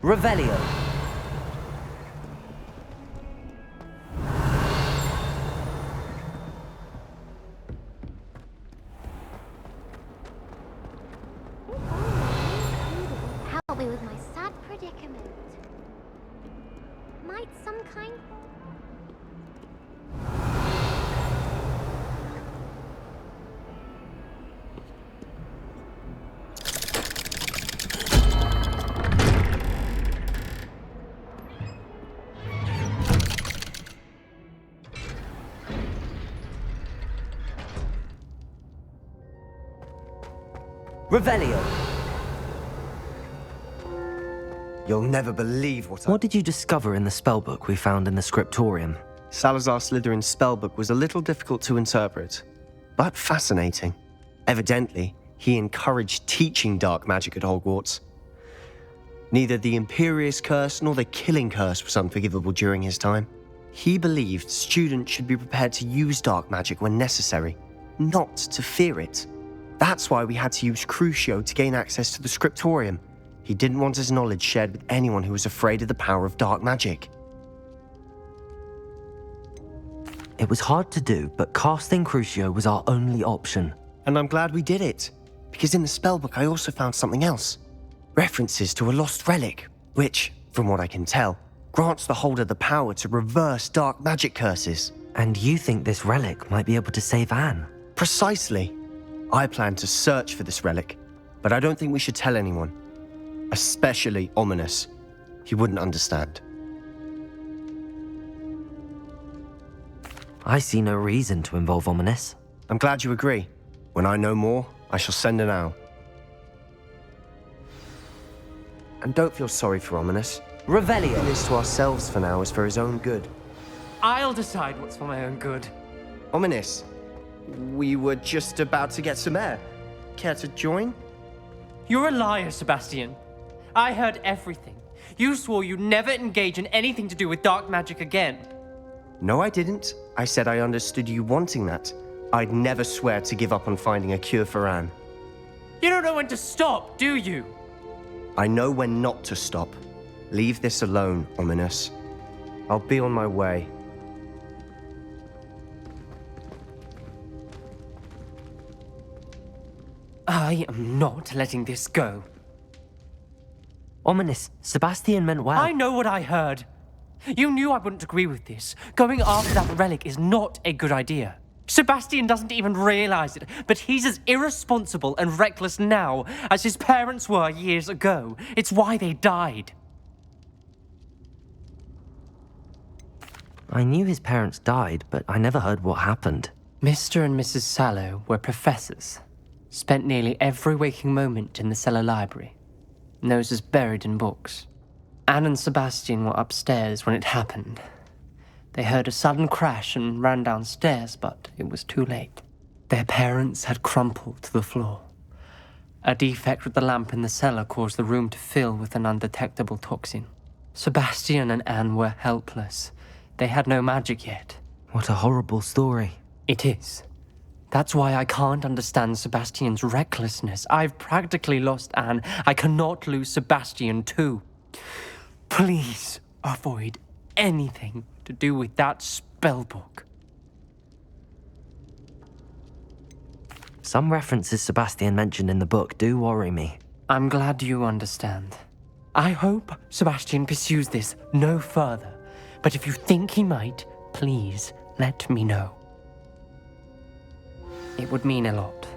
Revelio. Help me with my sad predicament. Might some kind... Revelio. You'll never believe What did you discover in the spellbook we found in the scriptorium? Salazar Slytherin's spellbook was a little difficult to interpret, but fascinating. Evidently, he encouraged teaching dark magic at Hogwarts. Neither the Imperious Curse nor the Killing Curse was unforgivable during his time. He believed students should be prepared to use dark magic when necessary, not to fear it. That's why we had to use Crucio to gain access to the scriptorium. He didn't want his knowledge shared with anyone who was afraid of the power of dark magic. It was hard to do, but casting Crucio was our only option. And I'm glad we did it, because in the spellbook I also found something else. References to a lost relic, which, from what I can tell, grants the holder the power to reverse dark magic curses. And you think this relic might be able to save Anne? Precisely. I plan to search for this relic, but I don't think we should tell anyone. Especially Ominous. He wouldn't understand. I see no reason to involve Ominous. I'm glad you agree. When I know more, I shall send an owl. And don't feel sorry for Ominous. Revelio. Doing this to ourselves for now is for his own good. I'll decide what's for my own good. Ominous, we were just about to get some air. Care to join? You're a liar, Sebastian. I heard everything. You swore you'd never engage in anything to do with dark magic again. No, I didn't. I said I understood you wanting that. I'd never swear to give up on finding a cure for Anne. You don't know when to stop, do you? I know when not to stop. Leave this alone, Ominous. I'll be on my way. I am not letting this go. Ominous, Sebastian meant well. I know what I heard. You knew I wouldn't agree with this. Going after that relic is not a good idea. Sebastian doesn't even realize it, but he's as irresponsible and reckless now as his parents were years ago. It's why they died. I knew his parents died, but I never heard what happened. Mr. and Mrs. Sallow were professors. Spent nearly every waking moment in the cellar library. Noses buried in books. Anne and Sebastian were upstairs when it happened. They heard a sudden crash and ran downstairs, but it was too late. Their parents had crumpled to the floor. A defect with the lamp in the cellar caused the room to fill with an undetectable toxin. Sebastian and Anne were helpless. They had no magic yet. What a horrible story. It is. That's why I can't understand Sebastian's recklessness. I've practically lost Anne. I cannot lose Sebastian too. Please avoid anything to do with that spellbook. Some references Sebastian mentioned in the book do worry me. I'm glad you understand. I hope Sebastian pursues this no further. But if you think he might, please let me know. It would mean a lot.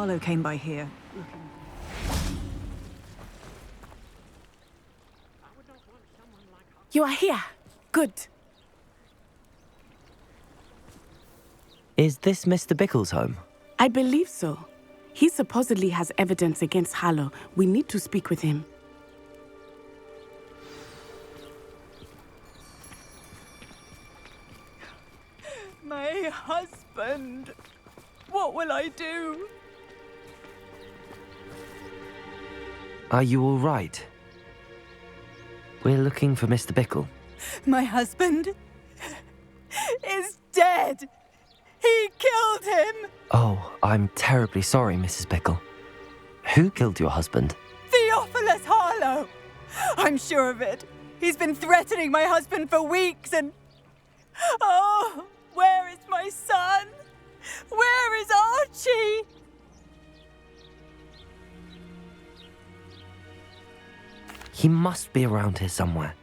Harlow came by here. You are here. Good. Is this Mr. Bickle's home? I believe so. He supposedly has evidence against Harlow. We need to speak with him. My husband! What will I do? Are you all right? We're looking for Mr. Bickle. My husband is dead! He killed him! Oh, I'm terribly sorry, Mrs. Bickle. Who killed your husband? Theophilus Harlow! I'm sure of it. He's been threatening my husband for weeks and... Oh, where is my son? Where is Archie? He must be around here somewhere.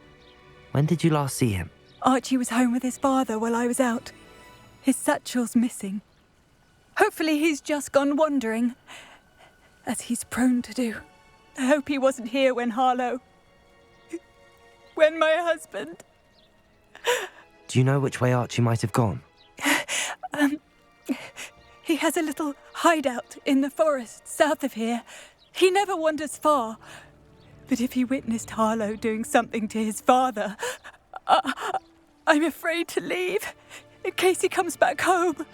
When did you last see him? Archie was home with his father while I was out. His satchel's missing. Hopefully he's just gone wandering, as he's prone to do. I hope he wasn't here when when my husband... Do you know which way Archie might have gone? He has a little hideout in the forest south of here. He never wanders far. But if he witnessed Harlow doing something to his father, I'm afraid to leave, in case he comes back home.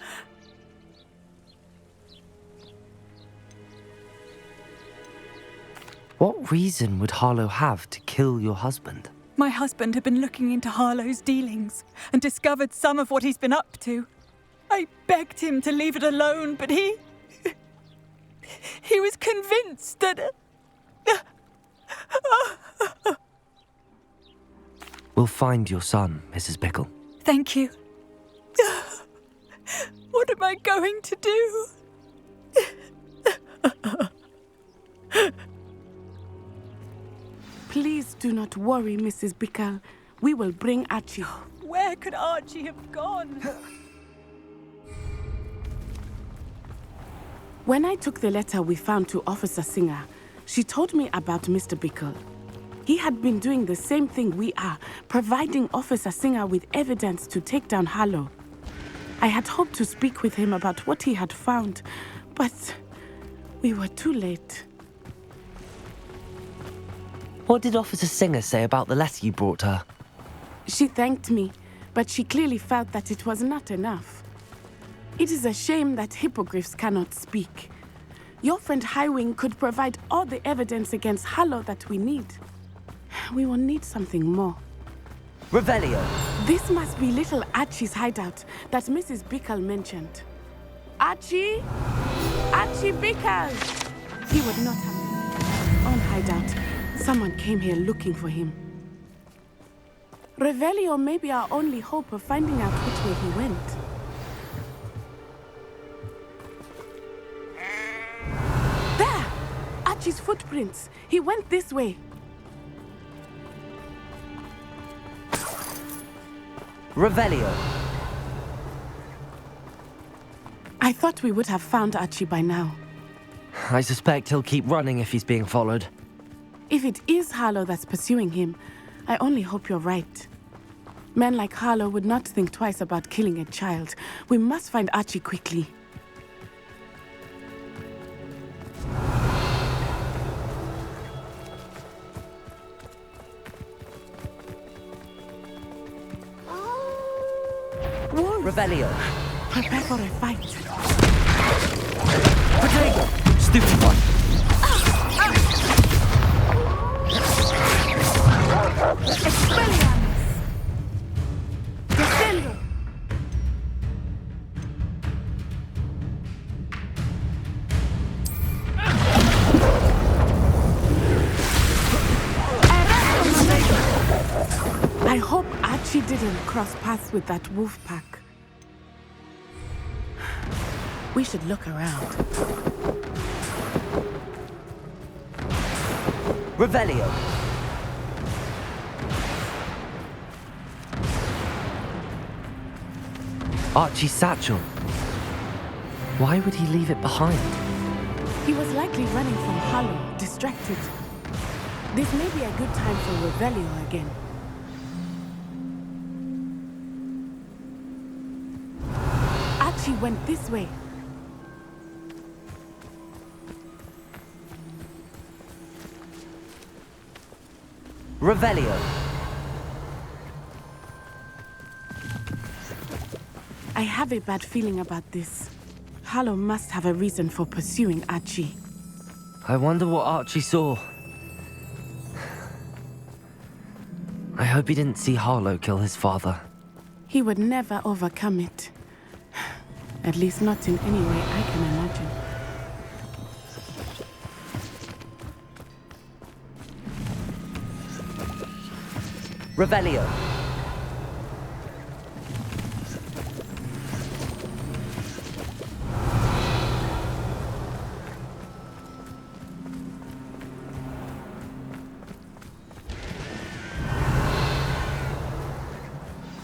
What reason would Harlow have to kill your husband? My husband had been looking into Harlow's dealings and discovered some of what he's been up to. I begged him to leave it alone, but he was convinced that... We'll find your son, Mrs. Bickle. Thank you. What am I going to do? Please do not worry, Mrs. Bickle. We will bring Archie. Where could Archie have gone? When I took the letter we found to Officer Singer, she told me about Mr. Bickle. He had been doing the same thing we are, providing Officer Singer with evidence to take down Harlow. I had hoped to speak with him about what he had found, but we were too late. What did Officer Singer say about the letter you brought her? She thanked me, but she clearly felt that it was not enough. It is a shame that hippogriffs cannot speak. Your friend Highwing could provide all the evidence against Harlow that we need. We will need something more. Revelio. This must be little Archie's hideout that Mrs. Bickle mentioned. Archie? Archie Bickle! He would not have his own hideout. Someone came here looking for him. Revelio may be our only hope of finding out which way he went. There! Archie's footprints. He went this way. Revelio. I thought we would have found Archie by now. I suspect he'll keep running if he's being followed. If it is Harlow that's pursuing him, I only hope you're right. Men like Harlow would not think twice about killing a child. We must find Archie quickly. Wolves! Revelio. Prepare for a fight. Potato. Stupid one! Expelliarmus! Descendo! I hope Archie didn't cross paths with that wolf pack. We should look around. Revelio. Archie's satchel. Why would he leave it behind? He was likely running from Harlow, distracted. This may be a good time for Revelio again. Archie went this way. Revelio. I have a bad feeling about this. Harlow must have a reason for pursuing Archie. I wonder what Archie saw. I hope he didn't see Harlow kill his father. He would never overcome it. At least not in any way I can imagine. Revelio.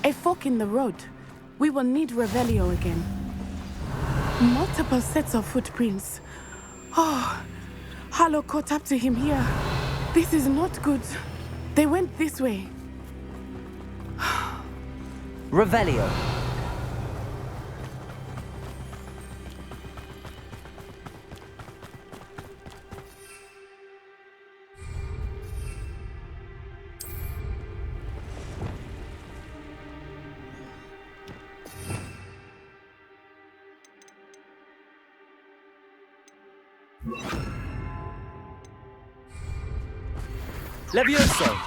A fork in the road. We will need Revelio again. Multiple sets of footprints. Oh, Harlow caught up to him here. This is not good. They went this way. Revelio. Levioso.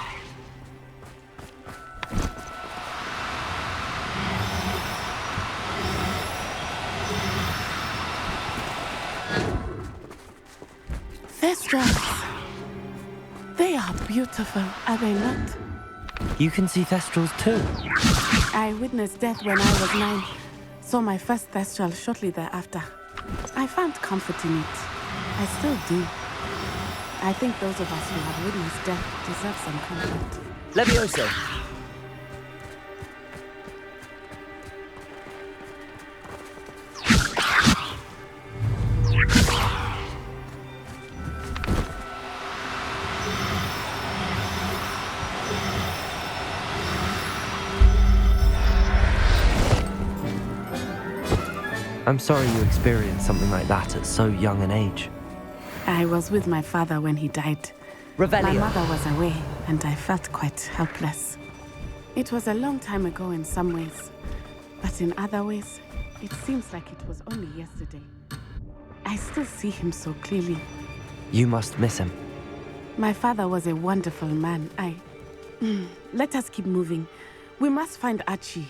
Thestrals. They are beautiful, are they not? You can see Thestrals too. I witnessed death when I was 9. Saw my first Thestral shortly thereafter. I found comfort in it. I still do. I think those of us who have witnessed death deserve some comfort. Levioso. I'm sorry you experienced something like that at so young an age. I was with my father when he died. Revelio. My mother was away, and I felt quite helpless. It was a long time ago in some ways, but in other ways, it seems like it was only yesterday. I still see him so clearly. You must miss him. My father was a wonderful man. Let us keep moving. We must find Archie.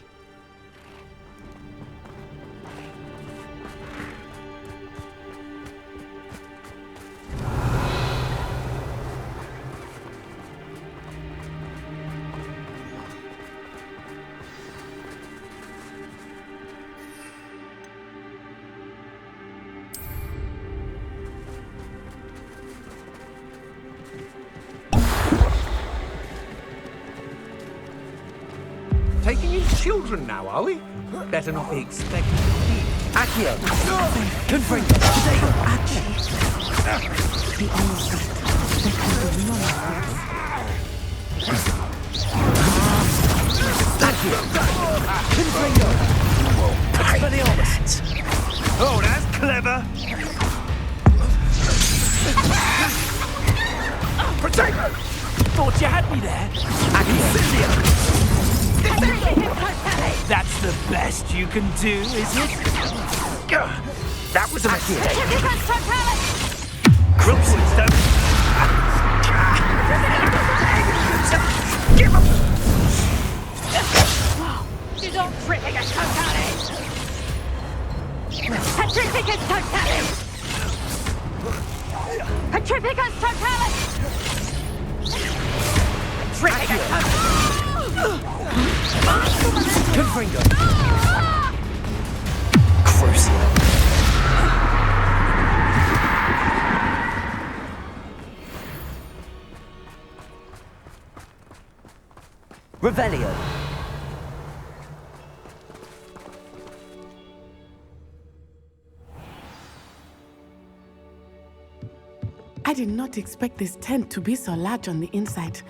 Taking in children now, are we? Better not be expecting Accio. Confringo. Archie. He almost got it. There can be no mistakes. Accio. Confringo. Expelliarmus. Oh, that's clever! Protect! Thought you had me there. Accio. That's the best you can do, is it? That was a mistake. Crooksons don't... Give up! You don't Petrificus Totalis! Petrificus Totalis! Petrificus Totalis! Petrificus Totalis! Confringo. Crucial. Revelio. I did not expect this tent to be so large on the inside.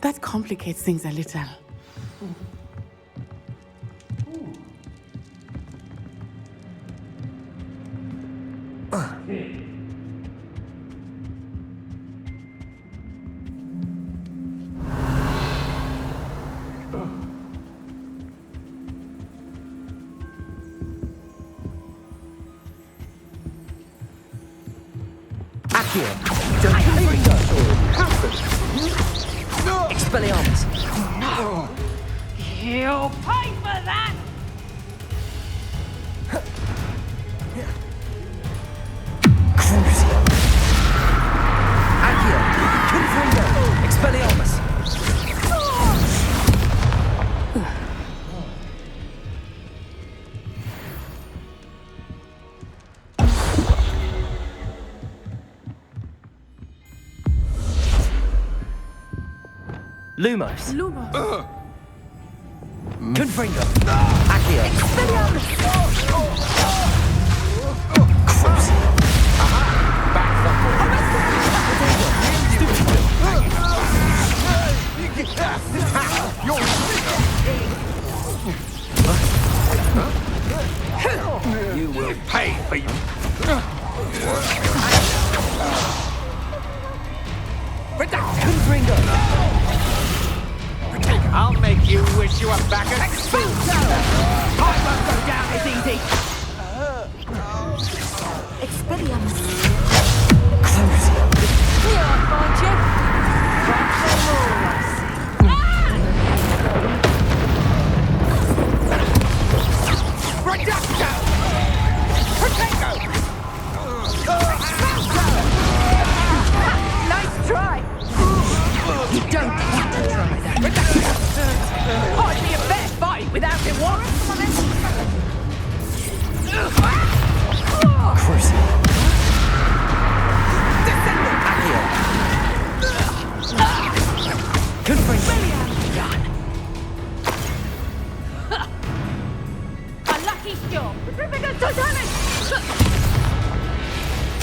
That complicates things a little. Accio. Confringo. Expelliarmus. You'll pay for that! Crucio. Accio. Confringo. Expelliarmus. Lumos. Lumos. Confringo. Accio. Expelliarmus. Crucio. You will pay for you. Confringo. I'll make you wish you were back at school. I won't go down as easy. Expelliarmus. Crucio. You'll find you. That's the rule, I see. Reducto! Potato! Nice try. You don't want to try that. Hardly a fair fight without it, Warren. Crucio. Accio. Confringo. A lucky storm. Petrificus totalis.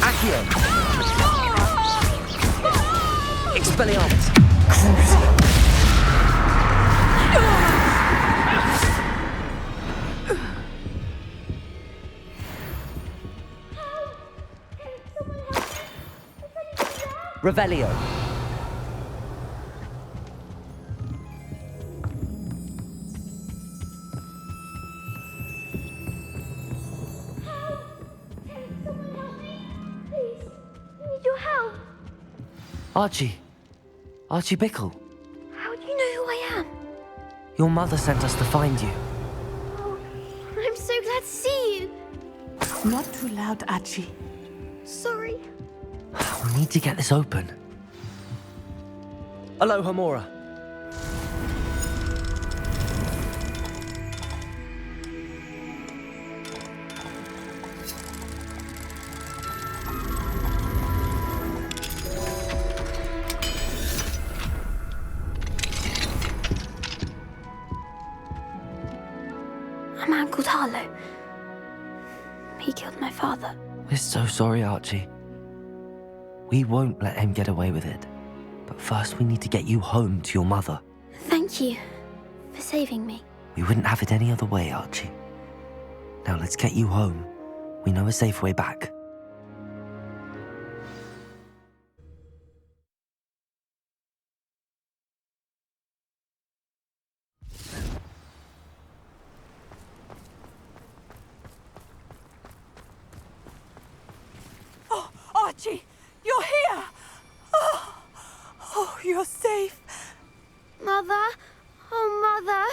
Accio. Expelliarmus. Crucio. Revelio. Archie. Archie Bickle. How do you know who I am? Your mother sent us to find you. Oh, I'm so glad to see you. Not too loud, Archie. Sorry. We need to get this open. Aloha Mora. A man called Harlow. He killed my father. We're so sorry, Archie. We won't let him get away with it. But first we need to get you home to your mother. Thank you for saving me. We wouldn't have it any other way, Archie. Now let's get you home. We know a safe way back. Oh, Archie, you're here! Oh, you're safe. Mother? Oh, Mother.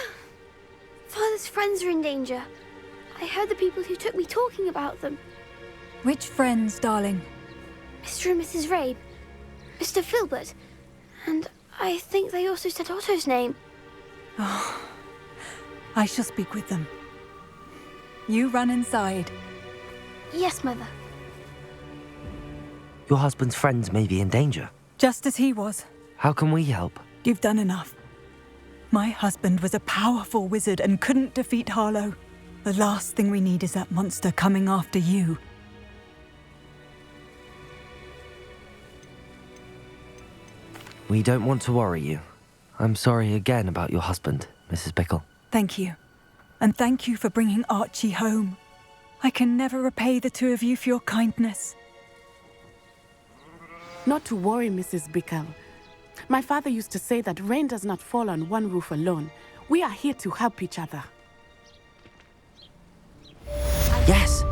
Father's friends are in danger. I heard the people who took me talking about them. Which friends, darling? Mr. and Mrs. Rabe, Mr. Filbert, and I think they also said Otto's name. Oh, I shall speak with them. You run inside. Yes, Mother. Your husband's friends may be in danger. Just as he was. How can we help? You've done enough. My husband was a powerful wizard and couldn't defeat Harlow. The last thing we need is that monster coming after you. We don't want to worry you. I'm sorry again about your husband, Mrs. Bickle. Thank you. And thank you for bringing Archie home. I can never repay the two of you for your kindness. Not to worry, Mrs. Bickle. My father used to say that rain does not fall on one roof alone. We are here to help each other. Yes!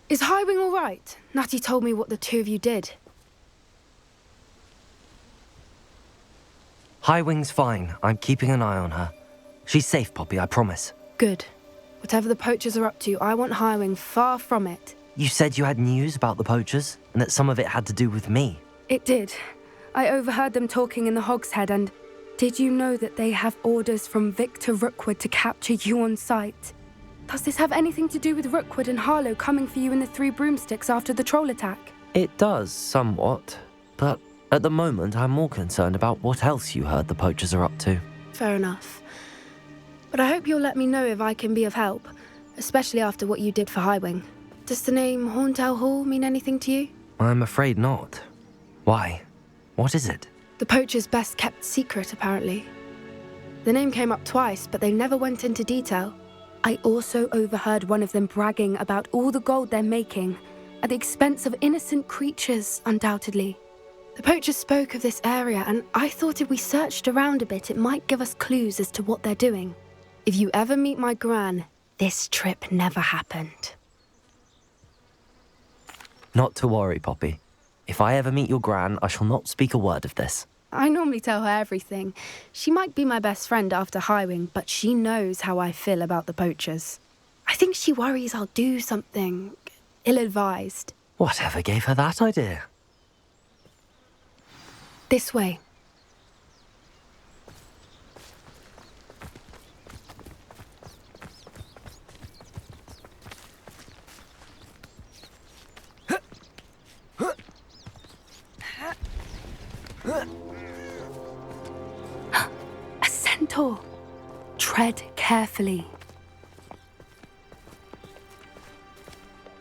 Is Highwing all right? Natty told me what the two of you did. Highwing's fine. I'm keeping an eye on her. She's safe, Poppy, I promise. Good. Whatever the poachers are up to, I want Highwing far from it. You said you had news about the poachers, and that some of it had to do with me. It did. I overheard them talking in the Hogshead, and did you know that they have orders from Victor Rookwood to capture you on sight? Does this have anything to do with Rookwood and Harlow coming for you in the Three Broomsticks after the troll attack? It does, somewhat. But at the moment, I'm more concerned about what else you heard the poachers are up to. Fair enough. But I hope you'll let me know if I can be of help, especially after what you did for Highwing. Does the name Horntail Hall mean anything to you? I'm afraid not. Why? What is it? The poachers' best kept secret, apparently. The name came up twice, but they never went into detail. I also overheard one of them bragging about all the gold they're making, at the expense of innocent creatures, undoubtedly. The poachers spoke of this area, and I thought if we searched around a bit, it might give us clues as to what they're doing. If you ever meet my gran, this trip never happened. Not to worry, Poppy. If I ever meet your gran, I shall not speak a word of this. I normally tell her everything. She might be my best friend after Highwing, but she knows how I feel about the poachers. I think she worries I'll do something ill-advised. Whatever gave her that idea? This way. A centaur. Tread carefully.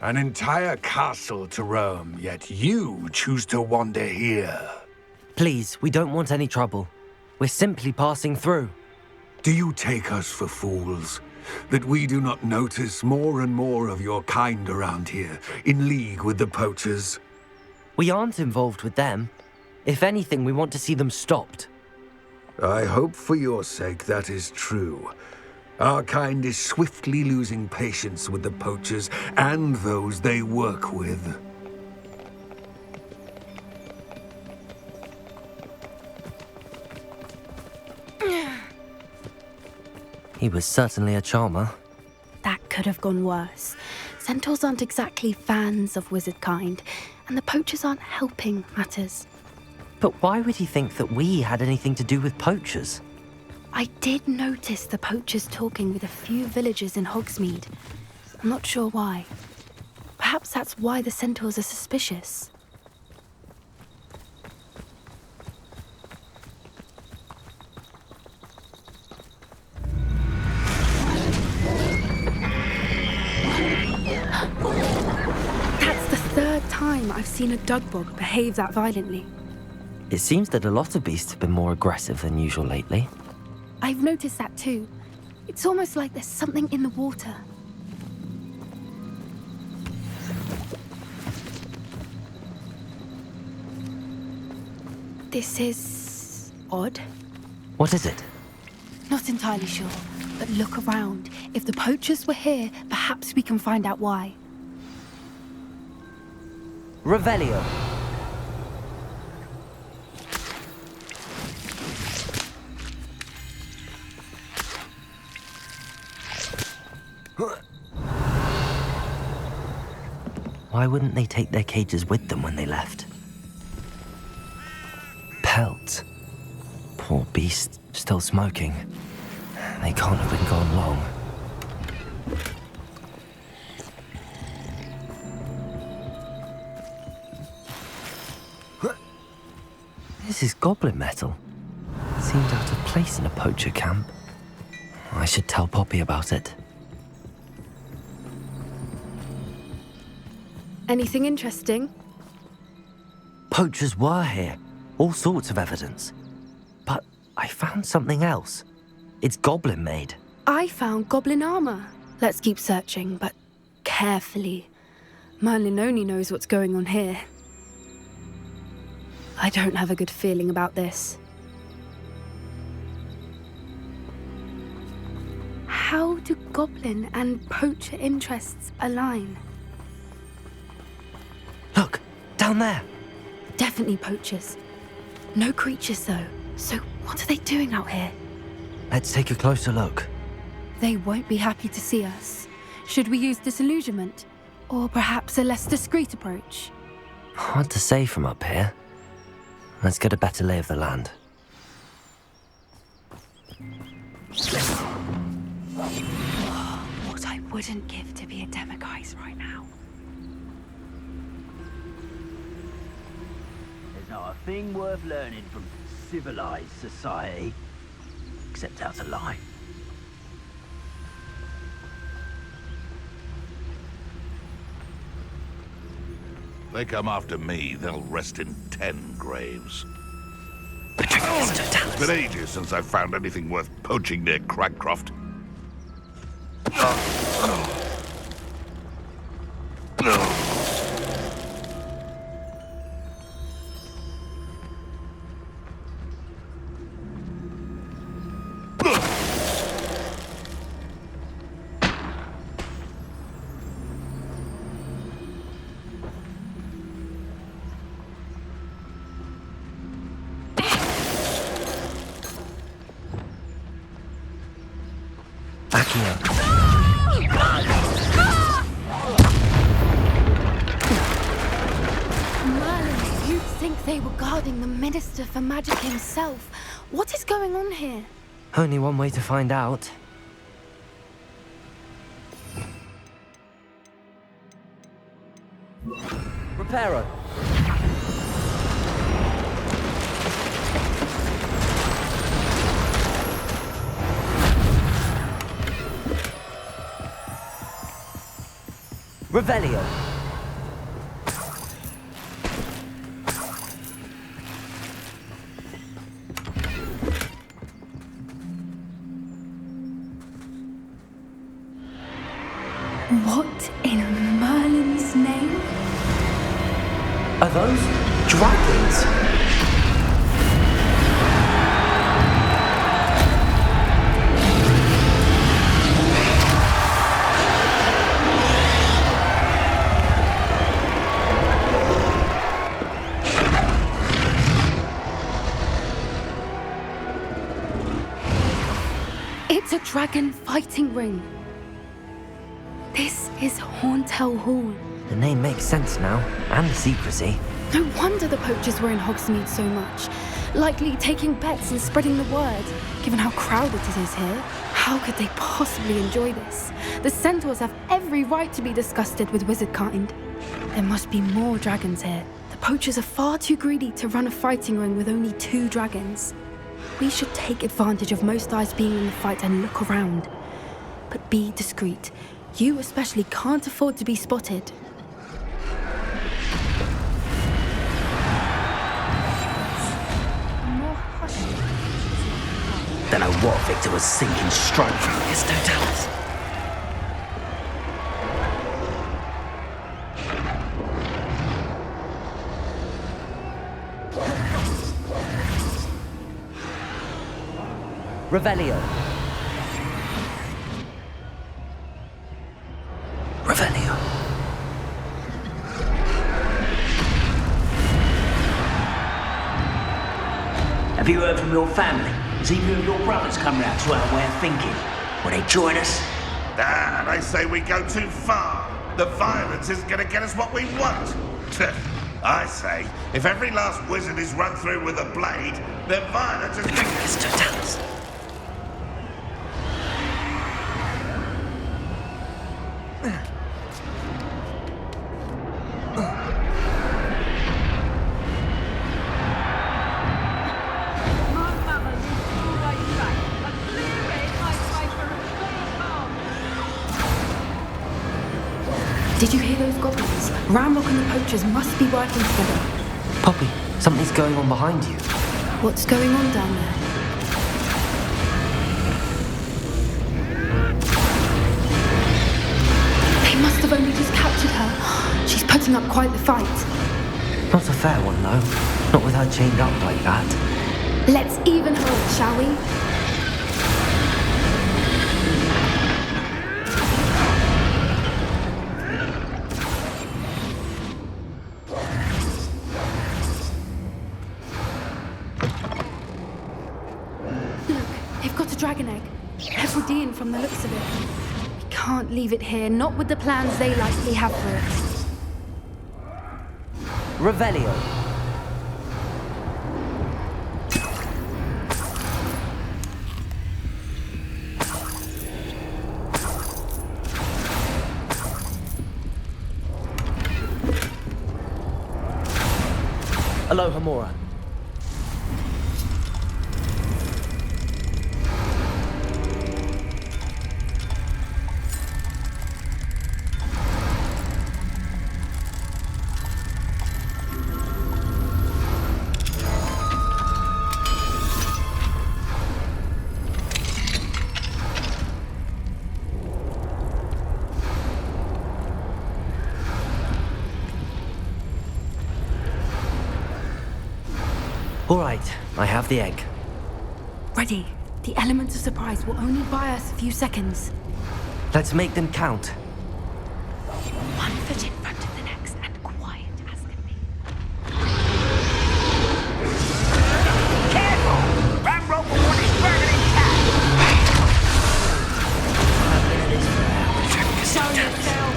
An entire castle to roam, yet you choose to wander here. Please, we don't want any trouble. We're simply passing through. Do you take us for fools? That we do not notice more and more of your kind around here, in league with the poachers? We aren't involved with them. If anything, we want to see them stopped. I hope for your sake that is true. Our kind is swiftly losing patience with the poachers and those they work with. He was certainly a charmer. That could have gone worse. Centaurs aren't exactly fans of wizard kind, and the poachers aren't helping matters. But why would he think that we had anything to do with poachers? I did notice the poachers talking with a few villagers in Hogsmeade. I'm not sure why. Perhaps that's why the centaurs are suspicious. That's the third time I've seen a dugbog behave that violently. It seems that a lot of beasts have been more aggressive than usual lately. I've noticed that too. It's almost like there's something in the water. This is odd. What is it? Not entirely sure, but look around. If the poachers were here, perhaps we can find out why. Revelio. Why wouldn't they take their cages with them when they left? Pelt. Poor beast, still smoking. They can't have been gone long. This is goblin metal. Seems out of place in a poacher camp. I should tell Poppy about it. Anything interesting? Poachers were here. All sorts of evidence. But I found something else. It's goblin made. I found goblin armor. Let's keep searching, but carefully. Merlin only knows what's going on here. I don't have a good feeling about this. How do goblin and poacher interests align? Look, down there. Definitely poachers. No creatures, though. So what are they doing out here? Let's take a closer look. They won't be happy to see us. Should we use disillusionment? Or perhaps a less discreet approach? Hard to say from up here. Let's get a better lay of the land. What I wouldn't give to be a Demiguise right now. There's not a thing worth learning from civilized society, except how to lie. They come after me, they'll rest in 10 graves. It's been ages since I've found anything worth poaching near Cragcroft. Merlin, you'd think they were guarding the Minister for Magic himself. What is going on here? Only one way to find out. Reparo. Revelio. What in Merlin's name? Are those dragons? It's a dragon fighting ring. This is Horntail Hall. The name makes sense now, and the secrecy. No wonder the poachers were in Hogsmeade so much. Likely taking bets and spreading the word, given how crowded it is here. How could they possibly enjoy this? The centaurs have every right to be disgusted with wizard kind. There must be more dragons here. The poachers are far too greedy to run a fighting ring with only 2 dragons. We should take advantage of most eyes being in the fight and look around. But be discreet. You especially can't afford to be spotted. Don't know what Victor was sinking straight through his totality. Revelio. Revelio. Have you heard from your family? Has either of your brothers come round to our way of thinking? Will they join us? Ah, they say we go too far. The violence isn't going to get us what we want. I say, if every last wizard is run through with a blade, then violence is... His totality. Did you hear those goblins? Ramrock and the poachers must be working together. Poppy, something's going on behind you. What's going on down there? They must have only just captured her. She's putting up quite the fight. Not a fair one, though. Not with her chained up like that. Let's even her up, shall we? They've got a dragon egg. Hebridean from the looks of it. We can't leave it here, not with the plans they likely have for it. Revelio. Aloha Mora. All right, I have the egg. Ready. The elements of surprise will only buy us a few seconds. Let's make them count. One foot in front of the next and quiet as can be. Careful! Ramrock will want his burden intact! Show yourself!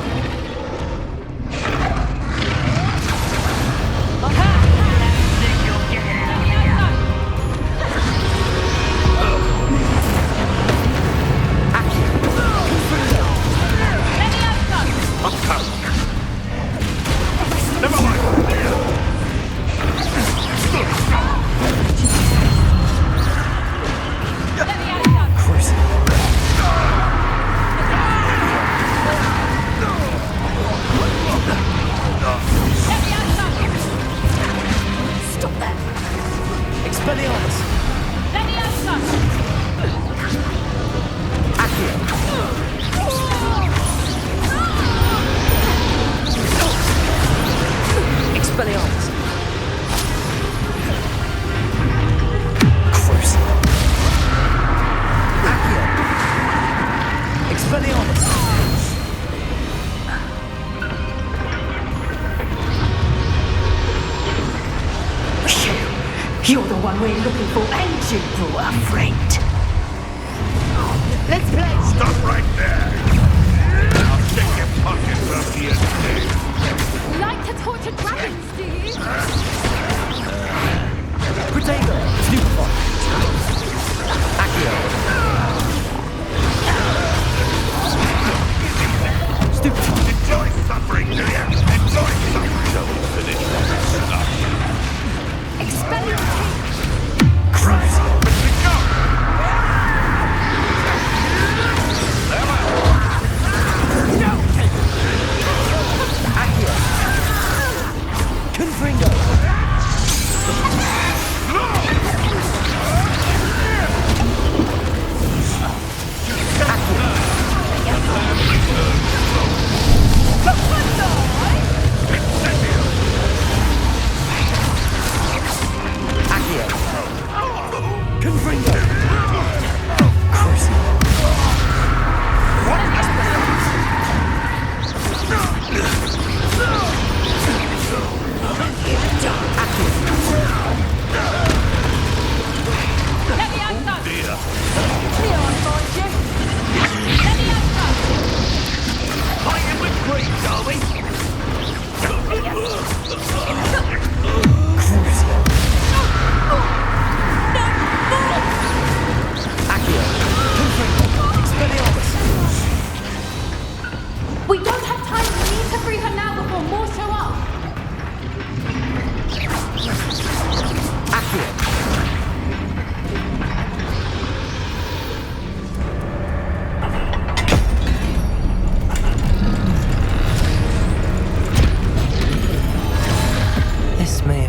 You're the one we're looking for, ain't you, poor friend? Let's play. Stop right there! I'll take your pocket from the estate. Like to torture dragons, do you? Protego. Stupefy. Accio. Stupefy. Enjoy suffering, do you? Enjoy suffering! Don't finish that stuff. Expelliarmus! Crazy! Go!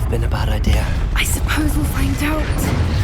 have been a bad idea. I suppose we'll find out.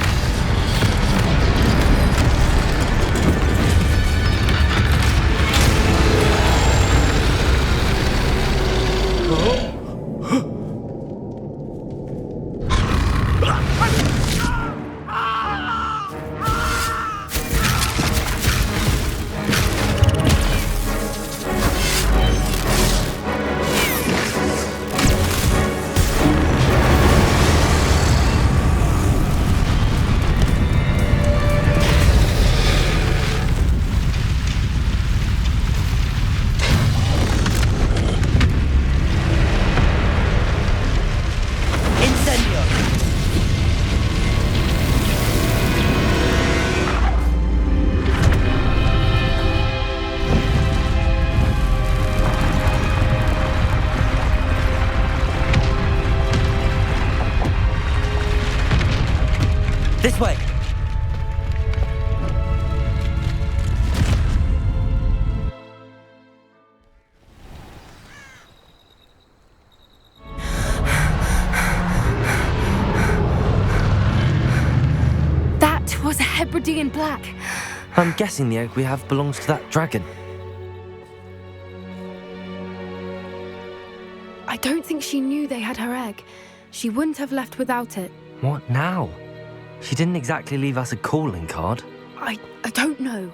This way! That was a Hebridean black. I'm guessing the egg we have belongs to that dragon. I don't think she knew they had her egg. She wouldn't have left without it. What now? She didn't exactly leave us a calling card. I don't know.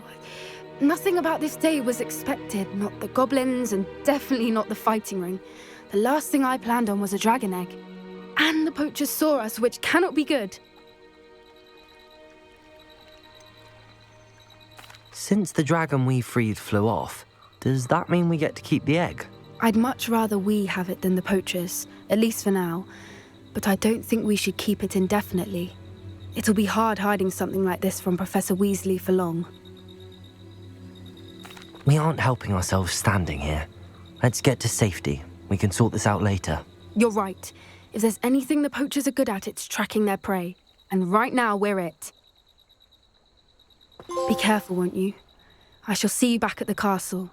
Nothing about this day was expected. Not the goblins, and definitely not the fighting ring. The last thing I planned on was a dragon egg. And the poachers saw us, which cannot be good. Since the dragon we freed flew off, does that mean we get to keep the egg? I'd much rather we have it than the poachers, at least for now. But I don't think we should keep it indefinitely. It'll be hard hiding something like this from Professor Weasley for long. We aren't helping ourselves standing here. Let's get to safety. We can sort this out later. You're right. If there's anything the poachers are good at, it's tracking their prey. And right now, we're it. Be careful, won't you? I shall see you back at the castle.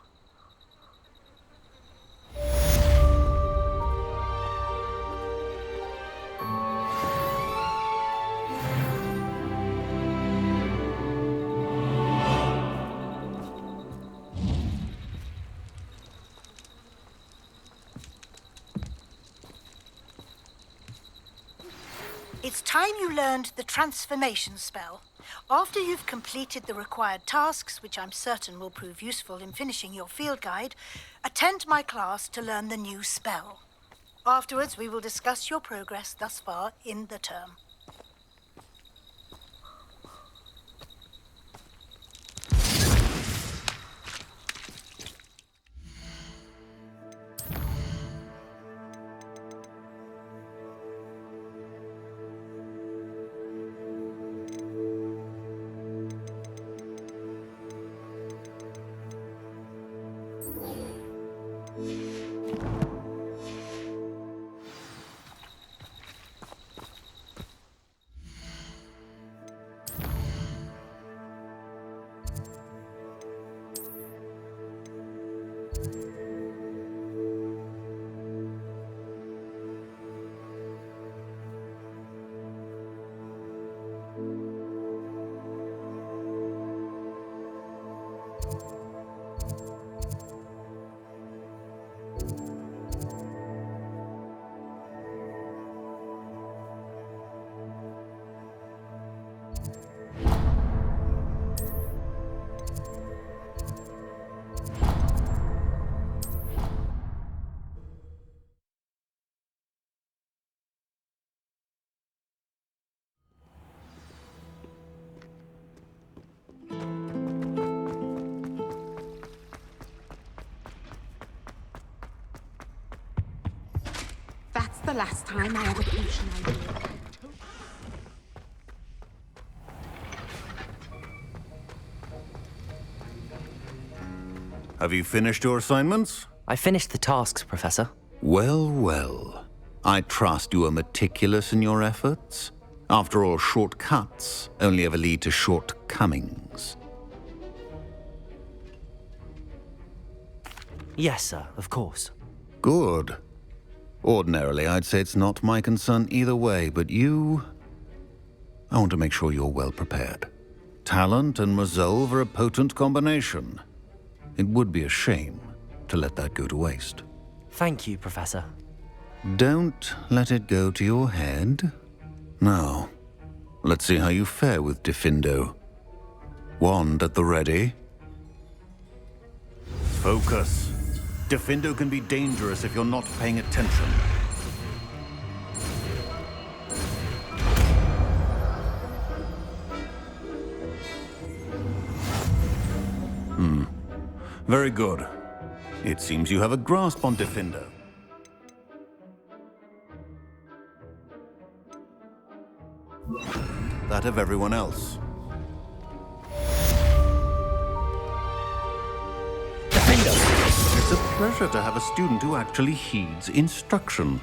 It's time you learned the transformation spell. After you've completed the required tasks, which I'm certain will prove useful in finishing your field guide, attend my class to learn the new spell. Afterwards, we will discuss your progress thus far in the term. That's the last time I had a potion idea. Have you finished your assignments? I finished the tasks, Professor. Well, well. I trust you are meticulous in your efforts. After all, shortcuts only ever lead to shortcomings. Yes, sir, of course. Good. Ordinarily, I'd say it's not my concern either way, but you... I want to make sure you're well prepared. Talent and resolve are a potent combination. It would be a shame to let that go to waste. Thank you, Professor. Don't let it go to your head. Now, let's see how you fare with Diffindo. Wand at the ready. Focus. Diffindo can be dangerous if you're not paying attention. Very good. It seems you have a grasp on Diffindo. That of everyone else. Diffindo! It's a pleasure to have a student who actually heeds instruction.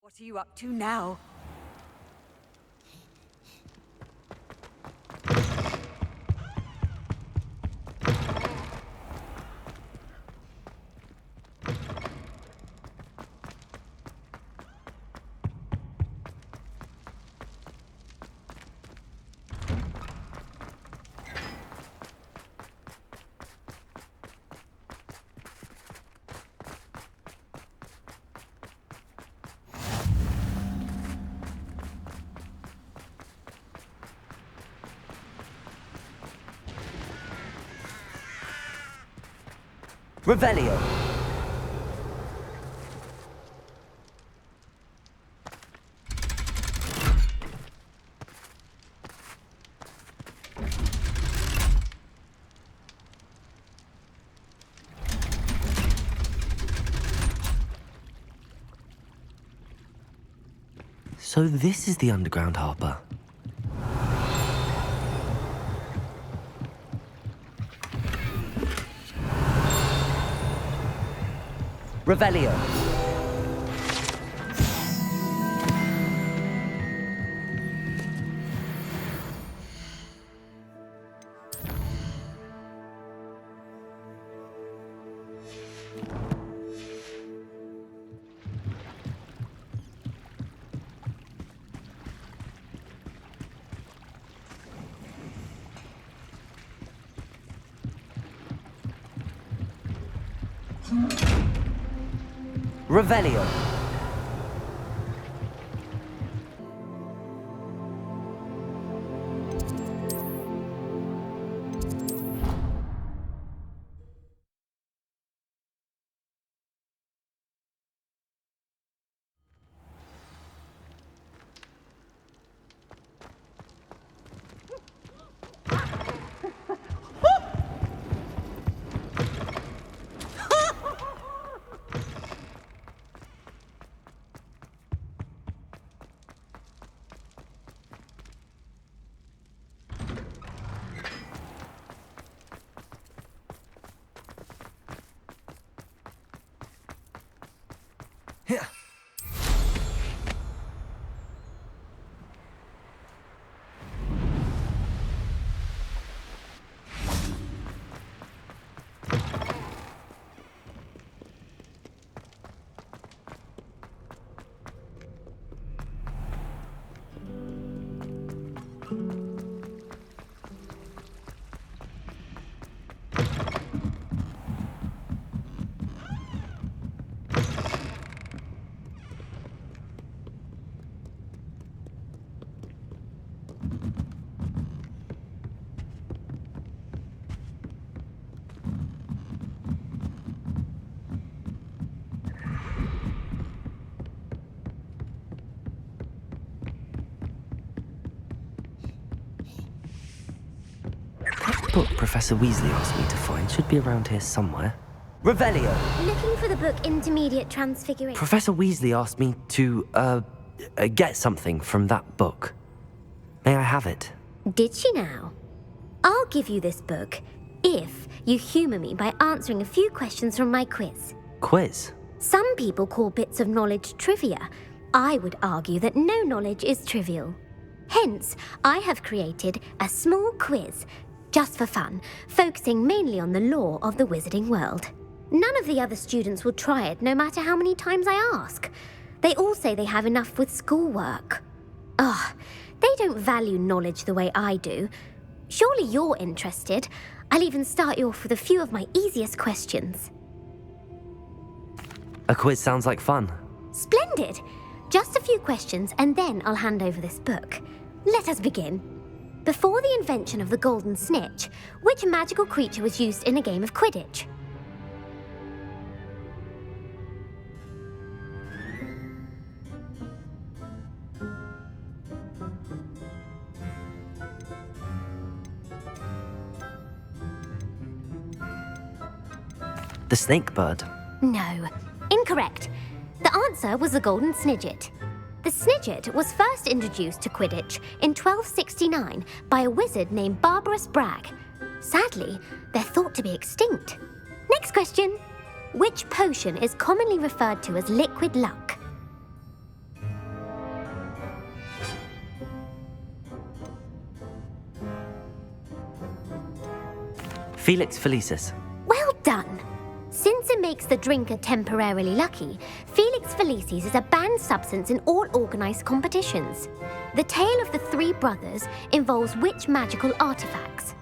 What are you up to now? Revelio. So this is the underground harbor. Revelio. Revelio. That book Professor Weasley asked me to find should be around here somewhere. Revelio. Looking for the book Intermediate Transfiguration. Professor Weasley asked me to, get something from that book. May I have it? Did she now? I'll give you this book if you humour me by answering a few questions from my quiz. Quiz? Some people call bits of knowledge trivia. I would argue that no knowledge is trivial. Hence, I have created a small quiz, just for fun, focusing mainly on the lore of the wizarding world. None of the other students will try it, no matter how many times I ask. They all say they have enough with schoolwork. Ugh, they don't value knowledge the way I do. Surely you're interested. I'll even start you off with a few of my easiest questions. A quiz sounds like fun. Splendid! Just a few questions and then I'll hand over this book. Let us begin. Before the invention of the golden snitch, which magical creature was used in a game of Quidditch? The snake bird. No, incorrect. The answer was the golden snidget. The snidget was first introduced to Quidditch in 1269 by a wizard named Barbarous Bragg. Sadly, they're thought to be extinct. Next question. Which potion is commonly referred to as liquid luck? Felix Felicis. Well done. Since it makes the drinker temporarily lucky, Felix Felicis is a banned substance in all organised competitions. The tale of the three brothers involves which magical artifacts?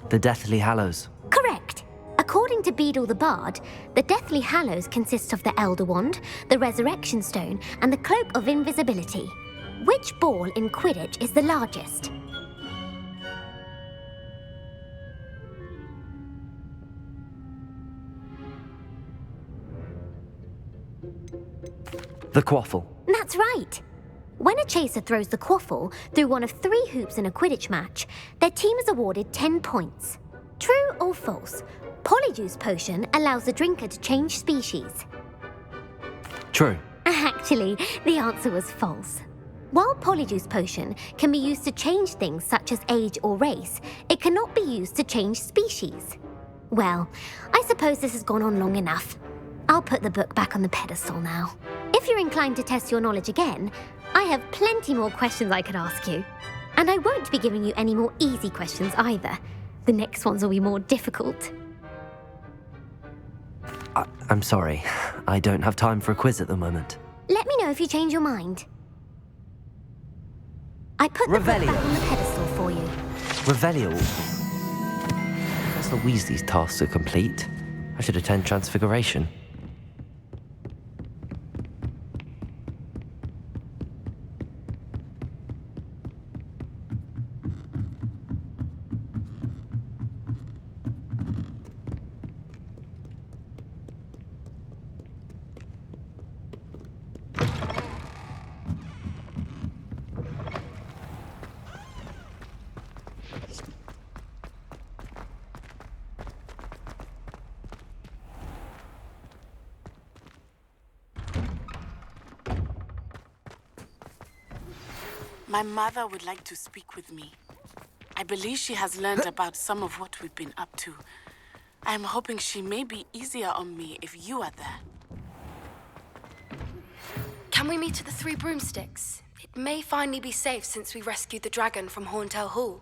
The Deathly Hallows. Correct. According to Beedle the Bard, the Deathly Hallows consists of the Elder Wand, the Resurrection Stone, and the Cloak of Invisibility. Which ball in Quidditch is the largest? The Quaffle. That's right. When a chaser throws the quaffle through one of 3 hoops in a Quidditch match, their team is awarded 10 points. True or false? Polyjuice Potion allows the drinker to change species. True. Actually, the answer was false. While Polyjuice Potion can be used to change things such as age or race, it cannot be used to change species. Well, I suppose this has gone on long enough. I'll put the book back on the pedestal now. If you're inclined to test your knowledge again, I have plenty more questions I could ask you. And I won't be giving you any more easy questions either. The next ones will be more difficult. I'm sorry. I don't have time for a quiz at the moment. Let me know if you change your mind. I put the book back on the pedestal for you. Revelio. Professor Weasley's tasks are complete. I should attend Transfiguration. My mother would like to speak with me. I believe she has learned about some of what we've been up to. I'm hoping she may be easier on me if you are there. Can we meet at the Three Broomsticks? It may finally be safe since we rescued the dragon from Horntail Hall.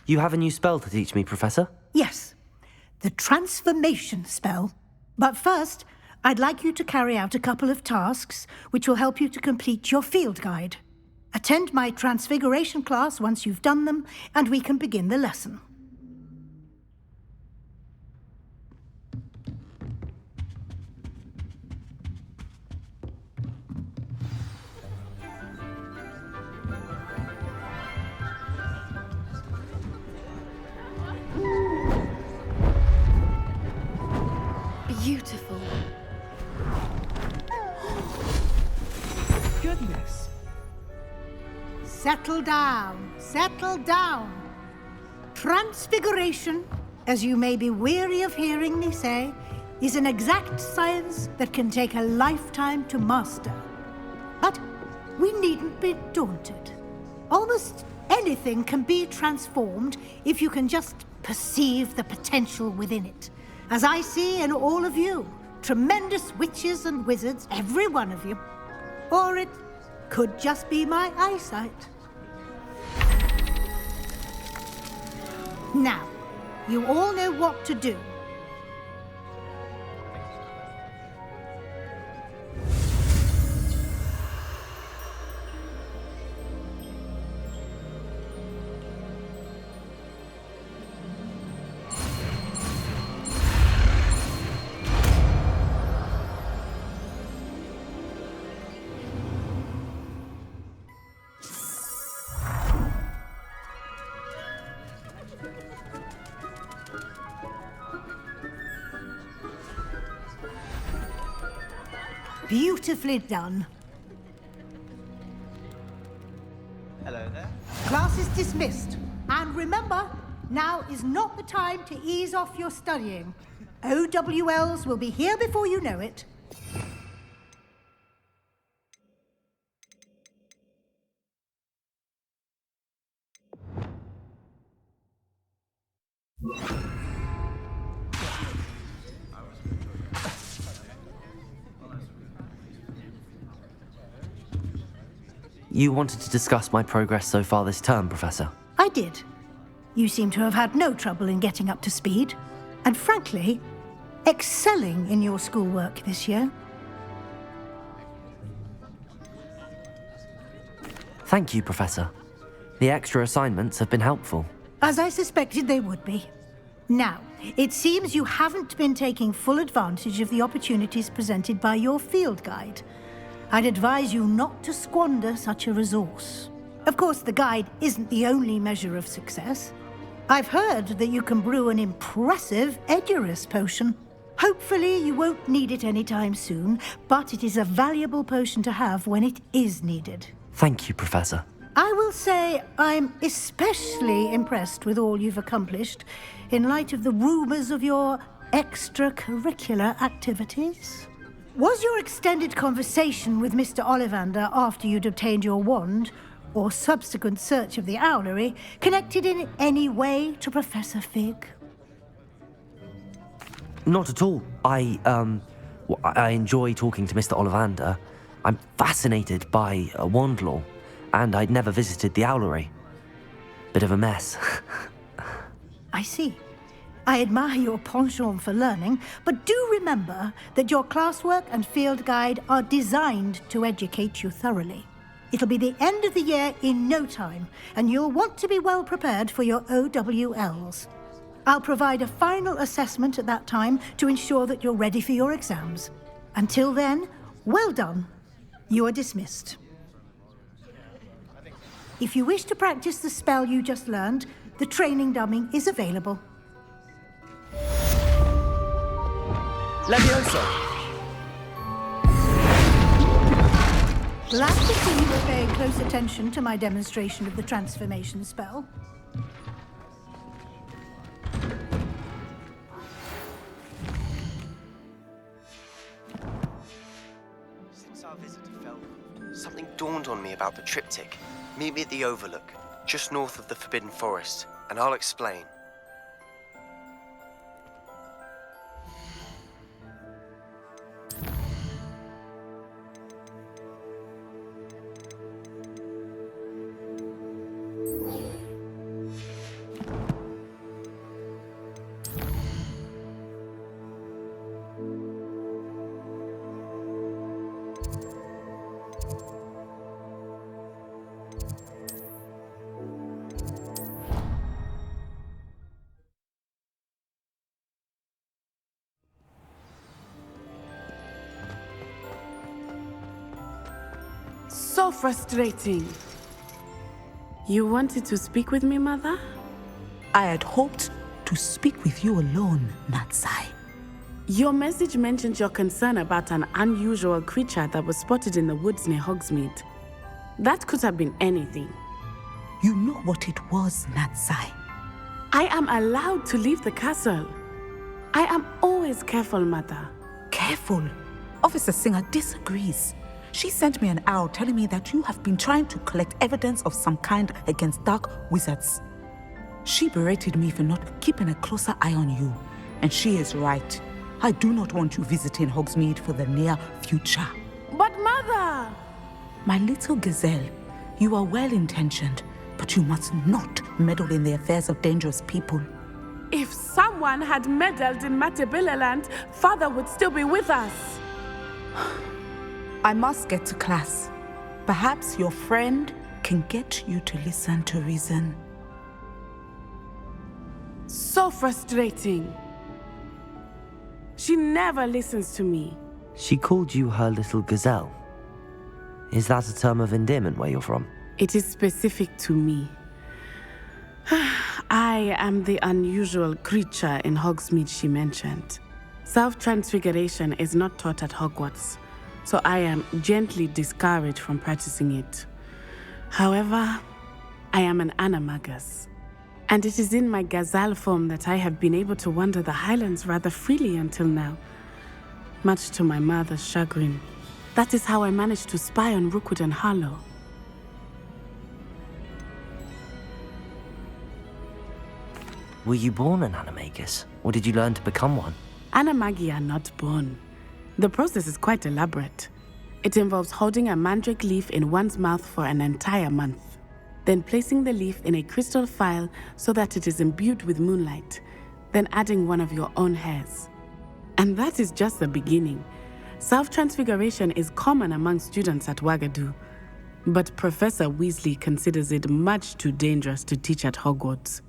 You have a new spell to teach me, Professor? Yes, the transformation spell. But first, I'd like you to carry out a couple of tasks which will help you to complete your field guide. Attend my transfiguration class once you've done them, and we can begin the lesson. Beautiful. Goodness. Settle down, settle down. Transfiguration, as you may be weary of hearing me say, is an exact science that can take a lifetime to master. But we needn't be daunted. Almost anything can be transformed if you can just perceive the potential within it. As I see in all of you, tremendous witches and wizards, every one of you. Or it could just be my eyesight. Now, you all know what to do. Beautifully done. Hello there. Class is dismissed. And remember, now is not the time to ease off your studying. OWLs will be here before you know it. You wanted to discuss my progress so far this term, Professor. I did. You seem to have had no trouble in getting up to speed. And frankly, excelling in your schoolwork this year. Thank you, Professor. The extra assignments have been helpful. As I suspected they would be. Now, it seems you haven't been taking full advantage of the opportunities presented by your field guide. I'd advise you not to squander such a resource. Of course, the guide isn't the only measure of success. I've heard that you can brew an impressive Edurus potion. Hopefully you won't need it anytime soon, but it is a valuable potion to have when it is needed. Thank you, Professor. I will say I'm especially impressed with all you've accomplished in light of the rumors of your extracurricular activities. Was your extended conversation with Mr. Ollivander after you'd obtained your wand, or subsequent search of the owlery, connected in any way to Professor Fig? Not at all. I enjoy talking to Mr. Ollivander. I'm fascinated by wand lore, and I'd never visited the owlery. Bit of a mess. I see. I admire your penchant for learning, but do remember that your classwork and field guide are designed to educate you thoroughly. It'll be the end of the year in no time, and you'll want to be well prepared for your OWLs. I'll provide a final assessment at that time to ensure that you're ready for your exams. Until then, well done. You are dismissed. If you wish to practice the spell you just learned, the training dummy is available. Levioso! Glad to see you were paying close attention to my demonstration of the transformation spell. Since our visit to Felwood, something dawned on me about the triptych. Meet me at the Overlook, just north of the Forbidden Forest, and I'll explain. So frustrating. You wanted to speak with me, Mother? I had hoped to speak with you alone, Natsai. Your message mentioned your concern about an unusual creature that was spotted in the woods near Hogsmeade. That could have been anything. You know what it was, Natsai. I am allowed to leave the castle. I am always careful, Mother. Careful? Officer Singer disagrees. She sent me an owl telling me that you have been trying to collect evidence of some kind against dark wizards. She berated me for not keeping a closer eye on you, and she is right. I do not want you visiting Hogsmeade for the near future. But Mother! My little gazelle, you are well-intentioned, but you must not meddle in the affairs of dangerous people. If someone had meddled in Matabeleland, Father would still be with us. I must get to class. Perhaps your friend can get you to listen to reason. So frustrating. She never listens to me. She called you her little gazelle. Is that a term of endearment where you're from? It is specific to me. I am the unusual creature in Hogsmeade she mentioned. Self-transfiguration is not taught at Hogwarts, so I am gently discouraged from practicing it. However, I am an animagus, and it is in my gazelle form that I have been able to wander the Highlands rather freely until now, much to my mother's chagrin. That is how I managed to spy on Rookwood and Harlow. Were you born an animagus, or did you learn to become one? Animagi are not born. The process is quite elaborate. It involves holding a mandrake leaf in one's mouth for an entire month, then placing the leaf in a crystal phial so that it is imbued with moonlight, then adding one of your own hairs. And that is just the beginning. Self-transfiguration is common among students at Wagadu, but Professor Weasley considers it much too dangerous to teach at Hogwarts.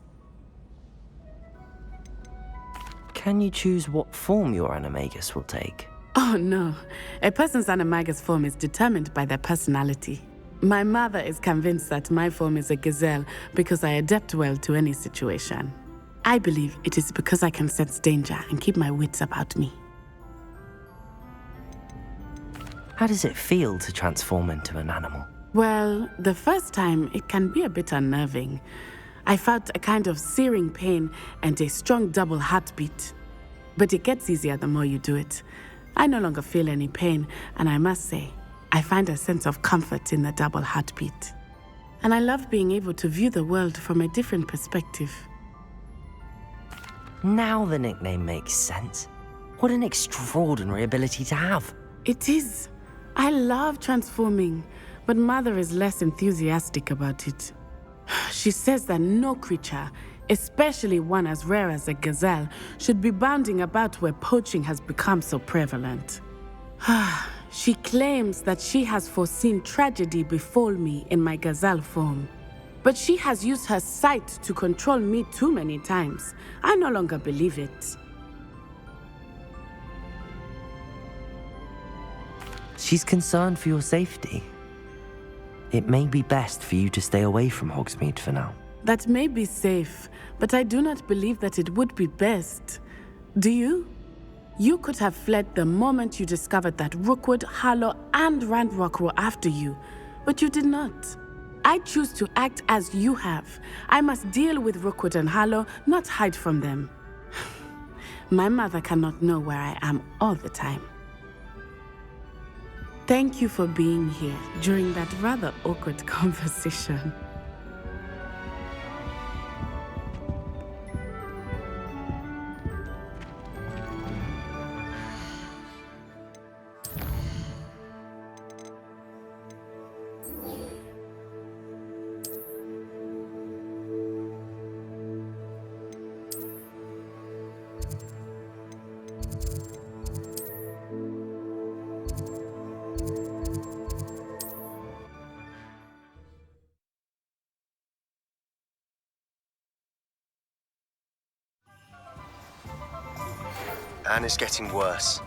Can you choose what form your animagus will take? Oh no, a person's animagus form is determined by their personality. My mother is convinced that my form is a gazelle because I adapt well to any situation. I believe it is because I can sense danger and keep my wits about me. How does it feel to transform into an animal? Well, the first time it can be a bit unnerving. I felt a kind of searing pain and a strong double heartbeat. But it gets easier the more you do it. I no longer feel any pain, and I must say, I find a sense of comfort in the double heartbeat. And I love being able to view the world from a different perspective. Now the nickname makes sense. What an extraordinary ability to have. It is. I love transforming, but Mother is less enthusiastic about it. She says that no creature, especially one as rare as a gazelle, should be bounding about where poaching has become so prevalent. She claims that she has foreseen tragedy befall me in my gazelle form. But she has used her sight to control me too many times. I no longer believe it. She's concerned for your safety. It may be best for you to stay away from Hogsmeade for now. That may be safe, but I do not believe that it would be best. Do you? You could have fled the moment you discovered that Rookwood, Harlow, and Ranrock were after you, but you did not. I choose to act as you have. I must deal with Rookwood and Harlow, not hide from them. My mother cannot know where I am all the time. Thank you for being here during that rather awkward conversation. Anne is getting worse.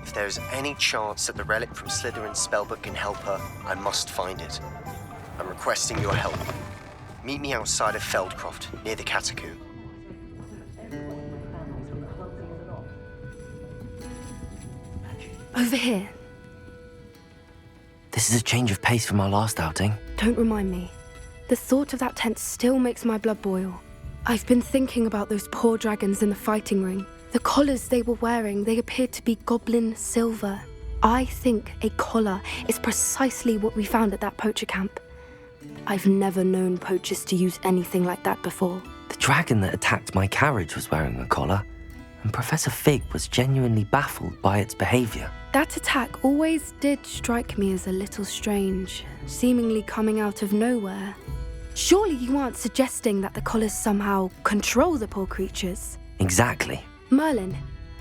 If there is any chance that the relic from Slytherin's spellbook can help her, I must find it. I'm requesting your help. Meet me outside of Feldcroft, near the Catacomb. Over here. This is a change of pace from our last outing. Don't remind me. The thought of that tent still makes my blood boil. I've been thinking about those poor dragons in the fighting ring. The collars they were wearing, they appeared to be goblin silver. I think a collar is precisely what we found at that poacher camp. I've never known poachers to use anything like that before. The dragon that attacked my carriage was wearing a collar, and Professor Fig was genuinely baffled by its behavior. That attack always did strike me as a little strange, seemingly coming out of nowhere. Surely you aren't suggesting that the collars somehow control the poor creatures? Exactly. Merlin,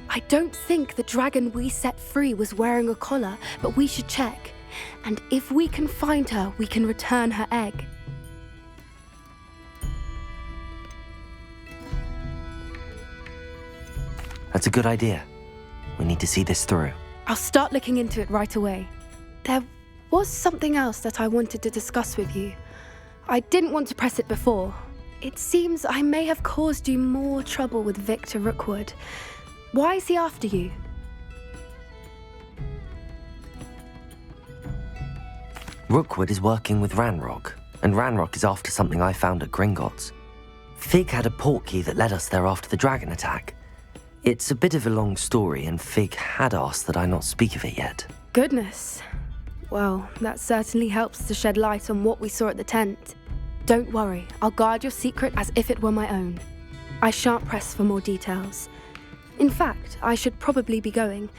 I don't think the dragon we set free was wearing a collar, but we should check. And if we can find her, we can return her egg. That's a good idea. We need to see this through. I'll start looking into it right away. There was something else that I wanted to discuss with you. I didn't want to press it before. It seems I may have caused you more trouble with Victor Rookwood. Why is he after you? Rookwood is working with Ranrock, and Ranrock is after something I found at Gringotts. Fig had a portkey that led us there after the dragon attack. It's a bit of a long story, and Fig had asked that I not speak of it yet. Goodness. Well, that certainly helps to shed light on what we saw at the tent. Don't worry, I'll guard your secret as if it were my own. I shan't press for more details. In fact, I should probably be going.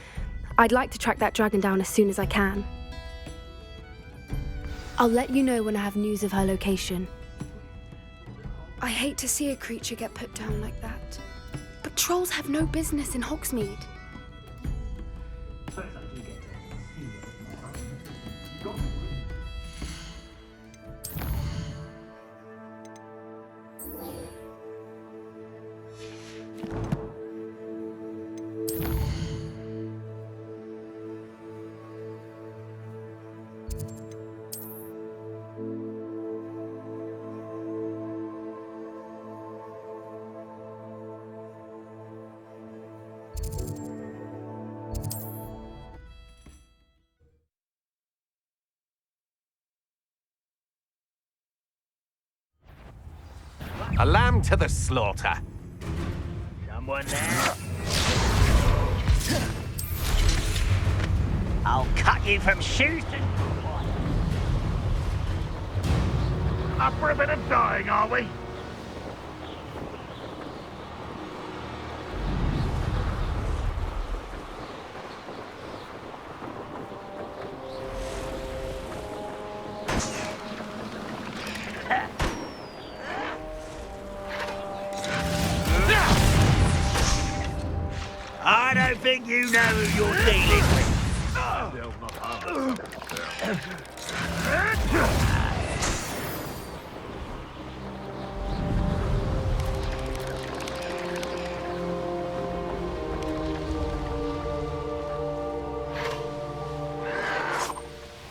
I'd like to track that dragon down as soon as I can. I'll let you know when I have news of her location. I hate to see a creature get put down like that. But trolls have no business in Hogsmeade. A lamb to the slaughter. Someone there? I'll cut you from shoes to... Up for a bit of dying, are we? I don't think you know who you're dealing with.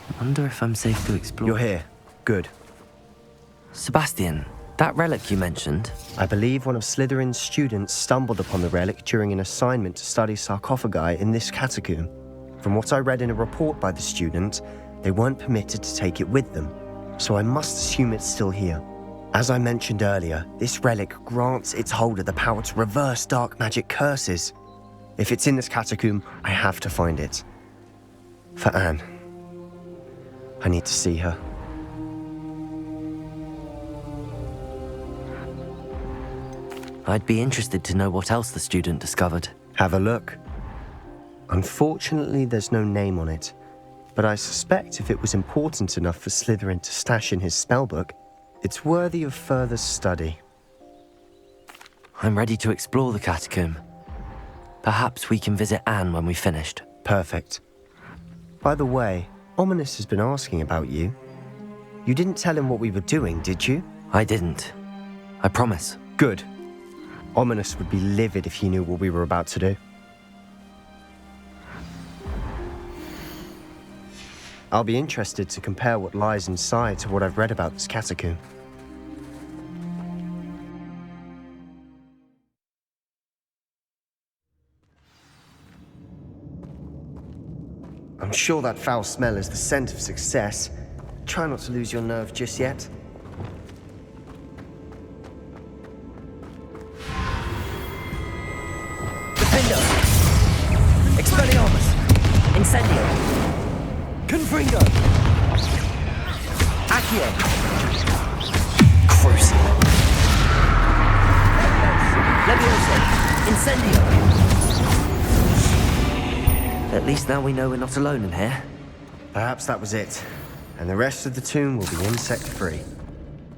I wonder if I'm safe to explore. You're here. Good. Sebastian, That relic you mentioned? I believe one of Slytherin's students stumbled upon the relic during an assignment to study sarcophagi in this catacomb. From what I read in a report by the student, they weren't permitted to take it with them, so I must assume it's still here. As I mentioned earlier, this relic grants its holder the power to reverse dark magic curses. If it's in this catacomb, I have to find it. For Anne. I need to see her. I'd be interested to know what else the student discovered. Have a look. Unfortunately, there's no name on it, but I suspect if it was important enough for Slytherin to stash in his spellbook, it's worthy of further study. I'm ready to explore the catacomb. Perhaps we can visit Anne when we've finished. Perfect. By the way, Ominous has been asking about you. You didn't tell him what we were doing, did you? I didn't. I promise. Good. Ominous would be livid if he knew what we were about to do. I'll be interested to compare what lies inside to what I've read about this catacomb. I'm sure that foul smell is the scent of success. Try not to lose your nerve just yet. Defendo! Expelliarmus! Incendio! Confringo! Accio! Crucible! Levioso! Incendio! At least now we know we're not alone in here. Perhaps that was it. And the rest of the tomb will be insect-free.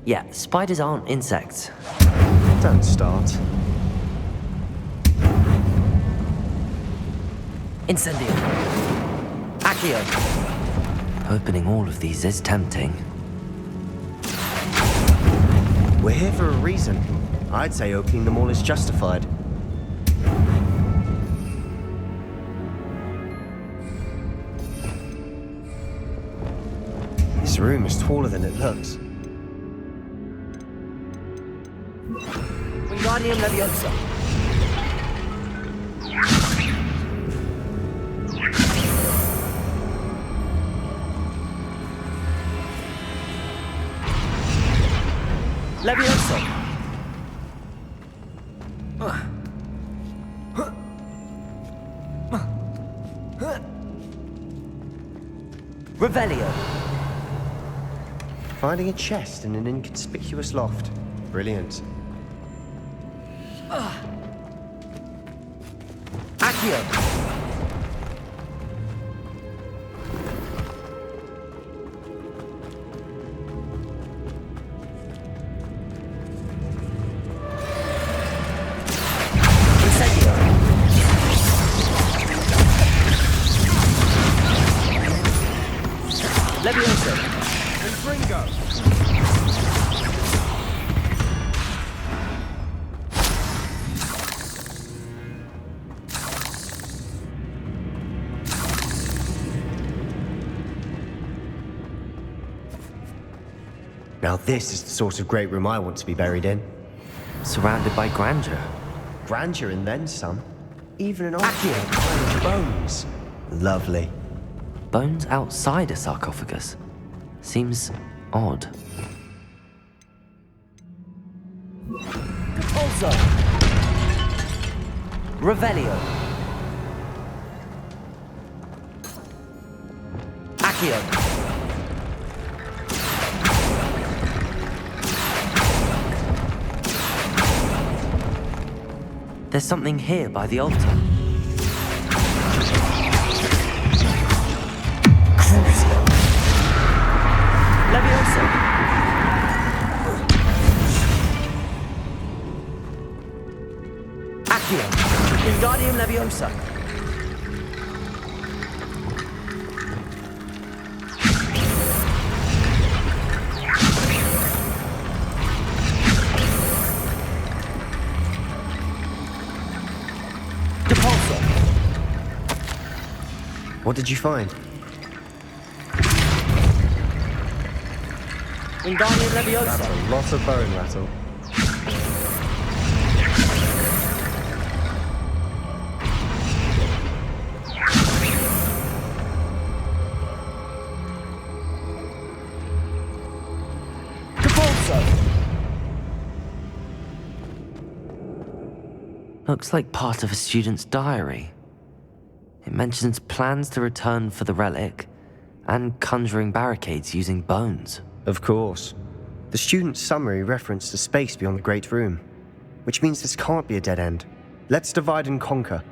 Yeah, spiders aren't insects. Don't start. Incendio! Accio! Opening all of these is tempting. We're here for a reason. I'd say opening them all is justified. This room is taller than it looks. Wingardium Leviosa! Levioso! Revelio! Finding a chest in an inconspicuous loft. Brilliant. Accio! Levioso! Confringo! Now this is the sort of great room I want to be buried in. Surrounded by grandeur. Grandeur and then some. Even an archaean kind of bones. Lovely. Bones outside a sarcophagus? Seems odd. Also, Revelio. Accio. There's something here by the altar. Levioso. Accio. Wingardium Leviosa. Depulso. What did you find? Wingardium Leviosa. That's a lot of bone rattle. Looks like part of a student's diary. It mentions plans to return for the relic and conjuring barricades using bones. Of course. The student's summary referenced a space beyond the Great Room, which means this can't be a dead end. Let's divide and conquer.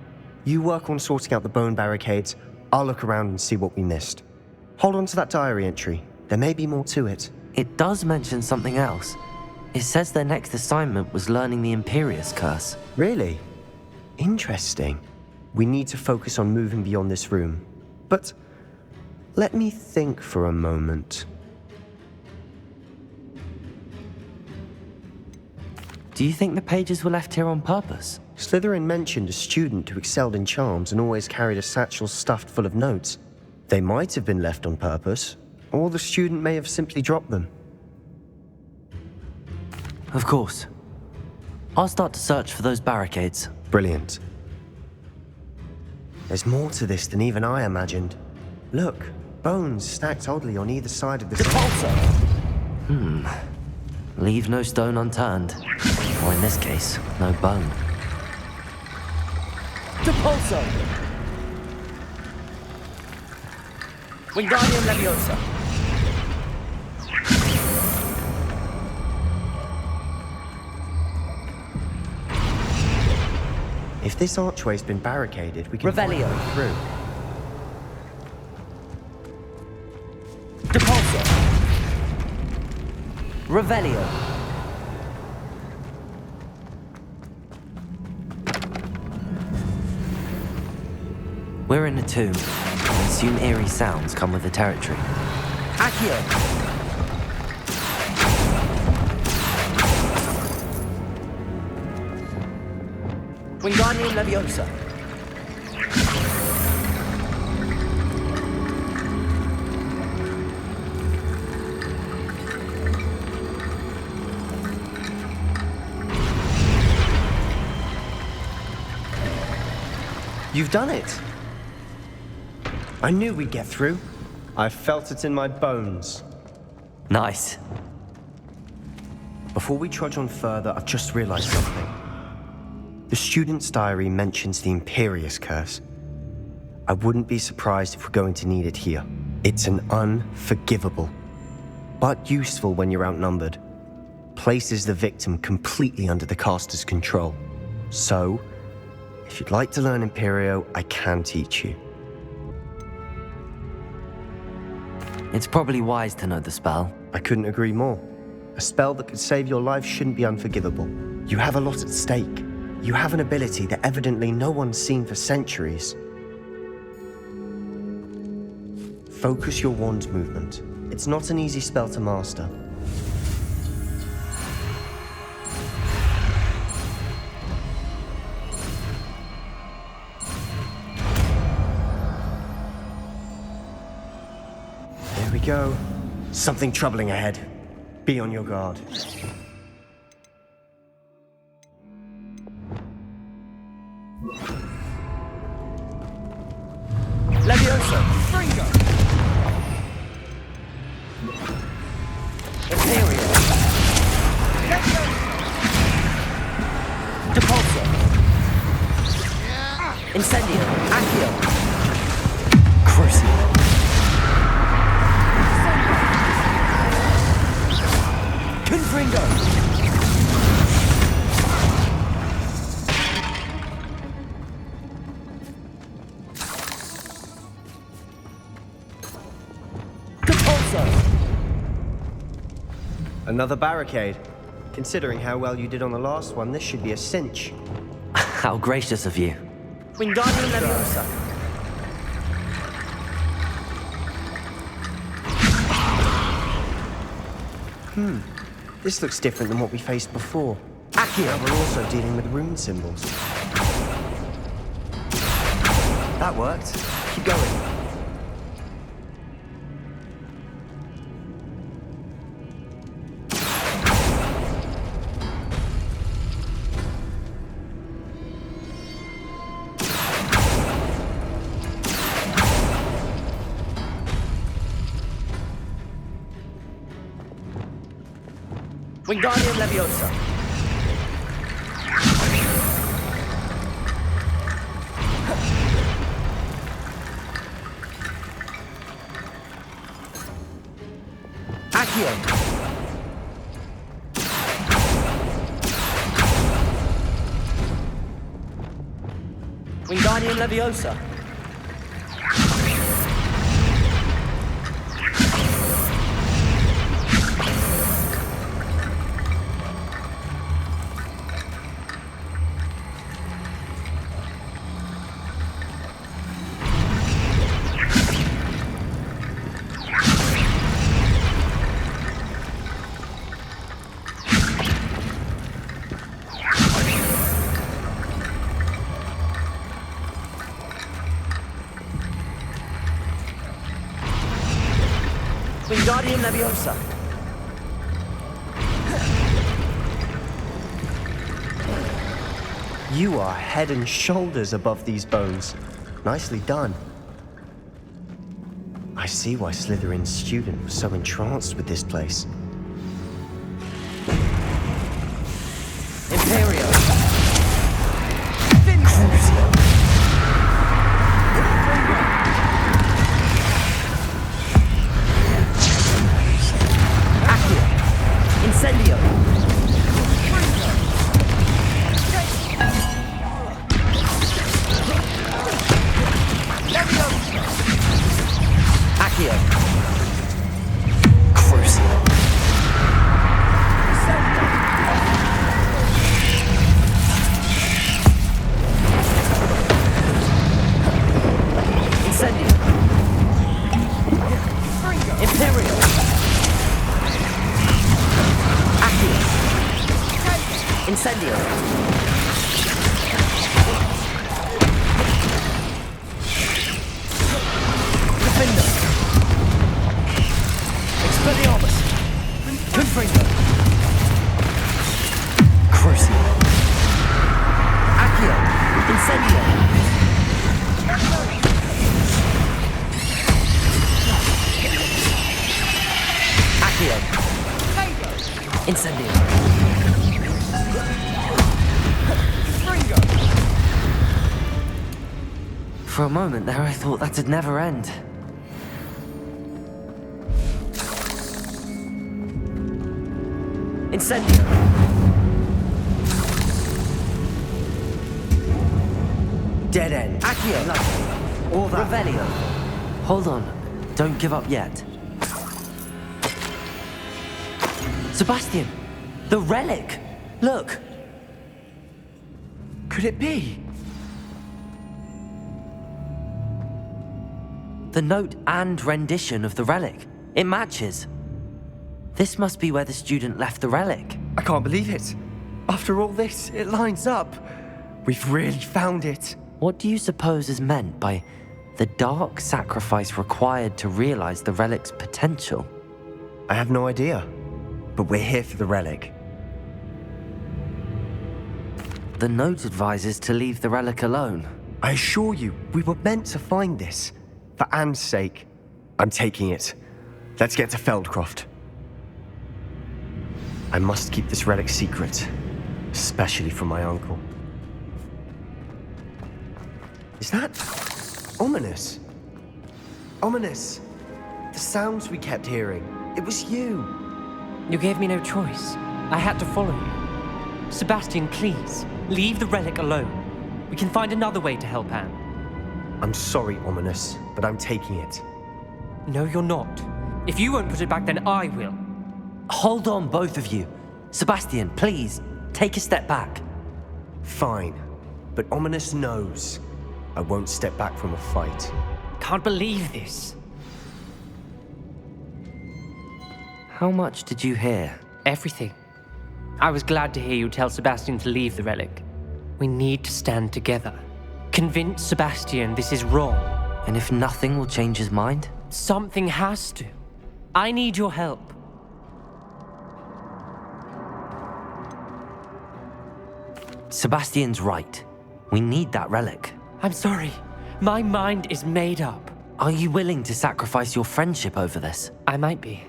You work on sorting out the bone barricades, I'll look around and see what we missed. Hold on to that diary entry. There may be more to it. It does mention something else. It says their next assignment was learning the Imperius Curse. Really? Interesting. We need to focus on moving beyond this room. But let me think for a moment. Do you think the pages were left here on purpose? Slytherin mentioned a student who excelled in charms and always carried a satchel stuffed full of notes. They might have been left on purpose, or the student may have simply dropped them. Of course. I'll start to search for those barricades. Brilliant. There's more to this than even I imagined. Look, bones stacked oddly on either side of the Depulso! Leave no stone unturned. Or in this case, no bone. Depulso! Wingardium Leviosa. If this archway's been barricaded, we can Revelio. find through. Depulso. Revelio. We're in a tomb. I assume eerie sounds come with the territory. Accio. Wingardium Leviosa. You've done it! I knew we'd get through. I felt it in my bones. Nice. Before we trudge on further, I've just realized something. The student's diary mentions the Imperius Curse. I wouldn't be surprised if we're going to need it here. It's an unforgivable, but useful when you're outnumbered. Places the victim completely under the caster's control. So, if you'd like to learn Imperio, I can teach you. It's probably wise to know the spell. I couldn't agree more. A spell that could save your life shouldn't be unforgivable. You have a lot at stake. You have an ability that evidently no one's seen for centuries. Focus your wand's movement. It's not an easy spell to master. There we go. Something troubling ahead. Be on your guard. Leviosa. Fringo. Imperio. Depulso. Incendio. Accio. Crucio. Confringo. Another barricade. Considering how well you did on the last one, this should be a cinch. How gracious of you. Wingardium Leviosa. This looks different than what we faced before. Accio. We're also dealing with rune symbols. That worked. Keep going. Wingardium Leviosa. Accio. Wingardium Leviosa. Wingardium Leviosa. You are head and shoulders above these bones. Nicely done. I see why Slytherin's student was so entranced with this place. Imperio. Accio. Incendio. Accio. Crucio. Incendio. Imperio. Accio. Incendio. Defender. Expelliarmus. Confringo. Crucio. Accio. Incendio. Accio. Incendio. For a moment there, I thought that'd never end. Incendio. Dead end. Accio. Lovely. All that. Revelio. Hold on. Don't give up yet. Sebastian! The relic! Look! Could it be? The note and rendition of the relic. It matches. This must be where the student left the relic. I can't believe it. After all this, it lines up. We've really found it. What do you suppose is meant by the dark sacrifice required to realize the relic's potential? I have no idea, but we're here for the relic. The note advises to leave the relic alone. I assure you, we were meant to find this. For Anne's sake, I'm taking it. Let's get to Feldcroft. I must keep this relic secret, especially from my uncle. Is that ominous? Ominous. The sounds we kept hearing. It was you. You gave me no choice. I had to follow you. Sebastian, please, leave the relic alone. We can find another way to help Anne. I'm sorry, Ominous, but I'm taking it. No, you're not. If you won't put it back, then I will. Hold on, both of you. Sebastian, please, take a step back. Fine, but Ominous knows I won't step back from a fight. Can't believe this. How much did you hear? Everything. I was glad to hear you tell Sebastian to leave the relic. We need to stand together. Convince Sebastian this is wrong. And if nothing will change his mind? Something has to. I need your help. Sebastian's right. We need that relic. I'm sorry. My mind is made up. Are you willing to sacrifice your friendship over this? I might be.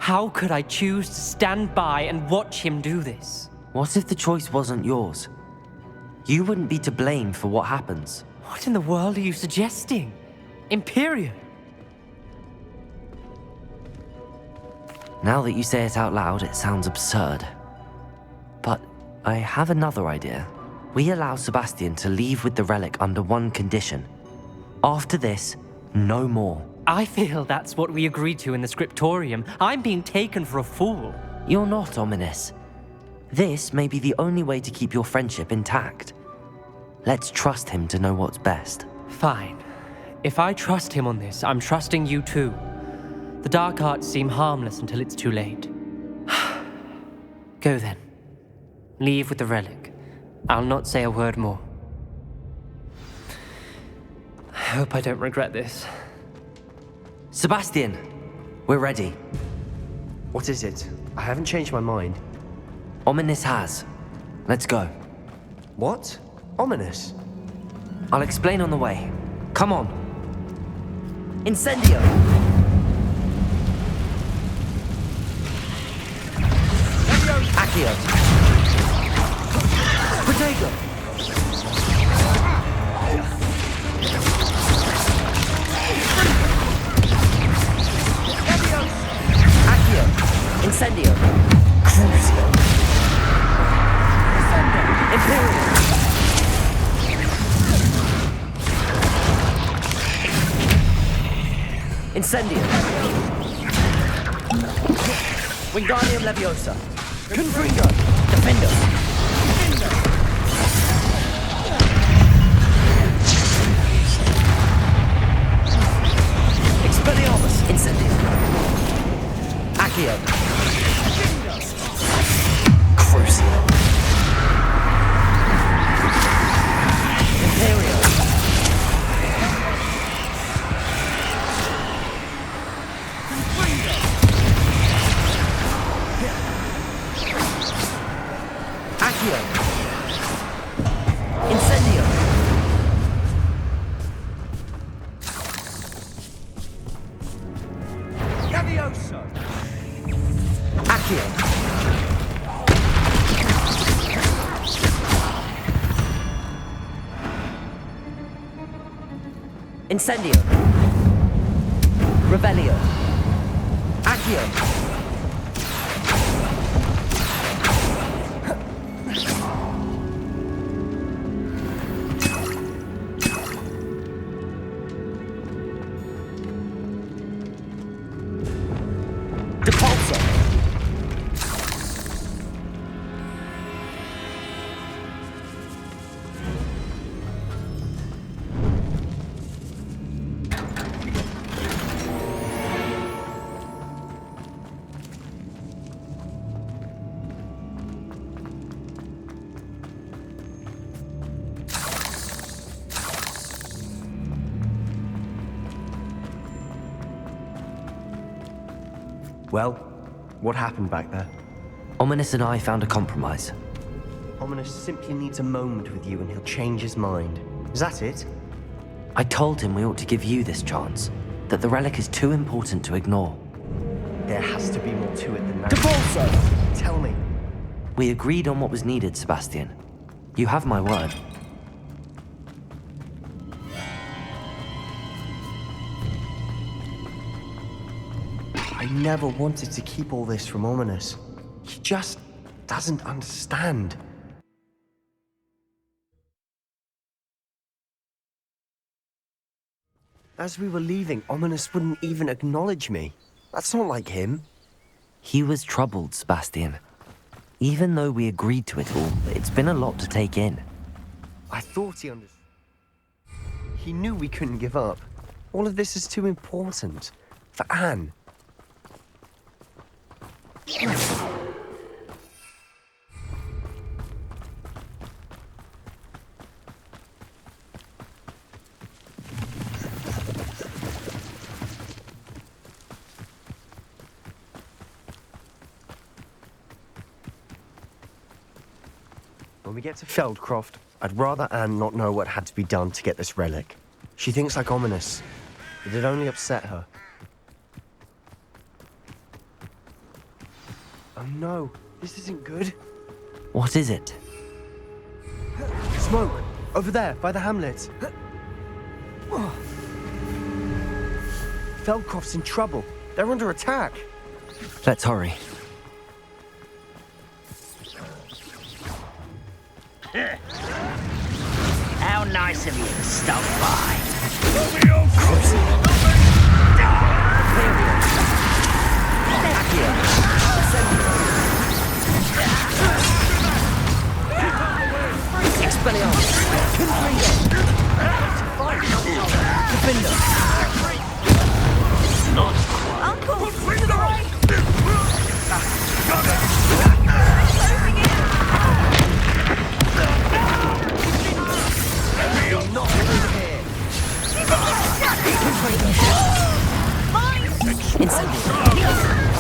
How could I choose to stand by and watch him do this? What if the choice wasn't yours? You wouldn't be to blame for what happens. What in the world are you suggesting? Imperium? Now that you say it out loud, it sounds absurd. But I have another idea. We allow Sebastian to leave with the relic under one condition. After this, no more. I feel that's what we agreed to in the scriptorium. I'm being taken for a fool. You're not, Ominous. This may be the only way to keep your friendship intact. Let's trust him to know what's best. Fine. If I trust him on this, I'm trusting you too. The dark arts seem harmless until it's too late. Go then. Leave with the relic. I'll not say a word more. I hope I don't regret this. Sebastian, we're ready. What is it? I haven't changed my mind. Ominous has. Let's go. What? Ominous? I'll explain on the way. Come on. Incendio! Accio! Protego! Accio! Incendio! Crucio! Imperial! Incendio! Wingardium Leviosa! Confringo! Defendo! Expelliarmus! Incendio! Accio! Crucio! Imperial! Accio! Incendio! Levioso! Accio! Incendio! Revelio! Accio! Depulso! Well, what happened back there? Ominous and I found a compromise. Ominous simply needs a moment with you and he'll change his mind. Is that it? I told him we ought to give you this chance, that the relic is too important to ignore. There has to be more to it than that. Depulso! Tell me. We agreed on what was needed, Sebastian. You have my word. I never wanted to keep all this from Ominous. He just doesn't understand. As we were leaving, Ominous wouldn't even acknowledge me. That's not like him. He was troubled, Sebastian. Even though we agreed to it all, it's been a lot to take in. I thought he understood. He knew we couldn't give up. All of this is too important. For Anne. When we get to Feldcroft, I'd rather Anne not know what had to be done to get this relic. She thinks like Ominous. It'd only upset her. Oh no, this isn't good. What is it? Smoke! Over there, by the hamlet. Feldcroft's in trouble. They're under attack. Let's hurry. How nice of you to stop by. Uncle, to the right!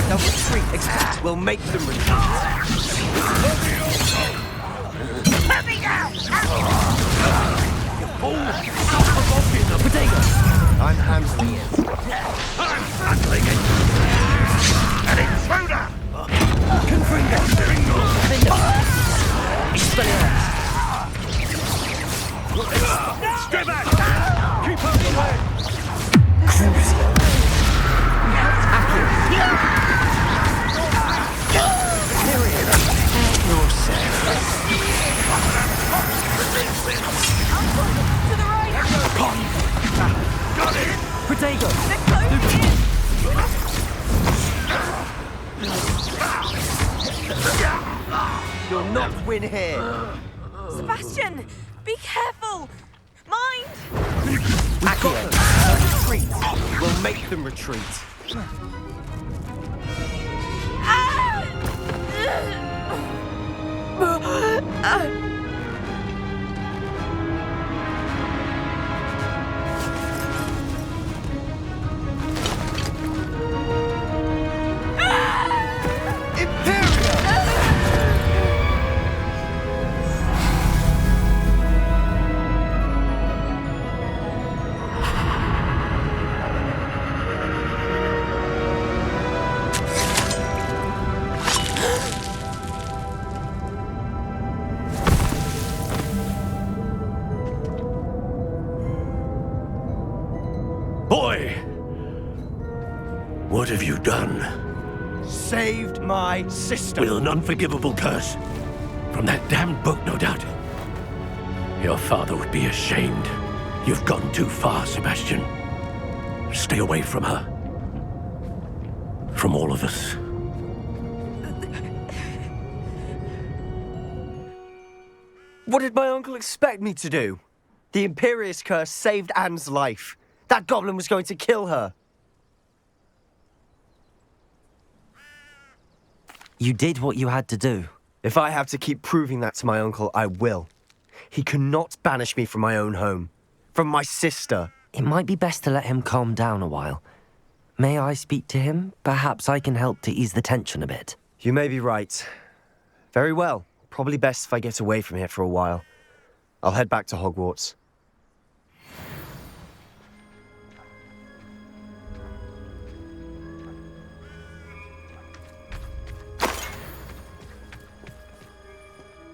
They'll retreat. Expect we'll make them retreat. Potato! I'm handling it. I'm handling it. An intruder! Confringo! Stay back! Keep out the way! To the right! Got it! Potato! They're closing in! You'll not win here. Sebastian, be careful! Mind! We've got them. They'll retreat. We'll make them retreat. Boy! What have you done? Saved my sister. With an unforgivable curse. From that damned book, no doubt. Your father would be ashamed. You've gone too far, Sebastian. Stay away from her. From all of us. What did my uncle expect me to do? The Imperious curse saved Anne's life. That goblin was going to kill her. You did what you had to do. If I have to keep proving that to my uncle, I will. He cannot banish me from my own home. From my sister. It might be best to let him calm down a while. May I speak to him? Perhaps I can help to ease the tension a bit. You may be right. Very well. Probably best if I get away from here for a while. I'll head back to Hogwarts.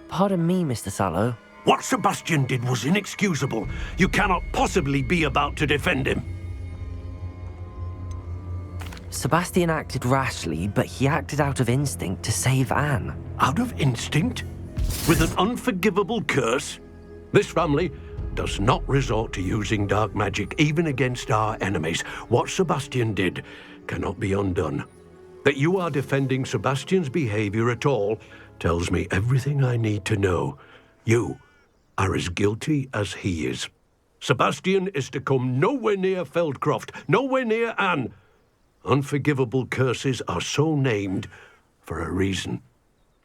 Pardon me, Mr. Sallow. What Sebastian did was inexcusable. You cannot possibly be about to defend him. Sebastian acted rashly, but he acted out of instinct to save Anne. Out of instinct? With an unforgivable curse? This family does not resort to using dark magic even against our enemies. What Sebastian did cannot be undone. That you are defending Sebastian's behavior at all tells me everything I need to know. You are as guilty as he is. Sebastian is to come nowhere near Feldcroft, nowhere near Anne. Unforgivable curses are so named for a reason.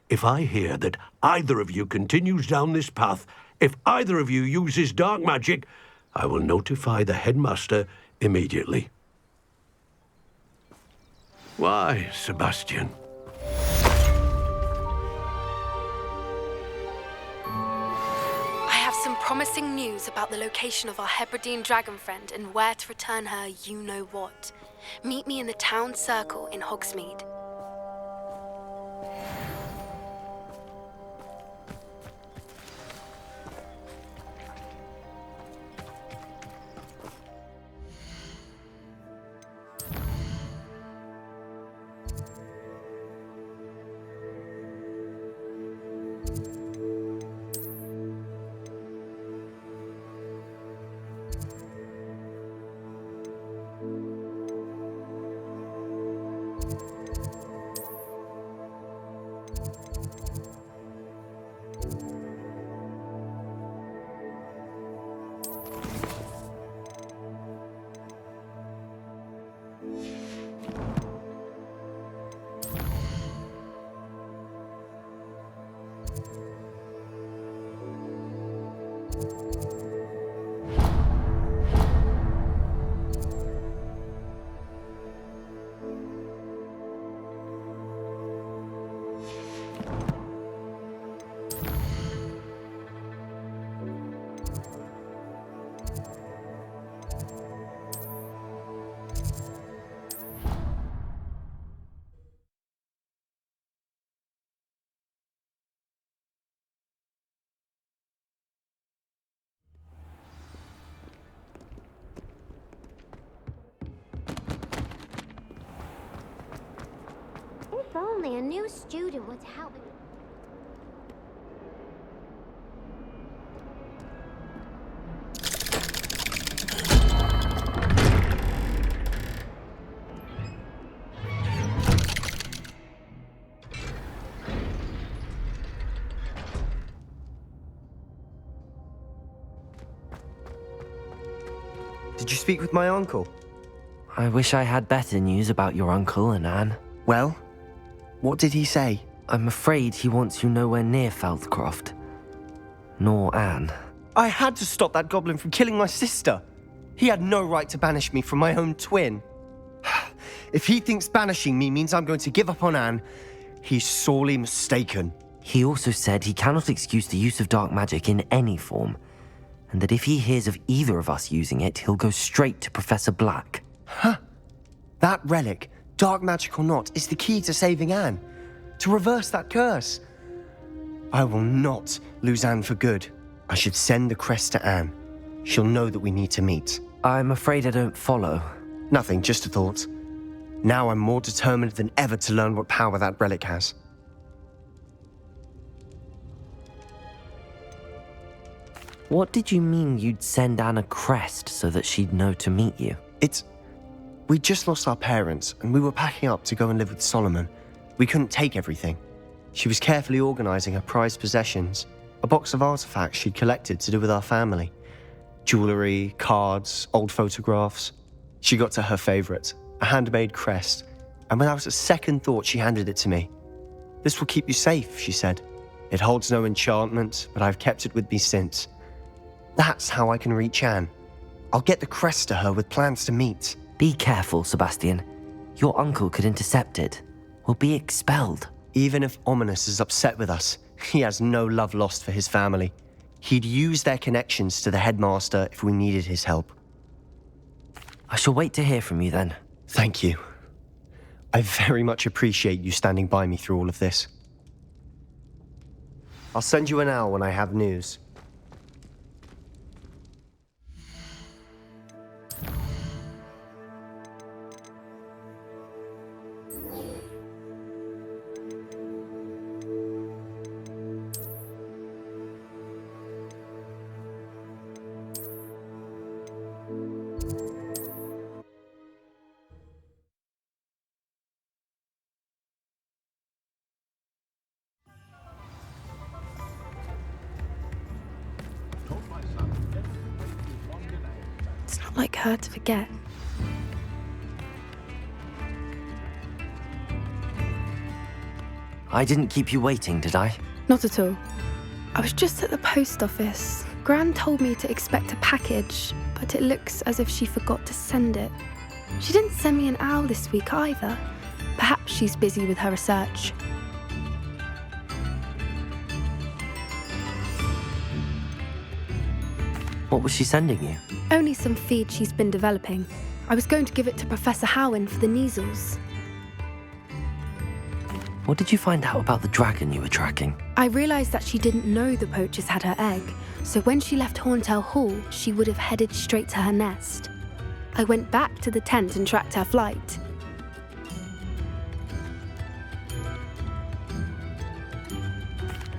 If I hear that either of you continues down this path, if either of you uses dark magic, I will notify the headmaster immediately. Why, Sebastian? I have some promising news about the location of our Hebridean dragon friend and where to return her you-know-what. Meet me in the town circle in Hogsmeade. only a new student would help me. Did you speak with my uncle? I wish I had better news about your uncle and Anne. Well, what did he say? I'm afraid he wants you nowhere near Feldcroft. Nor Anne. I had to stop that goblin from killing my sister. He had no right to banish me from my own twin. If he thinks banishing me means I'm going to give up on Anne, he's sorely mistaken. He also said he cannot excuse the use of dark magic in any form, and that if he hears of either of us using it, he'll go straight to Professor Black. Huh. That relic, dark magic or not, is the key to saving Anne. To reverse that curse. I will not lose Anne for good. I should send the crest to Anne. She'll know that we need to meet. I'm afraid I don't follow. Nothing, just a thought. Now I'm more determined than ever to learn what power that relic has. What did you mean you'd send Anne a crest so that she'd know to meet you? We just lost our parents, and we were packing up to go and live with Solomon. We couldn't take everything. She was carefully organizing her prized possessions, a box of artifacts she'd collected to do with our family. Jewelry, cards, old photographs. She got to her favorite, a handmade crest, and without a second thought, she handed it to me. "This will keep you safe," she said. "It holds no enchantment, but I've kept it with me since. That's how I can reach Anne. I'll get the crest to her with plans to meet." Be careful, Sebastian. Your uncle could intercept it. We'll be expelled. Even if Ominous is upset with us, he has no love lost for his family. He'd use their connections to the headmaster if we needed his help. I shall wait to hear from you then. Thank you. I very much appreciate you standing by me through all of this. I'll send you an owl when I have news. It's not like her to forget. I didn't keep you waiting, did I? Not at all. I was just at the post office. Gran told me to expect a package, but it looks as if she forgot to send it. She didn't send me an owl this week either. Perhaps she's busy with her research. What was she sending you? Only some feed she's been developing. I was going to give it to Professor Howen for the measles. What did you find out about the dragon you were tracking? I realised that she didn't know the poachers had her egg, so when she left Horntail Hall, she would have headed straight to her nest. I went back to the tent and tracked her flight.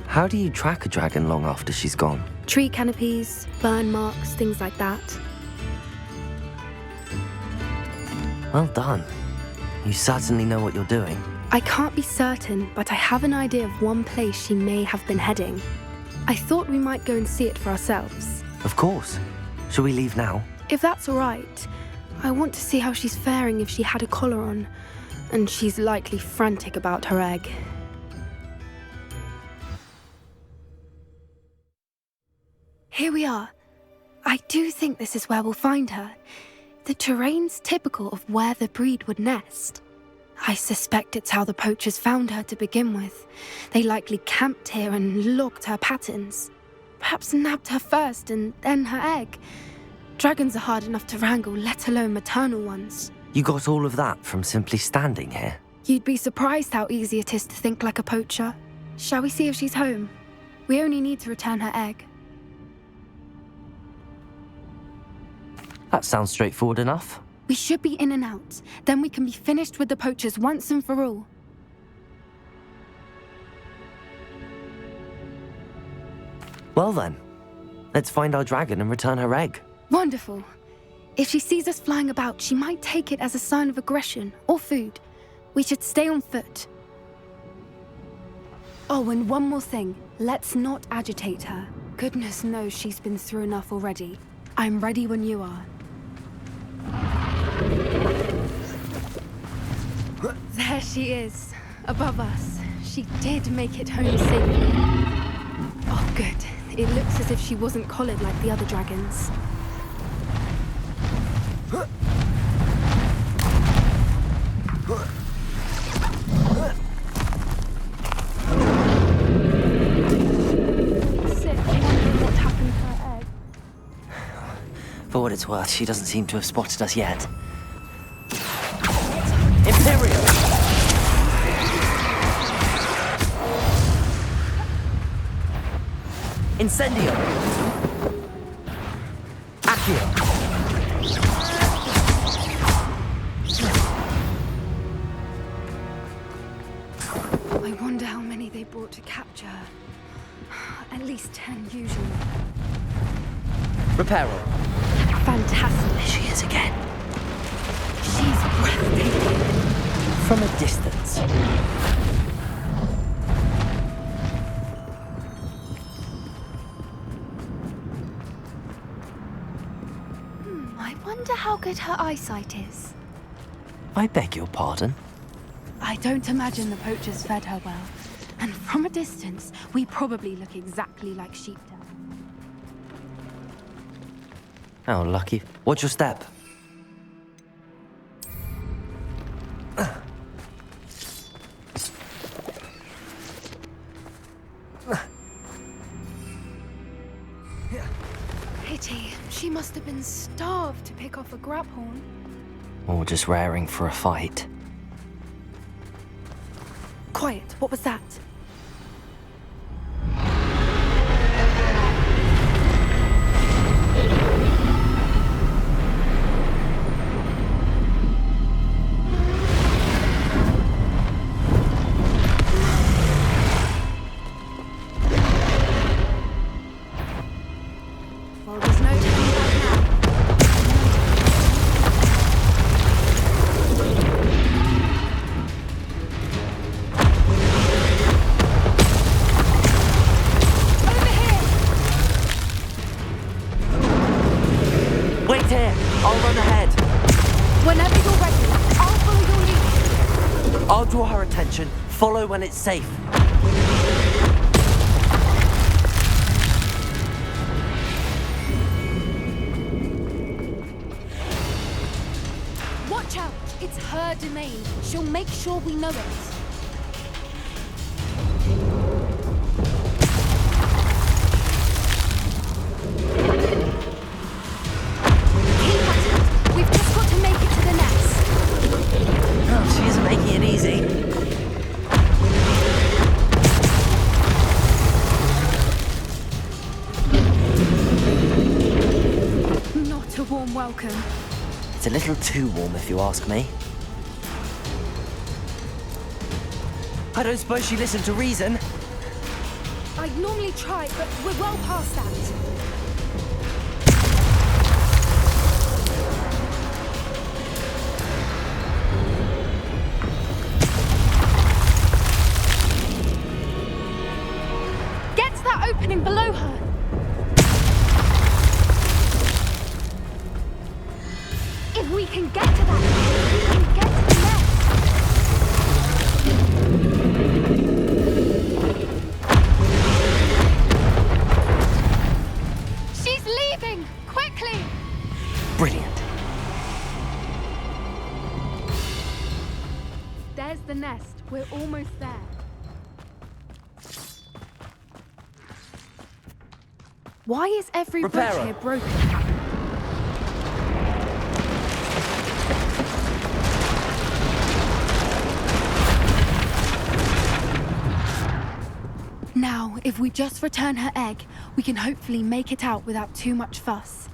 How do you track a dragon long after she's gone? Tree canopies, burn marks, things like that. Well done. You certainly know what you're doing. I can't be certain, but I have an idea of one place she may have been heading. I thought we might go and see it for ourselves. Of course. Shall we leave now? If that's all right. I want to see how she's faring if she had a collar on, and she's likely frantic about her egg. Here we are. I do think this is where we'll find her. The terrain's typical of where the breed would nest. I suspect it's how the poachers found her to begin with. They likely camped here and logged her patterns. Perhaps nabbed her first and then her egg. Dragons are hard enough to wrangle, let alone maternal ones. You got all of that from simply standing here? You'd be surprised how easy it is to think like a poacher. Shall we see if she's home? We only need to return her egg. That sounds straightforward enough. We should be in and out. Then we can be finished with the poachers once and for all. Well then, let's find our dragon and return her egg. Wonderful. If she sees us flying about, she might take it as a sign of aggression or food. We should stay on foot. Oh, and one more thing. Let's not agitate her. Goodness knows she's been through enough already. I'm ready when you are. There she is, above us. She did make it home safely. Oh, good. It looks as if she wasn't collared like the other dragons. For what it's worth, she doesn't seem to have spotted us yet. Imperial! Incendio! Accio! I wonder how many they brought to capture her. At least 10 usually. Reparo. Fantastic. There she is again. She's breathtaking. From a distance. I wonder how good her eyesight is. I beg your pardon? I don't imagine the poachers fed her well. And from a distance, we probably look exactly like sheep do. How lucky. What's your step? Pity. She must have been starved to pick off a grabhorn. Or just raring for a fight. Quiet. What was that? Well, there's no turning back now. Wait here! I'll run ahead. Whenever you're ready, I'll follow your lead. I'll draw her attention. Follow when it's safe. Watch out! It's her domain. She'll make sure we know it. Keep at it. We've just got to make it to the nest. Oh, she isn't making it easy. Not a warm welcome. It's a little too warm, if you ask me. I don't suppose she listened to reason. I'd normally try, but we're well past that. Get to that opening below her. If we can get to that, we can get to the nest. She's leaving! Quickly! Brilliant. There's the nest. We're almost there. Why is every bridge Reparo. here broken? Now, if we just return her egg, we can hopefully make it out without too much fuss.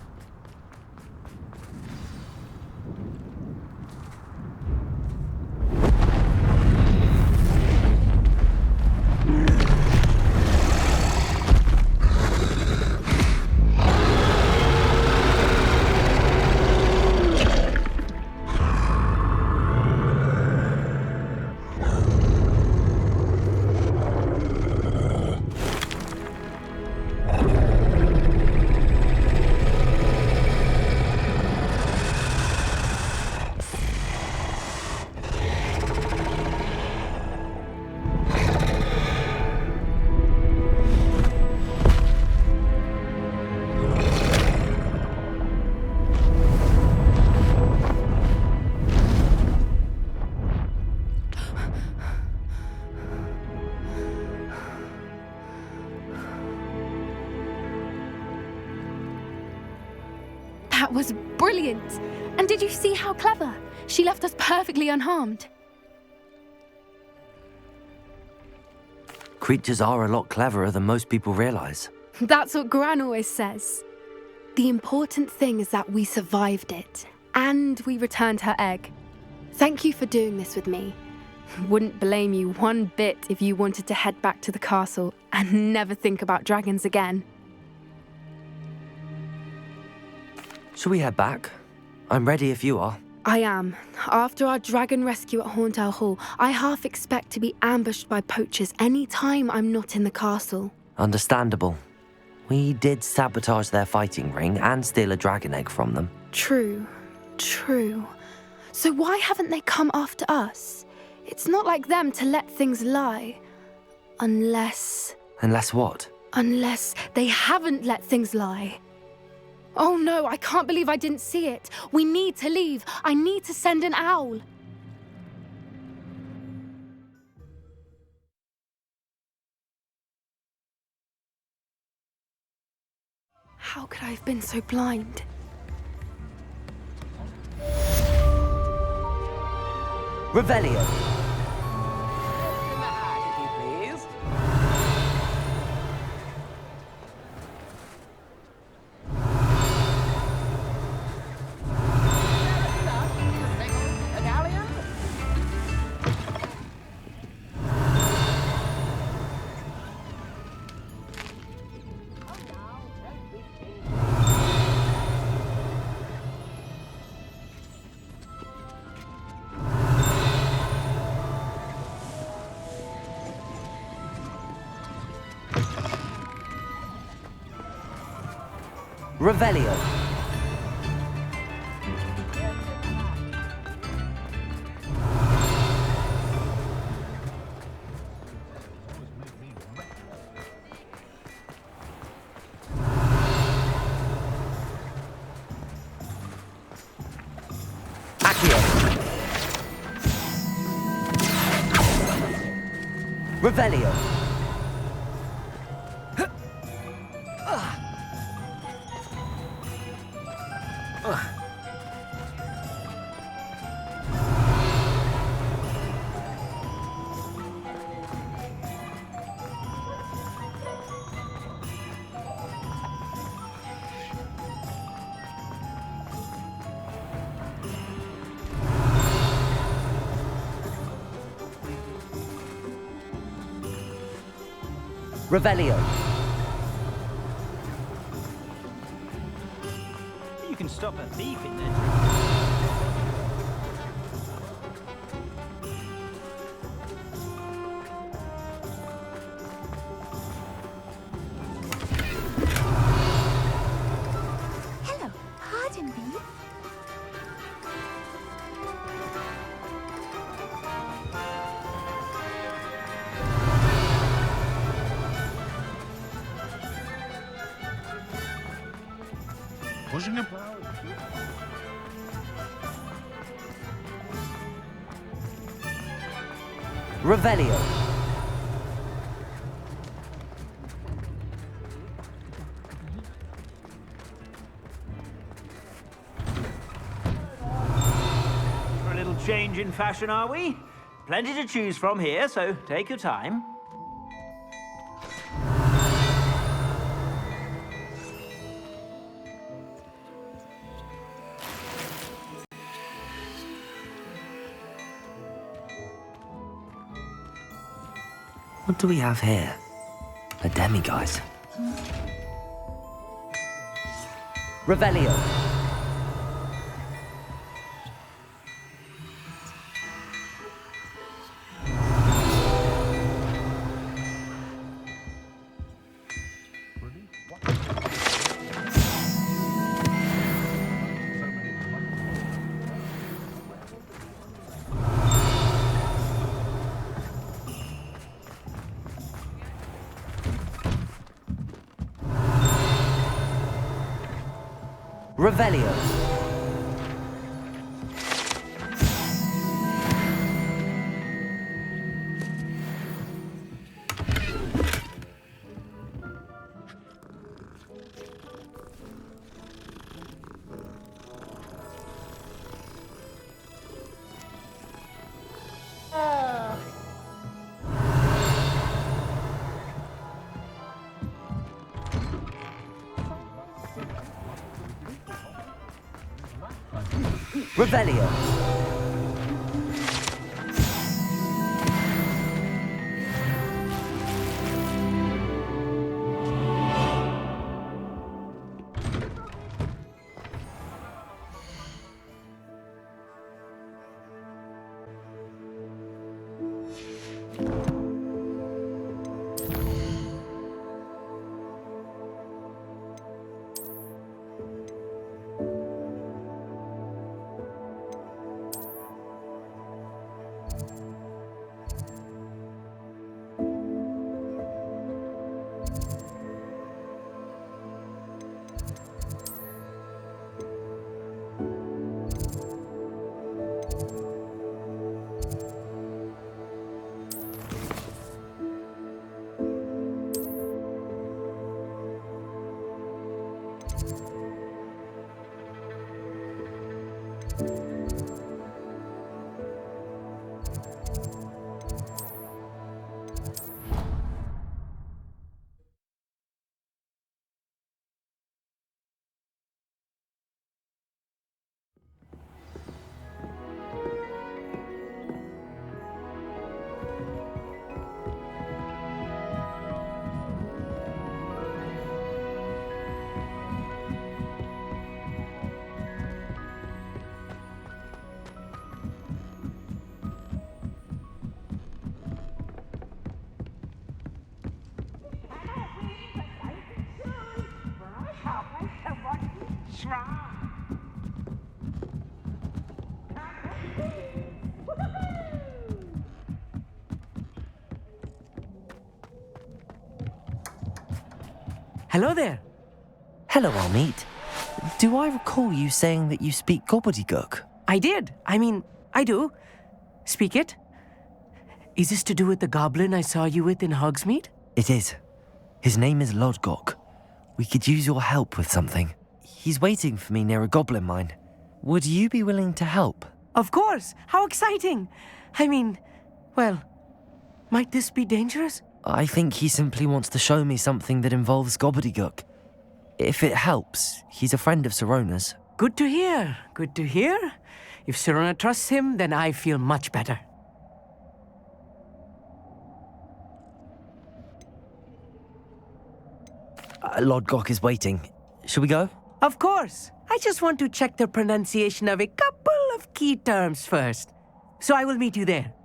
brilliant. And did you see how clever? She left us perfectly unharmed. Creatures are a lot cleverer than most people realize. That's what Gran always says. The important thing is that we survived it, and we returned her egg. Thank you for doing this with me. Wouldn't blame you one bit if you wanted to head back to the castle and never think about dragons again. Shall we head back? I'm ready if you are. I am. After our dragon rescue at Hauntel Hall, I half expect to be ambushed by poachers any time I'm not in the castle. Understandable. We did sabotage their fighting ring and steal a dragon egg from them. True. So why haven't they come after us? It's not like them to let things lie. Unless what? Unless they haven't let things lie. Oh no, I can't believe I didn't see it. We need to leave. I need to send an owl. How could I have been so blind? Revelio. Revelio. Accio. Revelio. Revelio. You can stop a thief in there. Hello, pardon me. Pushing him. Revelio. For a little change in fashion, are we? Plenty to choose from here, so take your time. What do we have here? A demiguise. Revelio. Revelio. Revelio. Hello there. Hello, Amit. Do I recall you saying that you speak gobbledygook? I did. I do. Speak it. Is this to do with the goblin I saw you with in Hogsmeade? It is. His name is Lodgok. We could use your help with something. He's waiting for me near a goblin mine. Would you be willing to help? Of course. How exciting. Well, might this be dangerous? I think he simply wants to show me something that involves gobbledygook. If it helps, he's a friend of Sirona's. Good to hear. Good to hear. If Sirona trusts him, then I feel much better. Lodgok is waiting. Shall we go? Of course. I just want to check the pronunciation of a couple of key terms first. So I will meet you there.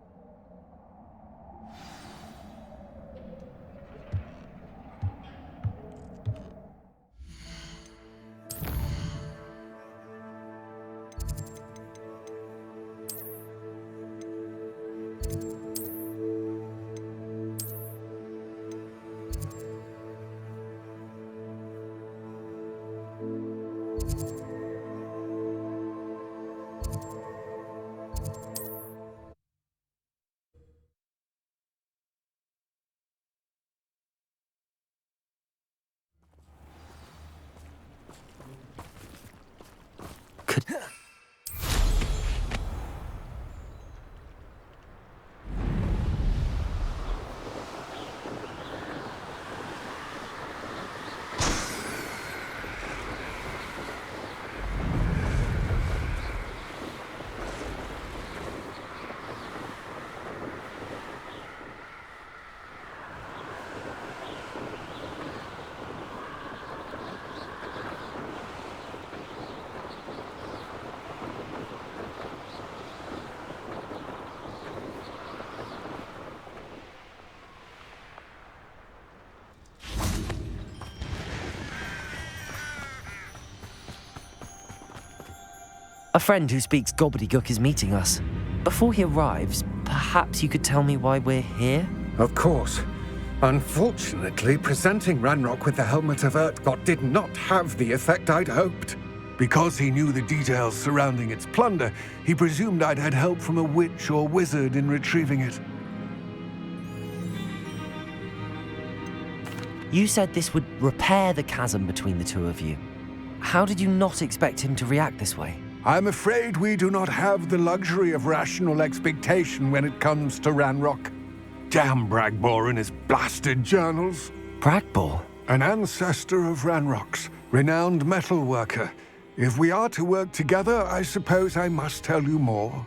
A friend who speaks gobbledygook is meeting us. Before he arrives, perhaps you could tell me why we're here? Of course. Unfortunately, presenting Ranrock with the Helmet of Urtkot did not have the effect I'd hoped. Because he knew the details surrounding its plunder, he presumed I'd had help from a witch or wizard in retrieving it. You said this would repair the chasm between the two of you. How did you not expect him to react this way? I'm afraid we do not have the luxury of rational expectation when it comes to Ranrock. Damn Bragbor and his blasted journals. Bragbor? An ancestor of Ranrock's, renowned metal worker. If we are to work together, I suppose I must tell you more.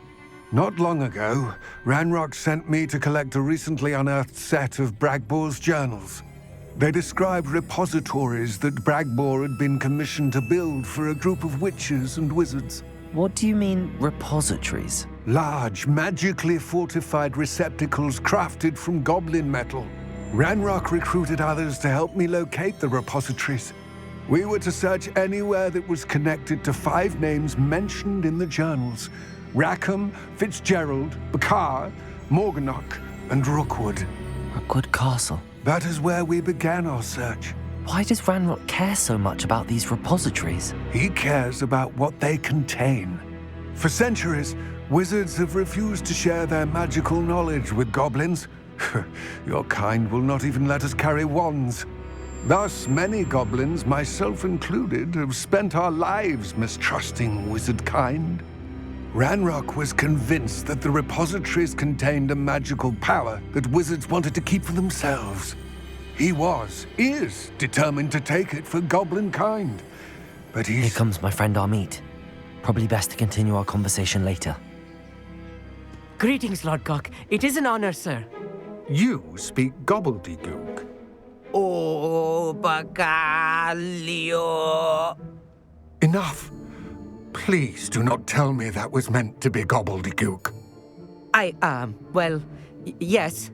Not long ago, Ranrock sent me to collect a recently unearthed set of Bragbor's journals. They described repositories that Bragbor had been commissioned to build for a group of witches and wizards. What do you mean, repositories? Large, magically fortified receptacles crafted from goblin metal. Ranrock recruited others to help me locate the repositories. We were to search anywhere that was connected to 5 names mentioned in the journals: Rackham, Fitzgerald, Bakar, Morganach, and Rookwood. Rookwood Castle? That is where we began our search. Why does Ranrock care so much about these repositories? He cares about what they contain. For centuries, wizards have refused to share their magical knowledge with goblins. Your kind will not even let us carry wands. Thus, many goblins, myself included, have spent our lives mistrusting wizard kind. Ranrock was convinced that the repositories contained a magical power that wizards wanted to keep for themselves. He is determined to take it for goblin kind. But Here comes my friend Amit. Probably best to continue our conversation later. Greetings, Lord Cock. It is an honor, sir. You speak gobbledygook. Oh, Bacalio. Enough. Please do not tell me that was meant to be gobbledygook. Yes.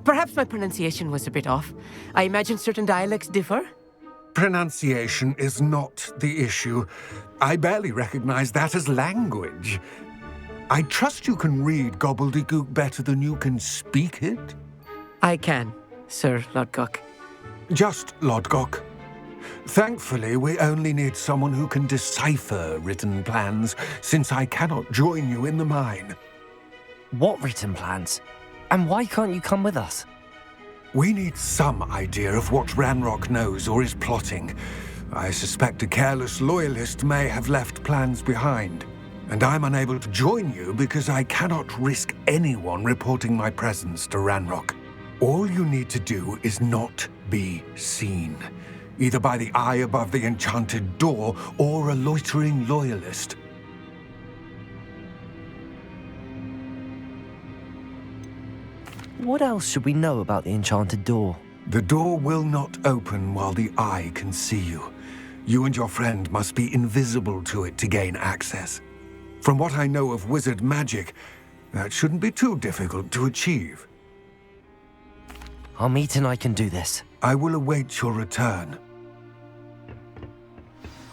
Perhaps my pronunciation was a bit off. I imagine certain dialects differ. Pronunciation is not the issue. I barely recognize that as language. I trust you can read gobbledygook better than you can speak it? I can, Sir Lodgok. Just Lodgok. Thankfully, we only need someone who can decipher written plans, since I cannot join you in the mine. What written plans? And why can't you come with us? We need some idea of what Ranrock knows or is plotting. I suspect a careless loyalist may have left plans behind. And I'm unable to join you because I cannot risk anyone reporting my presence to Ranrock. All you need to do is not be seen, either by the eye above the enchanted door or a loitering loyalist. What else should we know about the enchanted door? The door will not open while the eye can see you. You and your friend must be invisible to it to gain access. From what I know of wizard magic, that shouldn't be too difficult to achieve. Amit and I can do this. I will await your return.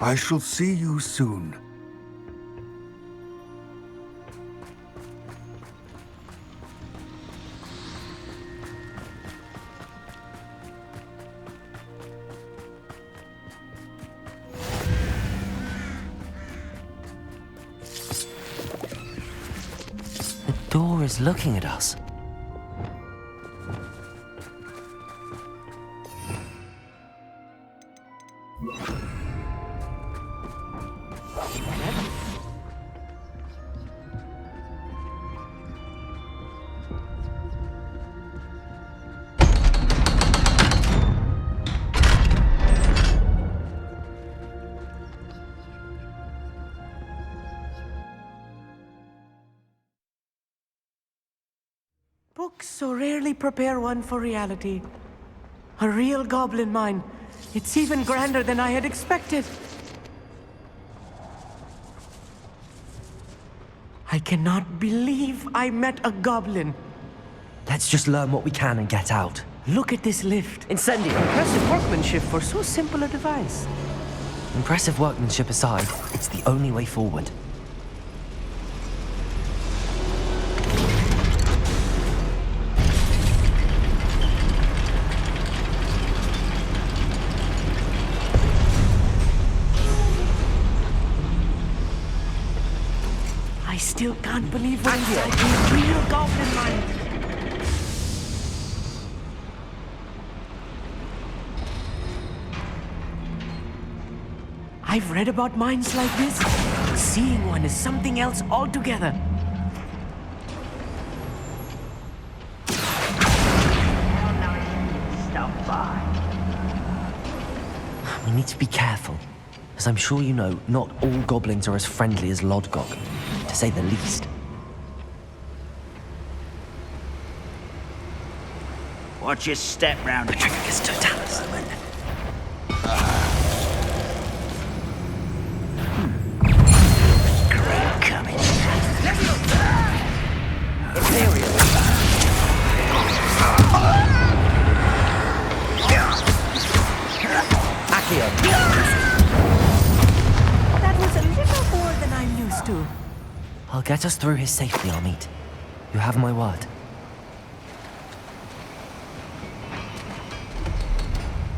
I shall see you soon. The door is looking at us. Books so rarely prepare one for reality. A real goblin mine. It's even grander than I had expected. I cannot believe I met a goblin. Let's just learn what we can and get out. Look at this lift. Incendio. Impressive workmanship for so simple a device. Impressive workmanship aside, it's the only way forward. I still can't believe we're inside the real goblin mine. I've read about mines like this. Seeing one is something else altogether. We need to be careful. As I'm sure you know, not all goblins are as friendly as Lodgok, to say the least. Watch your step round. Petrificus totalis. Great coming. That was a little more than I'm used to. I'll get us through here safely, Amit. You have my word.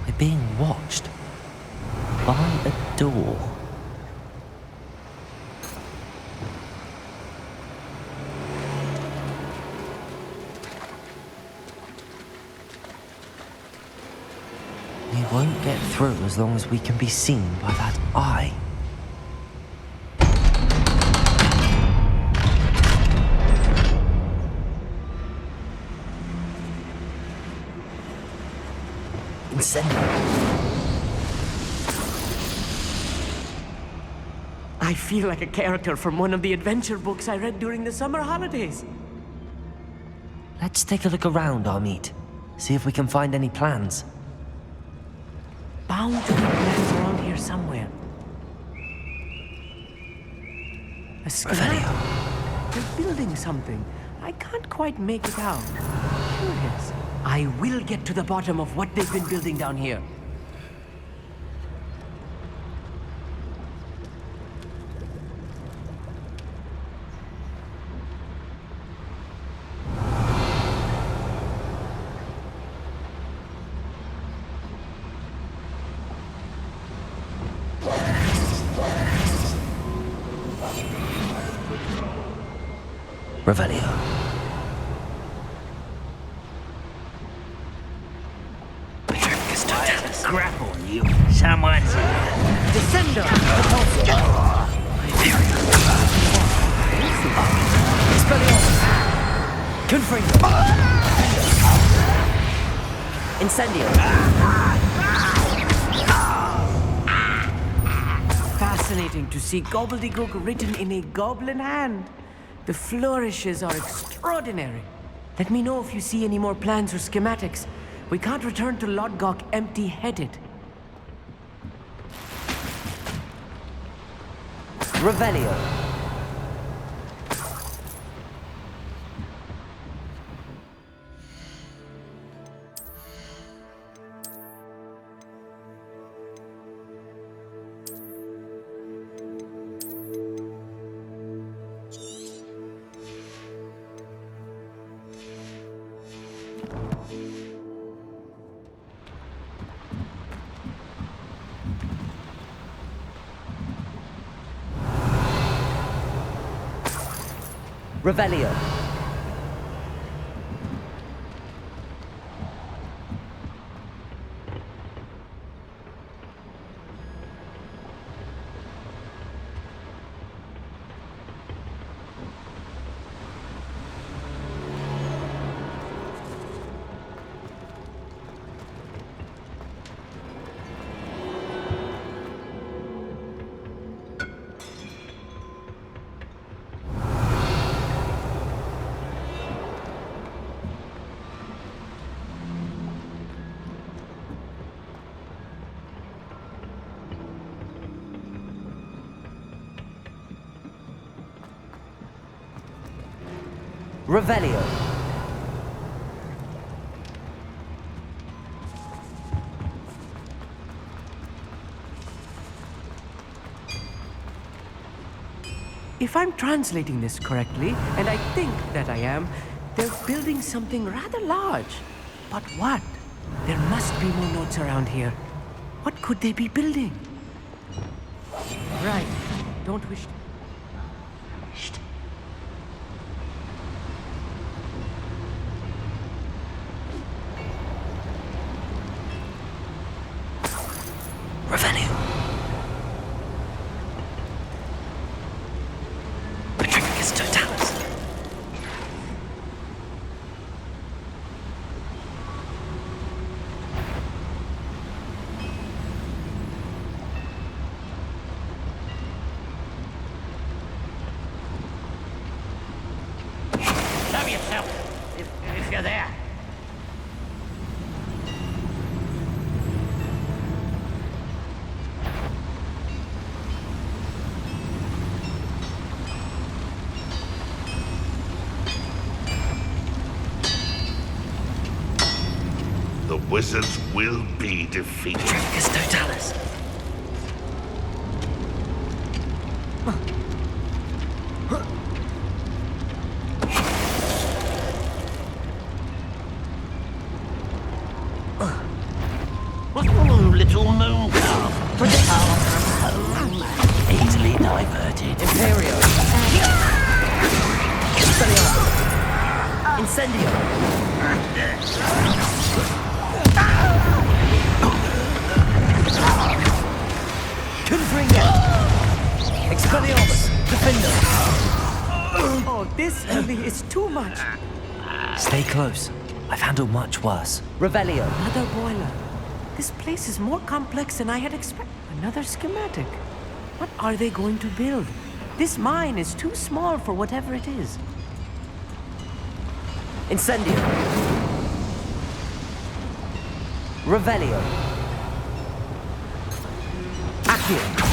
We're being watched. By a door. We won't get through as long as we can be seen by that eye. I feel like a character from one of the adventure books I read during the summer holidays. Let's take a look around, Amit. See if we can find any plans. Bound to be plans around here somewhere. A schematic. They're building something. I can't quite make it out. Curious. I will get to the bottom of what they've been building down here. Revelio. Petrificus totalis. Crap on you. Someone's here. Descender! Confringo. Incendio. Fascinating to see gobbledygook written in a goblin hand. The flourishes are extraordinary. Let me know if you see any more plans or schematics. We can't return to Lodgok empty-headed. Revelio. Revelio. Revelio. If I'm translating this correctly, and I think that I am, they're building something rather large. But what? There must be more notes around here. What could they be building? Right. Don't wish to... Revelio. Petrificus totalis. you there? The wizards will be defeated. Tricus Totalis. Little moon calf. Easily diverted. Imperio. Incendio. Confringo. Expelliarmus. Defender. Oh, this heavy is too much. Stay close. I've handled much worse. Revelio. Another boiler. This place is more complex than I had expected. Another schematic. What are they going to build? This mine is too small for whatever it is. Incendio. Revelio. Accio.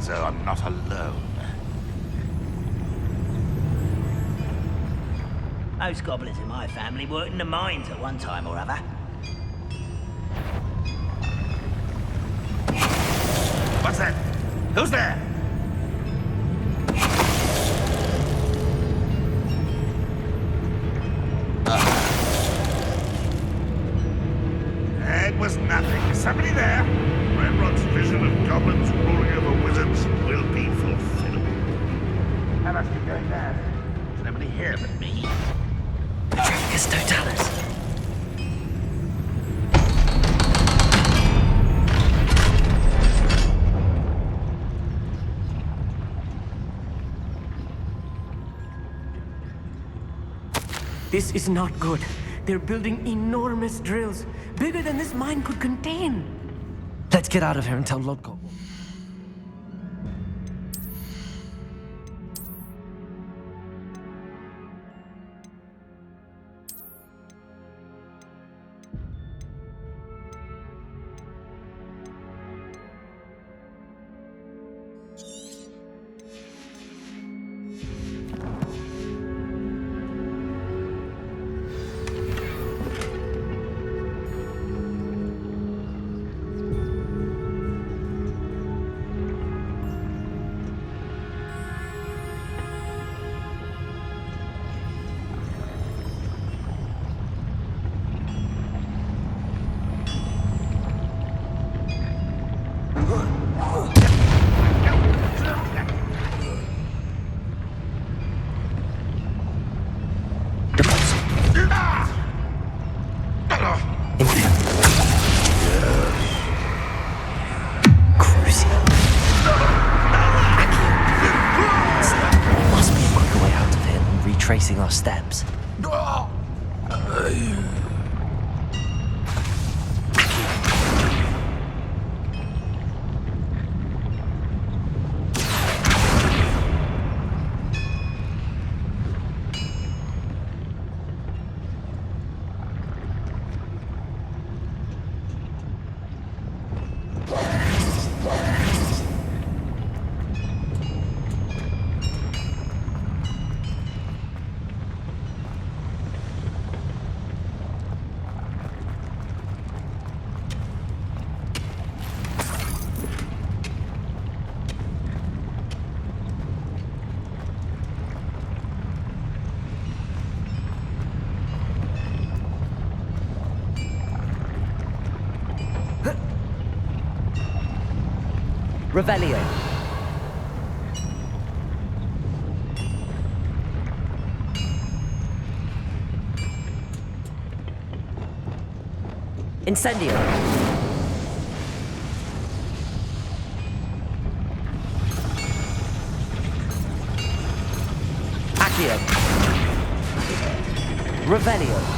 So I'm not alone. Most goblins in my family worked in the mines at one time or other. What's that? Who's there? It was nothing. Somebody there? Ranrock's vision of goblins ruling over wizards will be fulfilled. I must be going mad. There's nobody here but me. Tricus Totalis. This is not good. They're building enormous drills, bigger than this mine could contain. Let's get out of here and tell Lodgott. retracing our steps. Revelio. Incendio. Accio. Revelio.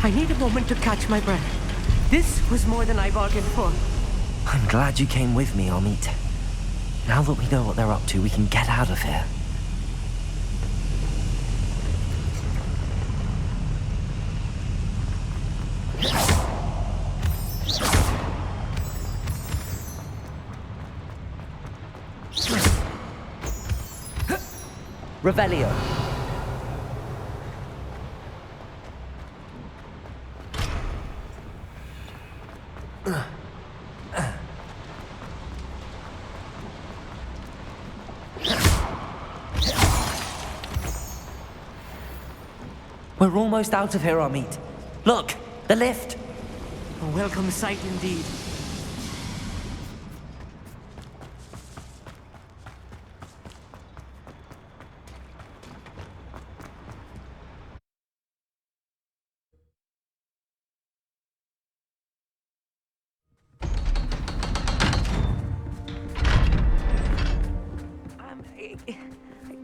I need a moment to catch my breath. This was more than I bargained for. I'm glad you came with me, Amit. Now that we know what they're up to, we can get out of here. Revelio. We're almost out of here, Amit. Look, the lift. A welcome sight indeed.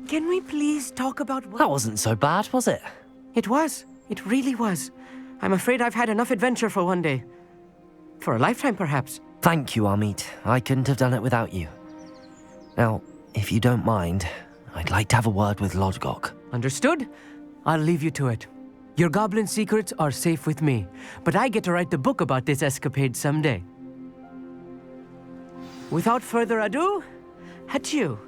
Can we please talk about what... That wasn't so bad, was it? It was. It really was. I'm afraid I've had enough adventure for one day. For a lifetime, perhaps. Thank you, Amit. I couldn't have done it without you. Now, if you don't mind, I'd like to have a word with Lodgok. Understood? I'll leave you to it. Your goblin secrets are safe with me, but I get to write the book about this escapade someday. Without further ado, adieu.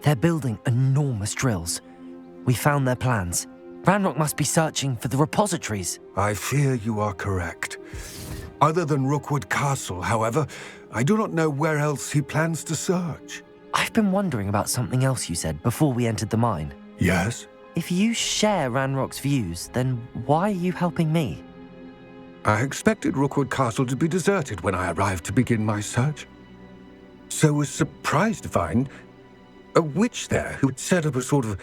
They're building enormous drills. We found their plans. Ranrock must be searching for the repositories. I fear you are correct. Other than Rookwood Castle, however, I do not know where else he plans to search. I've been wondering about something else you said before we entered the mine. Yes? If you share Ranrock's views, then why are you helping me? I expected Rookwood Castle to be deserted when I arrived to begin my search. So was surprised to find a witch there who had set up a sort of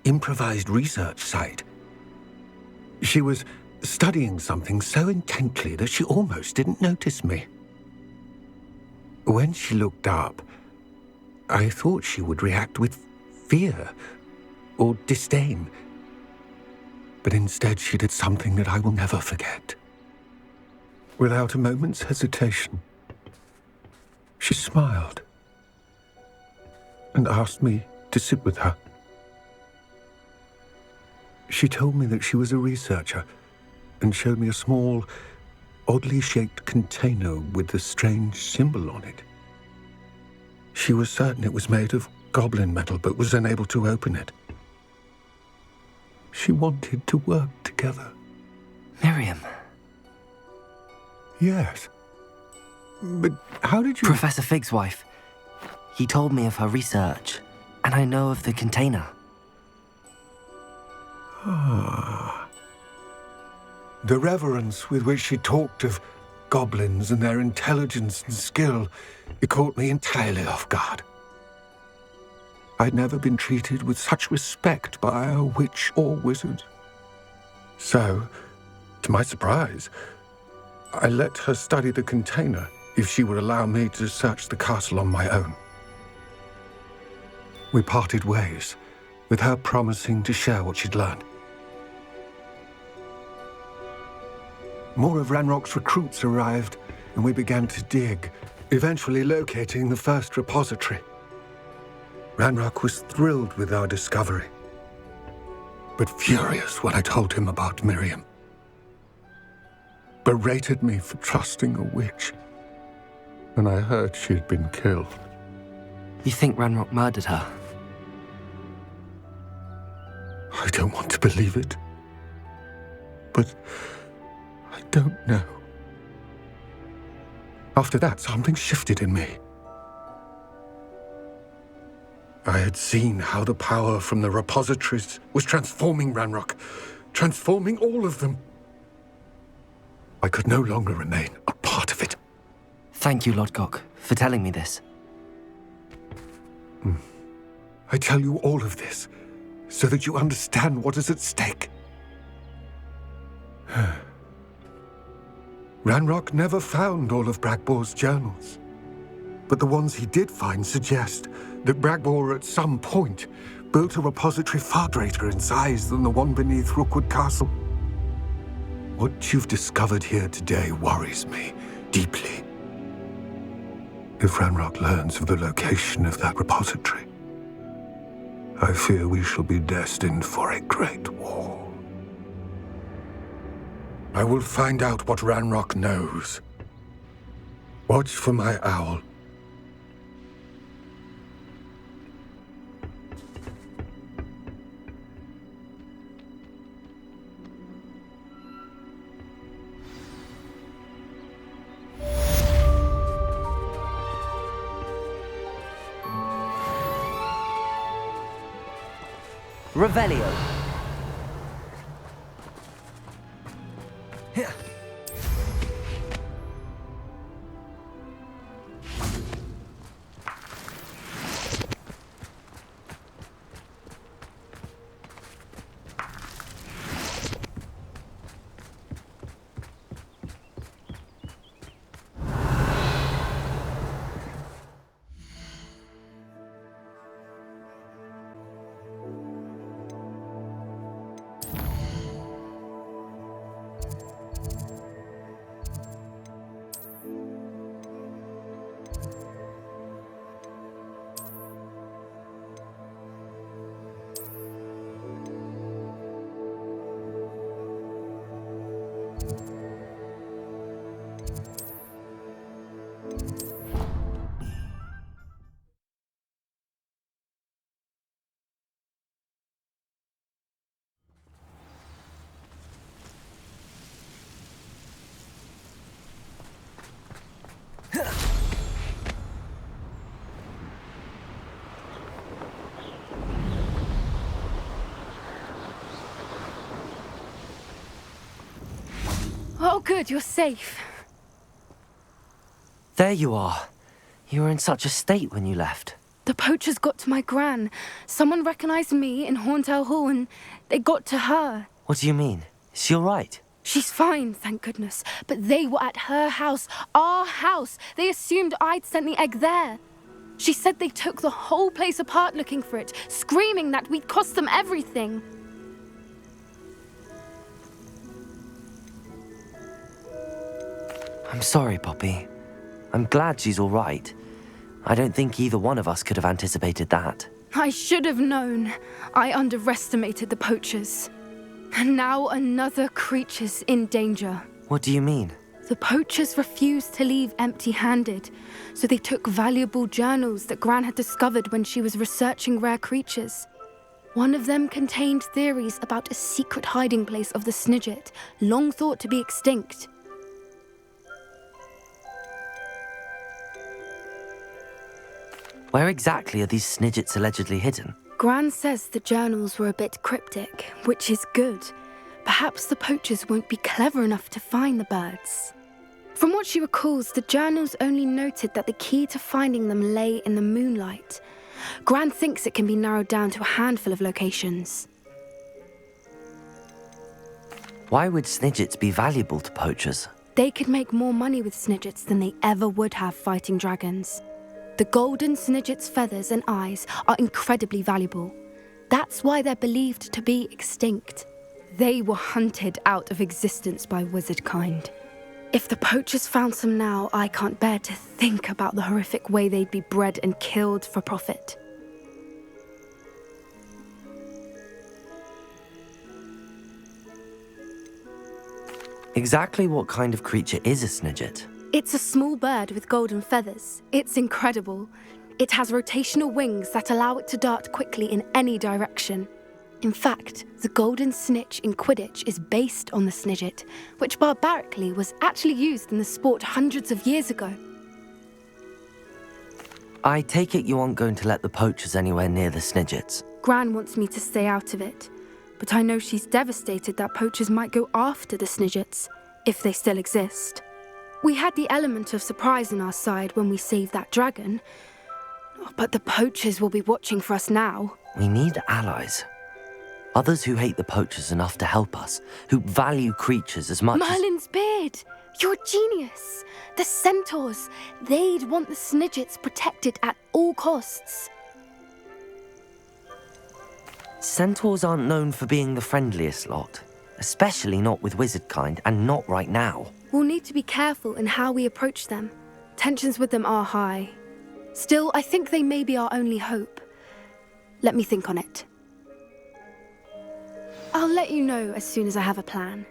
improvised research site. She was studying something so intently that she almost didn't notice me. When she looked up, I thought she would react with fear or disdain. But instead she did something that I will never forget. Without a moment's hesitation, she smiled and asked me to sit with her. She told me that she was a researcher and showed me a small, oddly shaped container with a strange symbol on it. She was certain it was made of goblin metal, but was unable to open it. She wanted to work together. Miriam. Yes. But how did you... Professor Fig's wife. He told me of her research, and I know of the container. The reverence with which she talked of goblins and their intelligence and skill, it caught me entirely off guard. I'd never been treated with such respect by a witch or wizard. So, to my surprise, I let her study the container if she would allow me to search the castle on my own. We parted ways, with her promising to share what she'd learned. More of Ranrock's recruits arrived, and we began to dig, eventually locating the first repository. Ranrock was thrilled with our discovery, but furious when I told him about Miriam. Berated me for trusting a witch, and I heard she'd been killed. You think Ranrock murdered her? I don't want to believe it, but I don't know. After that, something shifted in me. I had seen how the power from the repositories was transforming Ranrock, transforming all of them. I could no longer remain a part of it. Thank you, Lodgok, for telling me this. I tell you all of this so that you understand what is at stake. Ranrock never found all of Bragbor's journals, but the ones he did find suggest that Bragbor at some point built a repository far greater in size than the one beneath Rookwood Castle. What you've discovered here today worries me deeply. If Ranrock learns of the location of that repository, I fear we shall be destined for a great war. I will find out what Ranrock knows. Watch for my owl. Revelio. Oh, good, you're safe. There you are. You were in such a state when you left. The poachers got to my gran. Someone recognized me in Horntail Hall and they got to her. What do you mean? Is she all right? She's fine, thank goodness. But they were at her house, our house. They assumed I'd sent the egg there. She said they took the whole place apart looking for it, screaming that we'd cost them everything. I'm sorry, Poppy. I'm glad she's all right. I don't think either one of us could have anticipated that. I should have known. I underestimated the poachers. And now another creature's in danger. What do you mean? The poachers refused to leave empty-handed, so they took valuable journals that Gran had discovered when she was researching rare creatures. One of them contained theories about a secret hiding place of the Snidget, long thought to be extinct. Where exactly are these Snidgets allegedly hidden? Gran says the journals were a bit cryptic, which is good. Perhaps the poachers won't be clever enough to find the birds. From what she recalls, the journals only noted that the key to finding them lay in the moonlight. Gran thinks it can be narrowed down to a handful of locations. Why would snidgets be valuable to poachers? They could make more money with snidgets than they ever would have fighting dragons. The golden snidget's feathers and eyes are incredibly valuable. That's why they're believed to be extinct. They were hunted out of existence by wizard kind. If the poachers found some now, I can't bear to think about the horrific way they'd be bred and killed for profit. Exactly what kind of creature is a snidget? It's a small bird with golden feathers. It's incredible. It has rotational wings that allow it to dart quickly in any direction. In fact, the golden snitch in Quidditch is based on the snidget, which barbarically was actually used in the sport hundreds of years ago. I take it you aren't going to let the poachers anywhere near the snidgets. Gran wants me to stay out of it, but I know she's devastated that poachers might go after the snidgets, if they still exist. We had the element of surprise on our side when we saved that dragon, but the poachers will be watching for us now. We need allies. Others who hate the poachers enough to help us, who value creatures as much Merlin's beard! You're a genius! The centaurs! They'd want the snidgets protected at all costs. Centaurs aren't known for being the friendliest lot, especially not with wizard kind, and not right now. We'll need to be careful in how we approach them. Tensions with them are high. Still, I think they may be our only hope. Let me think on it. I'll let you know as soon as I have a plan.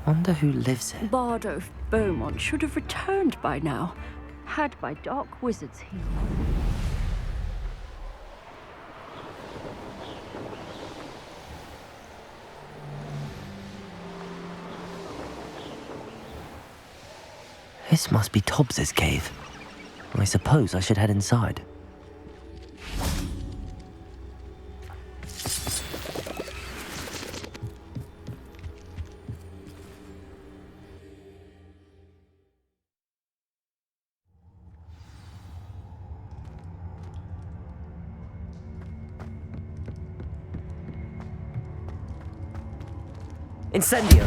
Wonder who lives here. Bardo Beaumont should have returned by now, had by dark wizards healed. This must be Tobbs's cave. I suppose I should head inside. Incendio!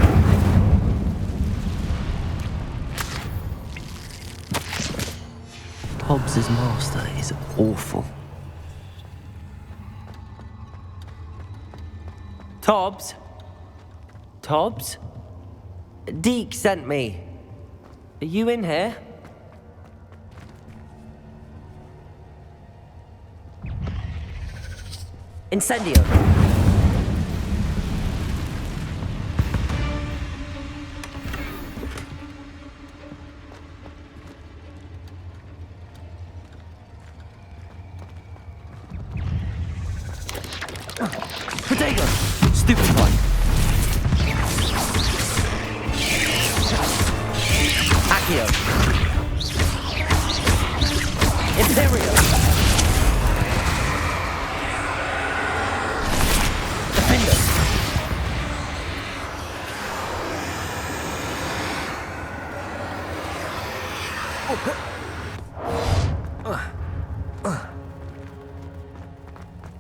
Tobbs's master is awful. Tobbs? Tobbs? Deke sent me. Are you in here? Incendio! Potato! Stupefy! Accio! Imperio!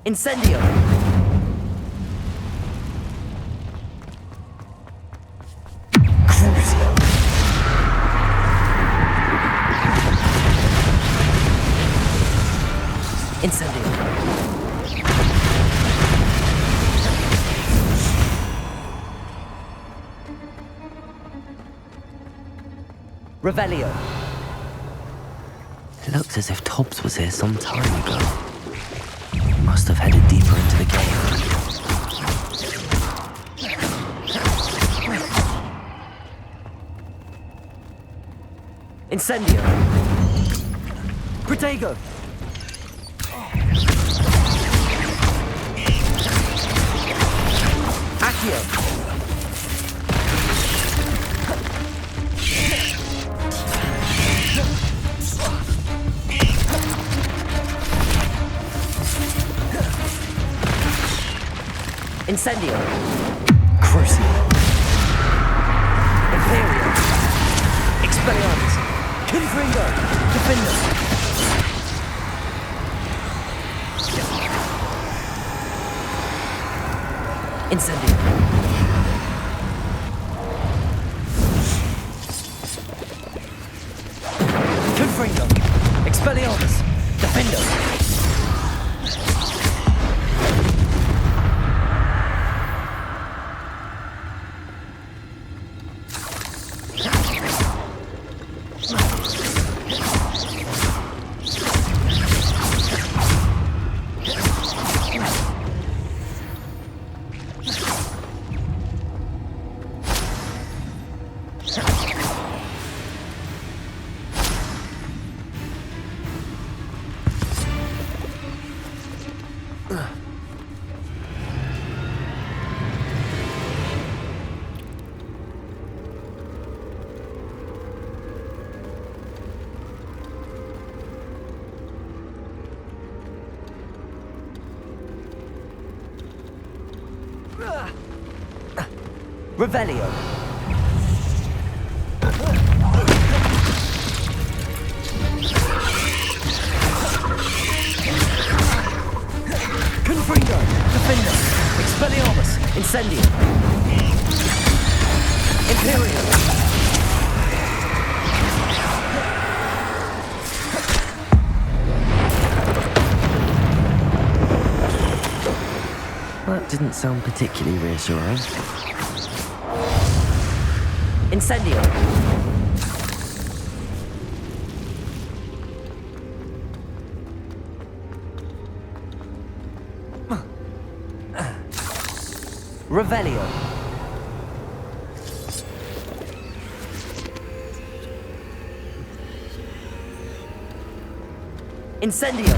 Incendio! Crucio! Incendio! Revelio! It looks as if Tobbs was here some time ago. He must have headed deeper into the game. Incendio! Protego! Accio! Incendio! Crucio! Imperio! Expelliarmus! Confringo! Defender! Incendio! Confringo! Expelliarmus! Defender! Revelio! Confringo! Defender! Expelliarmus! Incendio! Imperio! That didn't sound particularly reassuring. Incendio! Revelio! Incendio!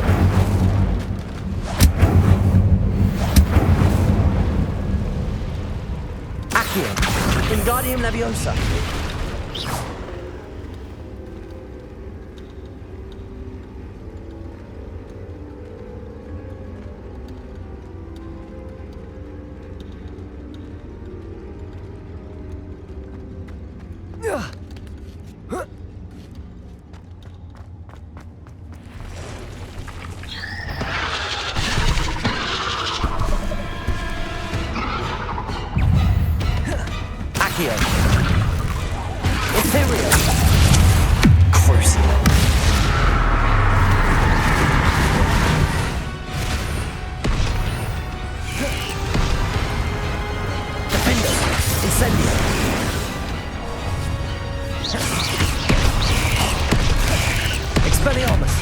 Accio! Wingardium Leviosa! Accio! Imperio! Crucio! Defender! Incendio! Expelliarmus!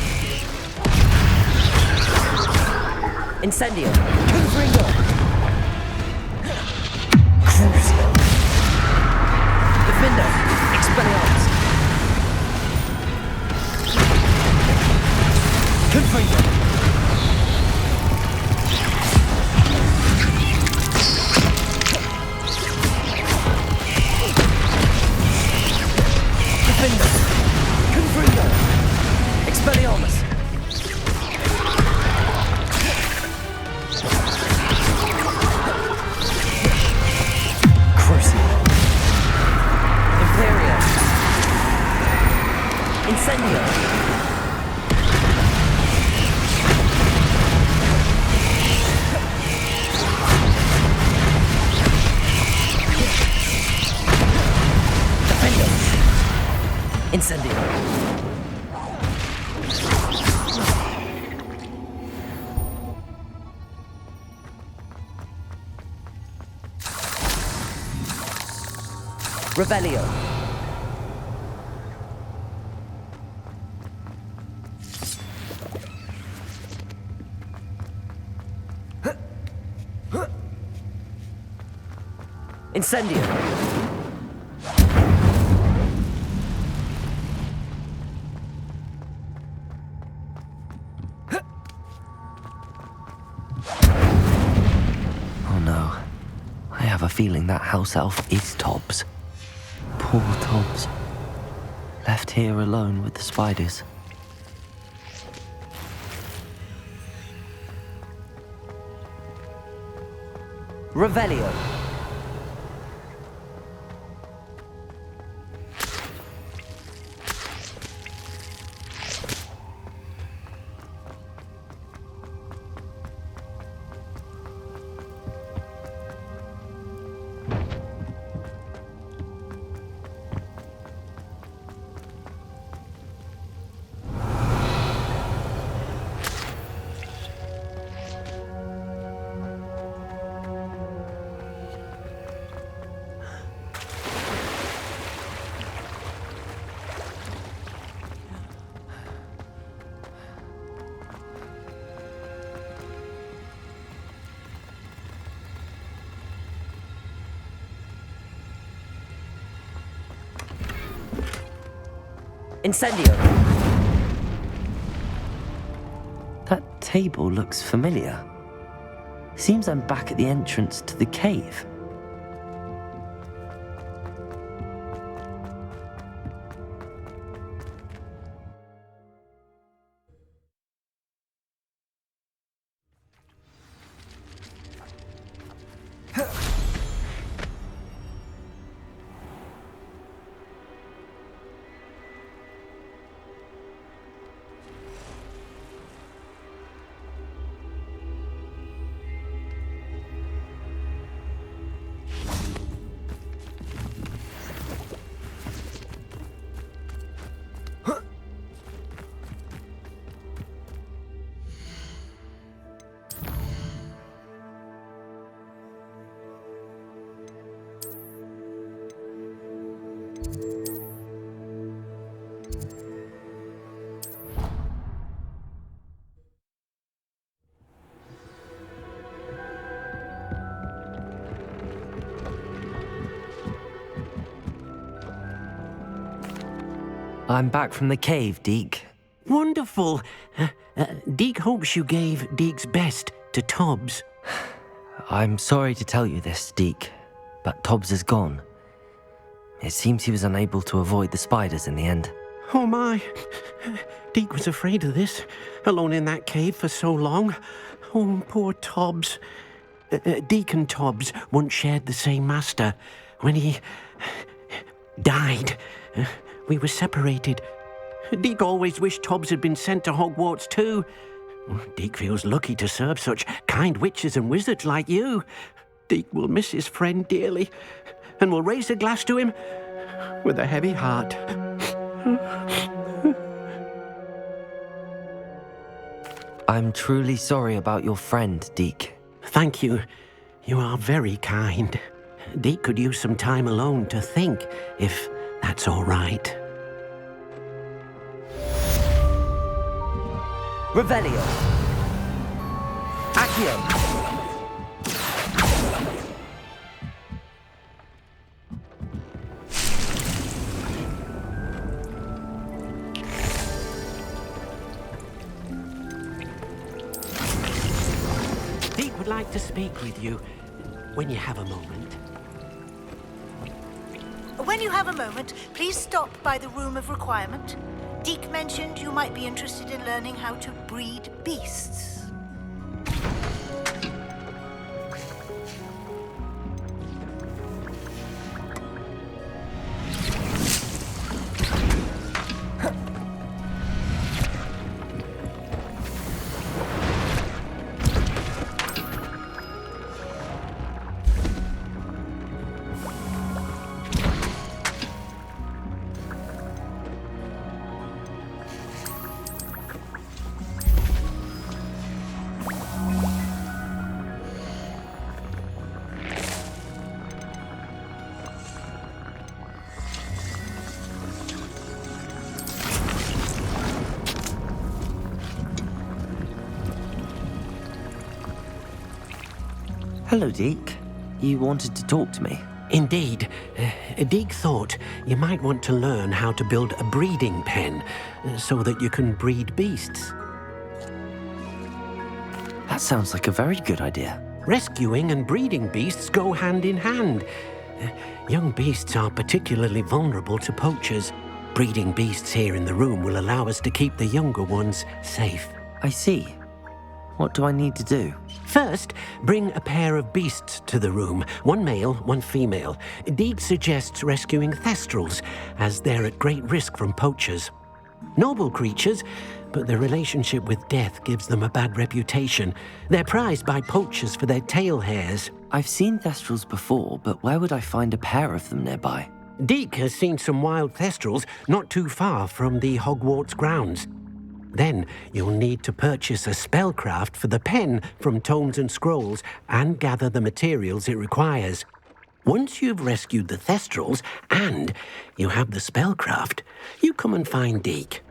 Incendio! Confringo! Crucio! Defender! Expelliarmus! Confringo! Defender! Confringo! Expelliarmus! Incendio. Revelio. Incendio. Oh no. I have a feeling that house elf is Tobbs. Poor Tobbs. Left here alone with the spiders. Revelio. Incendio. That table looks familiar. Seems I'm back at the entrance to the cave. I'm back from the cave, Deke. Wonderful. Deke hopes you gave Deke's best to Tobbs. I'm sorry to tell you this, Deke, but Tobbs is gone. It seems he was unable to avoid the spiders in the end. Oh my. Deke was afraid of this, alone in that cave for so long. Oh, poor Tobbs. Deke and Tobbs once shared the same master. When he died, we were separated. Deke always wished Tobbs had been sent to Hogwarts too. Deke feels lucky to serve such kind witches and wizards like you. Deke will miss his friend dearly, and will raise a glass to him with a heavy heart. I'm truly sorry about your friend, Deke. Thank you. You are very kind. Deke could use some time alone to think, if that's all right. Revelio. Accio. Deke would like to speak with you when you have a moment. When you have a moment, please stop by the Room of Requirement. Deke mentioned you might be interested in learning how to breed beasts. Hello, Deke. You wanted to talk to me? Indeed. Deke thought you might want to learn how to build a breeding pen so that you can breed beasts. That sounds like a very good idea. Rescuing and breeding beasts go hand in hand. Young beasts are particularly vulnerable to poachers. Breeding beasts here in the room will allow us to keep the younger ones safe. I see. What do I need to do? First, bring a pair of beasts to the room. One male, one female. Deke suggests rescuing thestrals, as they're at great risk from poachers. Noble creatures, but their relationship with death gives them a bad reputation. They're prized by poachers for their tail hairs. I've seen thestrals before, but where would I find a pair of them nearby? Deke has seen some wild thestrals not too far from the Hogwarts grounds. Then you'll need to purchase a spellcraft for the pen from Tomes and Scrolls and gather the materials it requires. Once you've rescued the thestrals and you have the spellcraft, you come and find Deke.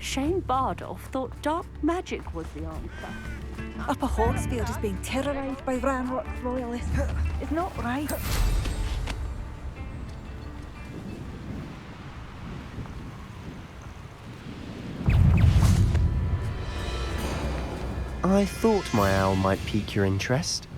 Shane Bardolph thought dark magic was the answer. Upper Hawksfield is being terrorised by Ranrock royalists. It's not right. I thought my owl might pique your interest.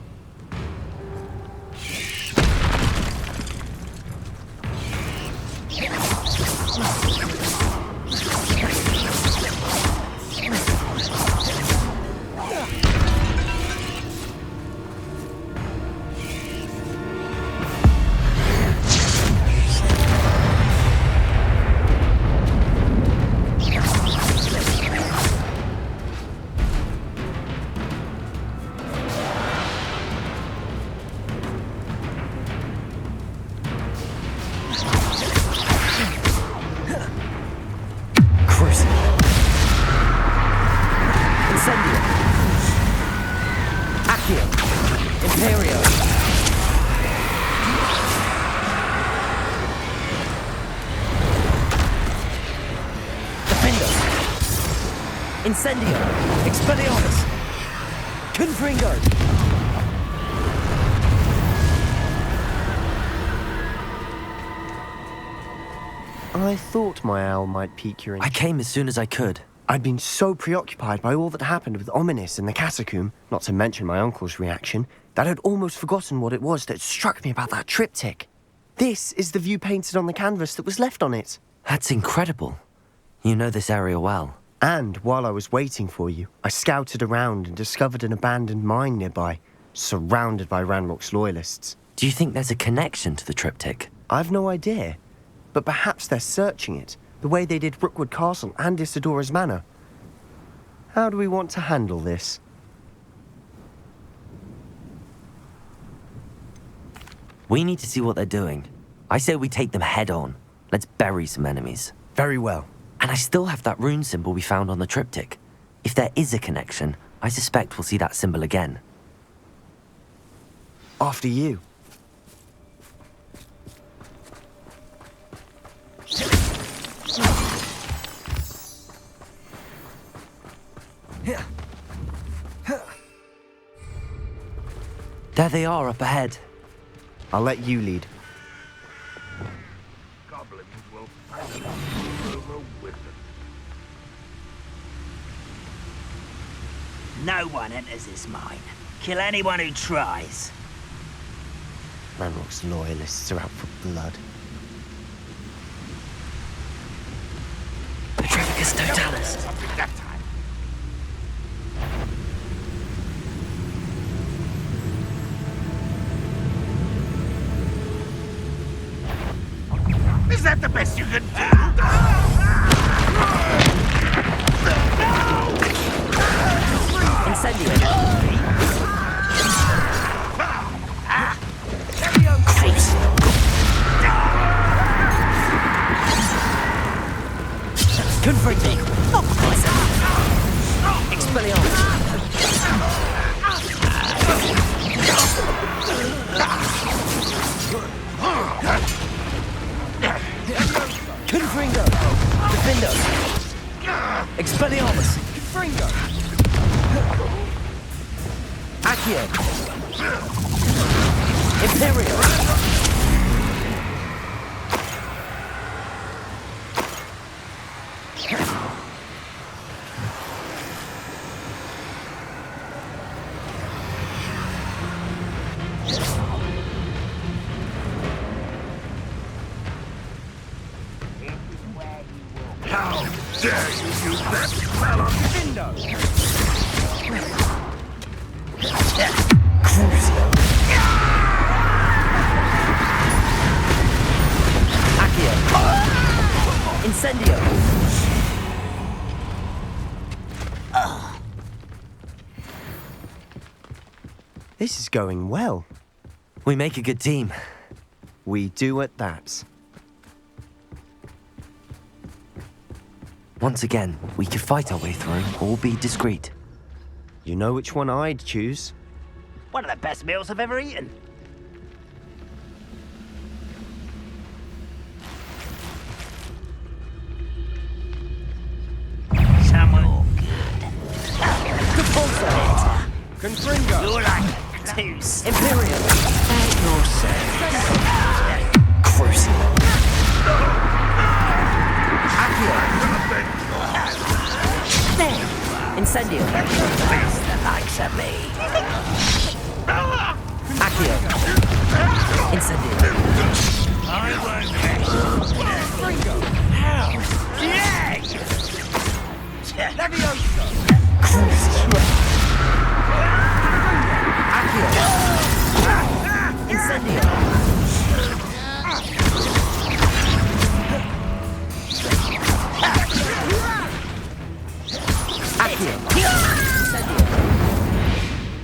Incendio! Expelliarmus! Confringo! I thought my owl might pique your interest. I came as soon as I could. I'd been so preoccupied by all that happened with Ominis and the catacomb, not to mention my uncle's reaction, that I'd almost forgotten what it was that struck me about that triptych. This is the view painted on the canvas that was left on it. That's incredible. You know this area well. And while I was waiting for you, I scouted around and discovered an abandoned mine nearby, surrounded by Ranrock's loyalists. Do you think there's a connection to the triptych? I've no idea, but perhaps they're searching it, the way they did Rookwood Castle and Isidora's Manor. How do we want to handle this? We need to see what they're doing. I say we take them head on. Let's bury some enemies. Very well. And I still have that rune symbol we found on the triptych. If there is a connection, I suspect we'll see that symbol again. After you. There they are up ahead. I'll let you lead. Goblins will fight over wizards. No one enters this mine. Kill anyone who tries. Ranrock's loyalists are out for blood. Petrificus Totalis. Something that time. best you can do. Confringo. Not quite. Expelliarmus. Confringo. Defendo. Expelliarmus. Confringo. Accio. Imperial. How dare you use that spell on Defendo? Accio. Incendio. This is going well. We make a good team. We do at that. Once again, we could fight our way through or be discreet. You know which one I'd choose? One of the best meals I've ever eaten. Someone good. Repulsor. Confringo. You're like two Imperial. Crucible. Accio. Incendio. Best the likes of me. Accio. Incendio. I won't mess. Confringo. How? Yeah! Levioso. Accio. Incendio.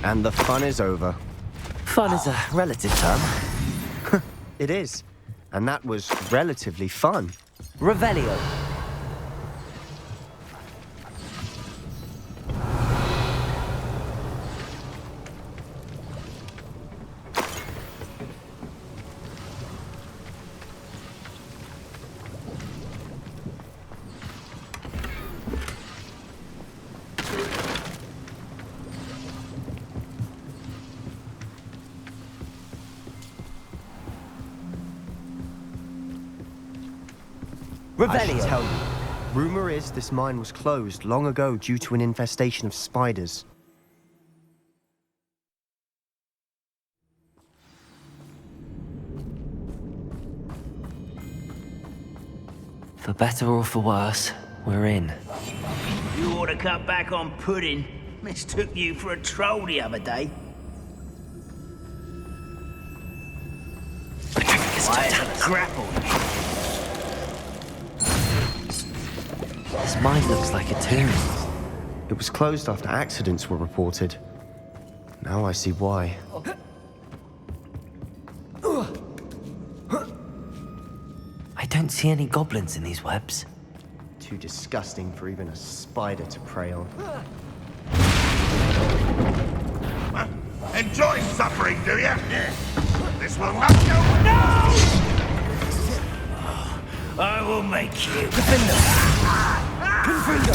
And the fun is over. Fun is a relative term. It is. And that was relatively fun. Revelio. I should tell you. Rumor is this mine was closed long ago due to an infestation of spiders. For better or for worse, we're in. You ought to cut back on pudding. Mistook you for a troll the other day. Why grapple? This mine looks like a tomb. It was closed after accidents were reported. Now I see why. I don't see any goblins in these webs. Too disgusting for even a spider to prey on. Enjoy suffering, do you? This will not go. No! I will make you. Defender. Confringo.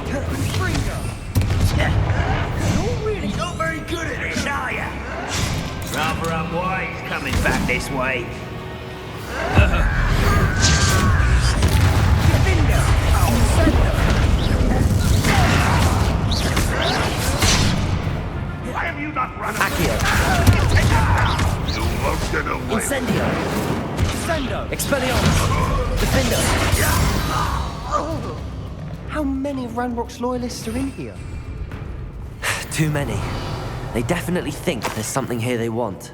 Confringo. You're really not very good at this, are you? Rather unwise coming back this way. Defender. Why have you not run Accio. You won't get away. Incendio. Incendio. Expelliarmus. Defendo. How many of Ranrock's loyalists are in here? Too many. They definitely think there's something here they want.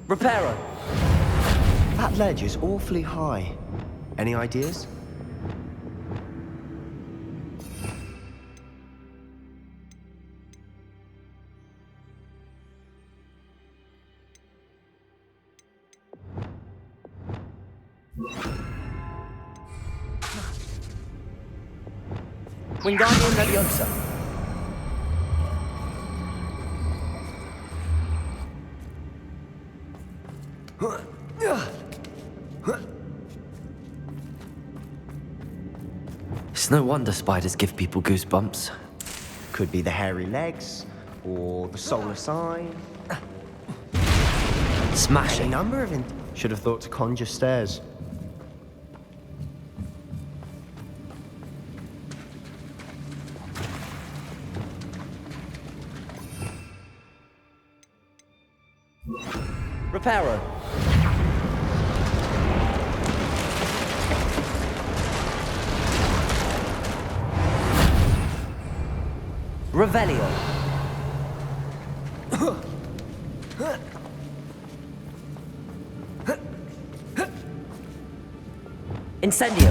Reparo! That ledge is awfully high. Any ideas? Wingardium Leviosa. It's no wonder spiders give people goosebumps. Could be the hairy legs, or the solar sign. Smashing. A number of should have thought to conjure stairs. Reparo. Revelio. Incendio.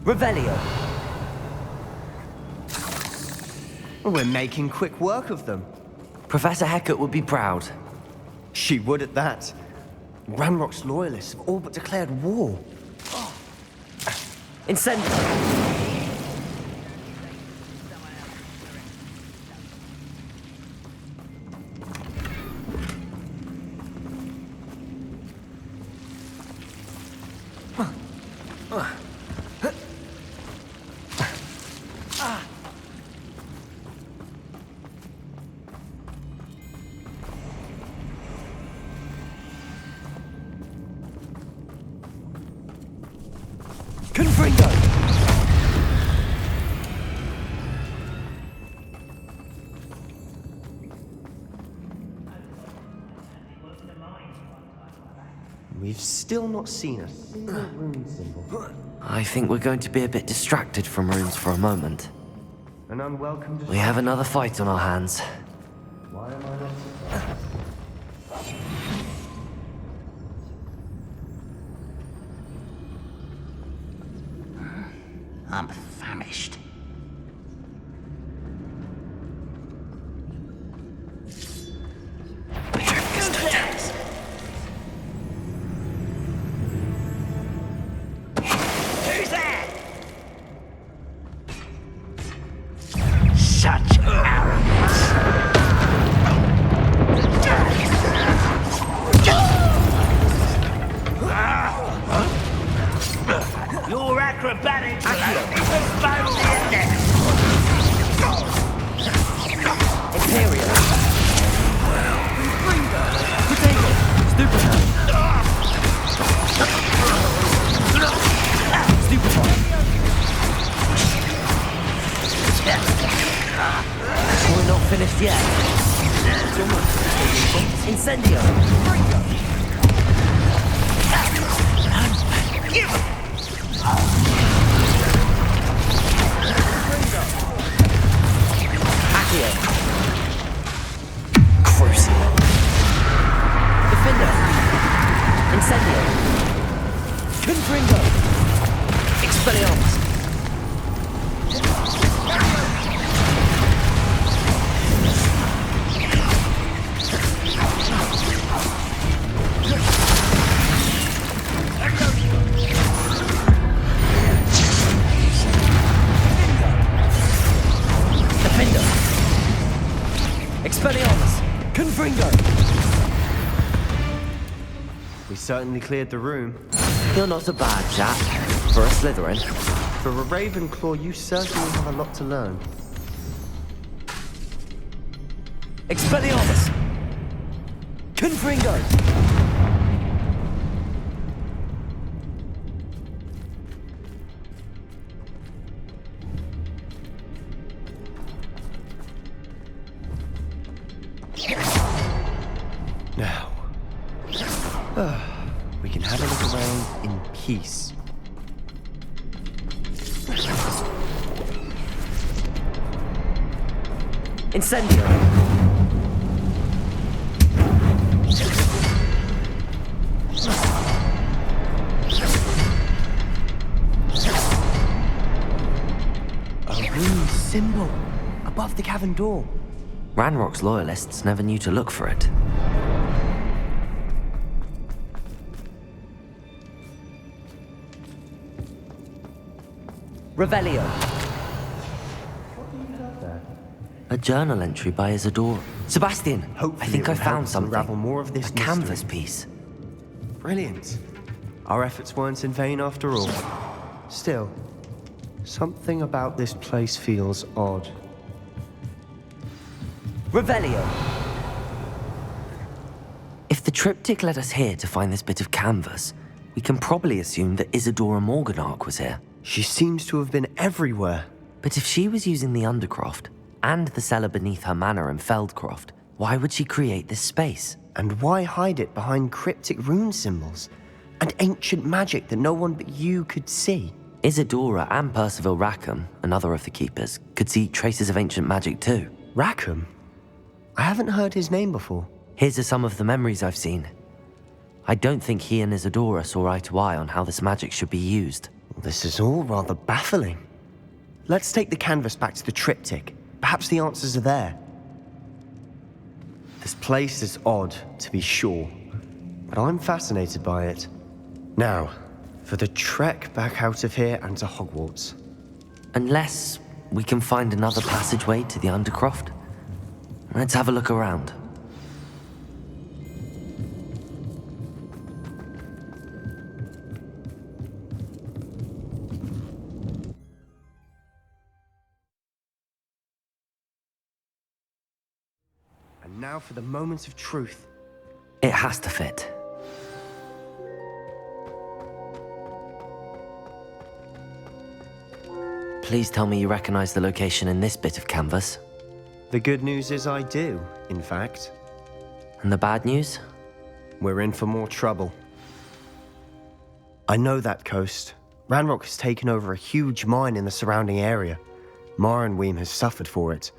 Revelio. We're making quick work of them. Professor Hecat would be proud. She would at that. Ranrock's loyalists have all but declared war. Incendio. We've still not seen a single rune symbol. I think we're going to be a bit distracted from runes for a moment. An unwelcome We have another fight on our hands. Why am I not surprised? I'm famished. Who's that? Such arrogance. Your acrobatics will only postpone the endeavor. Imperial. Potato. Stupid. We're not finished yet. It's almost Incendio. Accio. Crucible. Defender. Incendio. Confringo. Expelliarmus. Defender. Expelliarmus! Confringo! We certainly cleared the room. You're not a bad chap. For a Slytherin. For a Ravenclaw, you certainly have a lot to learn. Expelliarmus! Confringo! Now, we can have a look around in peace. Incendio! A rune symbol above the cavern door. Ranrock's loyalists never knew to look for it. Revelio. A journal entry by Isadora. Sebastian, I think I found something. Unravel more of this a canvas piece. Brilliant. Our efforts weren't in vain after all. Still, something about this place feels odd. Revelio. If the triptych led us here to find this bit of canvas, we can probably assume that Isadora Morganach was here. She seems to have been everywhere. But if she was using the Undercroft, and the cellar beneath her manor in Feldcroft, why would she create this space? And why hide it behind cryptic rune symbols? And ancient magic that no one but you could see? Isadora and Percival Rackham, another of the Keepers, could see traces of ancient magic too. Rackham? I haven't heard his name before. Here's some of the memories I've seen. I don't think he and Isadora saw eye to eye on how this magic should be used. This is all rather baffling. Let's take the canvas back to the triptych. Perhaps the answers are there. This place is odd, to be sure, but I'm fascinated by it. Now, for the trek back out of here and to Hogwarts. Unless we can find another passageway to the Undercroft. Let's have a look around. And now for the moment of truth. It has to fit. Please tell me you recognize the location in this bit of canvas. The good news is I do, in fact. And the bad news? We're in for more trouble. I know that coast. Ranrock has taken over a huge mine in the surrounding area. Marrenweem has suffered for it.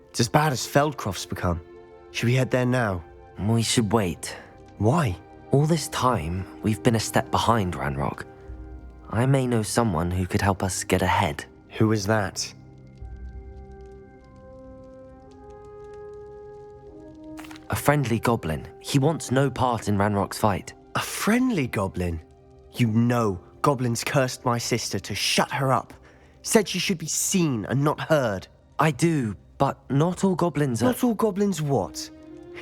It's as bad as Feldcroft's become. Should we head there now? We should wait. Why? All this time, we've been a step behind Ranrock. I may know someone who could help us get ahead. Who is that? A friendly goblin. He wants no part in Ranrock's fight. A friendly goblin? You know goblins cursed my sister to shut her up. Said she should be seen and not heard. I do, but not all goblins are... Not all goblins what?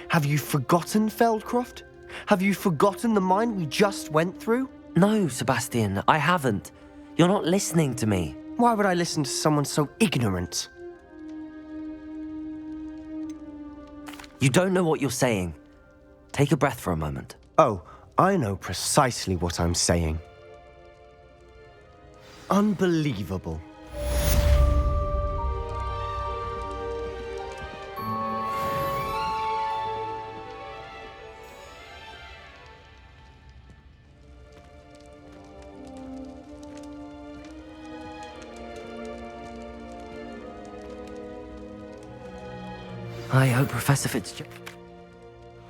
Have you forgotten Feldcroft? Have you forgotten the mine we just went through? No, Sebastian, I haven't. You're not listening to me. Why would I listen to someone so ignorant? You don't know what you're saying. Take a breath for a moment. Oh, I know precisely what I'm saying. Unbelievable. I hope Professor Fitzgerald...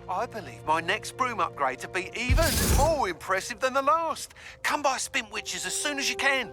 I believe my next broom upgrade to be even more impressive than the last. Come by Spint Witches as soon as you can.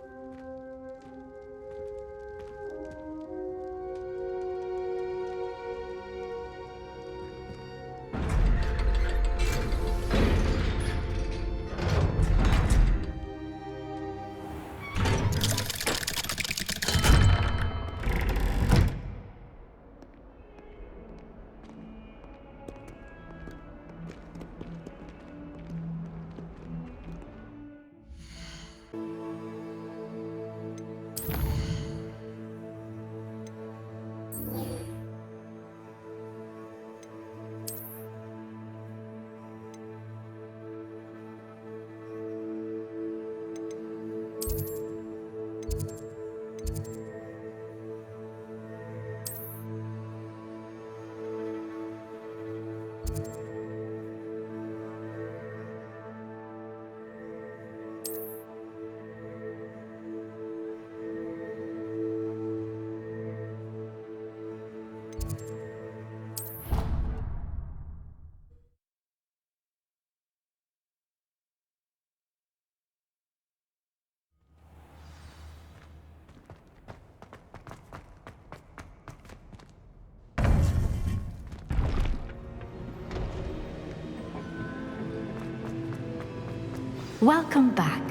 Welcome back.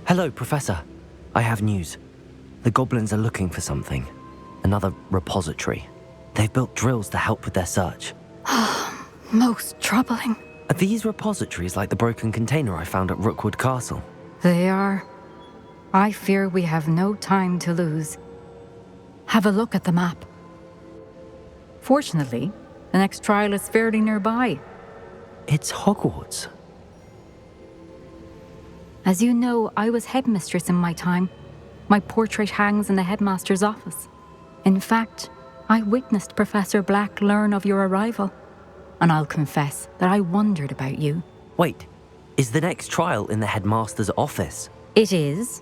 Hello, Professor. I have news. The goblins are looking for something. Another repository. They've built drills to help with their search. Most troubling. Are these repositories like the broken container I found at Rookwood Castle? They are. I fear we have no time to lose. Have a look at the map. Fortunately, the next trial is fairly nearby. It's Hogwarts. As you know, I was headmistress in my time. My portrait hangs in the headmaster's office. In fact, I witnessed Professor Black learn of your arrival. And I'll confess that I wondered about you. Wait, is the next trial in the headmaster's office? It is.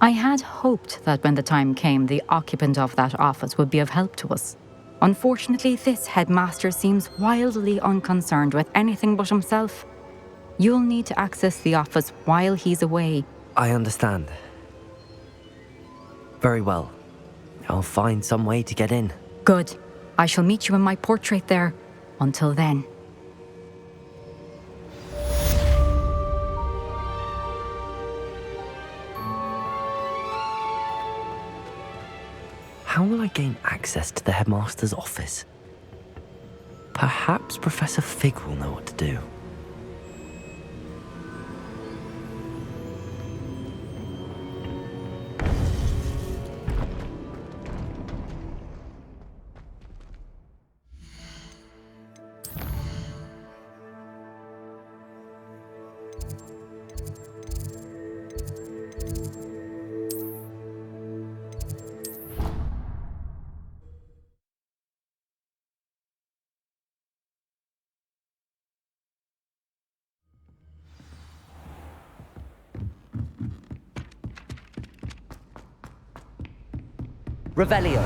I had hoped that when the time came, the occupant of that office would be of help to us. Unfortunately, this headmaster seems wildly unconcerned with anything but himself. You'll need to access the office while he's away. I understand. Very well. I'll find some way to get in. Good. I shall meet you in my portrait there. Until then. How will I gain access to the headmaster's office? Perhaps Professor Fig will know what to do. Revelio.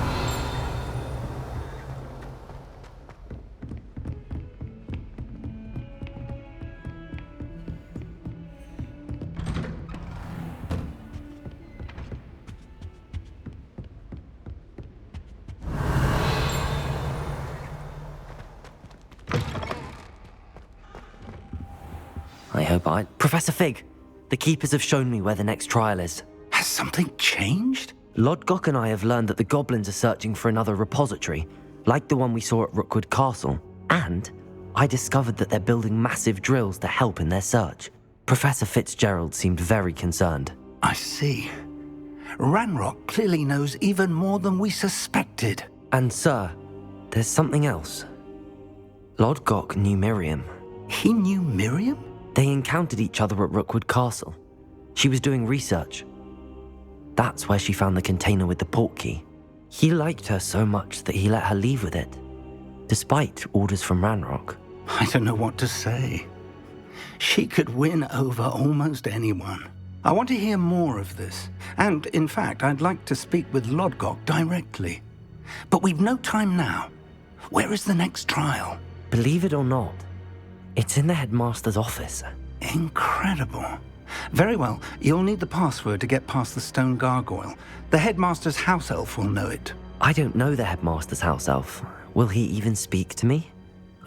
I hope Professor Fig, the Keepers have shown me where the next trial is. Has something changed? Lodgok and I have learned that the goblins are searching for another repository, like the one we saw at Rookwood Castle. And I discovered that they're building massive drills to help in their search. Professor Fitzgerald seemed very concerned. I see. Ranrock clearly knows even more than we suspected. And sir, there's something else. Lodgok knew Miriam. He knew Miriam? They encountered each other at Rookwood Castle. She was doing research. That's where she found the container with the portkey. He liked her so much that he let her leave with it, despite orders from Ranrock. I don't know what to say. She could win over almost anyone. I want to hear more of this. And, in fact, I'd like to speak with Lodgok directly. But we've no time now. Where is the next trial? Believe it or not, it's in the headmaster's office. Incredible. Very well. You'll need the password to get past the stone gargoyle. The headmaster's house elf will know it. I don't know the headmaster's house elf. Will he even speak to me?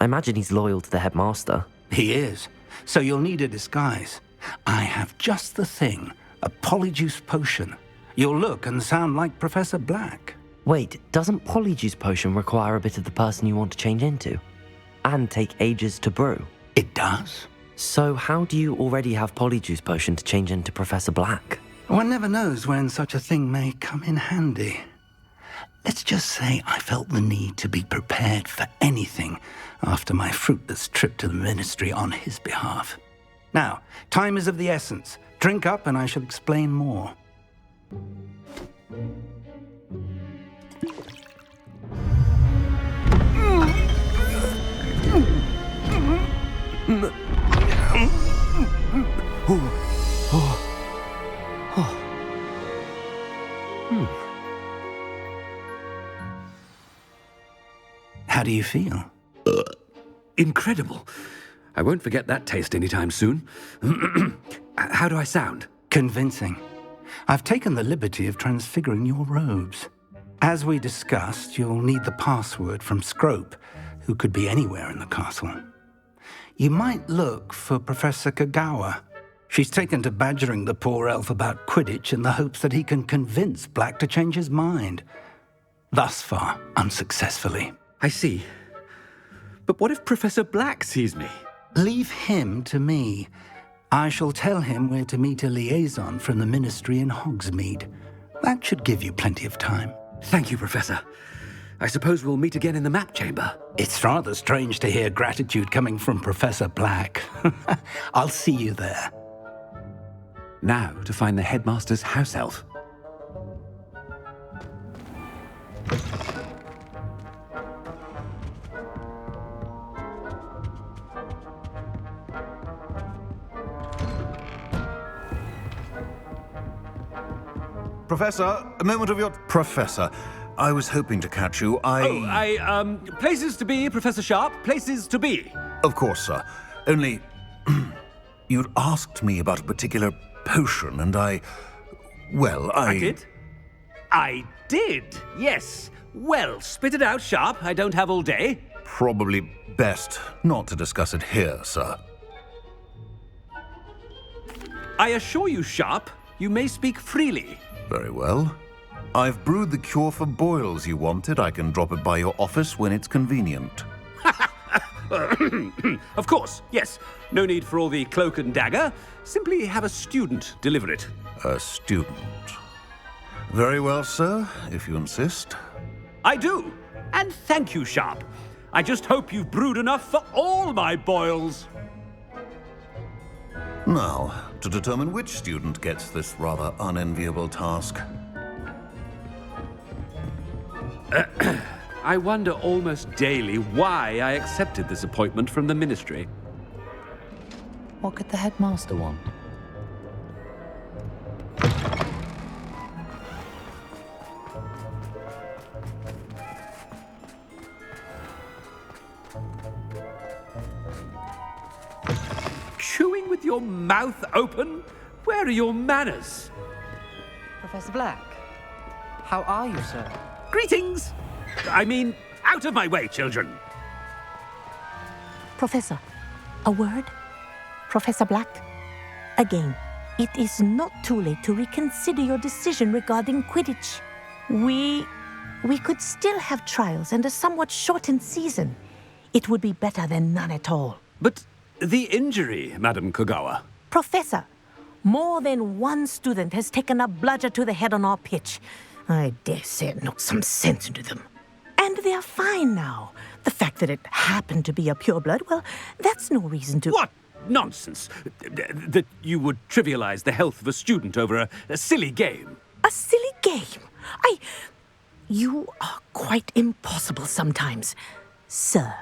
I imagine he's loyal to the headmaster. He is. So you'll need a disguise. I have just the thing. A polyjuice potion. You'll look and sound like Professor Black. Wait, doesn't polyjuice potion require a bit of the person you want to change into? And take ages to brew? It does. So how do you already have polyjuice potion to change into Professor Black? One never knows when such a thing may come in handy. Let's just say I felt the need to be prepared for anything after my fruitless trip to the ministry on his behalf. Now, time is of the essence. Drink up and I shall explain more. How do you feel? Incredible. I won't forget that taste anytime soon. How do I sound? Convincing. I've taken the liberty of transfiguring your robes. As we discussed, you'll need the password from Scrope, who could be anywhere in the castle. You might look for Professor Kagawa. She's taken to badgering the poor elf about Quidditch in the hopes that he can convince Black to change his mind. Thus far, unsuccessfully. I see. But what if Professor Black sees me? Leave him to me. I shall tell him where to meet a liaison from the Ministry in Hogsmeade. That should give you plenty of time. Thank you, Professor. I suppose we'll meet again in the map chamber. It's rather strange to hear gratitude coming from Professor Black. I'll see you there. Now to find the headmaster's house elf. Professor, a moment of your... Professor, I was hoping to catch you. Places to be, Professor Sharp, places to be. Of course, sir. Only... you'd asked me about a particular potion, and I did? I did, yes. Well, spit it out, Sharp. I don't have all day. Probably best not to discuss it here, sir. I assure you, Sharp, you may speak freely. Very well. I've brewed the cure for boils you wanted. I can drop it by your office when it's convenient. Of course, yes. No need for all the cloak and dagger. Simply have a student deliver it. A student? Very well, sir, if you insist. I do. And thank you, Sharp. I just hope you've brewed enough for all my boils. Now, to determine which student gets this rather unenviable task. I wonder almost daily why I accepted this appointment from the Ministry. What could the headmaster want? Chewing with your mouth open? Where are your manners? Professor Black, how are you, sir? Greetings! I mean, out of my way, children! Professor, a word? Professor Black? Again, it is not too late to reconsider your decision regarding Quidditch. We could still have trials and a somewhat shortened season. It would be better than none at all. But the injury, Madam Kagawa. Professor, more than one student has taken a bludger to the head on our pitch. I dare say it knocked some sense into them. And they are fine now. The fact that it happened to be a pureblood, well, that's no reason to... What nonsense! That you would trivialize the health of a student over a silly game. A silly game? You are quite impossible sometimes. Sir,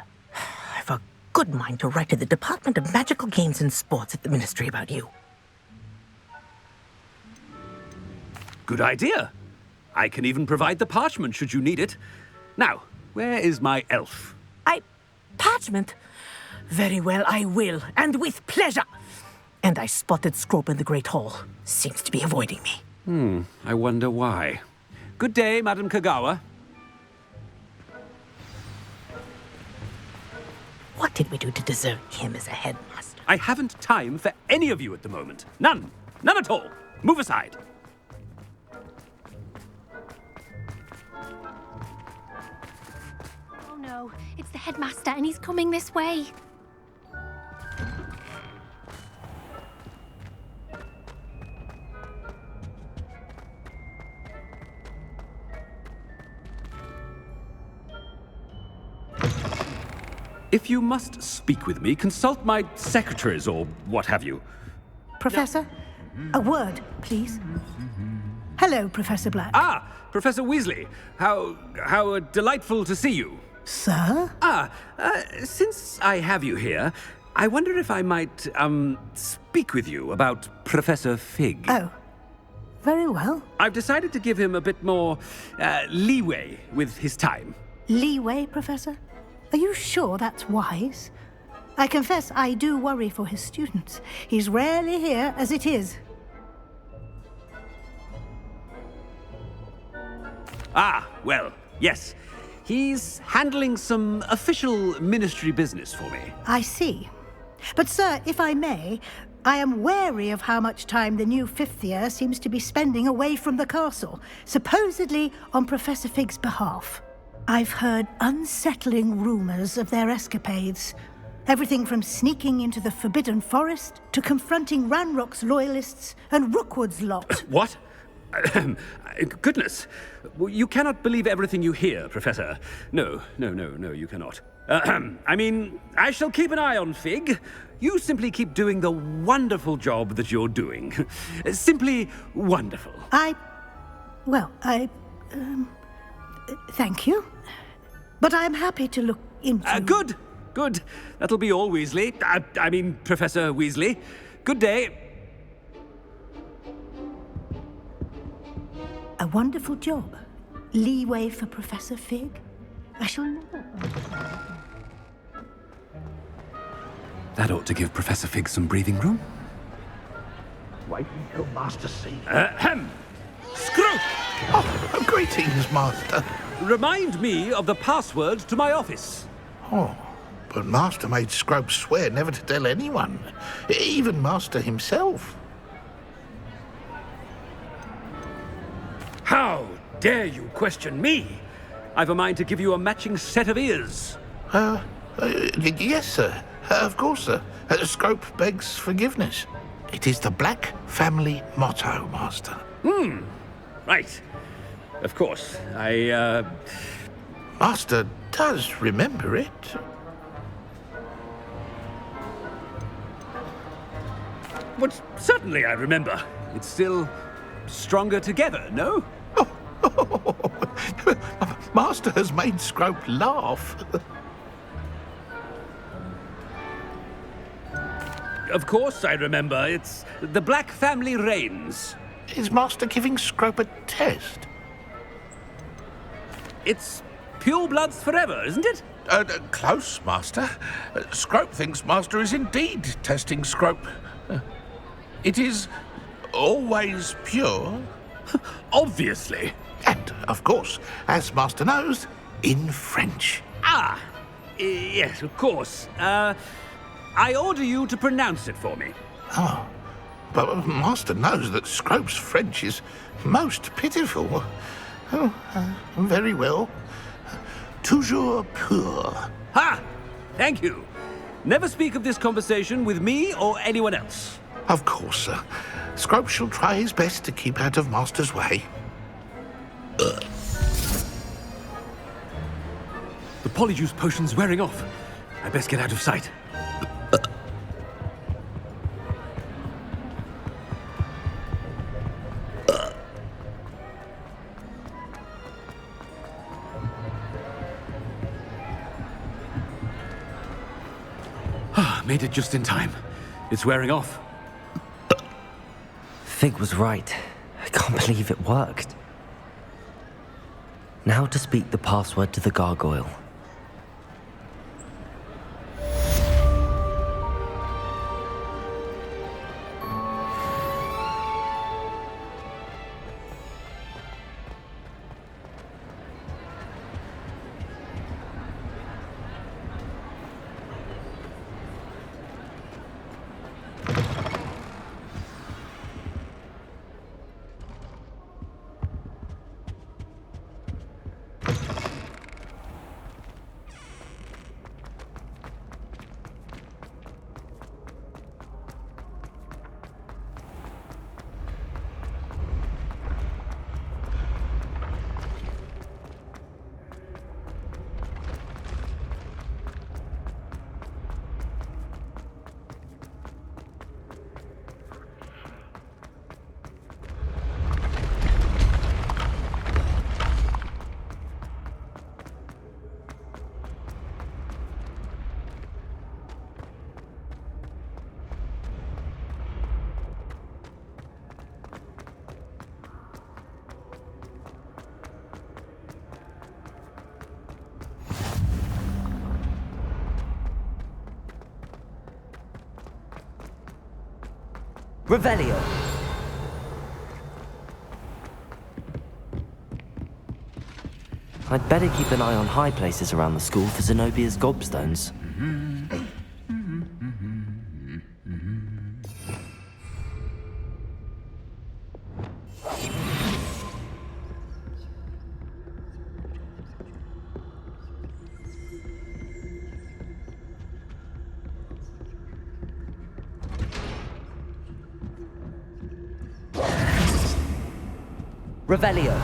I've a good mind to write to the Department of Magical Games and Sports at the Ministry about you. Good idea. I can even provide the parchment should you need it. Now, where is my elf? Parchment? Very well, I will, and with pleasure. And I spotted Scrope in the Great Hall. Seems to be avoiding me. I wonder why. Good day, Madam Kagawa. What did we do to deserve him as a headmaster? I haven't time for any of you at the moment. None. None at all. Move aside. Oh no, it's the headmaster and he's coming this way. If you must speak with me, consult my secretaries or what have you. Professor, a word, please. Hello, Professor Black. Ah, Professor Weasley. How delightful to see you. Sir? Since I have you here, I wonder if I might, speak with you about Professor Fig. Oh, very well. I've decided to give him a bit more, leeway with his time. Leeway, Professor? Are you sure that's wise? I confess I do worry for his students. He's rarely here as it is. Ah, well, yes. He's handling some official ministry business for me. I see. But, sir, if I may, I am wary of how much time the new fifth year seems to be spending away from the castle, supposedly on Professor Fig's behalf. I've heard unsettling rumors of their escapades. Everything from sneaking into the Forbidden Forest to confronting Ranrock's loyalists and Rookwood's lot. What? Goodness. You cannot believe everything you hear, Professor. No, you cannot. I mean, I shall keep an eye on Fig. You simply keep doing the wonderful job that you're doing. Simply wonderful. Thank you. But I'm happy to look into... Good. That'll be all, Weasley. I mean, Professor Weasley. Good day. A wonderful job. Leeway for Professor Fig. I shall never understand. That ought to give Professor Fig some breathing room. Wait until Master sees. Scroope! Oh, greetings, Master. Remind me of the password to my office. Oh, but Master made Scrope swear never to tell anyone, even Master himself. How dare you question me? I've a mind to give you a matching set of ears. Yes, sir. Of course, sir. Scrope begs forgiveness. It is the Black family motto, Master. Right. Of course. Master does remember it. But certainly I remember. It's still stronger together, no? Master has made Scrope laugh. Of course I remember. It's the Black family reigns. Is Master giving Scrope a test? It's pure bloods forever, isn't it? Close, Master. Scrope thinks Master is indeed testing Scrope. It is always pure. Obviously. And, of course, as Master knows, in French. Yes, of course. I order you to pronounce it for me. Oh, but Master knows that Scrope's French is most pitiful. Very well. Toujours pur. Ha! Thank you. Never speak of this conversation with me or anyone else. Of course, sir. Scrope shall try his best to keep out of Master's way. The polyjuice potion's wearing off. I best get out of sight. Made it just in time. It's wearing off. Fig was right. I can't believe it worked. Now to speak the password to the gargoyle. Revelio. I'd better keep an eye on high places around the school for Zenobia's gobstones. Revelio.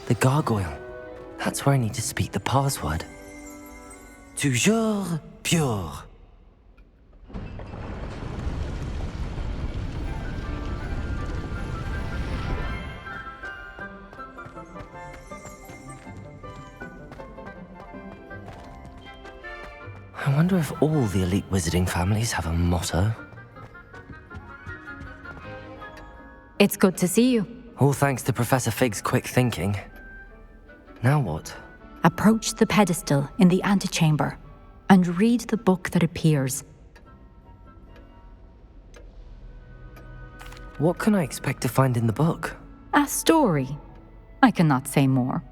The gargoyle. That's where I need to speak the password. Toujours pure. I wonder if all the elite wizarding families have a motto. It's good to see you. All thanks to Professor Fig's quick thinking. Now what? Approach the pedestal in the antechamber and read the book that appears. What can I expect to find in the book? A story. I cannot say more.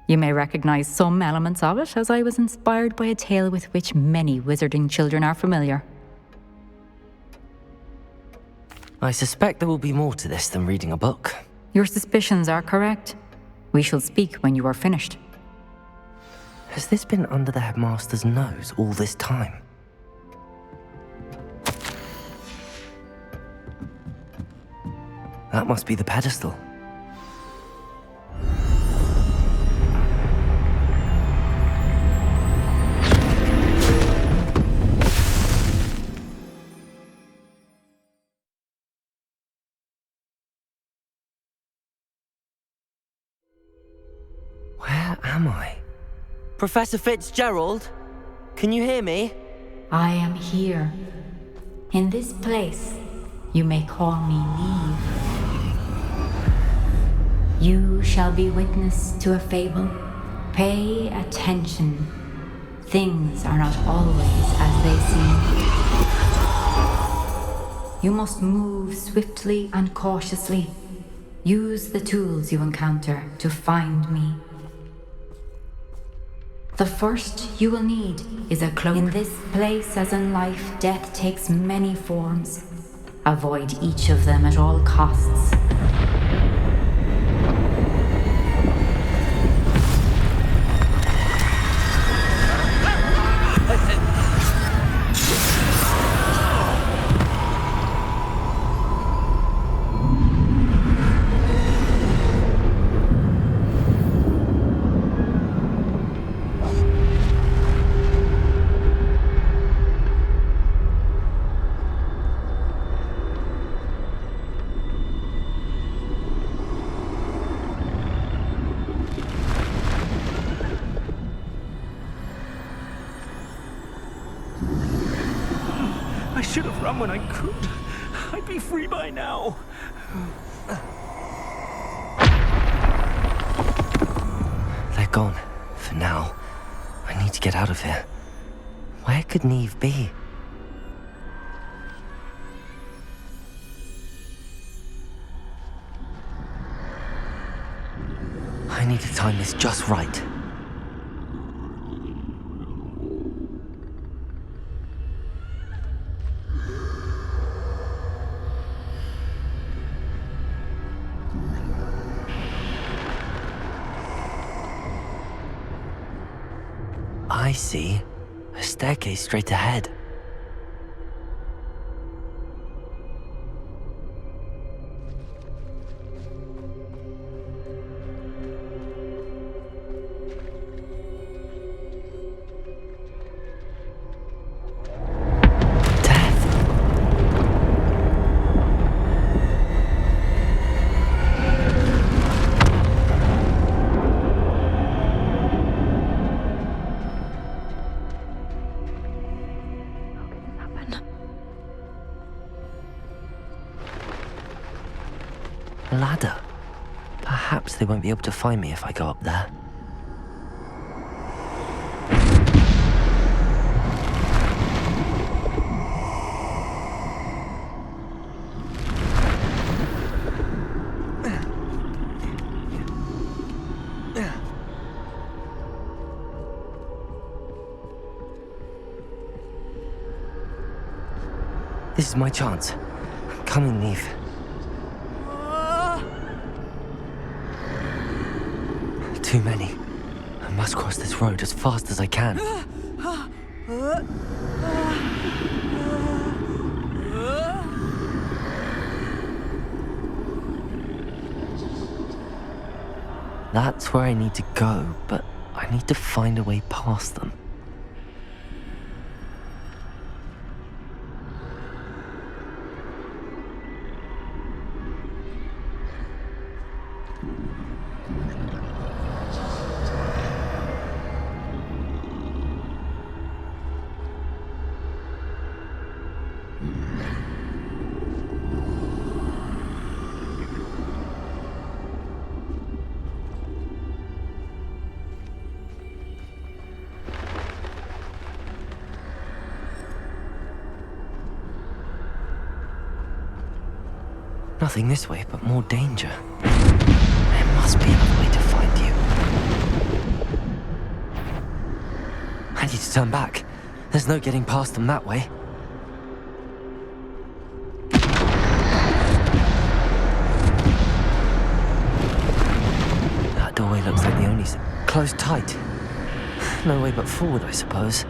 You may recognize some elements of it, as I was inspired by a tale with which many wizarding children are familiar. I suspect there will be more to this than reading a book. Your suspicions are correct. We shall speak when you are finished. Has this been under the headmaster's nose all this time? That must be the pedestal. Where am I? Professor Fitzgerald? Can you hear me? I am here. In this place, you may call me Neve. You shall be witness to a fable. Pay attention. Things are not always as they seem. You must move swiftly and cautiously. Use the tools you encounter to find me. The first you will need is a cloak. In this place, as in life, death takes many forms. Avoid each of them at all costs. I should have run when I could. I'd be free by now. They're gone. For now. I need to get out of here. Where could Neve be? I need to time this just right. I see. A staircase straight ahead. Ladder. Perhaps they won't be able to find me if I go up there. This is my chance. Come and leave. Too many. I must cross this road as fast as I can. That's where I need to go, but I need to find a way past them. Nothing this way, but more danger. There must be another way to find you. I need to turn back. There's no getting past them that way. That doorway looks like the only... closed tight. No way but forward, I suppose.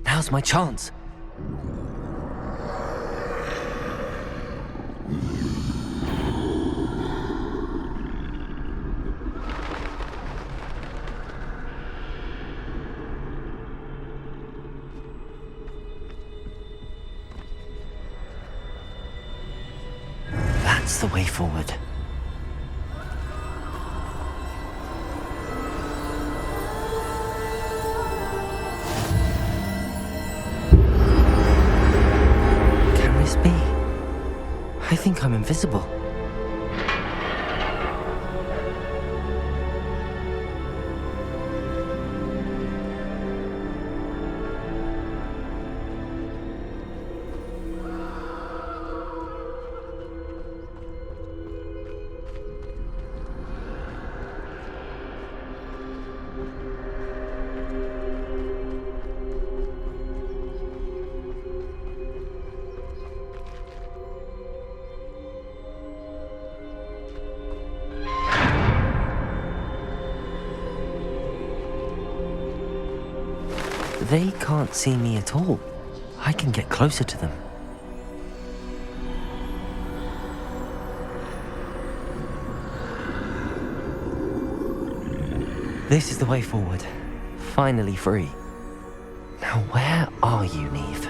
Now's my chance. That's the way forward. I think I'm invisible. They can't see me at all. I can get closer to them. This is the way forward. Finally free. Now where are you, Neve?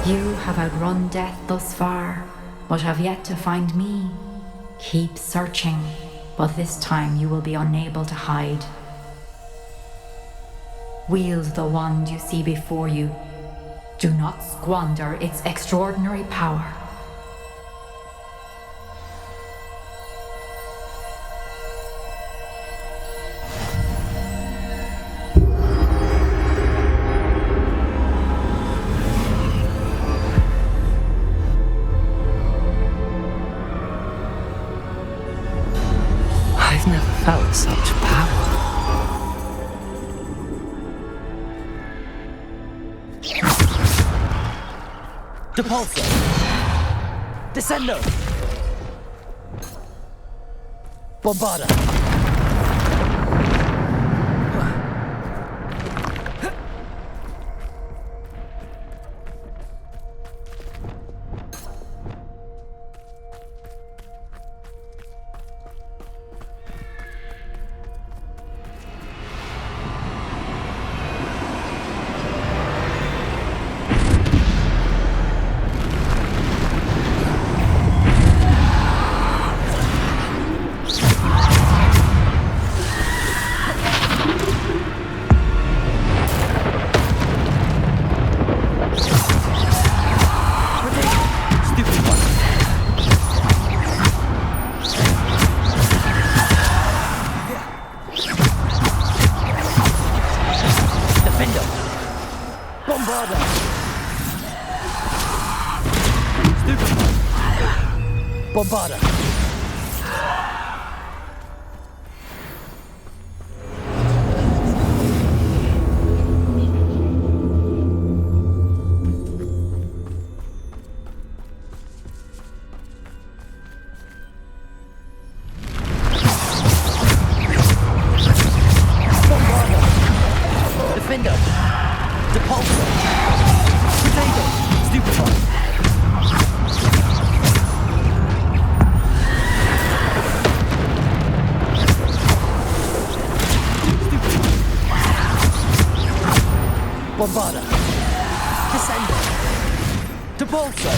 You have outrun death thus far, but have yet to find me. Keep searching, but this time you will be unable to hide. Wield the wand you see before you. Do not squander its extraordinary power. I've never felt such power. Depulso! Descendo! Bombarda! Defender! Bombarder! Stupefy! Bombarder! Bombarder, Descender, Depulsor,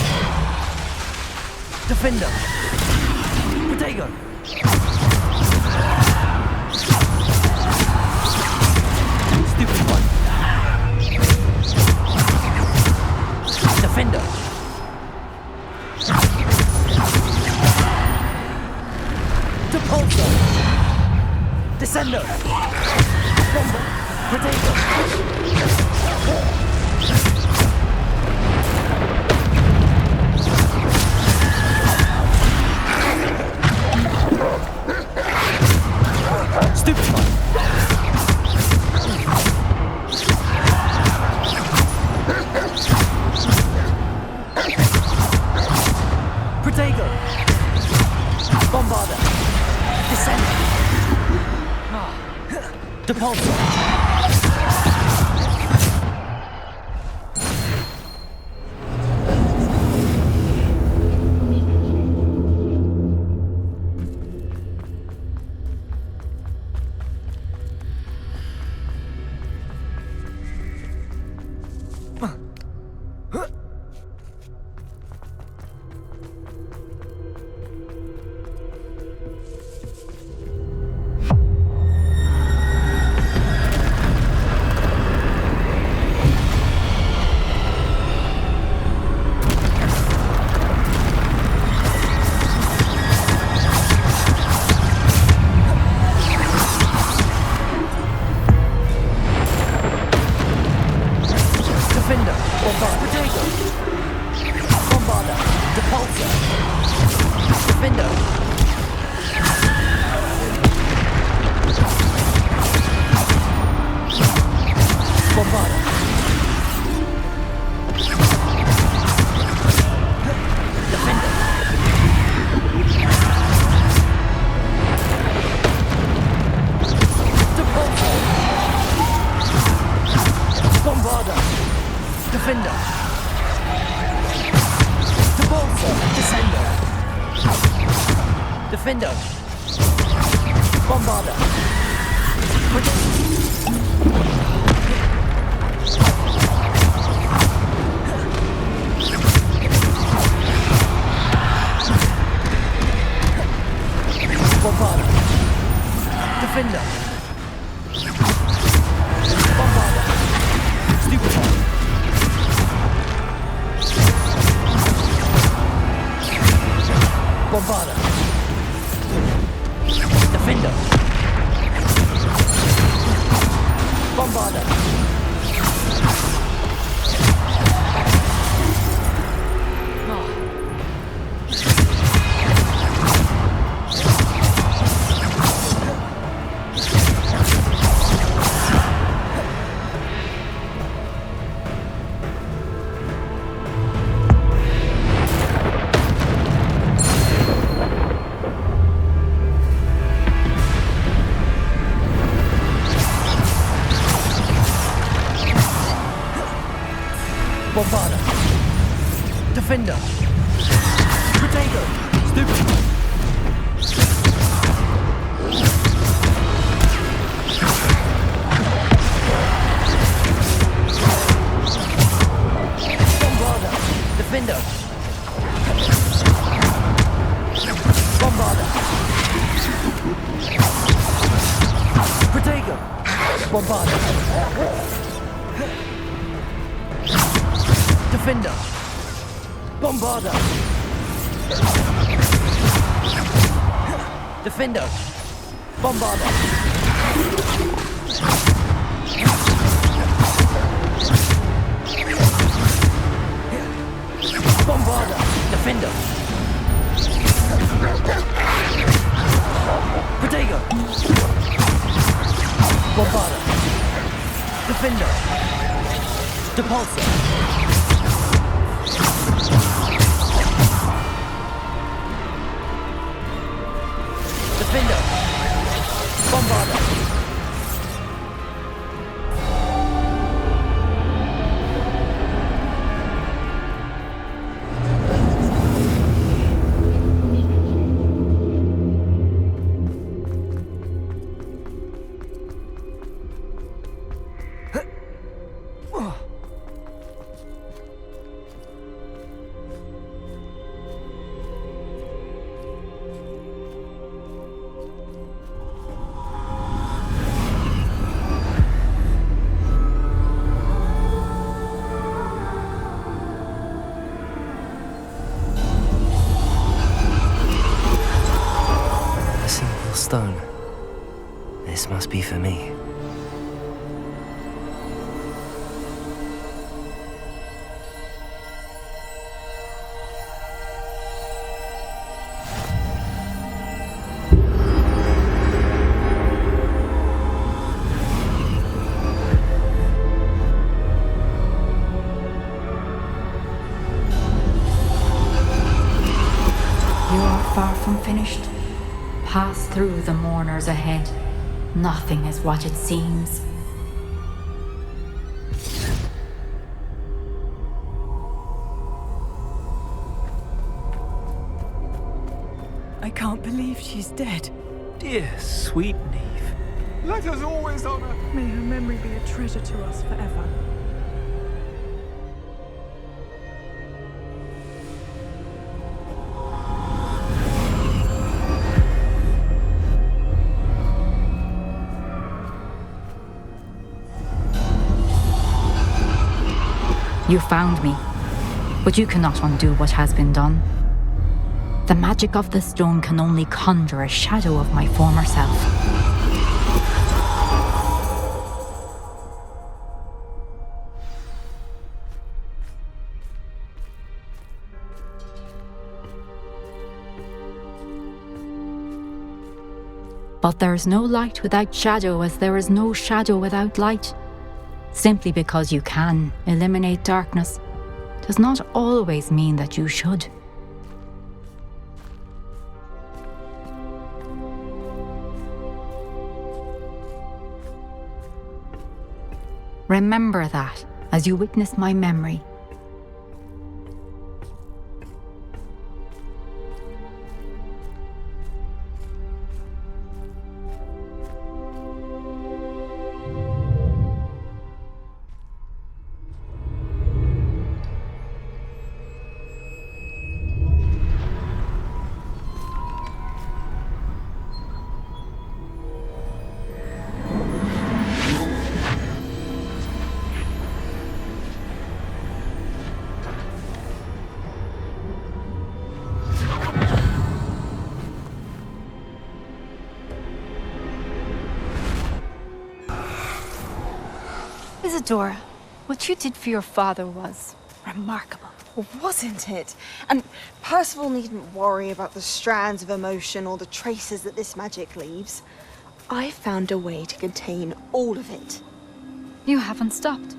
Defender, Protego, Stupid One, Defender, Depulsor, Descender, Bomber, Protego. Stupid one. Protego. Bombarder. Descender. Depulsor. Defender! Bombarder! Bombarder! Defender! Bombarder! Stupid one! Bombarder! Defender! Bombarder! Bombarder! Defender! Protego! Stupid! Bombarder! Defender! Bombarder! Protego! Bombarder! Defender! Bombarder! Defender! Bombarder! Depulsor. Defender. Bombarder. Stone. This must be for me. You are far from finished. Pass through the mourners ahead. Nothing is what it seems. I can't believe she's dead. Dear, sweet Neve. Let us always honor. May her memory be a treasure to us forever. You found me, but you cannot undo what has been done. The magic of the stone can only conjure a shadow of my former self. But there is no light without shadow, as there is no shadow without light. Simply because you can eliminate darkness does not always mean that you should. Remember that as you witness my memory. Isadora, what you did for your father was remarkable. Well, wasn't it? And Percival needn't worry about the strands of emotion or the traces that this magic leaves. I found a way to contain all of it. You haven't stopped.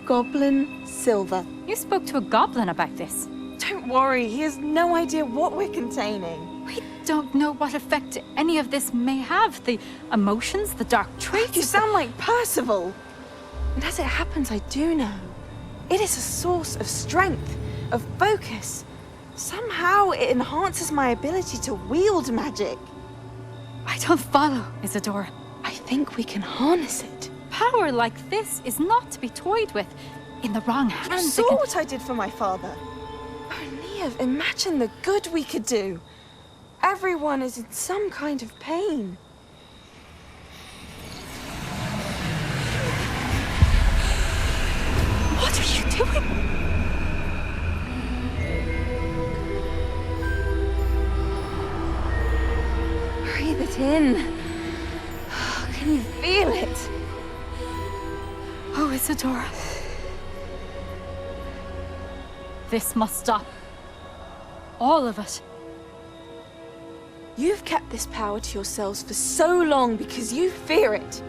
Goblin silver. You spoke to a goblin about this. Don't worry, he has no idea what we're containing. We don't know what effect any of this may have. The emotions, the dark traits. You sound like Percival. And as it happens, I do know. It is a source of strength, of focus. Somehow it enhances my ability to wield magic. I don't follow, Isadora. I think we can harness it. Power like this is not to be toyed with. In the wrong hands, You saw what I did for my father. Oh, Neve, imagine the good we could do. Everyone is in some kind of pain. What are you doing? Breathe it in. Can you feel it? Oh, Isadora. This must stop. All of it. You've kept this power to yourselves for so long because you fear it.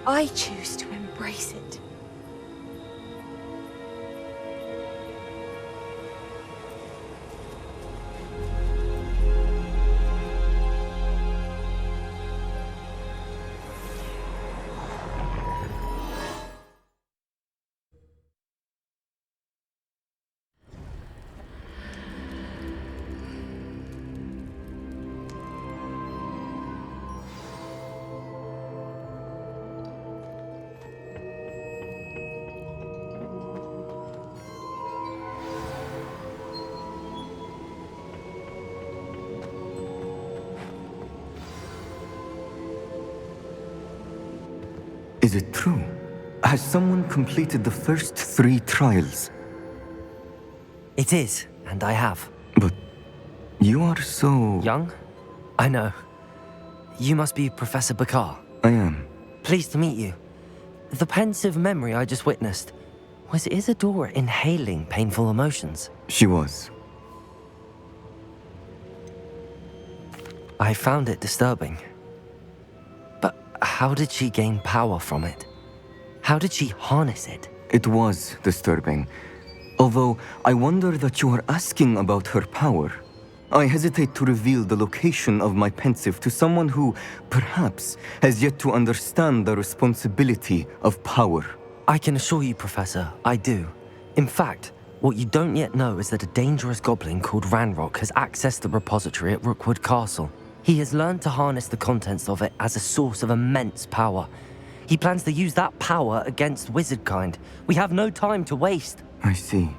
I choose to embrace embrace it. Is it true? Has someone completed the first 3 trials? It is, and I have. But you are so... Young? I know. You must be Professor Bakar. I am. Pleased to meet you. The pensive memory I just witnessed, was Isadora inhaling painful emotions? She was. I found it disturbing. But how did she gain power from it? How did she harness it? It was disturbing. Although I wonder that you are asking about her power. I hesitate to reveal the location of my pensive to someone who, perhaps, has yet to understand the responsibility of power. I can assure you, Professor, I do. In fact, what you don't yet know is that a dangerous goblin called Ranrock has accessed the repository at Rookwood Castle. He has learned to harness the contents of it as a source of immense power. He plans to use that power against wizardkind. We have no time to waste. I see.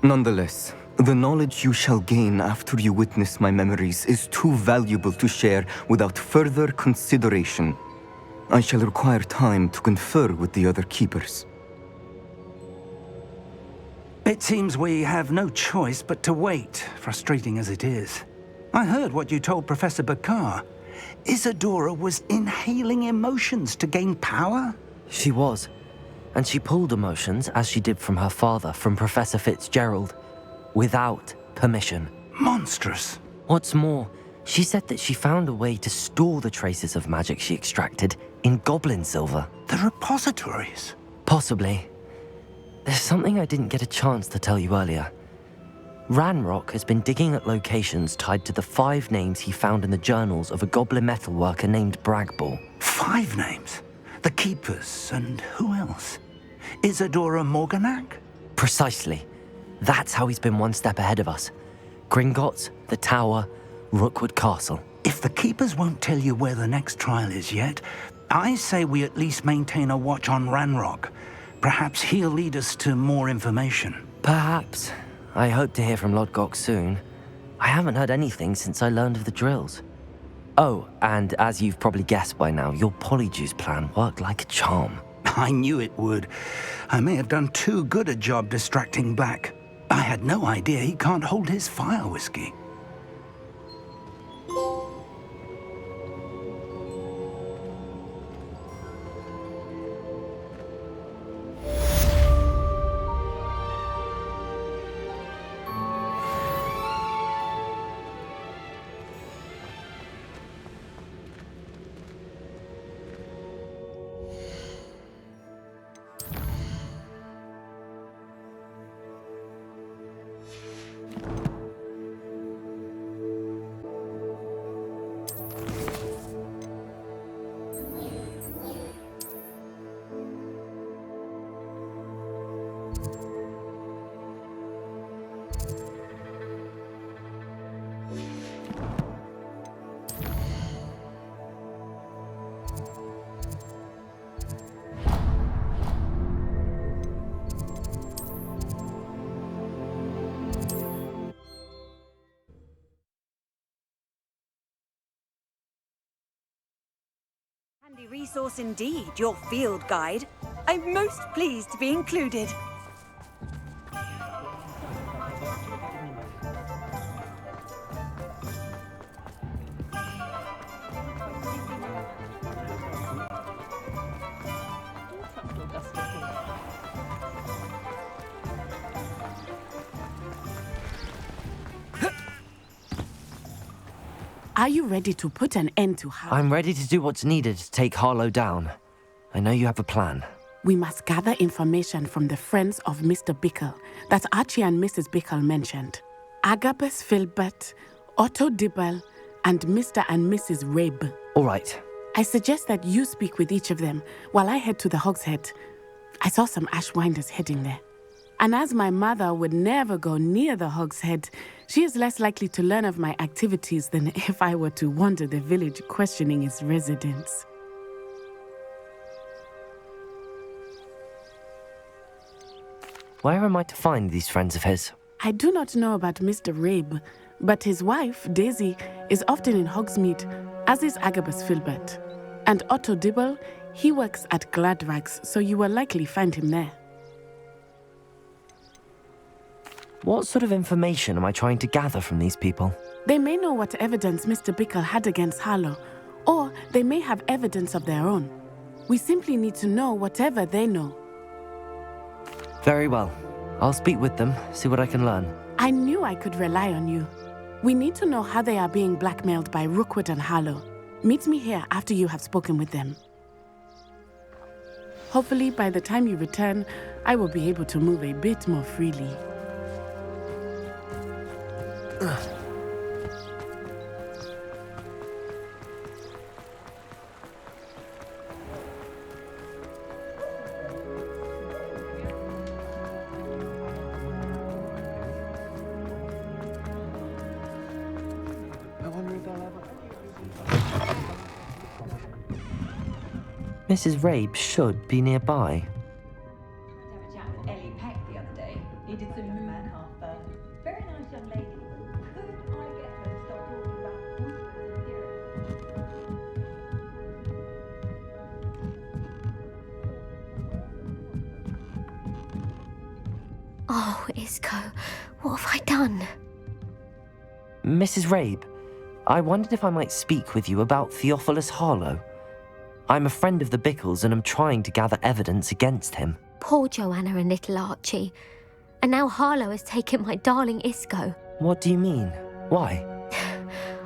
Nonetheless, the knowledge you shall gain after you witness my memories is too valuable to share without further consideration. I shall require time to confer with the other keepers. It seems we have no choice but to wait, frustrating as it is. I heard what you told Professor Bakar. Isadora was inhaling emotions to gain power? She was. And she pulled emotions, as she did from her father, from Professor Fitzgerald, without permission. Monstrous. What's more, she said that she found a way to store the traces of magic she extracted in goblin silver. The repositories? Possibly. There's something I didn't get a chance to tell you earlier. Ranrock has been digging at locations tied to the 5 names he found in the journals of a goblin metalworker named Bragball. 5 names? The Keepers, and who else? Isadora Morganac? Precisely. That's how he's been one step ahead of us. Gringotts, the Tower, Rookwood Castle. If the Keepers won't tell you where the next trial is yet, I say we at least maintain a watch on Ranrock. Perhaps he'll lead us to more information. Perhaps. I hope to hear from Lodgok soon. I haven't heard anything since I learned of the drills. Oh, and as you've probably guessed by now, your Polyjuice plan worked like a charm. I knew it would. I may have done too good a job distracting Black. I had no idea he can't hold his fire whiskey. Handy resource indeed, your field guide. I'm most pleased to be included. Are you ready to put an end to Harlow? I'm ready to do what's needed to take Harlow down. I know you have a plan. We must gather information from the friends of Mr. Bickle that Archie and Mrs. Bickle mentioned. Agabus Filbert, Otto Dibble, and Mr. and Mrs. Rabe. All right. I suggest that you speak with each of them while I head to the Hog's Head. I saw some Ashwinders heading there. And as my mother would never go near the Hog's Head, she is less likely to learn of my activities than if I were to wander the village questioning its residents. Where am I to find these friends of his? I do not know about Mr. Rabe, but his wife, Daisy, is often in Hogsmeade, as is Agabus Filbert. And Otto Dibble, he works at Gladrags, so you will likely find him there. What sort of information am I trying to gather from these people? They may know what evidence Mr. Bickle had against Harlow, or they may have evidence of their own. We simply need to know whatever they know. Very well. I'll speak with them, see what I can learn. I knew I could rely on you. We need to know how they are being blackmailed by Rookwood and Harlow. Meet me here after you have spoken with them. Hopefully, by the time you return, I will be able to move a bit more freely. Mrs. Rabe should be nearby. Oh, Isco, what have I done? Mrs. Rabe, I wondered if I might speak with you about Theophilus Harlow. I'm a friend of the Bickles and am trying to gather evidence against him. Poor Joanna and little Archie. And now Harlow has taken my darling Isco. What do you mean? Why?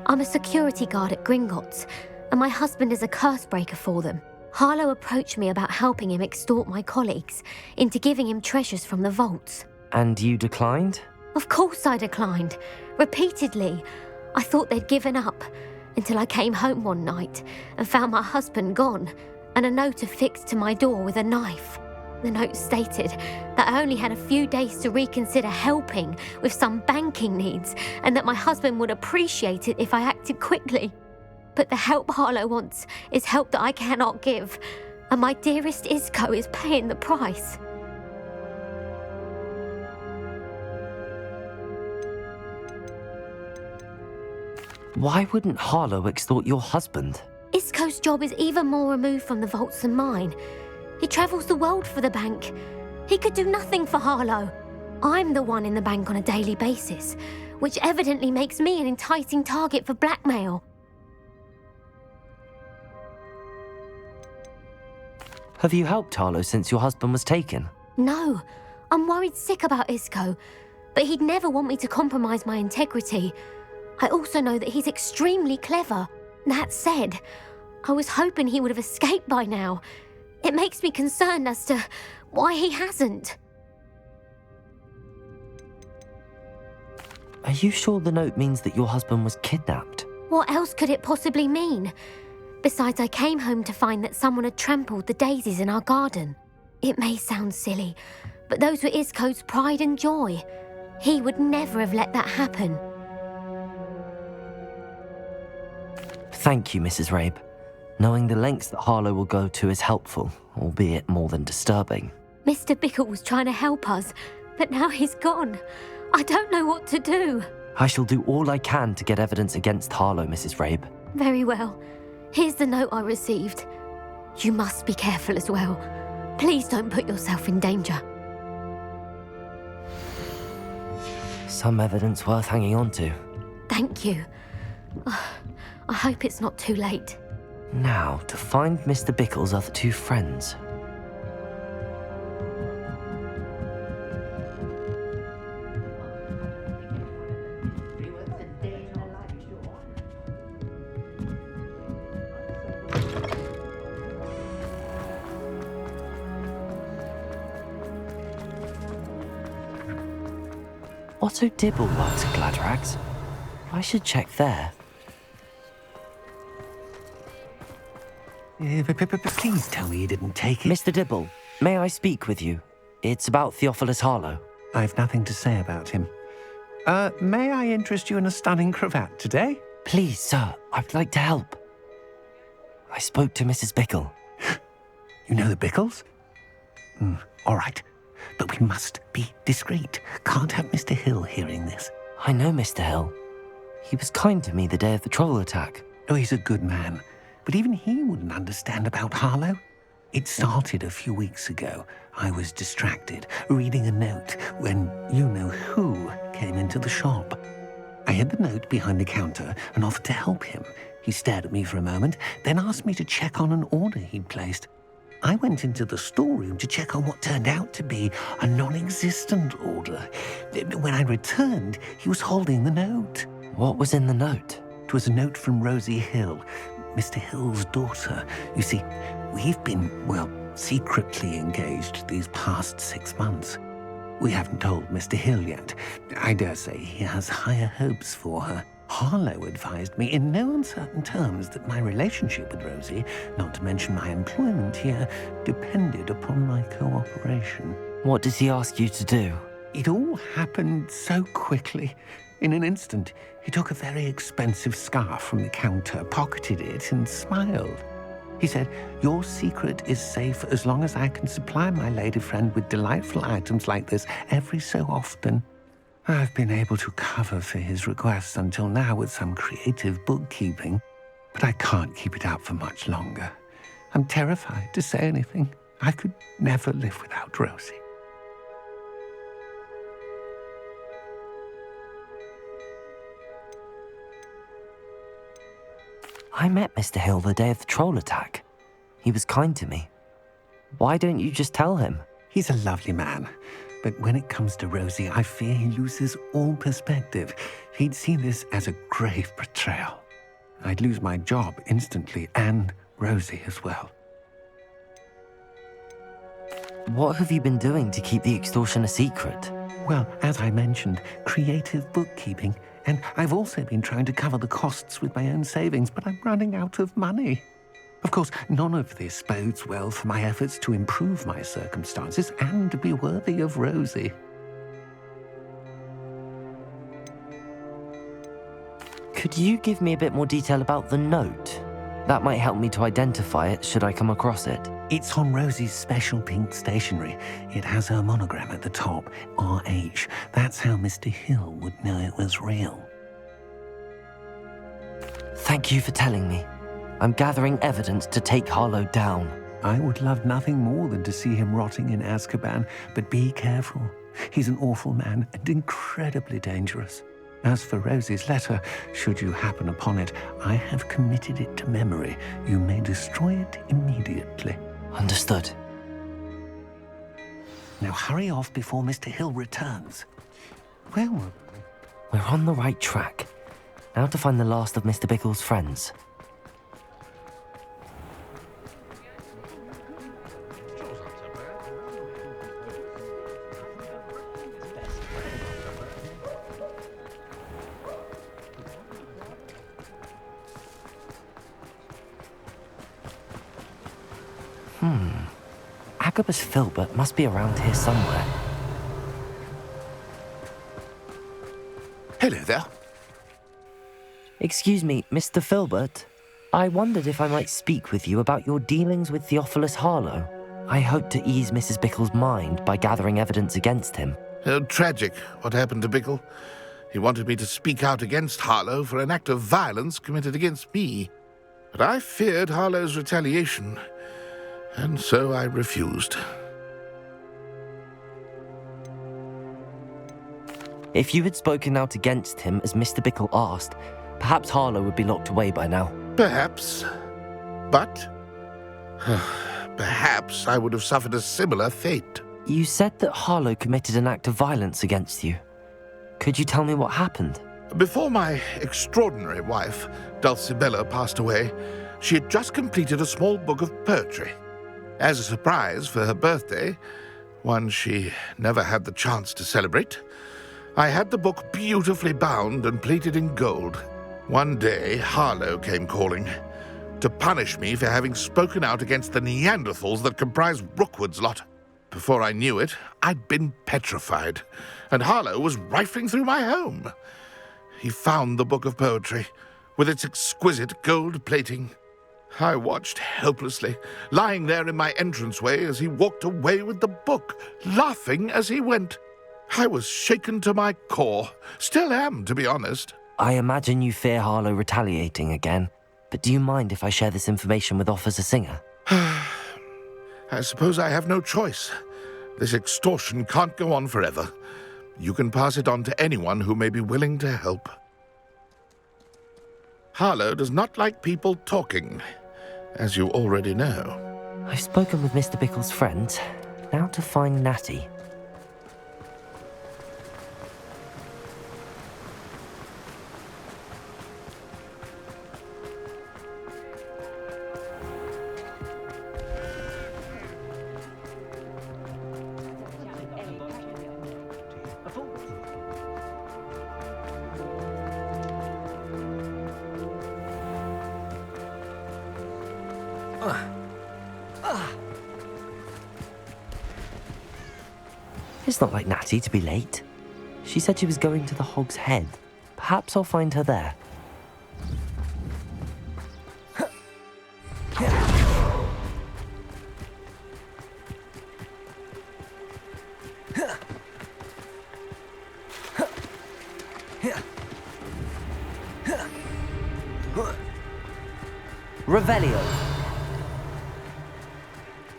I'm a security guard at Gringotts, and my husband is a curse breaker for them. Harlow approached me about helping him extort my colleagues into giving him treasures from the vaults. And you declined? Of course I declined. Repeatedly. I thought they'd given up, until I came home one night and found my husband gone, and a note affixed to my door with a knife. The note stated that I only had a few days to reconsider helping with some banking needs, and that my husband would appreciate it if I acted quickly. But the help Harlow wants is help that I cannot give, and my dearest Isco is paying the price. Why wouldn't Harlow extort your husband? Isco's job is even more removed from the vaults than mine. He travels the world for the bank. He could do nothing for Harlow. I'm the one in the bank on a daily basis, which evidently makes me an enticing target for blackmail. Have you helped Harlow since your husband was taken? No, I'm worried sick about Isco, but he'd never want me to compromise my integrity. I also know that he's extremely clever. That said, I was hoping he would have escaped by now. It makes me concerned as to why he hasn't. Are you sure the note means that your husband was kidnapped? What else could it possibly mean? Besides, I came home to find that someone had trampled the daisies in our garden. It may sound silly, but those were Isco's pride and joy. He would never have let that happen. Thank you, Mrs. Rabe. Knowing the lengths that Harlow will go to is helpful, albeit more than disturbing. Mr. Bickle was trying to help us, but now he's gone. I don't know what to do. I shall do all I can to get evidence against Harlow, Mrs. Rabe. Very well. Here's the note I received. You must be careful as well. Please don't put yourself in danger. Some evidence worth hanging on to. Thank you. I hope it's not too late. Now, to find Mr. Bickle's other two friends. Otto Dibble works at Gladrags. I should check there. Please tell me you didn't take it. Mr. Dibble, may I speak with you? It's about Theophilus Harlow. I've nothing to say about him. May I interest you in a stunning cravat today? Please, sir, I'd like to help. I spoke to Mrs. Bickle. You know the Bickles? All right, but we must be discreet. Can't have Mr. Hill hearing this. I know Mr. Hill. He was kind to me the day of the troll attack. Oh, he's a good man, but even he wouldn't understand about Harlow. It started a few weeks ago. I was distracted, reading a note, when you-know-who came into the shop. I hid the note behind the counter and offered to help him. He stared at me for a moment, then asked me to check on an order he'd placed. I went into the storeroom to check on what turned out to be a non-existent order. When I returned, he was holding the note. What was in the note? It was a note from Rosie Hill, Mr. Hill's daughter. You see, we've been, well, secretly engaged these past 6 months. We haven't told Mr. Hill yet. I dare say he has higher hopes for her. Harlow advised me in no uncertain terms that my relationship with Rosie, not to mention my employment here, depended upon my cooperation. What does he ask you to do? It all happened so quickly. In an instant, he took a very expensive scarf from the counter, pocketed it, and smiled. He said, "Your secret is safe as long as I can supply my lady friend with delightful items like this every so often." I've been able to cover for his requests until now with some creative bookkeeping, but I can't keep it up for much longer. I'm terrified to say anything. I could never live without Rosie. I met Mr. Hill the day of the troll attack. He was kind to me. Why don't you just tell him? He's a lovely man, but when it comes to Rosie, I fear he loses all perspective. He'd see this as a grave betrayal. I'd lose my job instantly, and Rosie as well. What have you been doing to keep the extortion a secret? Well, as I mentioned, creative bookkeeping. And I've also been trying to cover the costs with my own savings, but I'm running out of money. Of course, none of this bodes well for my efforts to improve my circumstances and to be worthy of Rosie. Could you give me a bit more detail about the note? That might help me to identify it should I come across it. It's on Rosie's special pink stationery. It has her monogram at the top, RH. That's how Mr. Hill would know it was real. Thank you for telling me. I'm gathering evidence to take Harlow down. I would love nothing more than to see him rotting in Azkaban, but be careful. He's an awful man and incredibly dangerous. As for Rosie's letter, should you happen upon it, I have committed it to memory. You may destroy it immediately. Understood. Now hurry off before Mr. Hill returns. Where were we? We're on the right track. Now to find the last of Mr. Bickle's friends. Agabus Filbert must be around here somewhere. Hello there. Excuse me, Mr. Filbert. I wondered if I might speak with you about your dealings with Theophilus Harlow. I hope to ease Mrs. Bickle's mind by gathering evidence against him. Tragic, what happened to Bickle. He wanted me to speak out against Harlow for an act of violence committed against me. But I feared Harlow's retaliation, and so I refused. If you had spoken out against him as Mr. Bickle asked, perhaps Harlow would be locked away by now. Perhaps. But perhaps I would have suffered a similar fate. You said that Harlow committed an act of violence against you. Could you tell me what happened? Before my extraordinary wife, Dulcibella, passed away, she had just completed a small book of poetry. As a surprise for her birthday, one she never had the chance to celebrate, I had the book beautifully bound and plated in gold. One day, Harlow came calling to punish me for having spoken out against the Neanderthals that comprise Rookwood's lot. Before I knew it, I'd been petrified, and Harlow was rifling through my home. He found the book of poetry, with its exquisite gold plating. I watched helplessly, lying there in my entranceway as he walked away with the book, laughing as he went. I was shaken to my core. Still am, to be honest. I imagine you fear Harlow retaliating again, but do you mind if I share this information with Officer Singer? I suppose I have no choice. This extortion can't go on forever. You can pass it on to anyone who may be willing to help. Harlow does not like people talking, as you already know. I've spoken with Mr. Bickle's friends. Now to find Natty. It's not like Natty to be late. She said she was going to the Hog's Head. Perhaps I'll find her there. Revelio.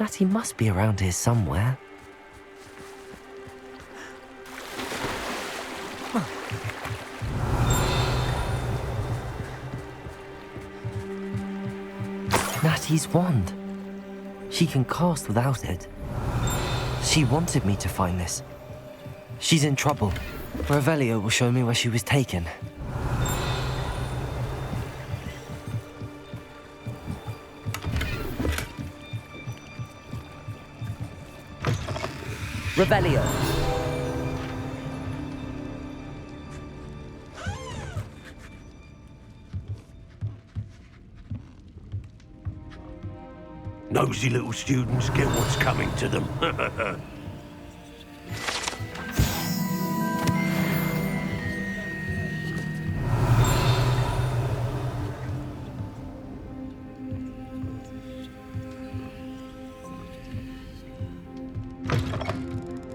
Natty must be around here somewhere. Natty's wand. She can cast without it. She wanted me to find this. She's in trouble. Revelio will show me where she was taken. Revelio. Nosy little students get what's coming to them.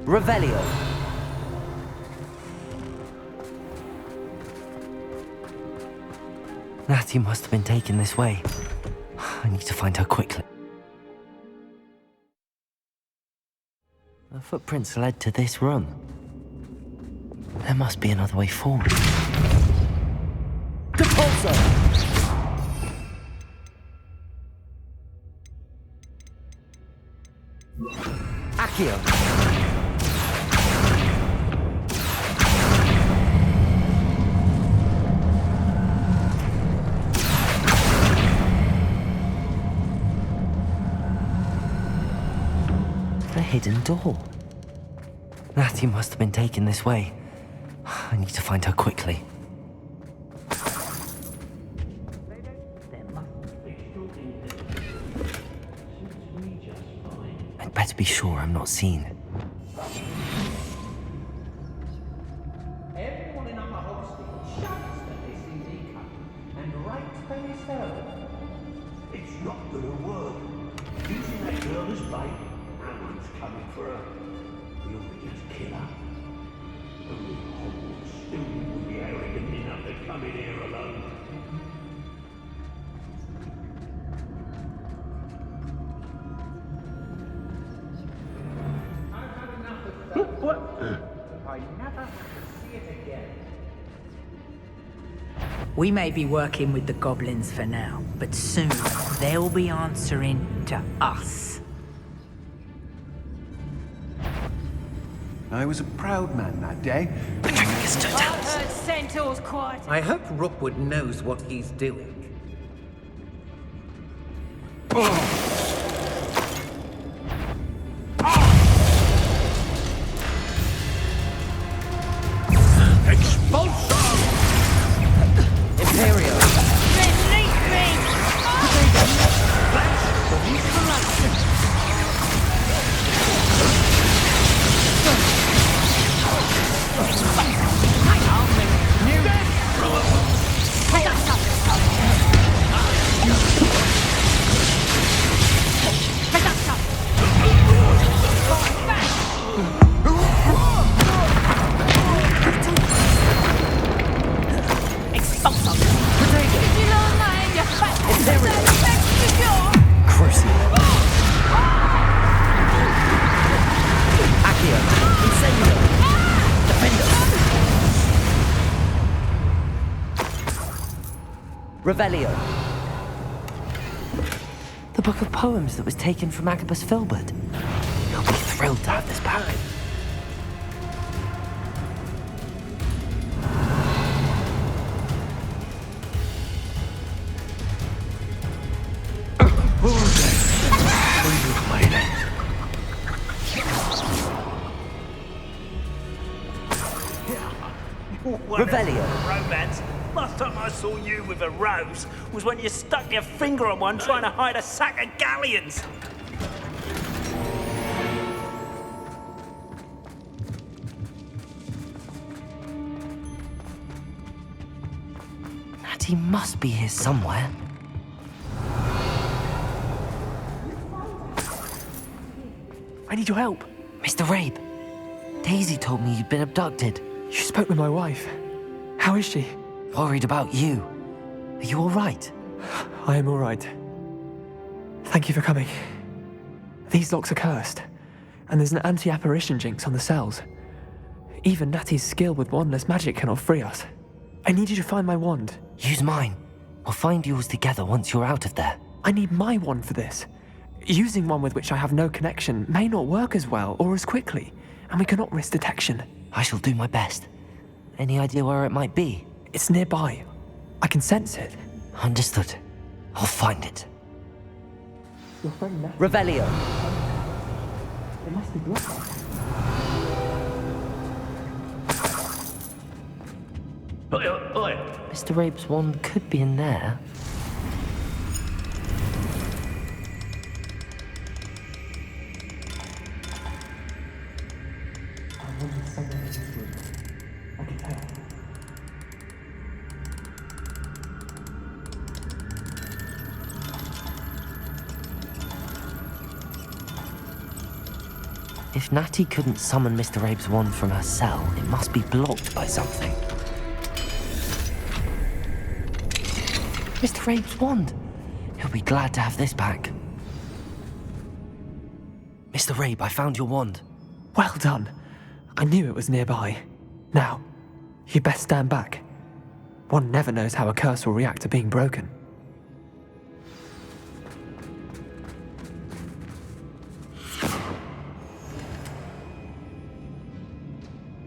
Revelio. Natty must have been taken this way. I need to find her quickly. Her footprints led to this room. There must be another way forward. Depulso! Accio! A hidden door. Natty must have been taken this way. I need to find her quickly. I'd better be sure I'm not seen. Everyone in Upper Hogsfield shouts that they see thee coming, and rightfully so. It's not gonna work. Using that girl as bait. Coming for her. We ought to just kill her. Only Hogwarts student would be arrogant enough to come in here alone. I've had enough of that. What? I never have to see it again. We may be working with the goblins for now, but soon they'll be answering to us. I was a proud man that day. I've heard centaurs quiet. I hope Rookwood knows what he's doing. Revelio. The book of poems that was taken from Agabus Filbert. He'll be thrilled to have this back. Revelio. Romance. Last time I saw you with a rose was when you stuck your finger on one trying to hide a sack of galleons. Natty must be here somewhere. I need your help. Mr. Rabe, Daisy told me you'd been abducted. You spoke with my wife. How is she? Worried about you. Are you all right? I am all right. Thank you for coming. These locks are cursed, and there's an anti-apparition jinx on the cells. Even Natty's skill with wandless magic cannot free us. I need you to find my wand. Use mine. We'll find yours together once you're out of there. I need my wand for this. Using one with which I have no connection may not work as well or as quickly, and we cannot risk detection. I shall do my best. Any idea where it might be? It's nearby. I can sense it. Understood. I'll find it. Your friend Natty. Revelio. It must be blocked. Mr. Rabe's wand could be in there. I can tell. If Natty couldn't summon Mr. Rabe's wand from her cell, it must be blocked by something. Mr. Rabe's wand! He'll be glad to have this back. Mr. Rabe, I found your wand. Well done. I knew it was nearby. Now, you best stand back. One never knows how a curse will react to being broken.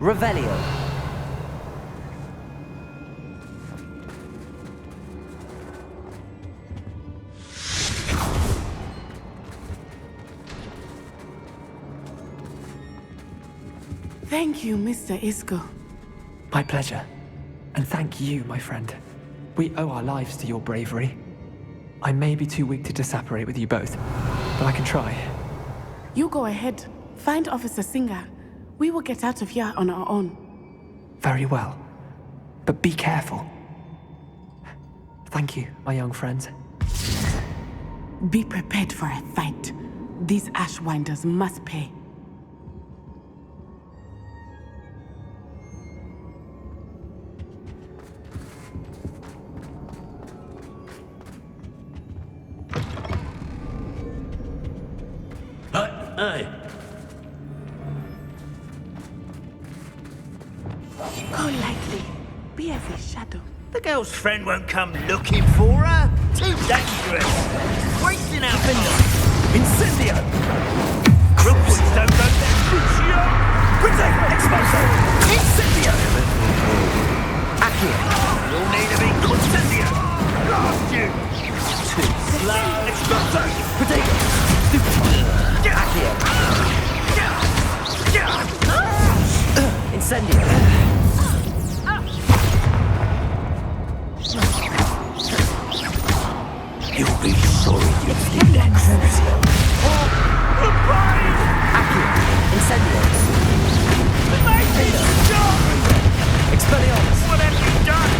Revelio. Thank you, Mr. Isco. My pleasure. And thank you, my friend. We owe our lives to your bravery. I may be too weak to disapparate with you both, but I can try. You go ahead. Find Officer Singer. We will get out of here on our own. Very well. But be careful. Thank you, my young friends. Be prepared for a fight. These Ashwinders must pay. Hey. Go lightly. Be as a shadow. The girl's friend won't come looking for her. Too dangerous. Wasting our time. Incendio! Crooks don't go there. Crucio! Protect! Exposo! Incendio! Accio! You'll need to be Incendio! Blast you! Exposo! Protect! Accio! Incendio! You'll be sorry you did that, Crucio. Accio! Incendio! Expelliarmus! What have you done?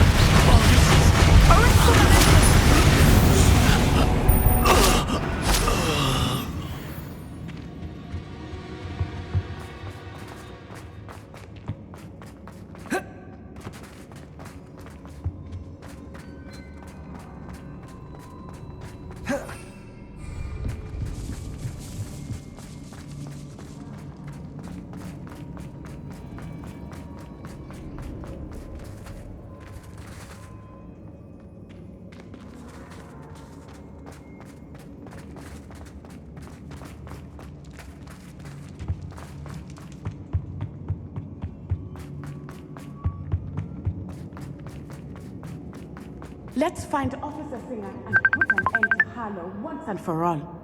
Let's find Officer Singer and put an end to Harlow once and for all.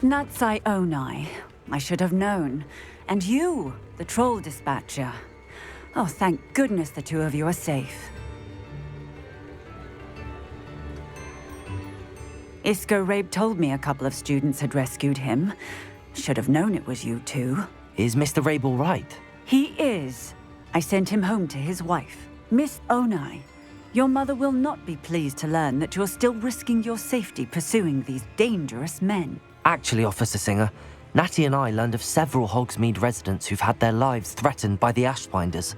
Natsai Onai. I should have known. And you, the troll dispatcher. Oh, thank goodness the two of you are safe. Isco Rabe told me a couple of students had rescued him. Should have known it was you two. Is Mr. Rabe all right? He is. I sent him home to his wife, Miss Onai. Your mother will not be pleased to learn that you're still risking your safety pursuing these dangerous men. Actually, Officer Singer, Natty and I learned of several Hogsmeade residents who've had their lives threatened by the Ashbinders.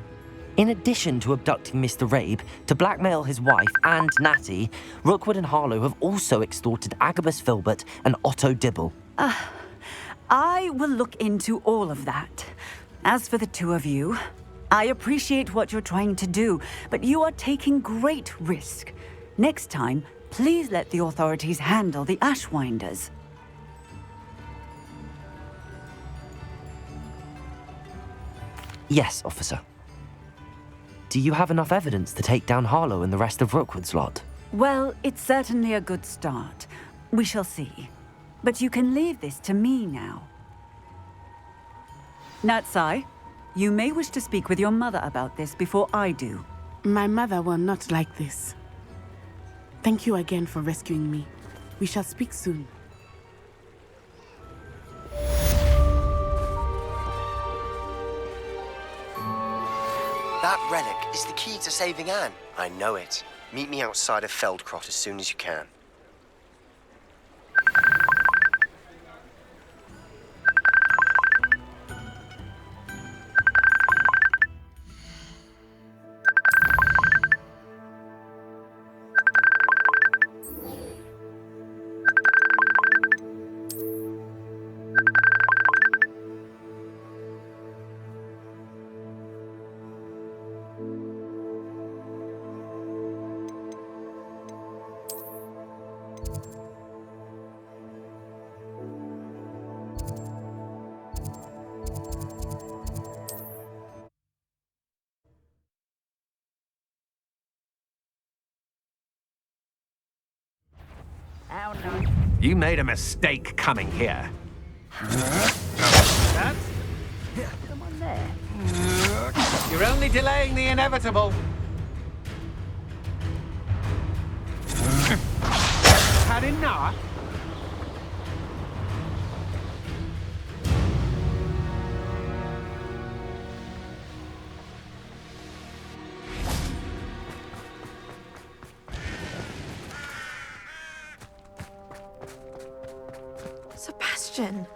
In addition to abducting Mr. Rabe to blackmail his wife and Natty, Rookwood and Harlow have also extorted Agabus Filbert and Otto Dibble. I will look into all of that. As for the two of you, I appreciate what you're trying to do, but you are taking great risk. Next time, please let the authorities handle the Ashwinders. Yes, officer. Do you have enough evidence to take down Harlow and the rest of Rookwood's lot? Well, it's certainly a good start. We shall see. But you can leave this to me now. Natsai, you may wish to speak with your mother about this before I do. My mother will not like this. Thank you again for rescuing me. We shall speak soon. That relic is the key to saving Anne. I know it. Meet me outside of Feldcroft as soon as you can. You made a mistake coming here. Come on there. You're only delaying the inevitable. Had enough? Sebastian,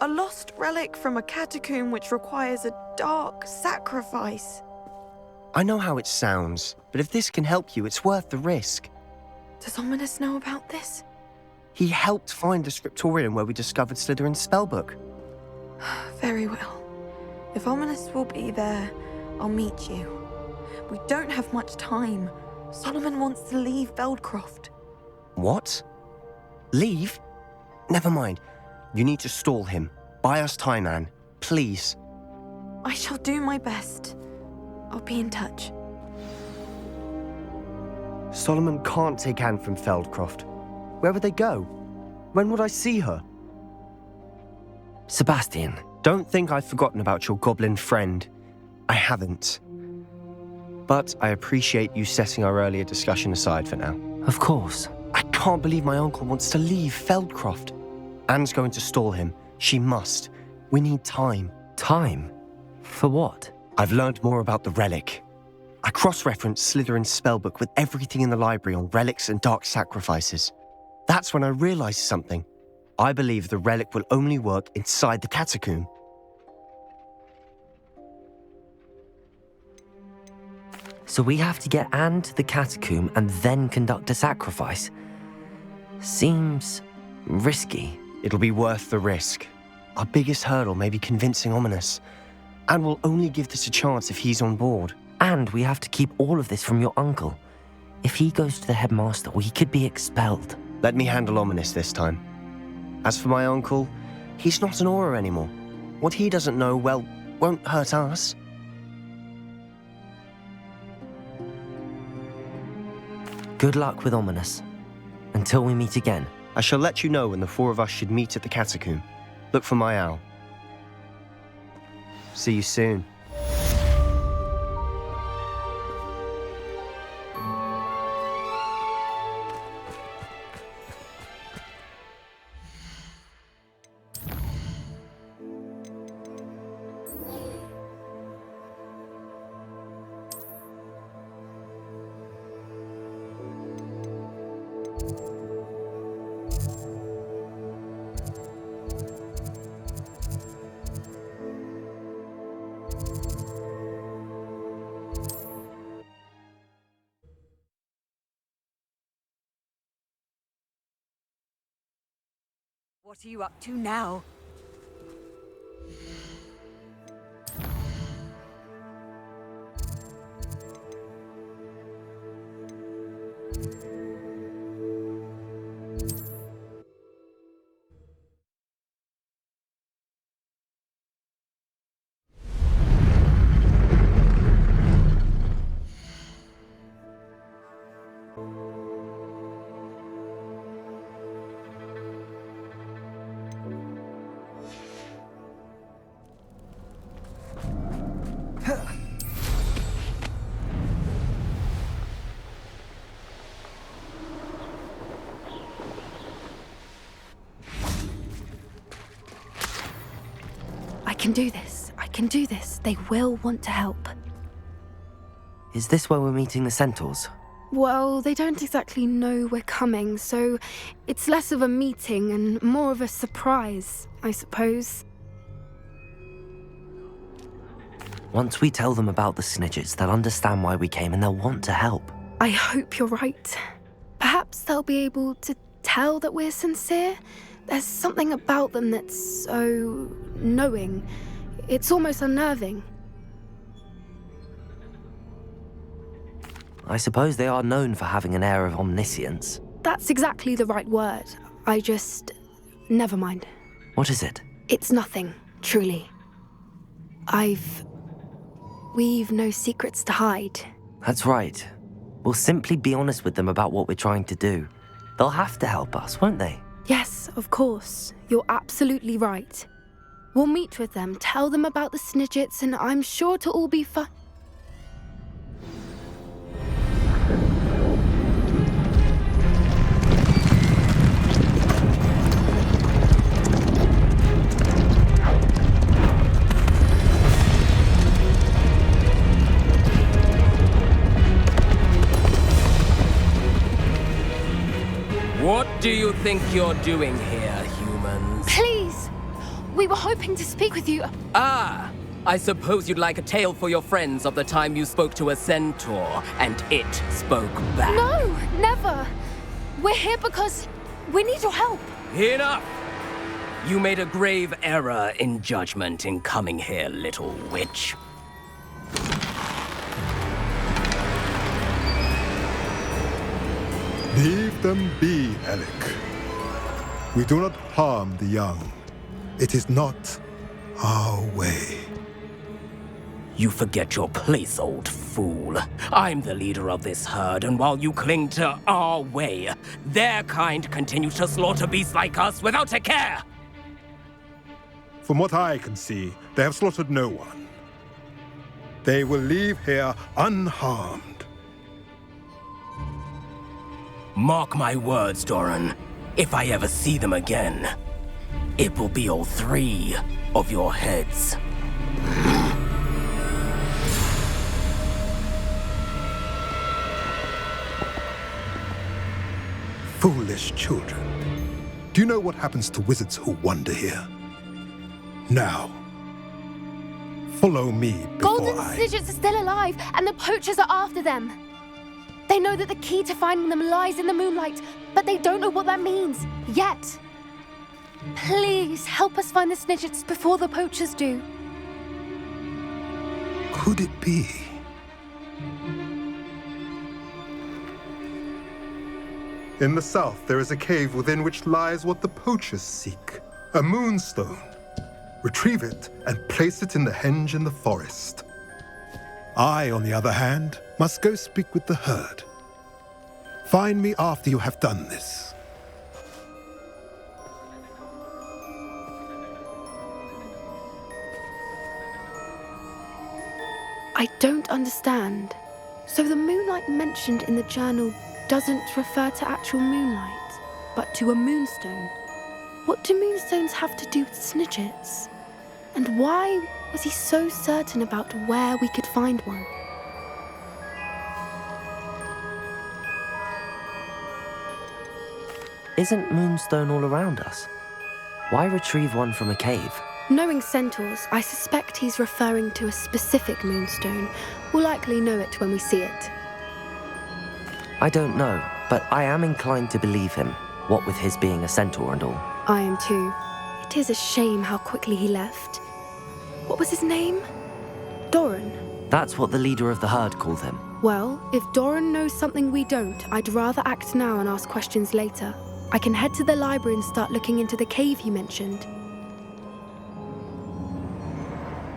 a lost relic from a catacomb which requires a dark sacrifice. I know how it sounds, but if this can help you, it's worth the risk. Does Ominous know about this? He helped find the scriptorium where we discovered Slytherin's spellbook. Very well. If Ominous will be there, I'll meet you. We don't have much time. Solomon wants to leave Feldcroft. What? Leave? Never mind. You need to stall him. Buy us time, Anne. Please. I shall do my best. I'll be in touch. Solomon can't take Anne from Feldcroft. Where would they go? When would I see her? Sebastian. Don't think I've forgotten about your goblin friend. I haven't. But I appreciate you setting our earlier discussion aside for now. Of course. I can't believe my uncle wants to leave Feldcroft. Anne's going to stall him. She must. We need time. Time? For what? I've learned more about the relic. I cross-referenced Slytherin's spellbook with everything in the library on relics and dark sacrifices. That's when I realized something. I believe the relic will only work inside the catacomb. So we have to get Anne to the catacomb and then conduct a sacrifice? Seems risky. It'll be worth the risk. Our biggest hurdle may be convincing Ominous. And we'll only give this a chance if he's on board. And we have to keep all of this from your uncle. If he goes to the headmaster, we could be expelled. Let me handle Ominous this time. As for my uncle, he's not an Auror anymore. What he doesn't know, well, won't hurt us. Good luck with Ominous. Until we meet again. I shall let you know when the four of us should meet at the catacomb. Look for my owl. See you soon. What are you up to now? I can do this. I can do this. They will want to help. Is this where we're meeting the Centaurs? Well, they don't exactly know we're coming, so it's less of a meeting and more of a surprise, I suppose. Once we tell them about the Snidgets, they'll understand why we came and they'll want to help. I hope you're right. Perhaps they'll be able to tell that we're sincere. There's something about them that's so knowing. It's almost unnerving. I suppose they are known for having an air of omniscience. That's exactly the right word. Never mind. What is it? It's nothing, truly. We've no secrets to hide. That's right. We'll simply be honest with them about what we're trying to do. They'll have to help us, won't they? Yes, of course. You're absolutely right. We'll meet with them, tell them about the Snidgets, and I'm sure it'll all be fun. What do you think you're doing here, humans? Please! We were hoping to speak with you. Ah! I suppose you'd like a tale for your friends of the time you spoke to a centaur, and it spoke back. No, never! We're here because we need your help. Enough! You made a grave error in judgment in coming here, little witch. Leave them be, Alec. We do not harm the young. It is not our way. You forget your place, old fool. I'm the leader of this herd, and while you cling to our way, their kind continues to slaughter beasts like us without a care! From what I can see, they have slaughtered no one. They will leave here unharmed. Mark my words, Doran. If I ever see them again, it will be all three of your heads. Foolish children. Do you know what happens to wizards who wander here? Now, follow me before Golden Snidgets are still alive, and the poachers are after them. They know that the key to finding them lies in the moonlight, but they don't know what that means, yet. Please, help us find the Snidgets before the poachers do. Could it be? In the south, there is a cave within which lies what the poachers seek. A moonstone. Retrieve it and place it in the henge in the forest. I, on the other hand, must go speak with the herd. Find me after you have done this. I don't understand. So the moonlight mentioned in the journal doesn't refer to actual moonlight, but to a moonstone. What do moonstones have to do with snidgets? And why was he so certain about where we could find one? Isn't moonstone all around us? Why retrieve one from a cave? Knowing centaurs, I suspect he's referring to a specific moonstone. We'll likely know it when we see it. I don't know, but I am inclined to believe him, what with his being a centaur and all. I am too. It is a shame how quickly he left. What was his name? Doran. That's what the leader of the herd called him. Well, if Doran knows something we don't, I'd rather act now and ask questions later. I can head to the library and start looking into the cave he mentioned.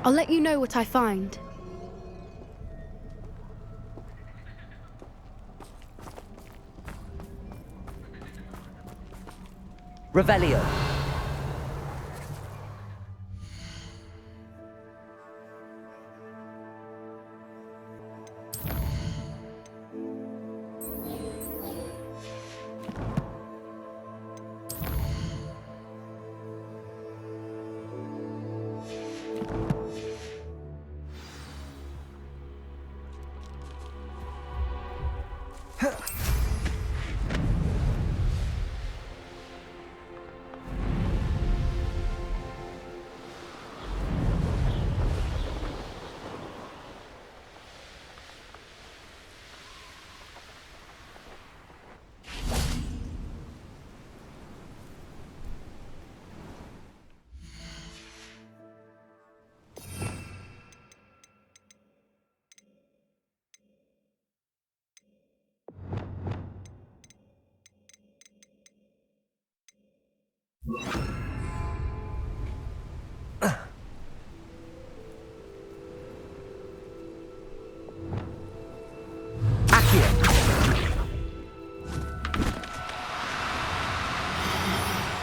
I'll let you know what I find. Revelio.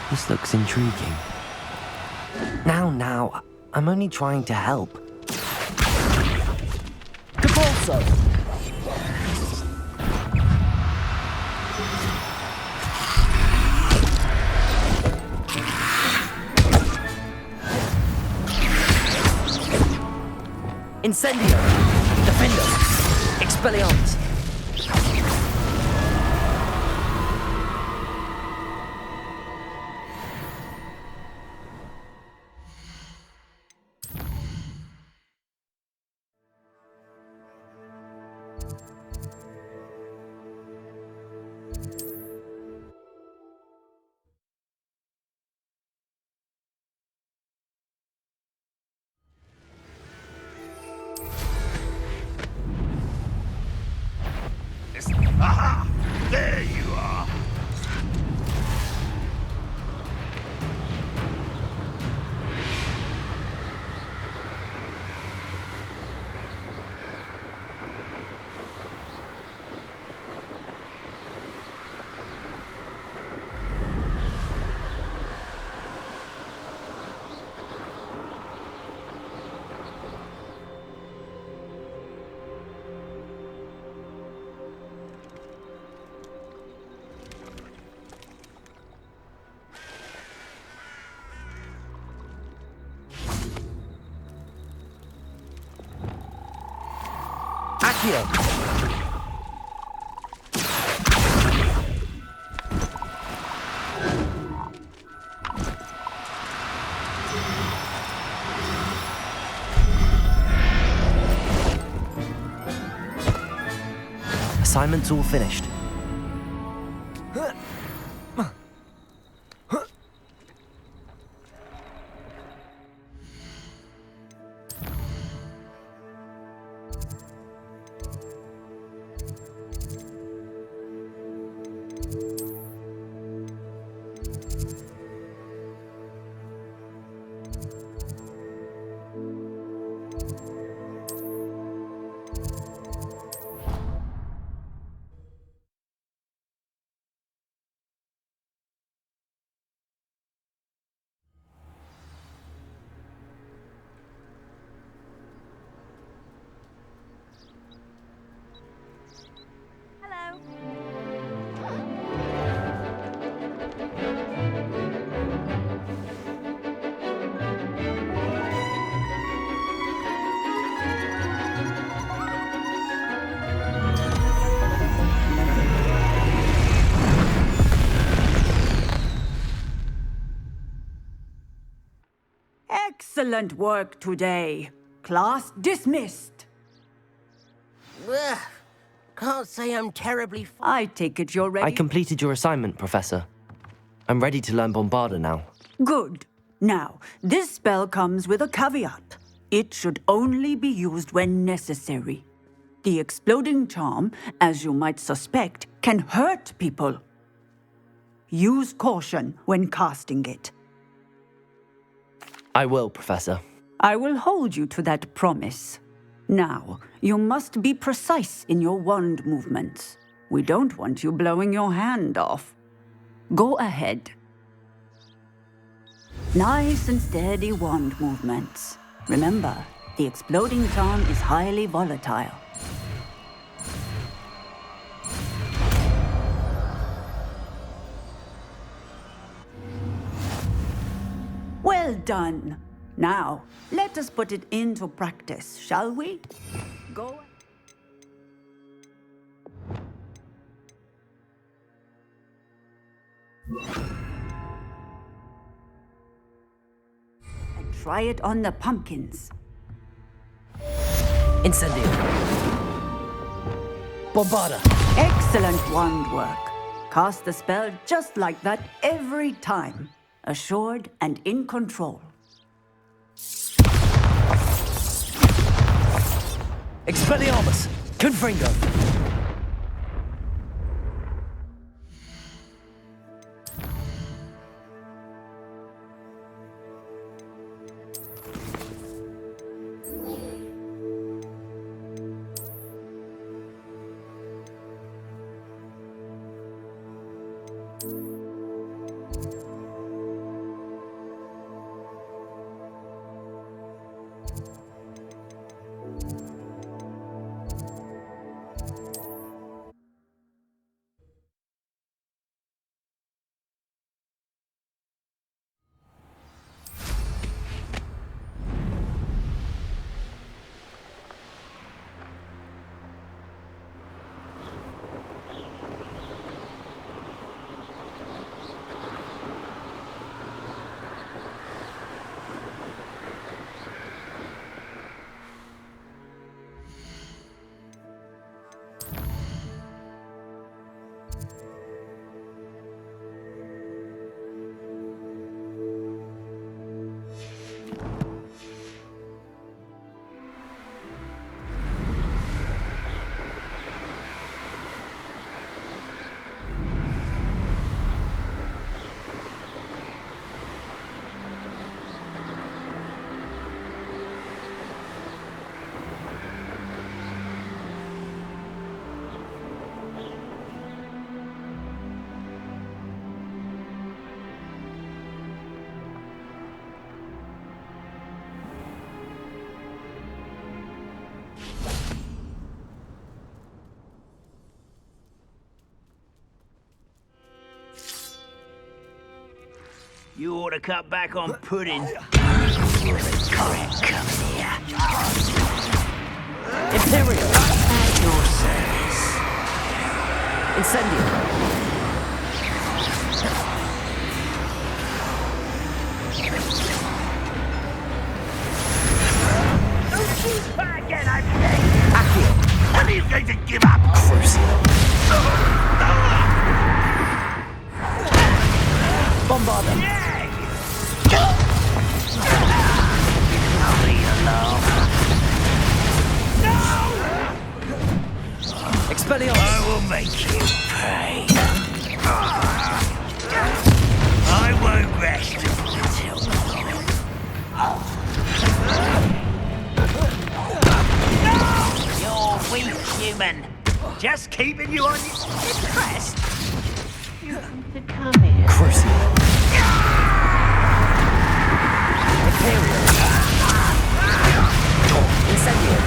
This looks intriguing. Now, I'm only trying to help. Capolso! Incendio! Defender! Expelliarmus! Aha! There you are! Accio! Assignment's all finished. Excellent work today. Class dismissed. Ugh, can't say I'm terribly... I take it you're ready? I completed your assignment, Professor. I'm ready to learn Bombarda now. Good. Now, this spell comes with a caveat. It should only be used when necessary. The exploding charm, as you might suspect, can hurt people. Use caution when casting it. I will, Professor. I will hold you to that promise. Now, you must be precise in your wand movements. We don't want you blowing your hand off. Go ahead. Nice and steady wand movements. Remember, the exploding charm is highly volatile. Well done. Now, let us put it into practice, shall we? Go. And try it on the pumpkins. Incendio. Bombarda. Excellent wand work. Cast the spell just like that every time. Assured and in control. Expelliarmus. Confringo. You ought to cut back on pudding. Imperial. At your service. Incendio. Don't shoot back again, I say! Accio. When are you going to give up? Crucio. Bombarda. Yeah! I'll leave alone. Expelliarmus. I will make you pay. I won't rest until You're weak, human. Just keeping you on your impressed. You want to come here? Crucio. Imperial. Incendio.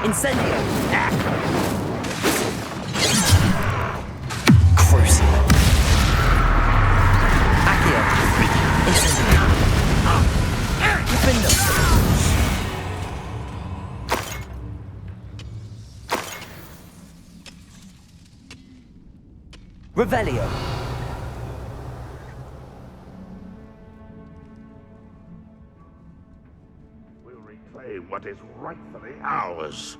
Incendio. Crucio. Accio. Incendio. Defendo. Revelio. We'll reclaim what is rightfully ours.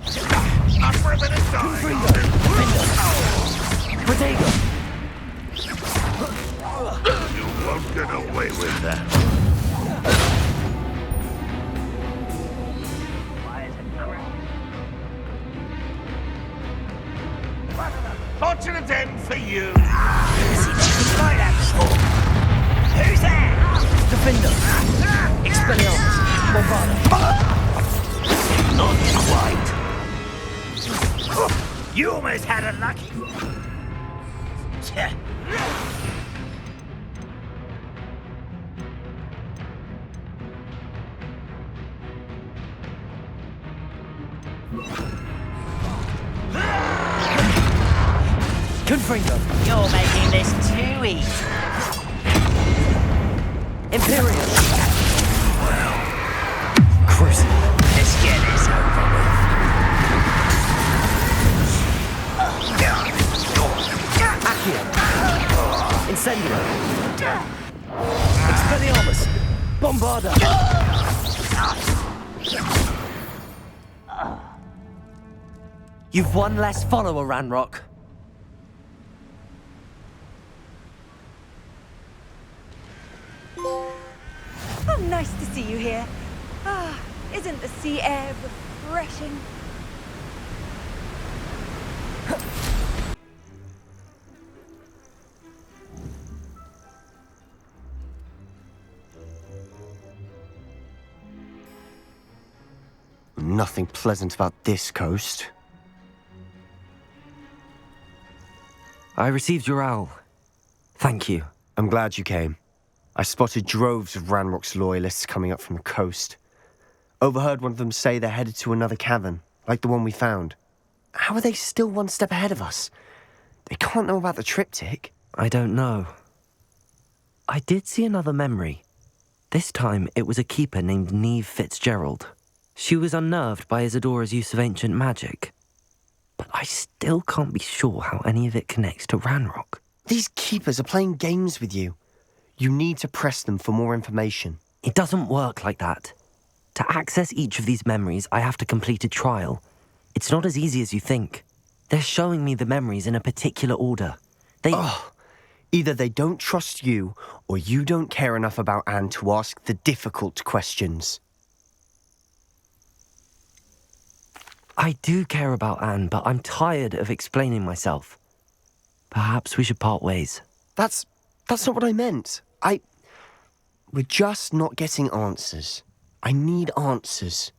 I'm ripping it down! Protego. You won't get away with that. Fortunate end for you! Who's there? Defender. Expelliarmus. Bombarda. Not quite. You almost had it lucky. Confringo. You're making this too easy. Imperial. Crucible. Let's get this over with. Accio. Incendio. Expelliarmus. Bombarda. You've one less follower, Ranrock. Oh, nice to see you here. Ah, isn't the sea air refreshing? Nothing pleasant about this coast. I received your owl. Thank you. I'm glad you came. I spotted droves of Ranrock's loyalists coming up from the coast. Overheard one of them say they're headed to another cavern, like the one we found. How are they still one step ahead of us? They can't know about the triptych. I don't know. I did see another memory. This time, it was a keeper named Neve Fitzgerald. She was unnerved by Isadora's use of ancient magic. But I still can't be sure how any of it connects to Ranrock. These keepers are playing games with you. You need to press them for more information. It doesn't work like that. To access each of these memories, I have to complete a trial. It's not as easy as you think. They're showing me the memories in a particular order. Either they don't trust you, or you don't care enough about Anne to ask the difficult questions. I do care about Anne, but I'm tired of explaining myself. Perhaps we should part ways. That's not what I meant. We're just not getting answers. I need answers.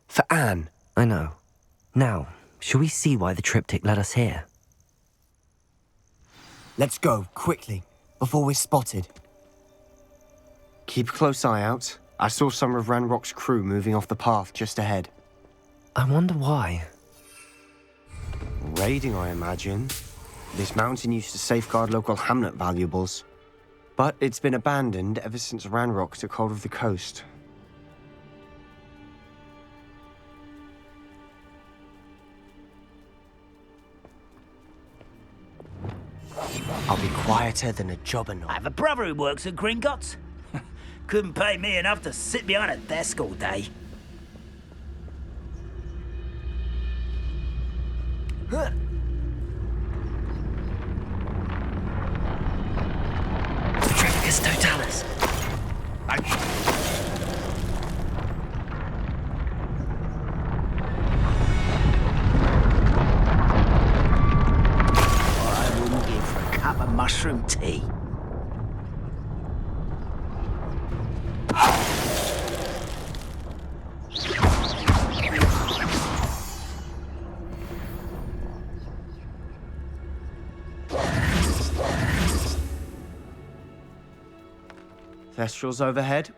For Anne. I know. Now, shall we see why the triptych led us here? Let's go, quickly, before we're spotted. Keep a close eye out. I saw some of Ranrock's crew moving off the path just ahead. I wonder why. Raiding, I imagine. This mountain used to safeguard local hamlet valuables. But it's been abandoned ever since Ranrock took hold of the coast. I'll be quieter than a jobberknoll. I have a brother who works at Gringotts. Couldn't pay me enough to sit behind a desk all day. Tripticus Totalis. I wouldn't give for a cup of mushroom tea. Thestrals overhead.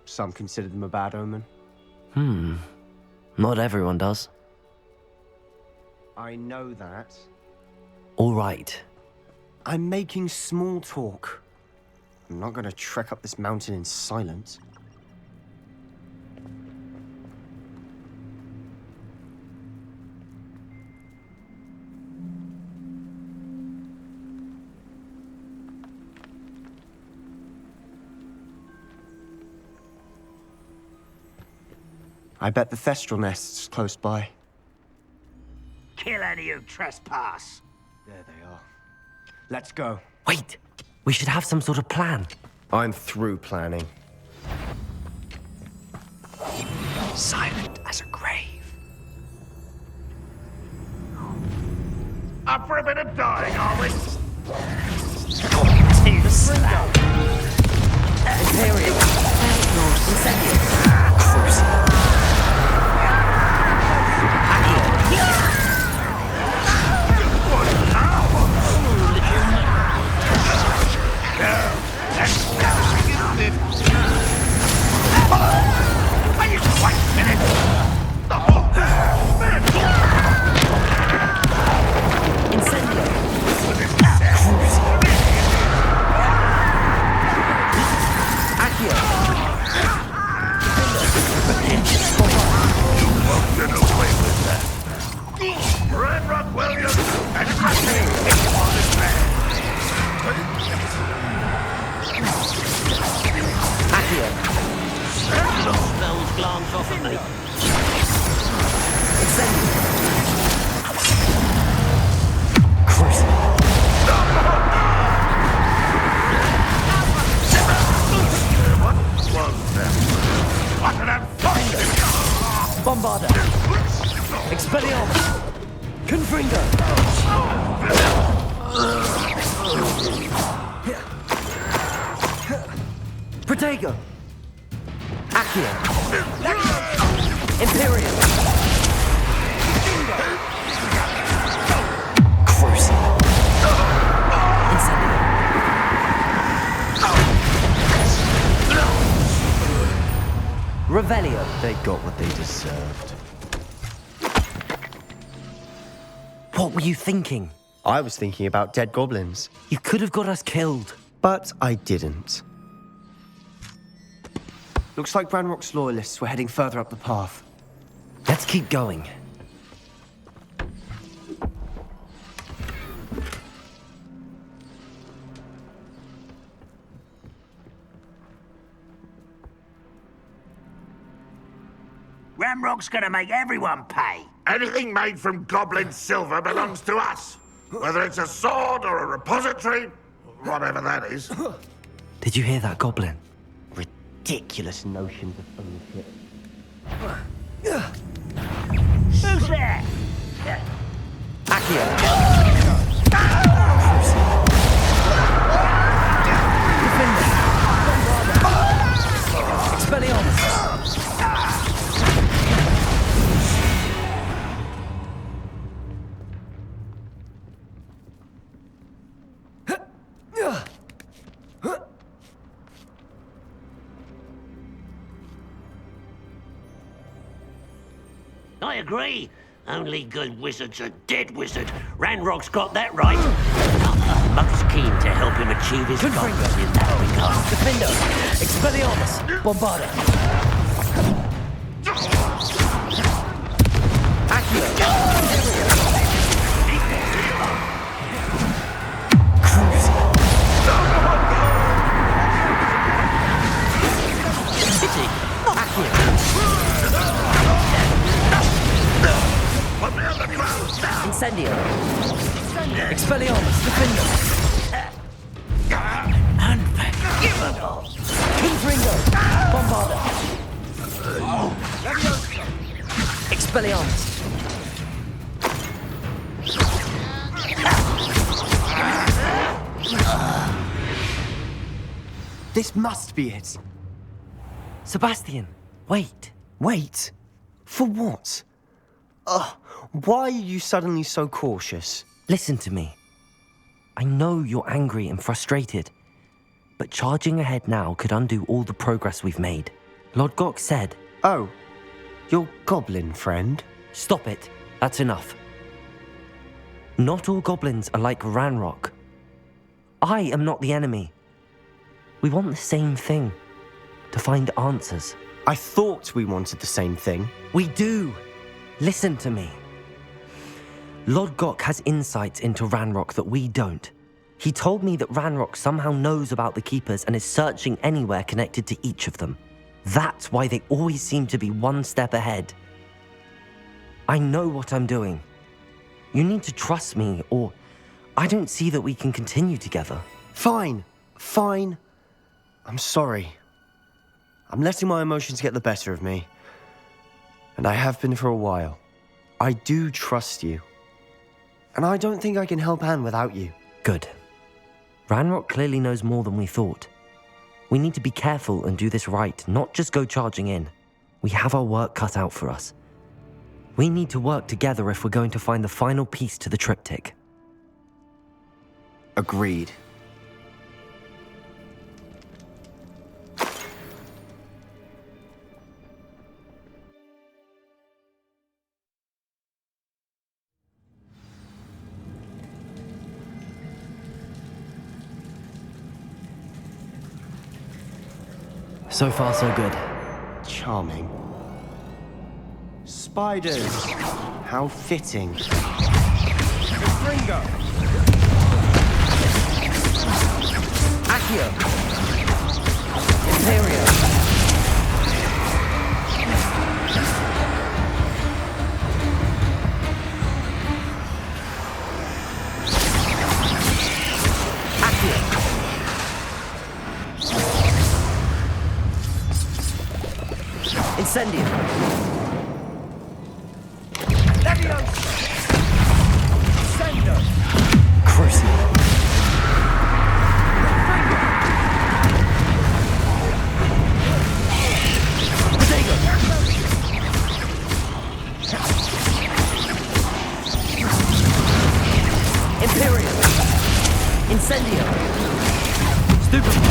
Some consider them a bad omen. Not everyone does. I know that. All right. I'm making small talk. I'm not going to trek up this mountain in silence. I bet the Thestral nest's close by. Kill any who trespass. There they are. Let's go. Wait! We should have some sort of plan. I'm through planning. Silent as a grave. Up for a bit of dying, are we? To the slab. Imperial. Incendiary. Crucible. Bombarda. Expelliarmus. Confringo. Protego. Accio. Imperial. Crucible. Incendiary. Revelio. They got what they deserved. What were you thinking? I was thinking about dead goblins. You could have got us killed. But I didn't. Looks like Ranrock's loyalists were heading further up the path. Let's keep going. Ranrock's gonna make everyone pay. Anything made from goblin silver belongs to us. Whether it's a sword or a repository, whatever that is. Did you hear that, Goblin? Ridiculous notions of ownership. Who's there? Accio. Expelliarmus. I agree. Only good wizard's a dead wizard. Ranrock's got that right. Most keen to help him achieve his goals in that regard. Defendo. Expelliarmus. Bombarda. Incendio. Expelliarmus. Defendo. Unforgivable. Confringo. Bombarda. Expelliarmus. This must be it. Sebastian, wait. Wait? For what? Why are you suddenly so cautious? Listen to me. I know you're angry and frustrated, but charging ahead now could undo all the progress we've made. Lord Gok said... Oh, your goblin friend? Stop it. That's enough. Not all goblins are like Ranrock. I am not the enemy. We want the same thing. To find answers. I thought we wanted the same thing. We do. Listen to me. Lord Gok has insights into Ranrock that we don't. He told me that Ranrock somehow knows about the Keepers and is searching anywhere connected to each of them. That's why they always seem to be one step ahead. I know what I'm doing. You need to trust me, or I don't see that we can continue together. Fine. I'm sorry. I'm letting my emotions get the better of me. And I have been for a while. I do trust you. And I don't think I can help Anne without you. Good. Ranrock clearly knows more than we thought. We need to be careful and do this right, not just go charging in. We have our work cut out for us. We need to work together if we're going to find the final piece to the triptych. Agreed. So far, so good. Charming. Spiders! How fitting. Ringo! Accio! Imperio! Incendio! Leviosa! Sendo! Crucio! Imperio! Incendio! Stupid!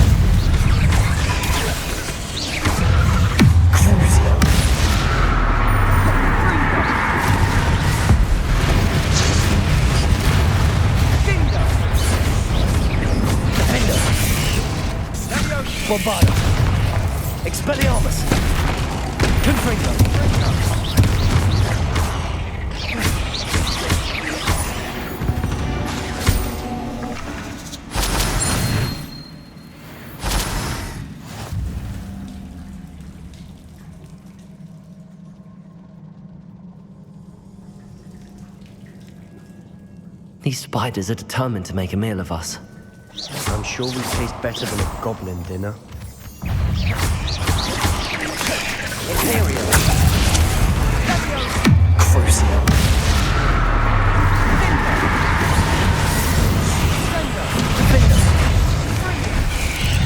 Bombardo! Expelliarmus! Confringo! These spiders are determined to make a meal of us. I'm sure we taste better than a goblin dinner. Imperial! Crucio!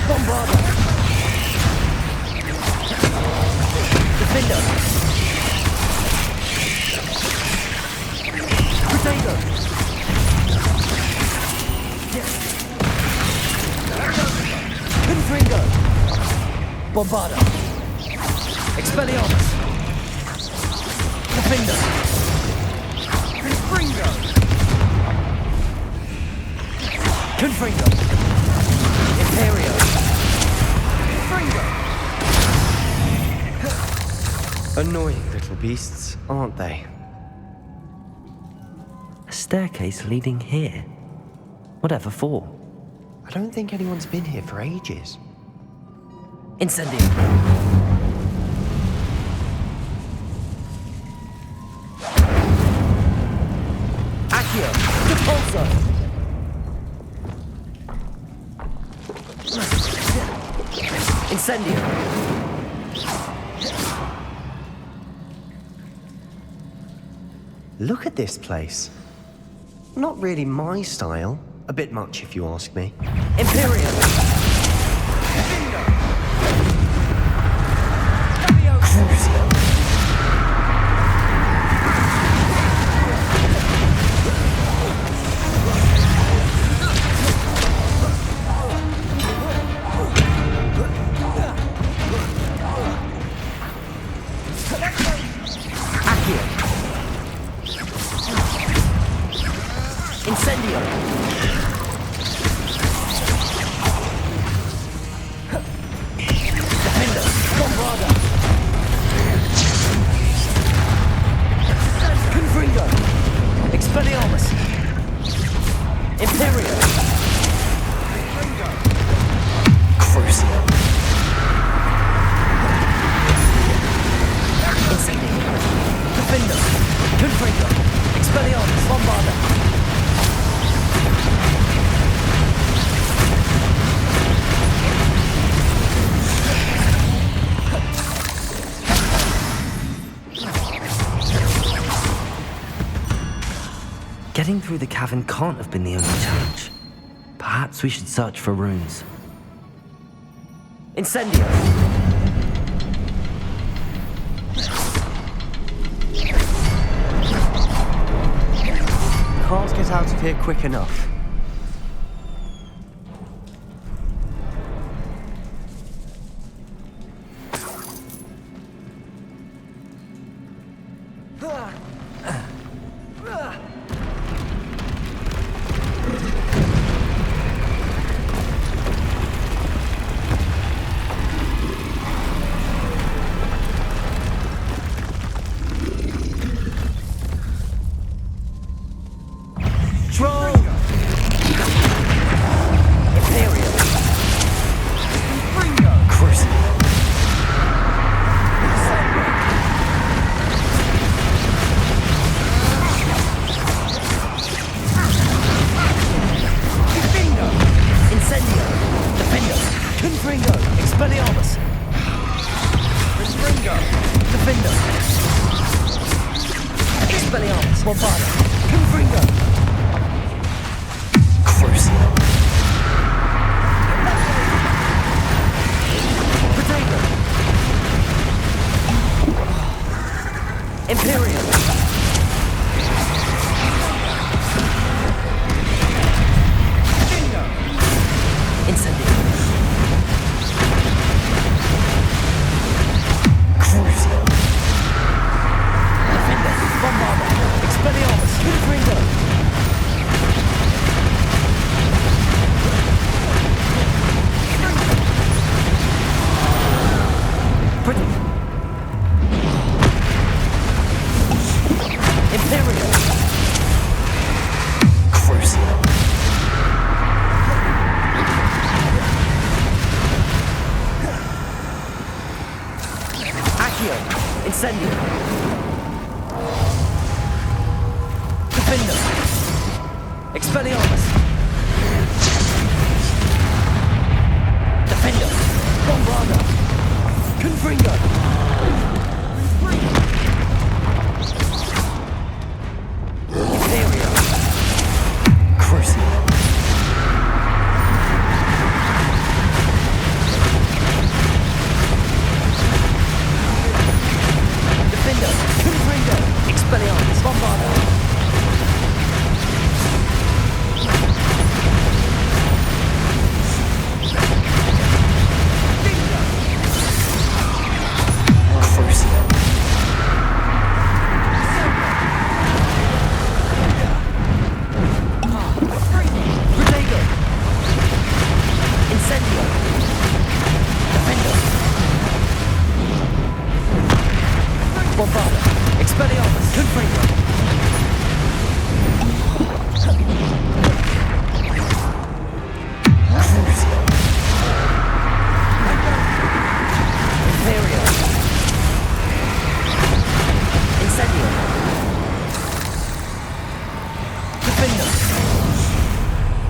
Bombardo! Defender! Crusader! Confringo! Bombardo! Expelliarmus! Defender! Confringo! Confringo! Imperio! Confringo! Annoying little beasts, aren't they? A staircase leading here? Whatever for? I don't think anyone's been here for ages. Incendio! Accio! Repulsor! Incendio! Look at this place. Not really my style. A bit much, if you ask me. Imperial! Crucio! Incendio! Defender! Bombardo! Confringo! Expelliarmus! Imperio! Crucio! through the cavern can't have been the only challenge. Perhaps we should search for runes. Incendio! Can't get out of here quick enough.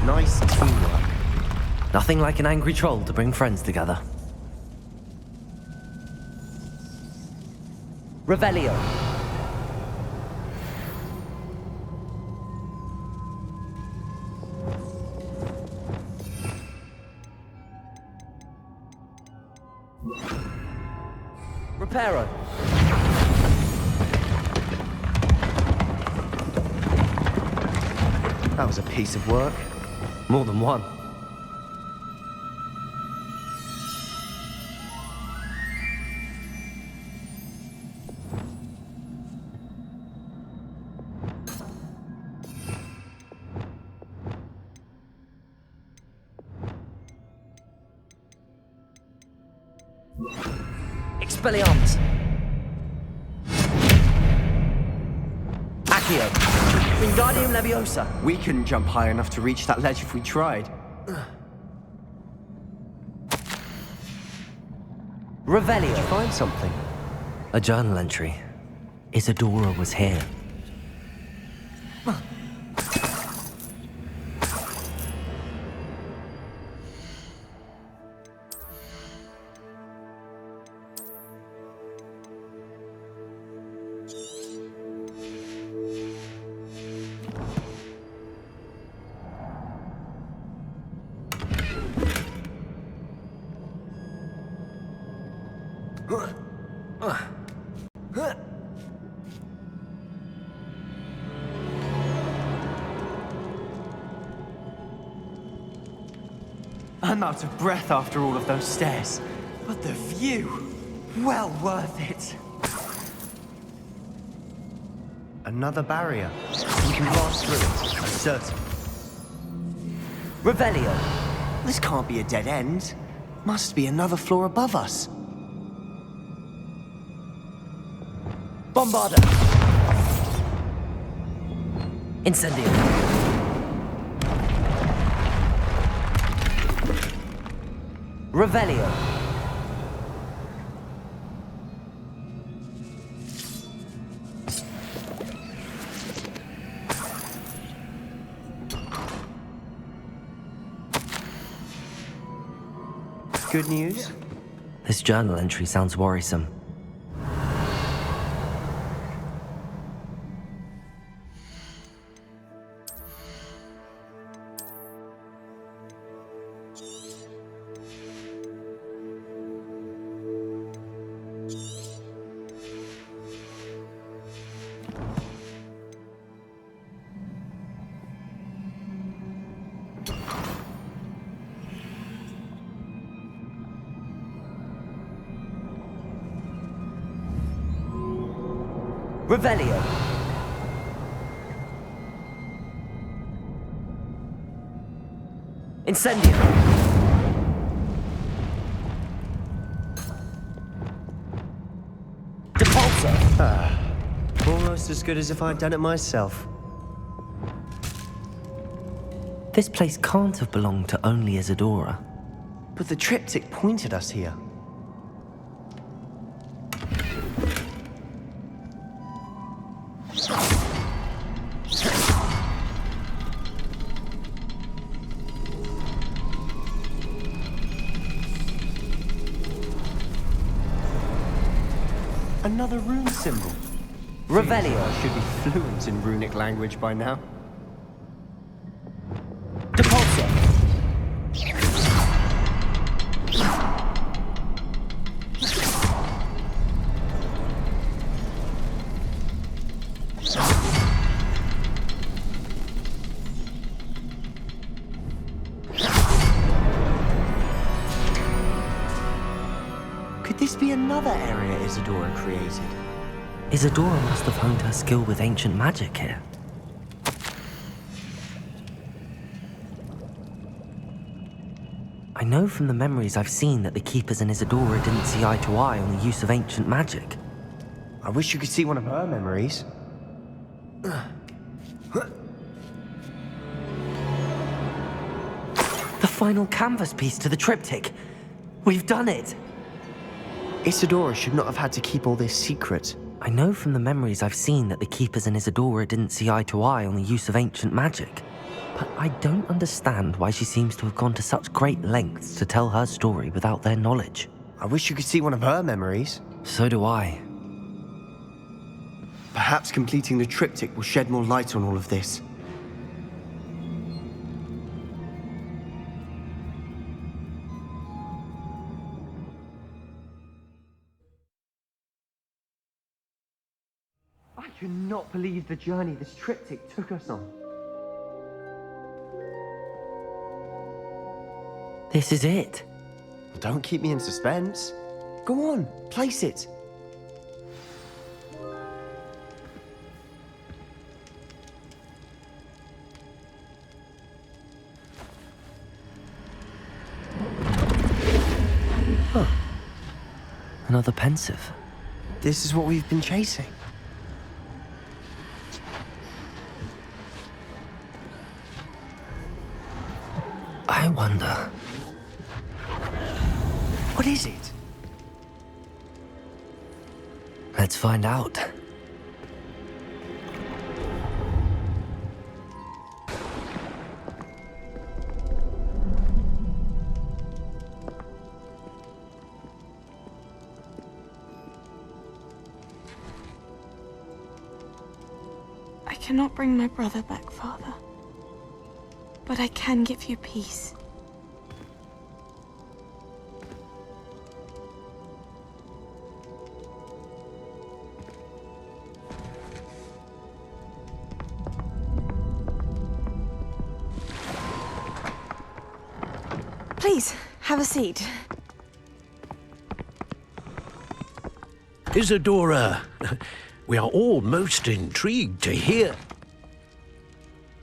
Nice teamwork. Nothing like an angry troll to bring friends together. Revelio. Reparo. That was a piece of work. More than one. Expelliarmus. Accio. Wingardium Leviosa. We couldn't jump high enough to reach that ledge if we tried. Revelio. Did you find something? A journal entry. Isadora was here. I'm out of breath after all of those stairs. But the view, well worth it. Another barrier. We can blast through it, I'm certain. Revelio. This can't be a dead end. Must be another floor above us. Bombarda. Incendio. Revelio. Good news? This journal entry sounds worrisome. Revelio. Incendio. Depulso. Almost as good as if I'd done it myself. This place can't have belonged to only Isadora. But the triptych pointed us here. Another rune symbol. Revelio. I should be fluent in runic language by now. Depulso. Could this be another area Isadora created? Isadora must have honed her skill with ancient magic here. I know from the memories I've seen that the Keepers and Isadora didn't see eye to eye on the use of ancient magic. I wish you could see one of her memories. The final canvas piece to the triptych. We've done it! Isadora should not have had to keep all this secret. I know from the memories I've seen that the Keepers and Isadora didn't see eye to eye on the use of ancient magic. But I don't understand why she seems to have gone to such great lengths to tell her story without their knowledge. I wish you could see one of her memories. So do I. Perhaps completing the triptych will shed more light on all of this. I cannot believe the journey this triptych took us on. This is it. Don't keep me in suspense. Go on, place it. Huh. Another pensive. This is what we've been chasing. I wonder... What is it? Let's find out. I cannot bring my brother back, Father. But I can give you peace. Please, have a seat. Isadora, we are all most intrigued to hear.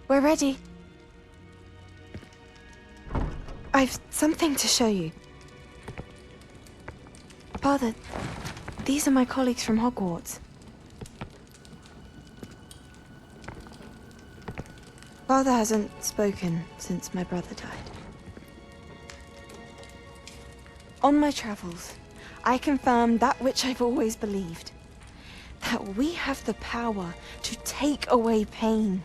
We're ready. I've something to show you. Father, these are my colleagues from Hogwarts. Father hasn't spoken since my brother died. On my travels, I confirmed that which I've always believed. That we have the power to take away pain.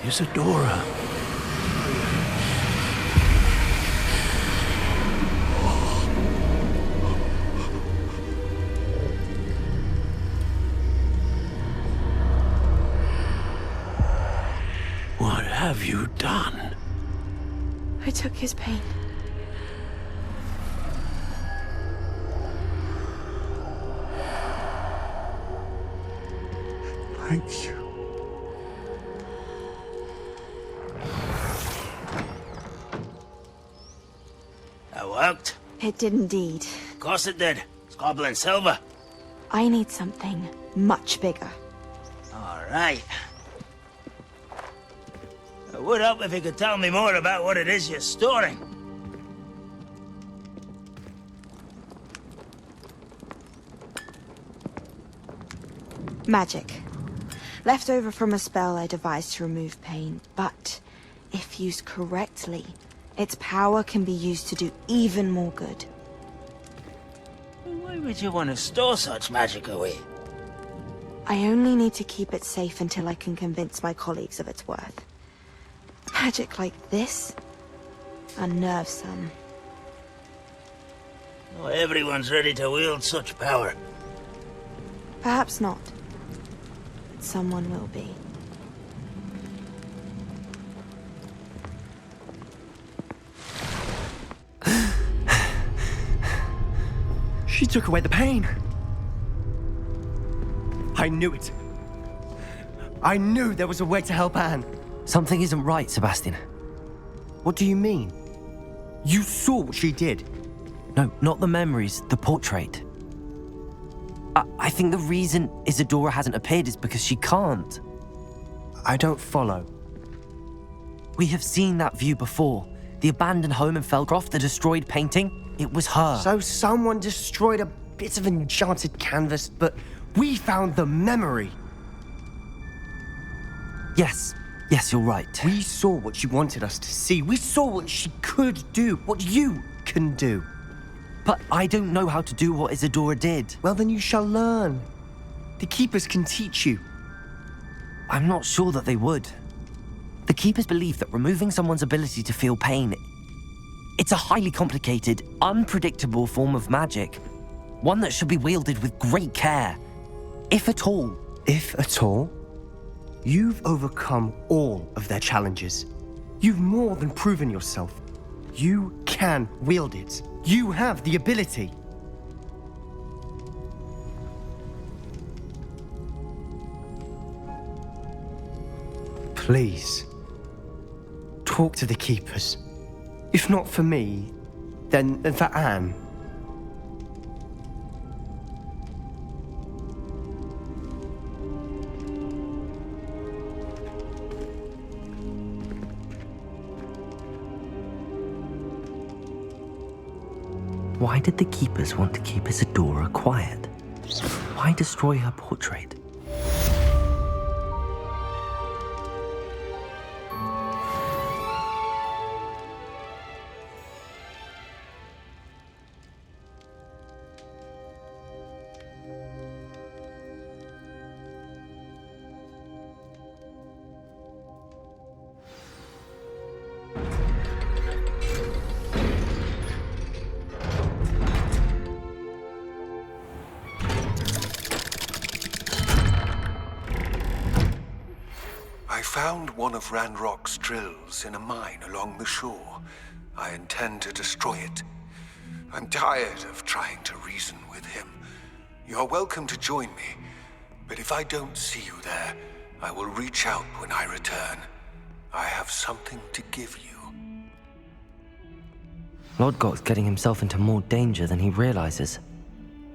Isadora. What have you done? I took his pain. Thank you. That worked? It did indeed. Of course it did. It's goblin silver. I need something much bigger. All right. It would help if you could tell me more about what it is you're storing. Magic. Left over from a spell I devised to remove pain, but if used correctly, its power can be used to do even more good. Why would you want to store such magic away? I only need to keep it safe until I can convince my colleagues of its worth. Magic like this unnerves some. Not everyone's ready to wield such power. Perhaps not. But someone will be. She took away the pain. I knew it. I knew there was a way to help Anne. Something isn't right, Sebastian. What do you mean? You saw what she did. No, not the memories, the portrait. I think the reason Isadora hasn't appeared is because she can't. I don't follow. We have seen that view before. The abandoned home in Feldcroft, the destroyed painting. It was her. So someone destroyed a bit of enchanted canvas, but we found the memory. Yes, you're right. We saw what she wanted us to see. We saw what she could do, what you can do. But I don't know how to do what Isadora did. Well, then you shall learn. The Keepers can teach you. I'm not sure that they would. The Keepers believe that removing someone's ability to feel pain, it's a highly complicated, unpredictable form of magic. One that should be wielded with great care. If at all. If at all? You've overcome all of their challenges. You've more than proven yourself. You can wield it. You have the ability. Please, talk to the Keepers. If not for me, then for Anne. Why did the Keepers want to keep Isadora quiet? Why destroy her portrait? I found one of Ranrock's drills in a mine along the shore. I intend to destroy it. I'm tired of trying to reason with him. You're welcome to join me, but if I don't see you there, I will reach out when I return. I have something to give you. Lodgok's getting himself into more danger than he realizes.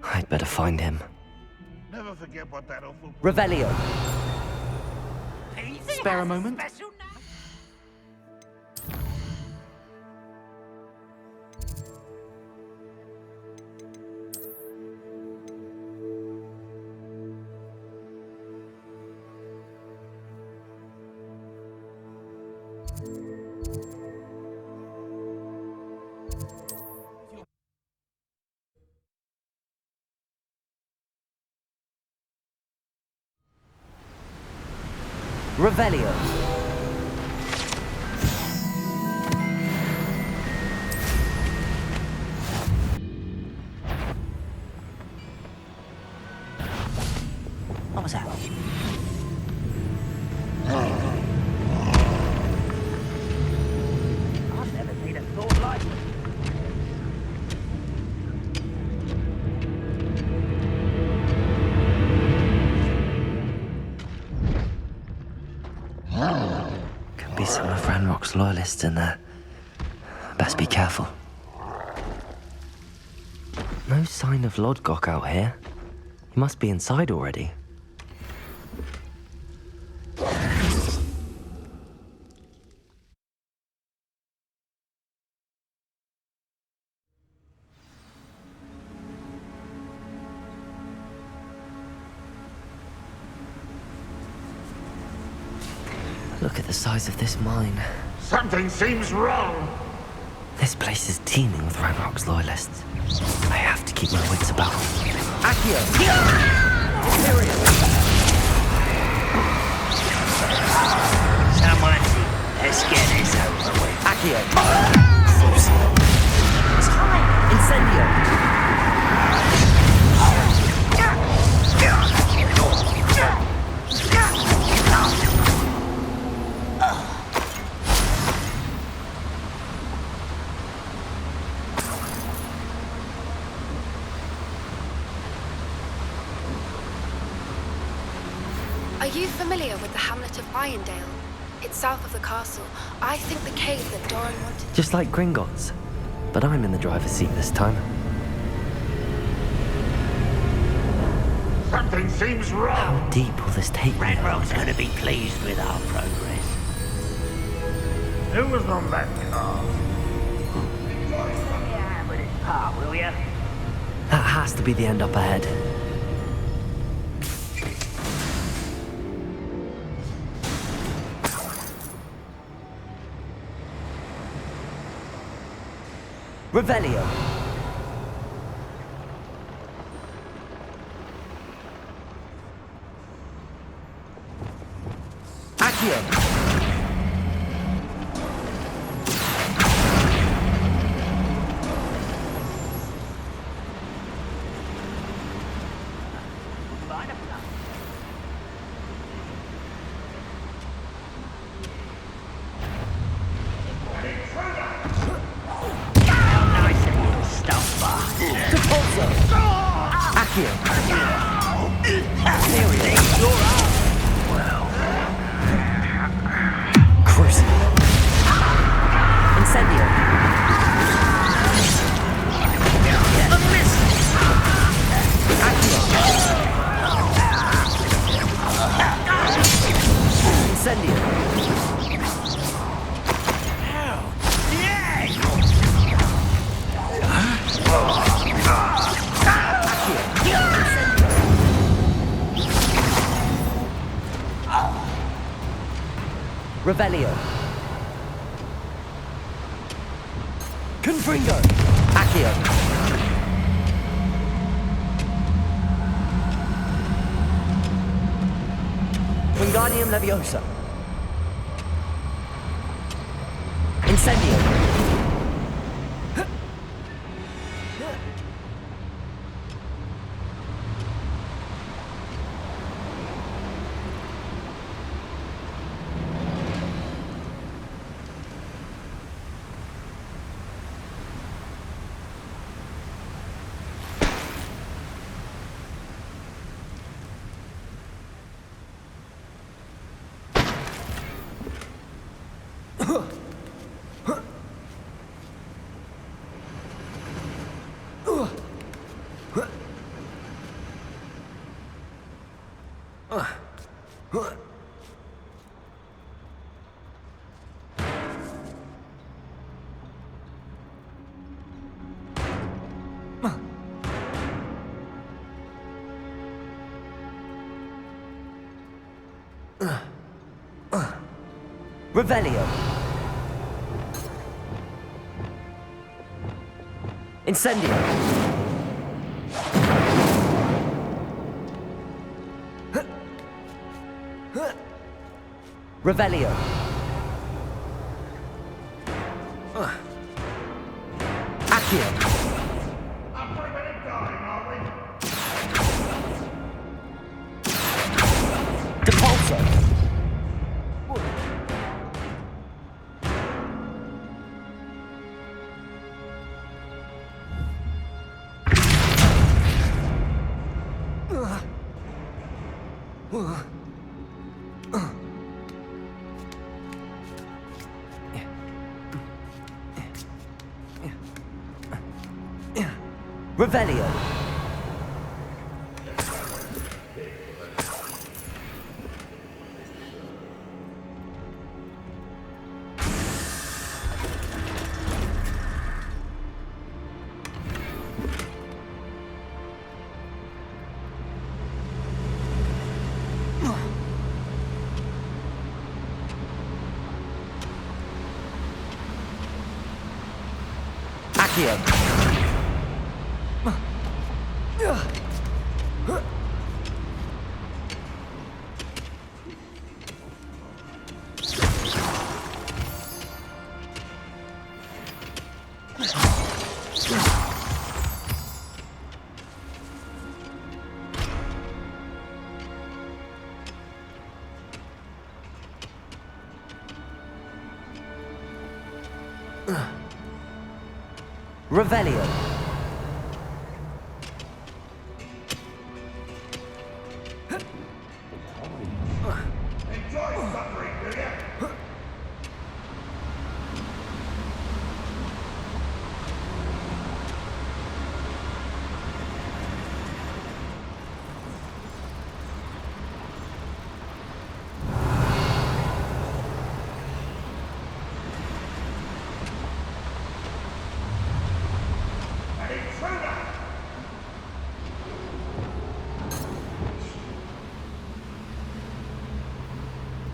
I'd better find him. Never forget what that awful... Revelio. Spare a moment? Revelio. What was that? I've never seen a sword like this. Could be some of Ranrock's loyalists in there. Best be careful. No sign of Lodgok out here. He must be inside already. Look at the size of this mine. Something seems wrong. This place is teeming with Ranrock's loyalists. I have to keep my wits about me. Accio! Someone, let's get this over with. Accio! It's high! Incendio! Are you familiar with the hamlet of Irondale? It's south of the castle. I think the cave that Doran wanted. Just like Gringotts. But I'm in the driver's seat this time. Something seems wrong. How deep will this take me? Ranrock's gonna be pleased with our progress. Who was on that car? Yeah, but it's part, will ya? That has to be the end up ahead. Revelio. Accio. Revelio. Confringo. Accio. Wingardium Leviosa. Incendio. Revelio. Incendio. Revelio. Accio. Depulso. Revelio. Accio. Revelio. Enjoy suffering, do you? An intruder!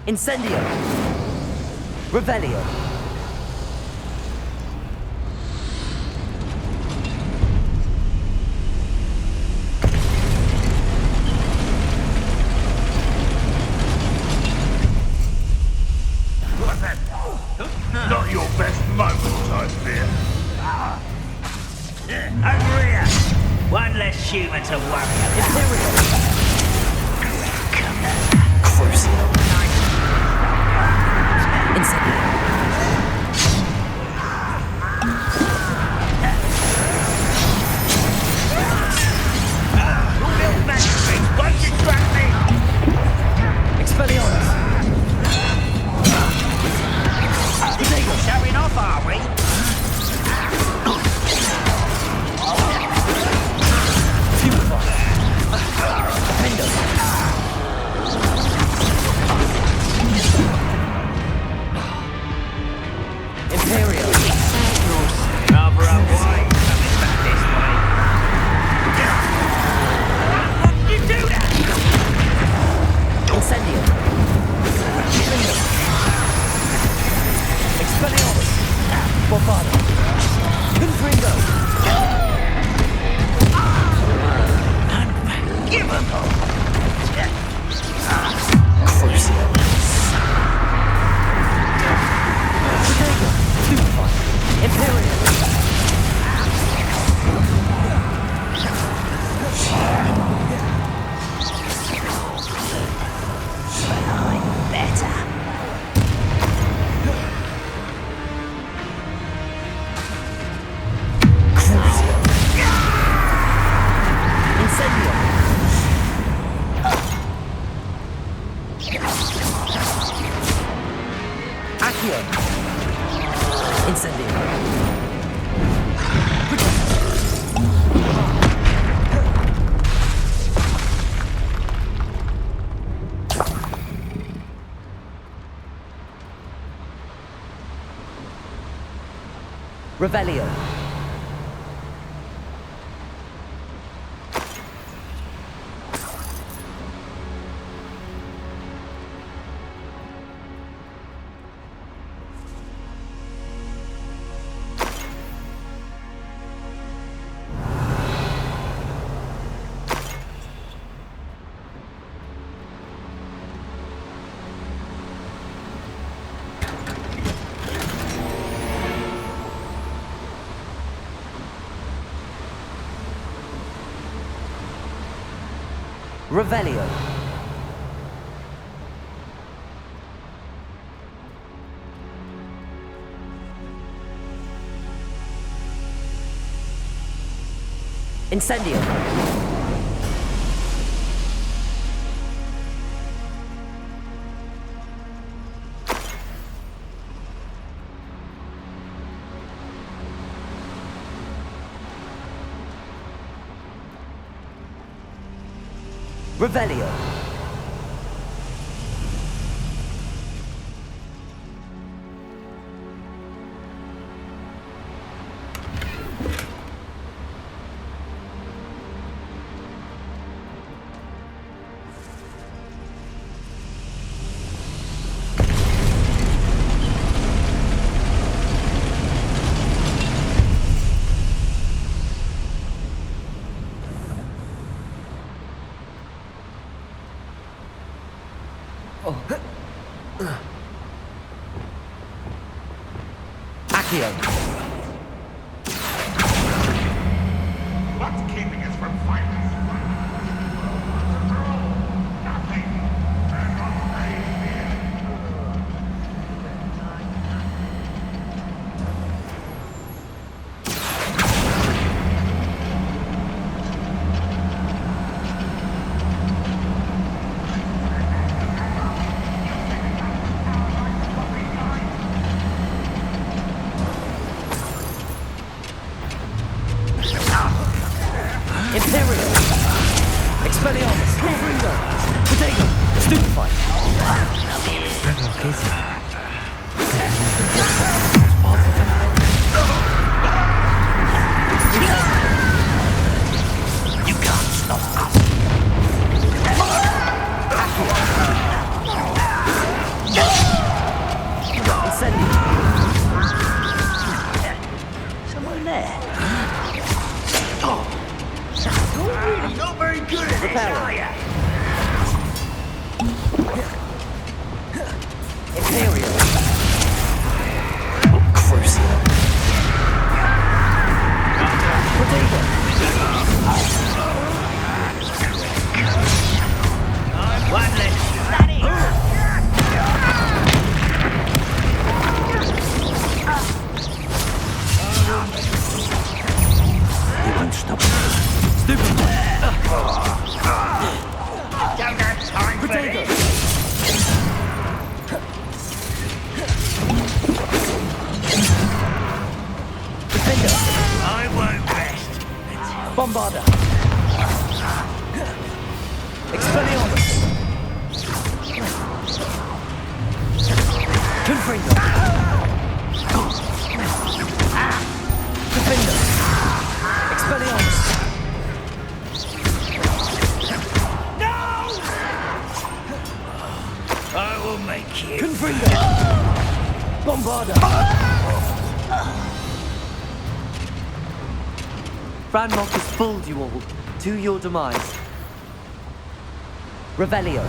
Incendio. Revelio. Not your best moment, I fear. Over here! One less human to worry about. Crucio. Incendio. Little magistrates, won't distract me! Expelliarmus. Showing off, are we? Imperial. Rather a wine coming back this way. You do that! Incendio. Expelliarmus. Bofado. Confringo. Unforgivable! Crucio. Bodega. Stupefy. Imperial. Better. Crucio. Incendio. Accio. Incendio. Revelio. Revelio. Incendio. Revelio. Accio. What's keeping us from fighting? Nothing. Imperial. Expelliarmus. Confringo. Potato. Stupefy. You can't stop us. Incendio. Someone there. You're really not very good at this, are you? Imperial. Crucial. Potato. One less. That is. You won't stop. Stupid. Don't have time for Potato. this. Defender. I won't rest. Bombarder. Expelliarmus. Confringo. Defender. Expelliarmus. I will make you. Confringo. Bombarder. Ranrock has fooled you all to your demise. Revelio.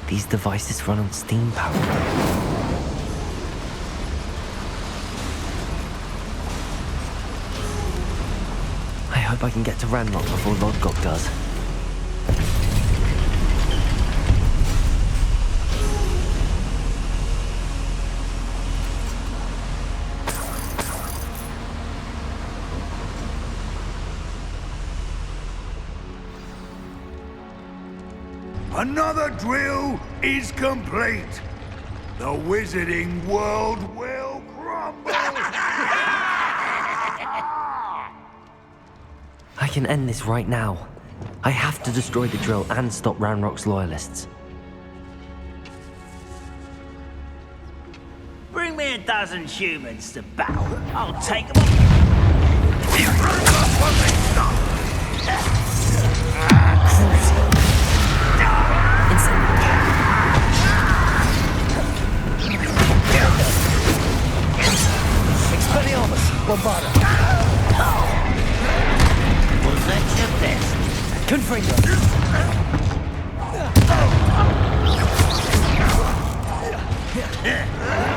These devices run on steam power. I hope I can get to Ranrock before Lodgok does. Another drill is complete. The wizarding world will crumble. I can end this right now. I have to destroy the drill and stop Ranrock's loyalists. Bring me a dozen humans to battle. I'll take them Expelliarmus, Bombarder. Was that your best? Confringo.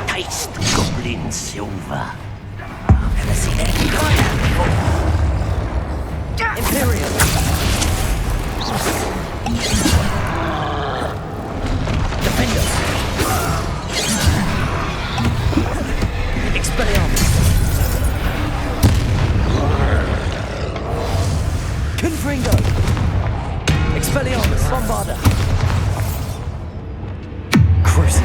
Taste goblin silver. I've never seen anything like that before. Confringo! Expelliarmus! Bombarda! Cruising!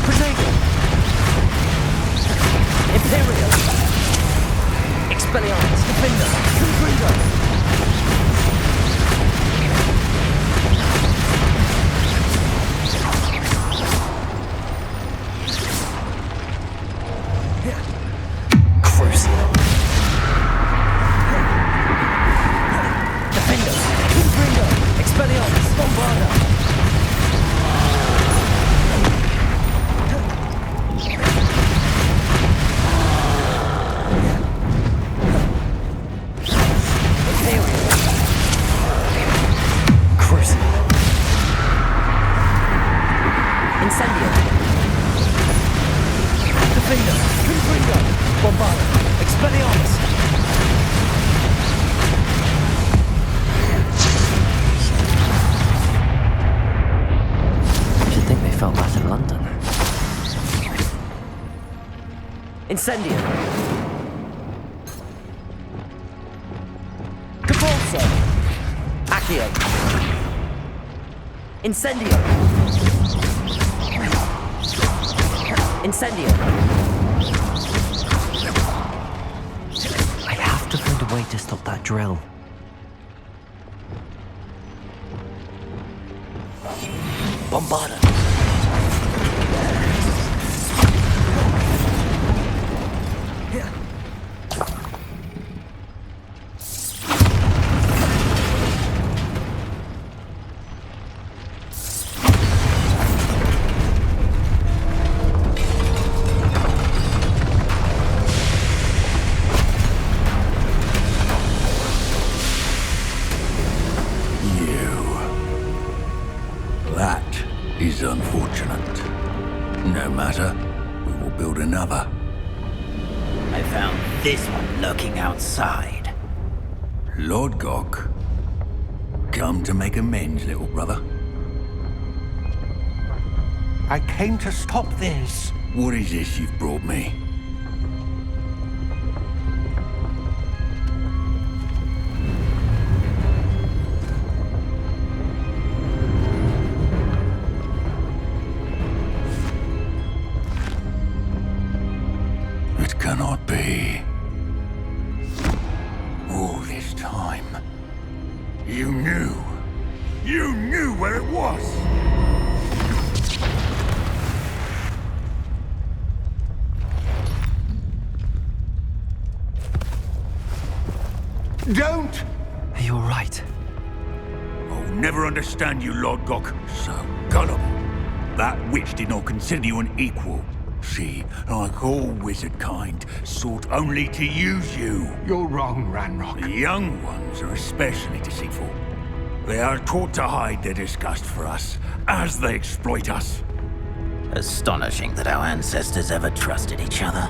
Protego! Imperial! Expelliarmus! Defender! Confringo! Incendio! Capulso! Accio! Incendio! Incendio! I have to find a way to stop that drill. Bombarda! Is unfortunate. No matter, we will build another. I found this one lurking outside. Lord Gok, come to make amends, little brother. I came to stop this. What is this you've brought me? Cannot be. All this time, you knew where it was. Don't! Are you all right? I'll never understand you, Lord Gok. So gullible. That witch did not consider you an equal. She, like all wizard kind, sought only to use you. You're wrong, Ranrock. The young ones are especially deceitful. They are taught to hide their disgust for us, as they exploit us. Astonishing that our ancestors ever trusted each other.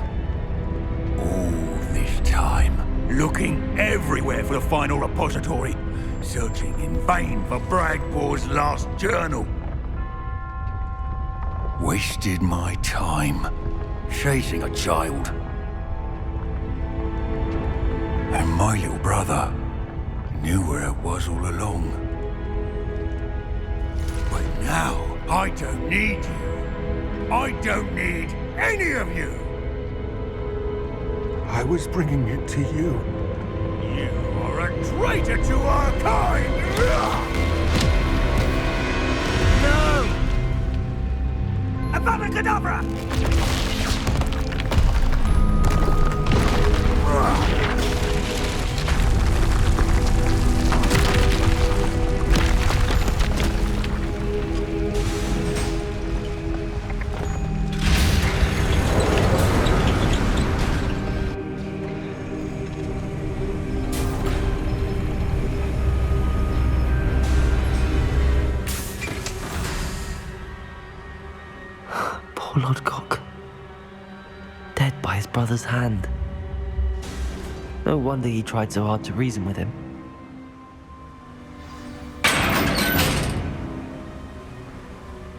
All this time, looking everywhere for the final repository, searching in vain for Bragpaw's last journal. Wasted my time chasing a child. And my little brother knew where it was all along. But now, I don't need you. I don't need any of you. I was bringing it to you. You are a traitor to our kind! No! Avada Kedavra! Poor Lord Gok. Dead by his brother's hand. No wonder he tried so hard to reason with him.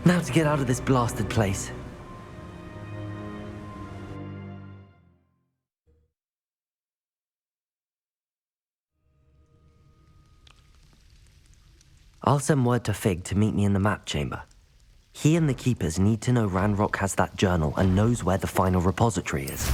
Now to get out of this blasted place. I'll send word to Fig to meet me in the map chamber. He and the Keepers need to know Ranrock has that journal and knows where the final repository is.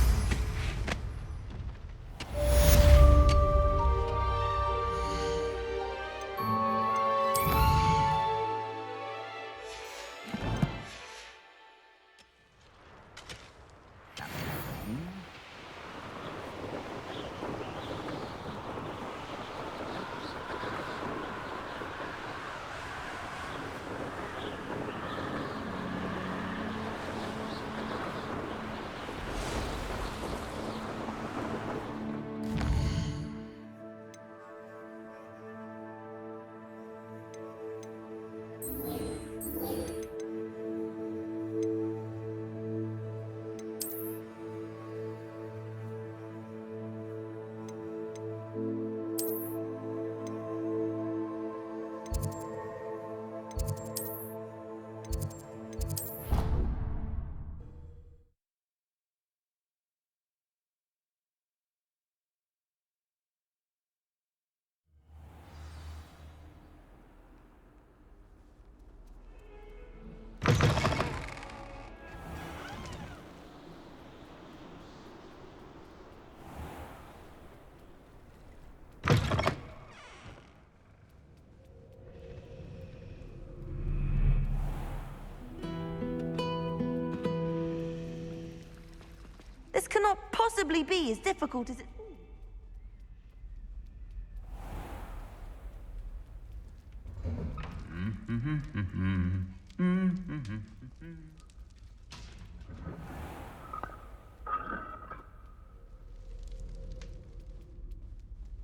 This cannot possibly be as difficult as it...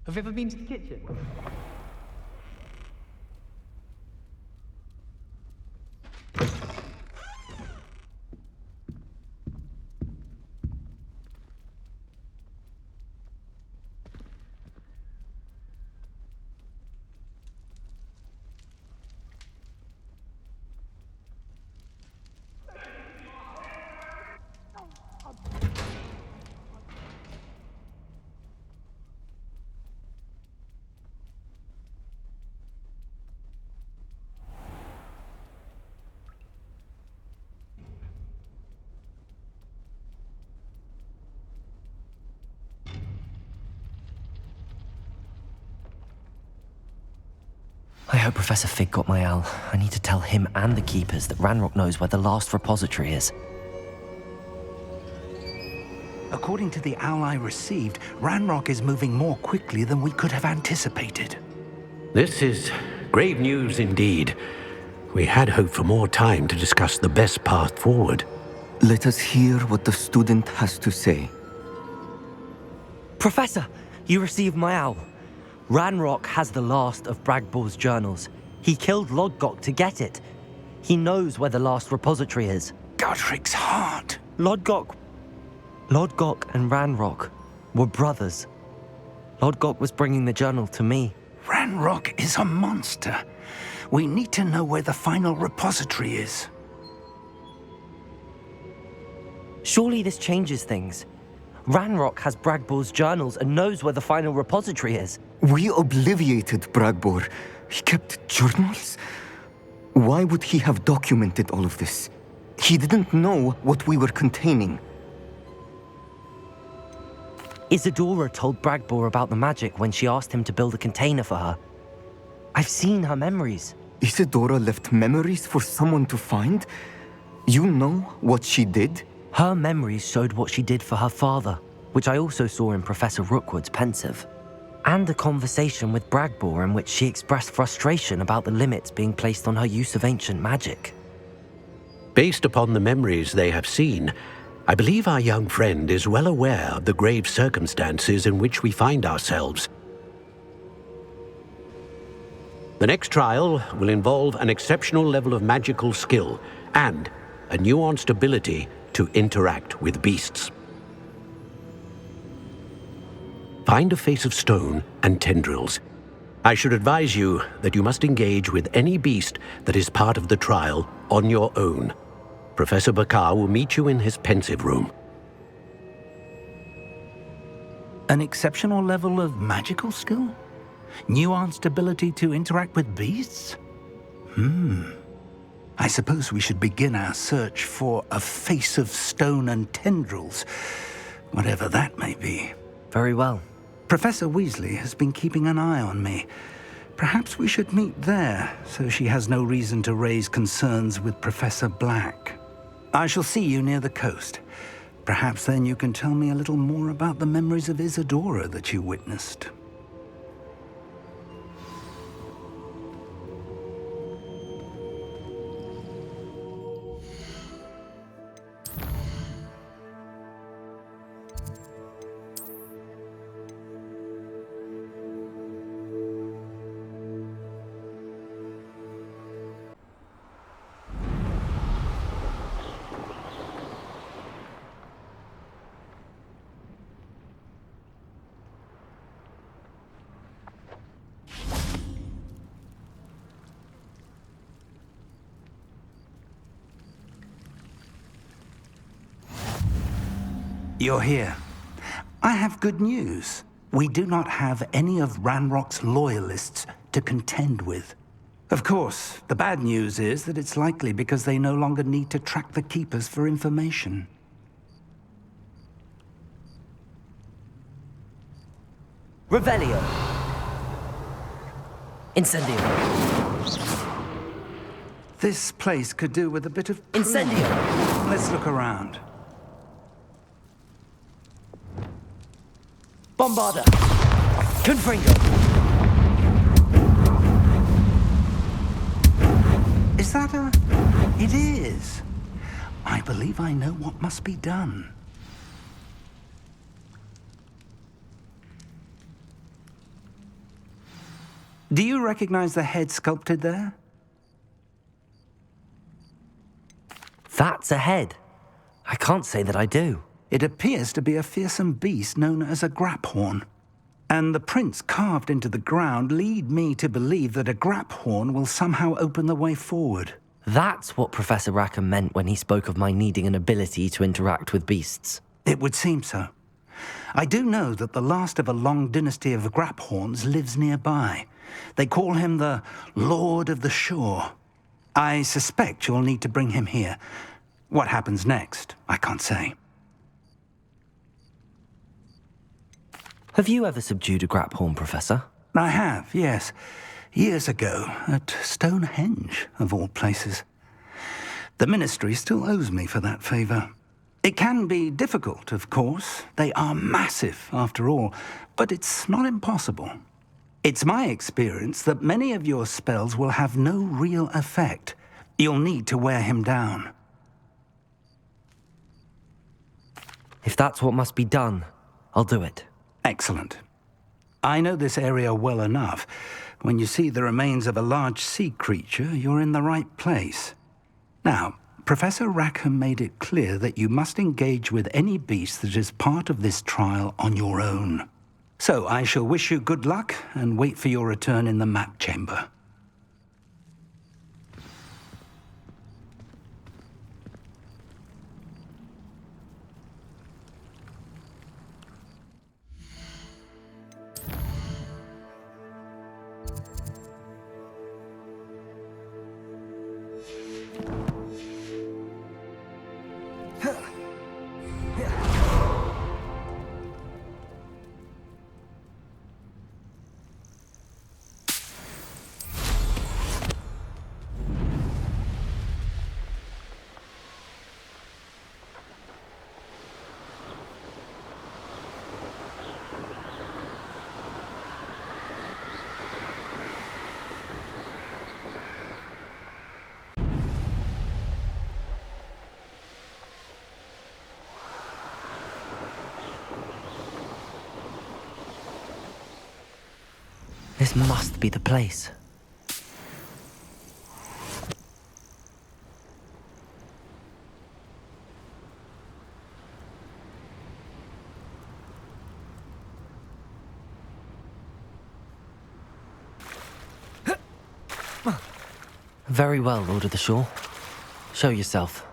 Have you ever been to the kitchen? I hope Professor Fig got my owl. I need to tell him and the Keepers that Ranrock knows where the last repository is. According to the owl I received, Ranrock is moving more quickly than we could have anticipated. This is grave news indeed. We had hoped for more time to discuss the best path forward. Let us hear what the student has to say. Professor, you received my owl. Ranrock has the last of Bragbor's journals. He killed Lodgok to get it. He knows where the last repository is. Godric's heart. Lodgok and Ranrock were brothers. Lodgok was bringing the journal to me. Ranrock is a monster. We need to know where the final repository is. Surely this changes things. Ranrock has Bragbor's journals and knows where the final repository is. We obliviated Bragbor. He kept journals? Why would he have documented all of this? He didn't know what we were containing. Isadora told Bragbor about the magic when she asked him to build a container for her. I've seen her memories. Isadora left memories for someone to find? You know what she did? Her memories showed what she did for her father, which I also saw in Professor Rookwood's pensive. And a conversation with Bragbor in which she expressed frustration about the limits being placed on her use of ancient magic. Based upon the memories they have seen, I believe our young friend is well aware of the grave circumstances in which we find ourselves. The next trial will involve an exceptional level of magical skill and a nuanced ability to interact with beasts. Find a face of stone and tendrils. I should advise you that you must engage with any beast that is part of the trial on your own. Professor Bakar will meet you in his pensive room. An exceptional level of magical skill? Nuanced ability to interact with beasts? I suppose we should begin our search for a face of stone and tendrils, whatever that may be. Very well. Professor Weasley has been keeping an eye on me. Perhaps we should meet there, so she has no reason to raise concerns with Professor Black. I shall see you near the coast. Perhaps then you can tell me a little more about the memories of Isadora that you witnessed. You're here. I have good news. We do not have any of Ranrock's loyalists to contend with. Of course, the bad news is that it's likely because they no longer need to track the Keepers for information. Revelio. Incendio. This place could do with a bit of Incendio. Let's look around. Bombarda. Confringo. Is that a... It is. I believe I know what must be done. Do you recognize the head sculpted there? That's a head. I can't say that I do. It appears to be a fearsome beast known as a graphorn. And the prints carved into the ground lead me to believe that a graphorn will somehow open the way forward. That's what Professor Rackham meant when he spoke of my needing an ability to interact with beasts. It would seem so. I do know that the last of a long dynasty of graphorns lives nearby. They call him the Lord of the Shore. I suspect you'll need to bring him here. What happens next, I can't say. Have you ever subdued a graphorn, Professor? I have, yes. Years ago, at Stonehenge, of all places. The Ministry still owes me for that favor. It can be difficult, of course. They are massive, after all, but it's not impossible. It's my experience that many of your spells will have no real effect. You'll need to wear him down. If that's what must be done, I'll do it. Excellent. I know this area well enough. When you see the remains of a large sea creature, you're in the right place. Now, Professor Rackham made it clear that you must engage with any beast that is part of this trial on your own. So I shall wish you good luck and wait for your return in the map chamber. This must be the place. Very well, Lord of the Shore. Show yourself.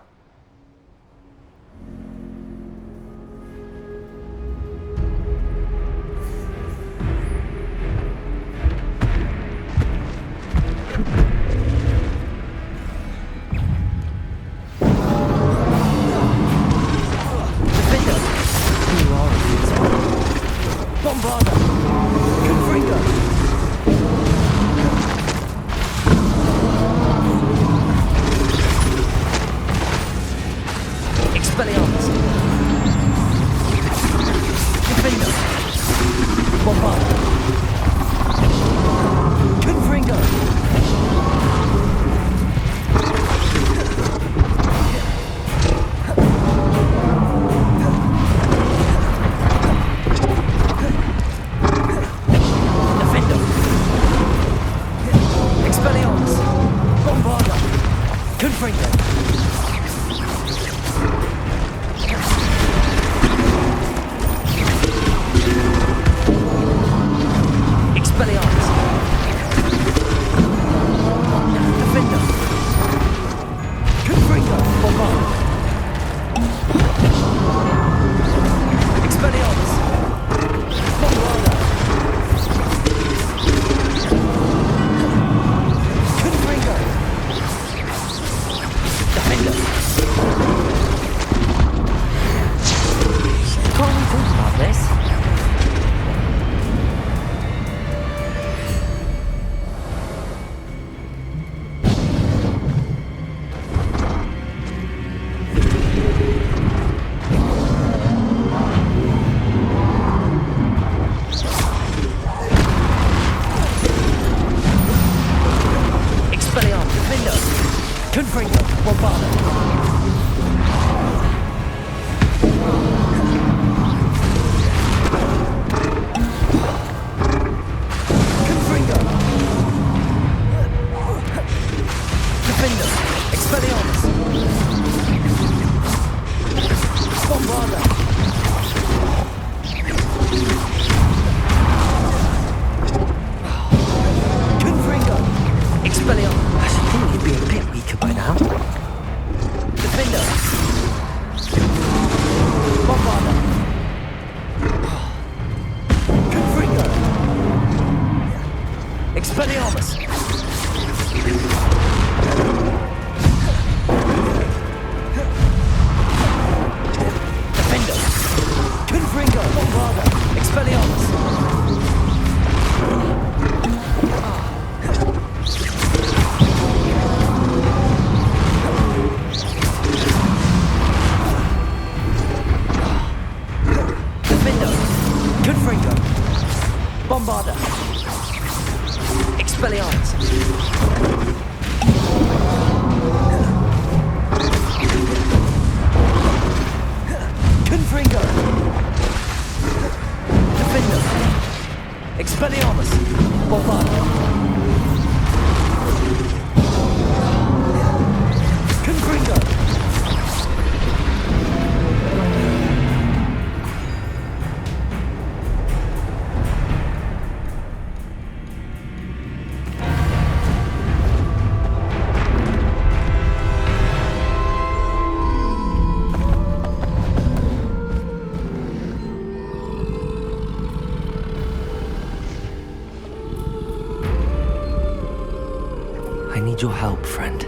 Your help, friend.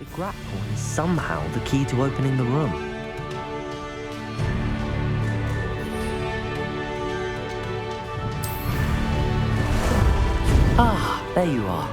The grapple is somehow the key to opening the room. Ah, there you are.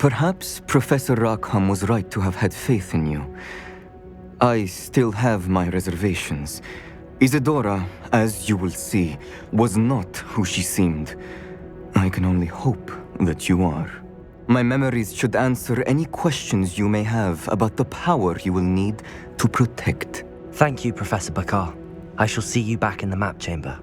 Perhaps Professor Rackham was right to have had faith in you. I still have my reservations. Isadora, as you will see, was not who she seemed. I can only hope that you are. My memories should answer any questions you may have about the power you will need to protect. Thank you, Professor Bakar. I shall see you back in the map chamber.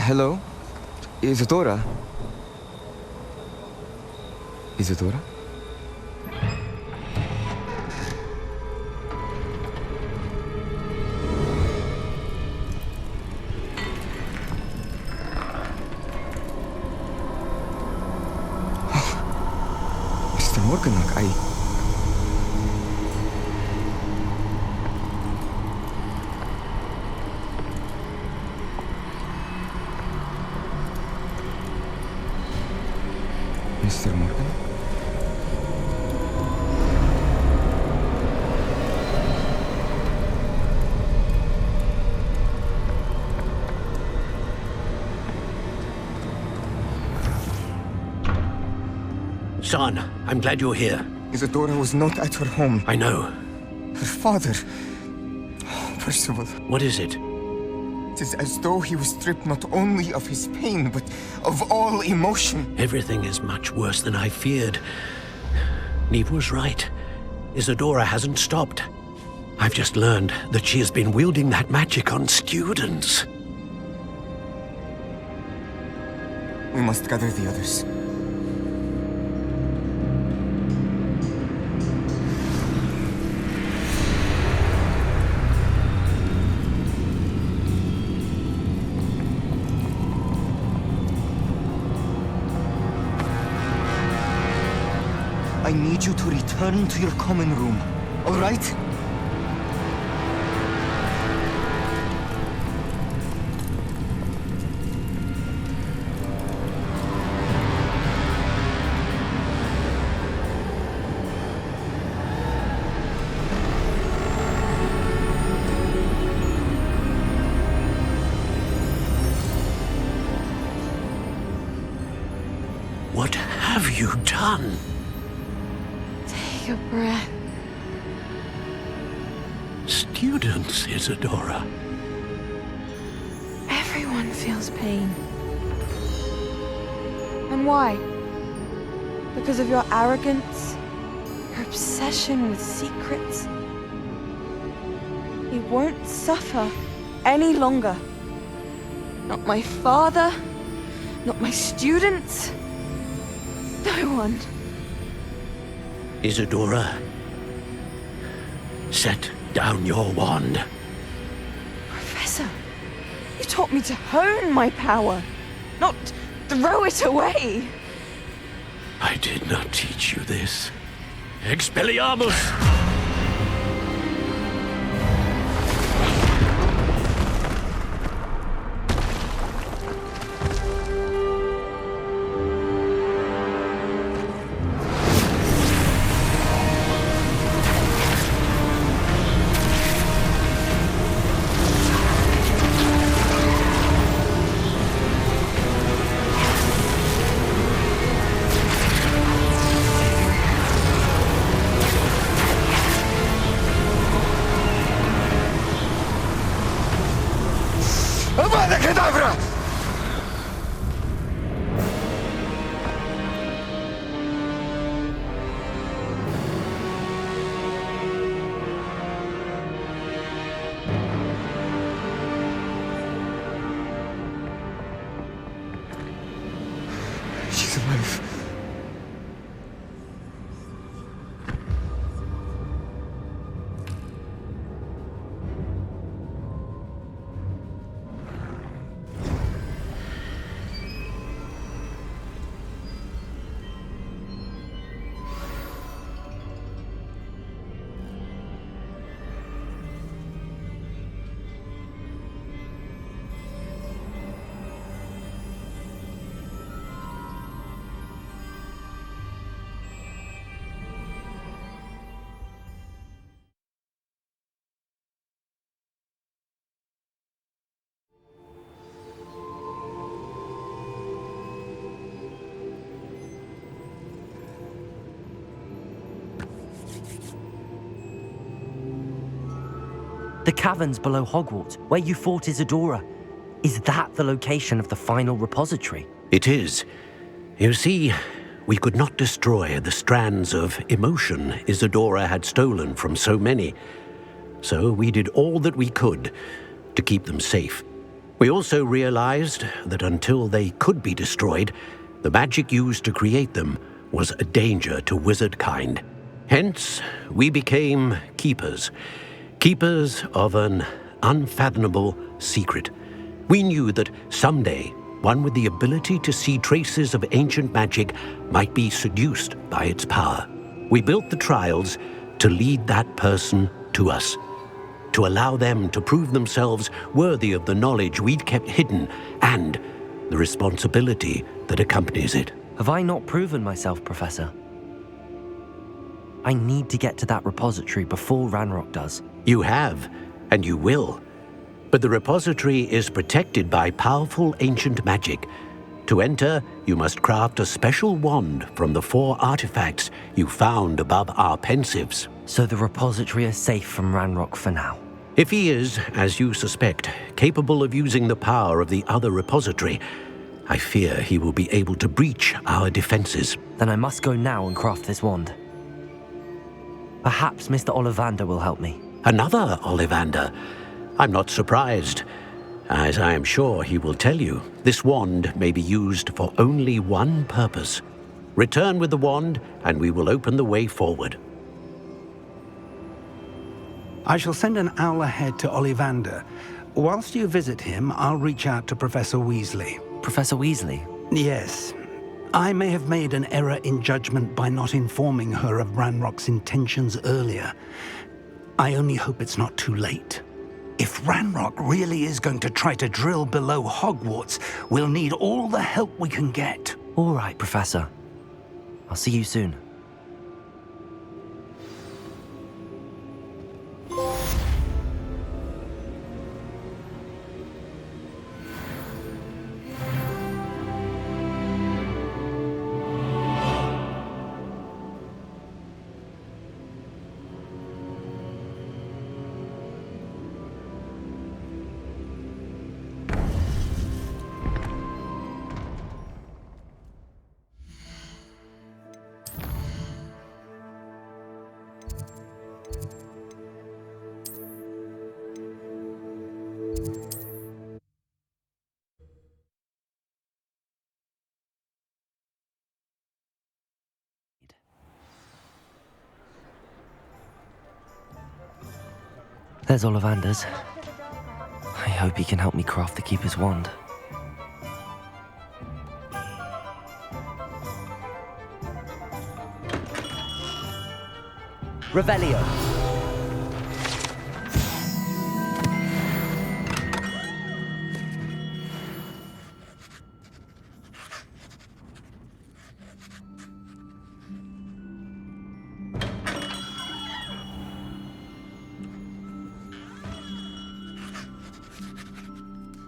Hello? Isadora? Isadora? Mr. Morganach, Mr. Morgan? Son, I'm glad you're here. Isadora was not at her home. I know. Her father... Percival. What is it? It is as though he was stripped not only of his pain, but of all emotion. Everything is much worse than I feared. Neve was right. Isadora hasn't stopped. I've just learned that she has been wielding that magic on students. We must gather the others. I need you to return to your common room, all right? What have you done? Take a breath. Students, Isadora. Everyone feels pain. And why? Because of your arrogance? Your obsession with secrets? He won't suffer any longer. Not my father, not my students, no one. Isadora, set down your wand. Professor, you taught me to hone my power, not throw it away. I did not teach you this. Expelliarmus! is alive. The caverns below Hogwarts, where you fought Isadora. Is that the location of the final repository? It is. You see, we could not destroy the strands of emotion Isadora had stolen from so many. So we did all that we could to keep them safe. We also realized that until they could be destroyed, the magic used to create them was a danger to wizard kind. Hence, we became keepers. Keepers of an unfathomable secret. We knew that someday, one with the ability to see traces of ancient magic might be seduced by its power. We built the trials to lead that person to us, to allow them to prove themselves worthy of the knowledge we'd kept hidden and the responsibility that accompanies it. Have I not proven myself, Professor? I need to get to that repository before Ranrock does. You have, and you will. But the repository is protected by powerful ancient magic. To enter, you must craft a special wand from the 4 artifacts you found above our pensives. So the repository is safe from Ranrock for now? If he is, as you suspect, capable of using the power of the other repository, I fear he will be able to breach our defenses. Then I must go now and craft this wand. Perhaps Mr. Ollivander will help me. Another Ollivander? I'm not surprised. As I am sure he will tell you, this wand may be used for only one purpose. Return with the wand, and we will open the way forward. I shall send an owl ahead to Ollivander. Whilst you visit him, I'll reach out to Professor Weasley. Professor Weasley? Yes. I may have made an error in judgment by not informing her of Ranrock's intentions earlier. I only hope it's not too late. If Ranrock really is going to try to drill below Hogwarts, we'll need all the help we can get. All right, Professor. I'll see you soon. There's Ollivander's. I hope he can help me craft the Keeper's wand. Revelio.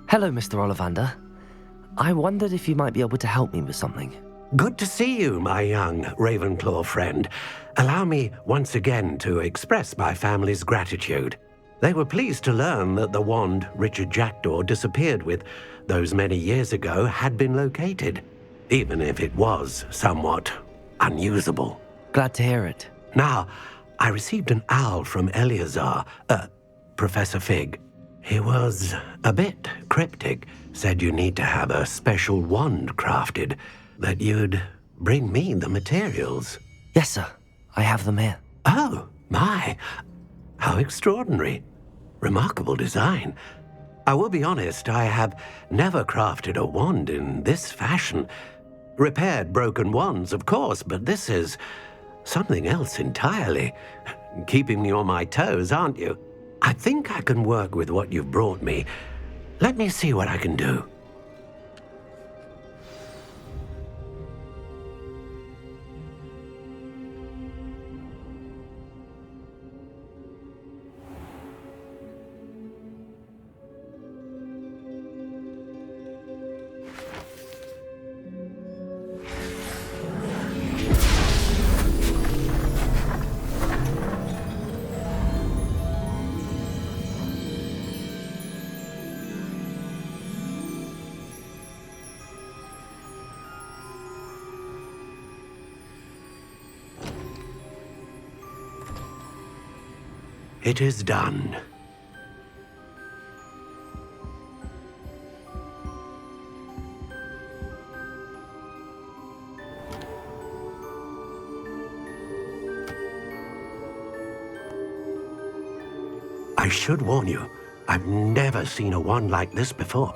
Hello, Mr. Ollivander. I wondered if you might be able to help me with something. Good to see you, my young Ravenclaw friend. Allow me once again to express my family's gratitude. They were pleased to learn that the wand Richard Jackdaw disappeared with those many years ago had been located, even if it was somewhat unusable. Glad to hear it. Now, I received an owl from Eleazar, Professor Fig. He was a bit cryptic, said you need to have a special wand crafted. that you'd bring me the materials. Yes, sir. I have them here. Oh, my. How extraordinary. Remarkable design. I will be honest, I have never crafted a wand in this fashion. Repaired broken wands, of course, but this is something else entirely. Keeping me on my toes, aren't you? I think I can work with what you've brought me. Let me see what I can do. It is done. I should warn you, I've never seen a wand like this before.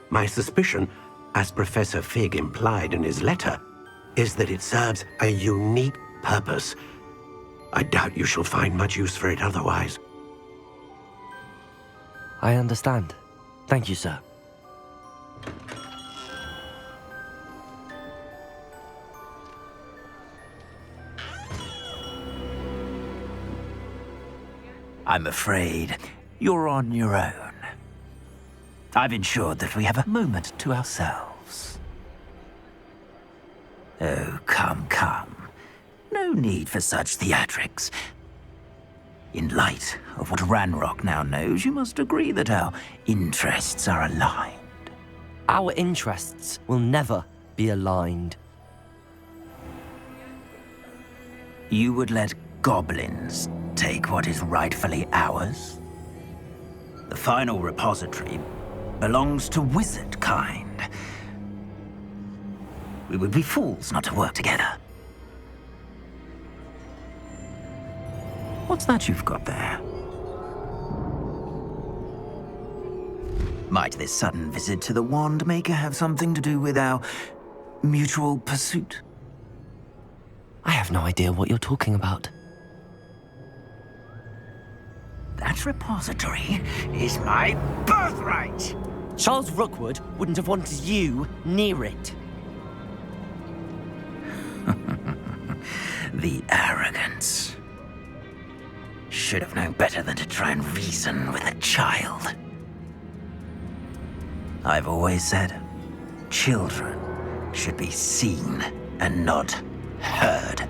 My suspicion, as Professor Fig implied in his letter, is that it serves a unique purpose. I doubt you shall find much use for it otherwise. I understand. Thank you, sir. I'm afraid you're on your own. I've ensured that we have a moment to ourselves. Oh, come, come. No need for such theatrics. In light of what Ranrock now knows, you must agree that our interests are aligned. Our interests will never be aligned. You would let goblins take what is rightfully ours? The final repository belongs to wizard kind. We would be fools not to work together. What's that you've got there? Might this sudden visit to the Wand Maker have something to do with our mutual pursuit? I have no idea what you're talking about. That repository is my birthright! Charles Rookwood wouldn't have wanted you near it. The arrogance. Should have known better than to try and reason with a child. I've always said, children should be seen and not heard.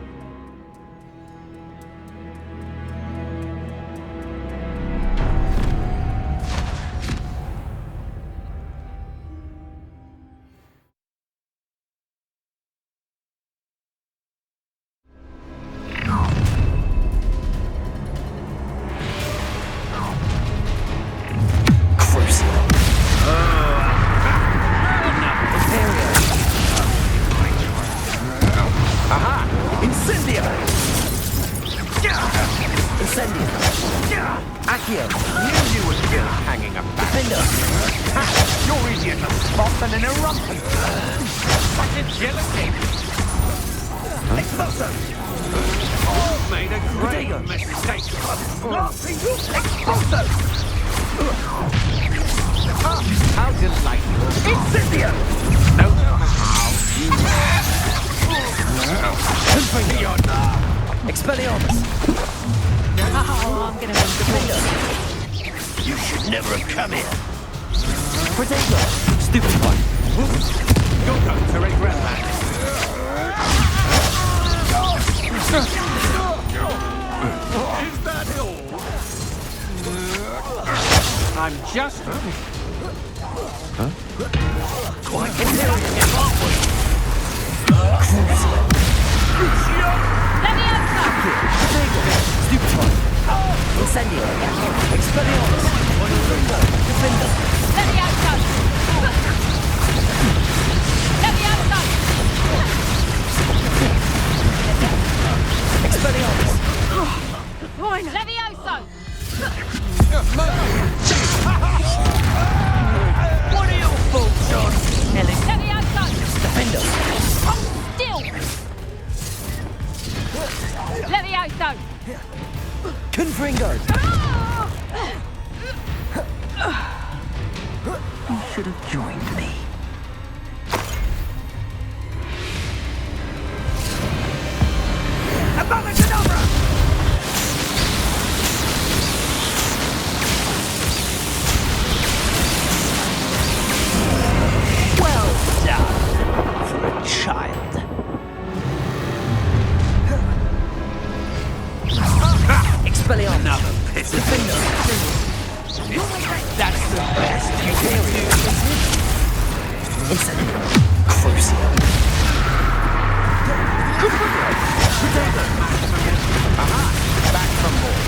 Back from more.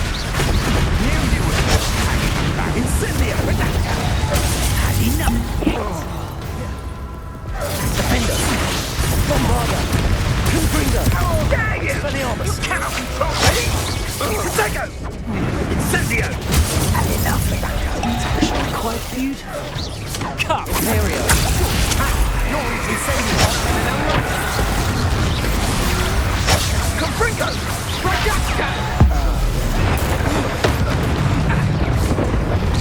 Knew you would. Incendio! Had enough yet. Defender! Bombarda! Confringo! Dare you! Expelliarmus! You cannot control me! Protego! Incendio! Had enough. It's actually quite beautiful. Cut! Imperio! Incendio! Confringo! Rajasco!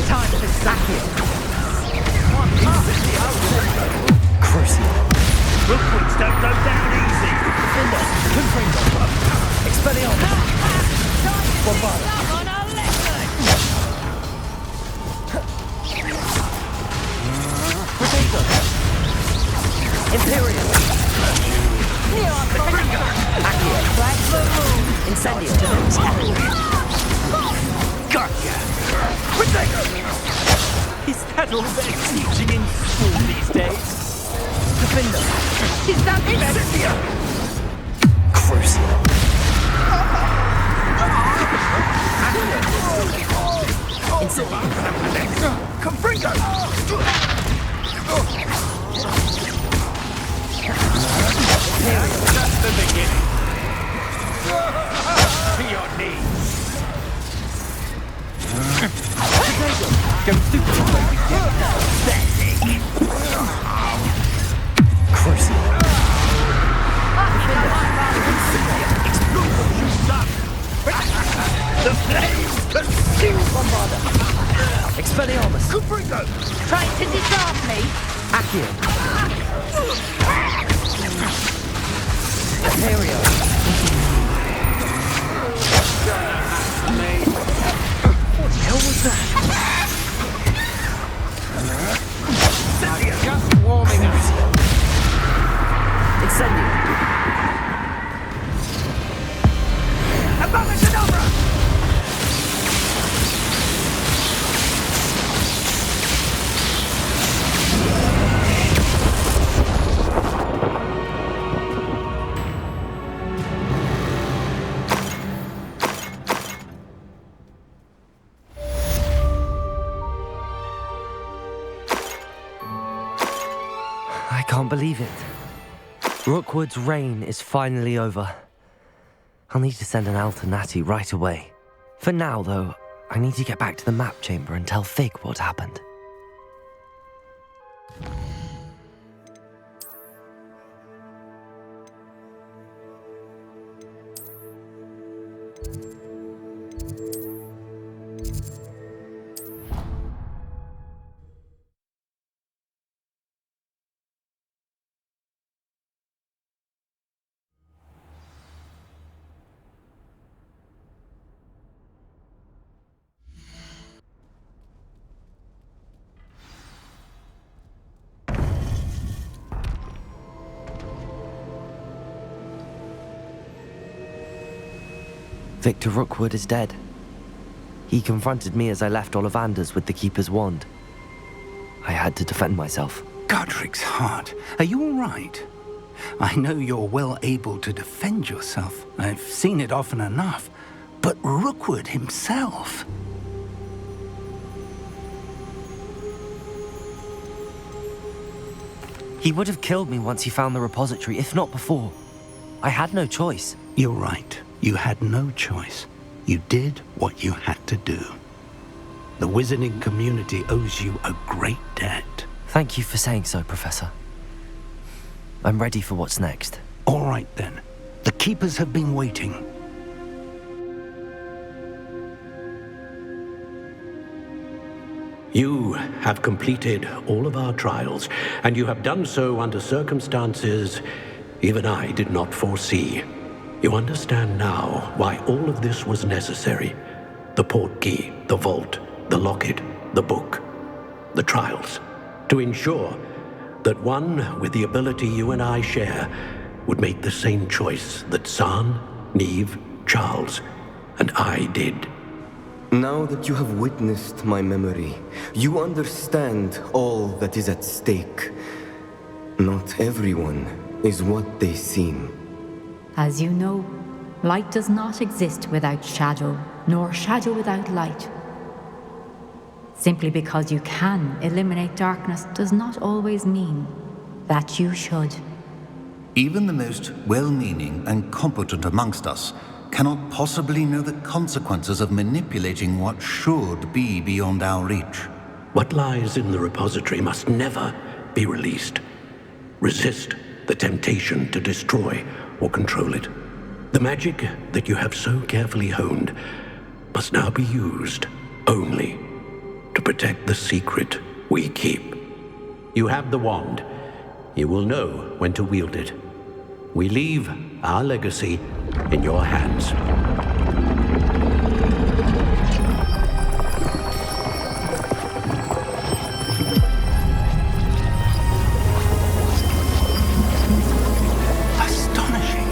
Time to sack it. Crucial. Rookwoods don't go down easy. Defender. Confringo. Expelliarmus. Bombarda. Protego. Imperial. Accio. Incendio. Gotcha. Protego. Is that all they're teaching in school these days? Defender. Is that Incendio? Crucial. Incendio. Confringo. That's just the beginning. To your knees. Go super. Crucial. The flames consume Bombarda. Expelliarmus. Confringo. Trying to disarm me? Accio. Imperio. What the hell was that? Just warming up. Incendio. Abominable! I can't believe it. Rookwood's reign is finally over. I'll need to send an Alternati right away. For now, though, I need to get back to the map chamber and tell Fig what happened. Victor Rookwood is dead. He confronted me as I left Ollivander's with the Keeper's wand. I had to defend myself. Godric's heart, are you all right? I know you're well able to defend yourself. I've seen it often enough. But Rookwood himself... He would have killed me once he found the repository, if not before. I had no choice. You're right. You had no choice. You did what you had to do. The wizarding community owes you a great debt. Thank you for saying so, Professor. I'm ready for what's next. All right, then. The Keepers have been waiting. You have completed all of our trials, and you have done so under circumstances even I did not foresee. You understand now why all of this was necessary. The portkey, the vault, the locket, the book, the trials. To ensure that one with the ability you and I share would make the same choice that San, Neve, Charles, and I did. Now that you have witnessed my memory, you understand all that is at stake. Not everyone is what they seem. As you know, light does not exist without shadow, nor shadow without light. Simply because you can eliminate darkness does not always mean that you should. Even the most well-meaning and competent amongst us cannot possibly know the consequences of manipulating what should be beyond our reach. What lies in the repository must never be released. Resist the temptation to destroy or control it. The magic that you have so carefully honed must now be used only to protect the secret we keep. You have the wand. You will know when to wield it. We leave our legacy in your hands. Astonishing.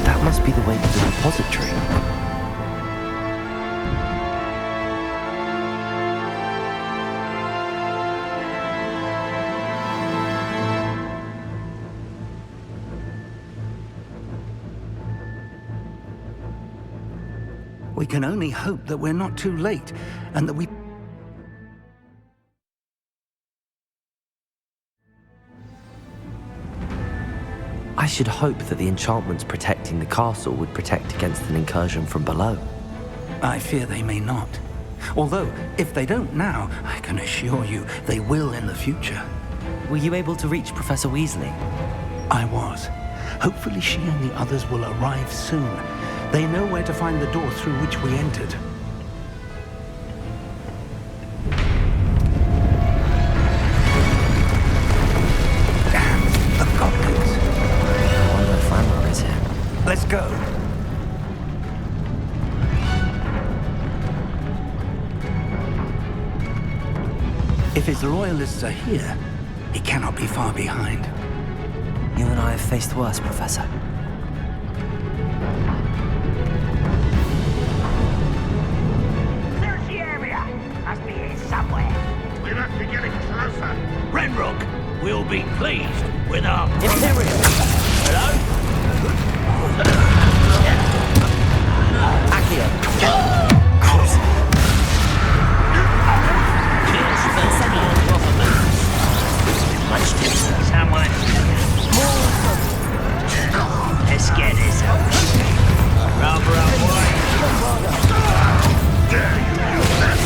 That must be the way to the repository. We can only hope that we're not too late, and that we... I should hope that the enchantments protecting the castle would protect against an incursion from below. I fear they may not. Although, if they don't now, I can assure you they will in the future. Were you able to reach Professor Weasley? I was. Hopefully she and the others will arrive soon. They know where to find the door through which we entered. Damn, the goblins. I wonder if Ranrock is here. Let's go. If his loyalists are here, he cannot be far behind. You and I have faced worse, Professor. Search the area. Must be here somewhere. We must be getting closer. Ranrock will be pleased with our... Imperial. Hello? Accio. Much too someone. Let's get this up. Rubber up, boy. Dare you use that?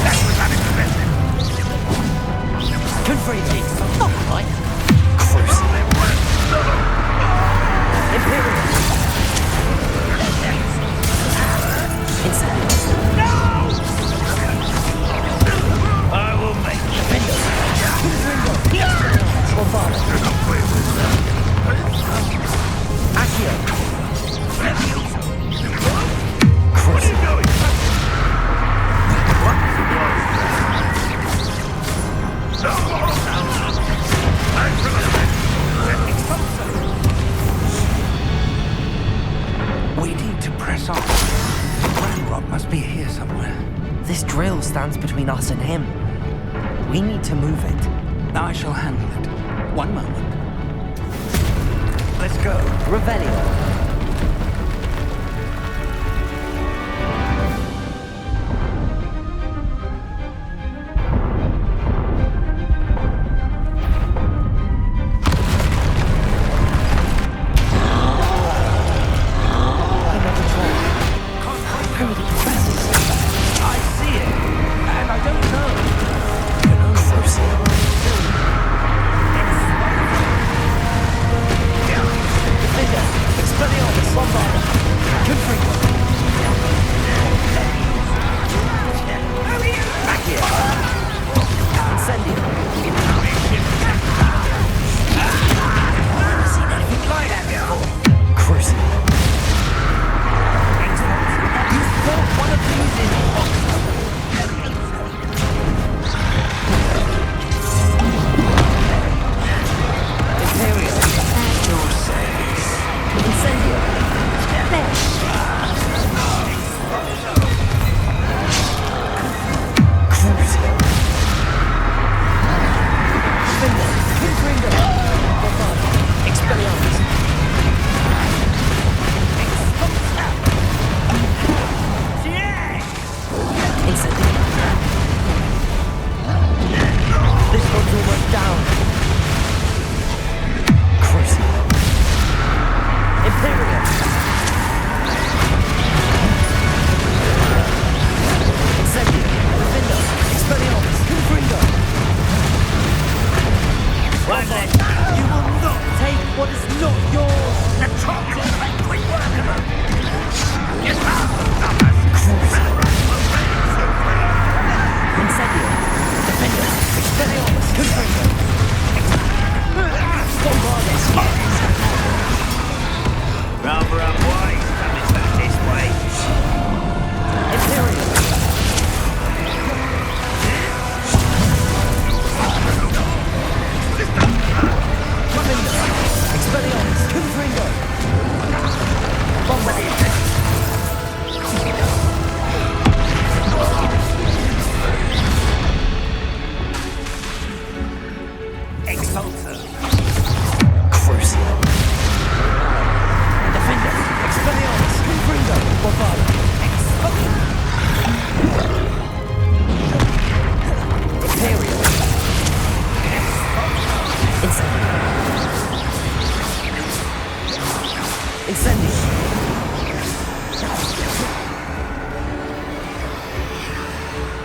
That was unexpected. Good for you, Jinx. Not quite. Cruise. Imperial. Inside. No! I will make you. Accio. Where are you going? We need to press on. Ranrock must be here somewhere. This drill stands between us and him. We need to move it. I shall handle it. One moment. Let's go. Revelio. Explode! what is not yours. The chocolate banquet worker. Get out, Incendio. Defender. Expelliarmus. Confringo. Bombardus. Rather unwise coming back this way. Imperial. Expelliarmus, Confringo! Bombardus! Expulsor. Crucial. Defender, Expelliarmus, Confringo, Bombardus! Imperial. Incendio. Incendio.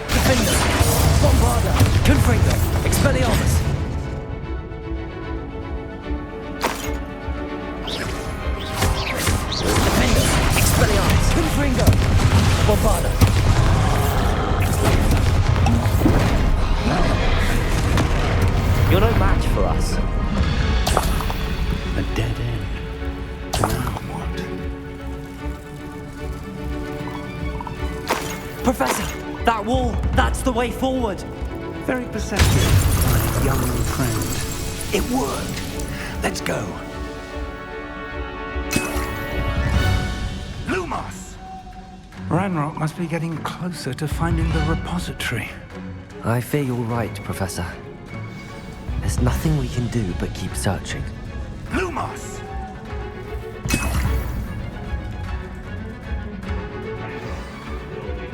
Defender. Bombarda. Confringo. Expelliarmus. Defender. Expelliarmus. Confringo. Bombarda. You're no match for us. A dead end. Now what? Professor, that wall, that's the way forward. Very perceptive, my young friend. It worked. Let's go. Lumos! Ranrock must be getting closer to finding the repository. I fear you're right, Professor. There's nothing we can do but keep searching. Lumos!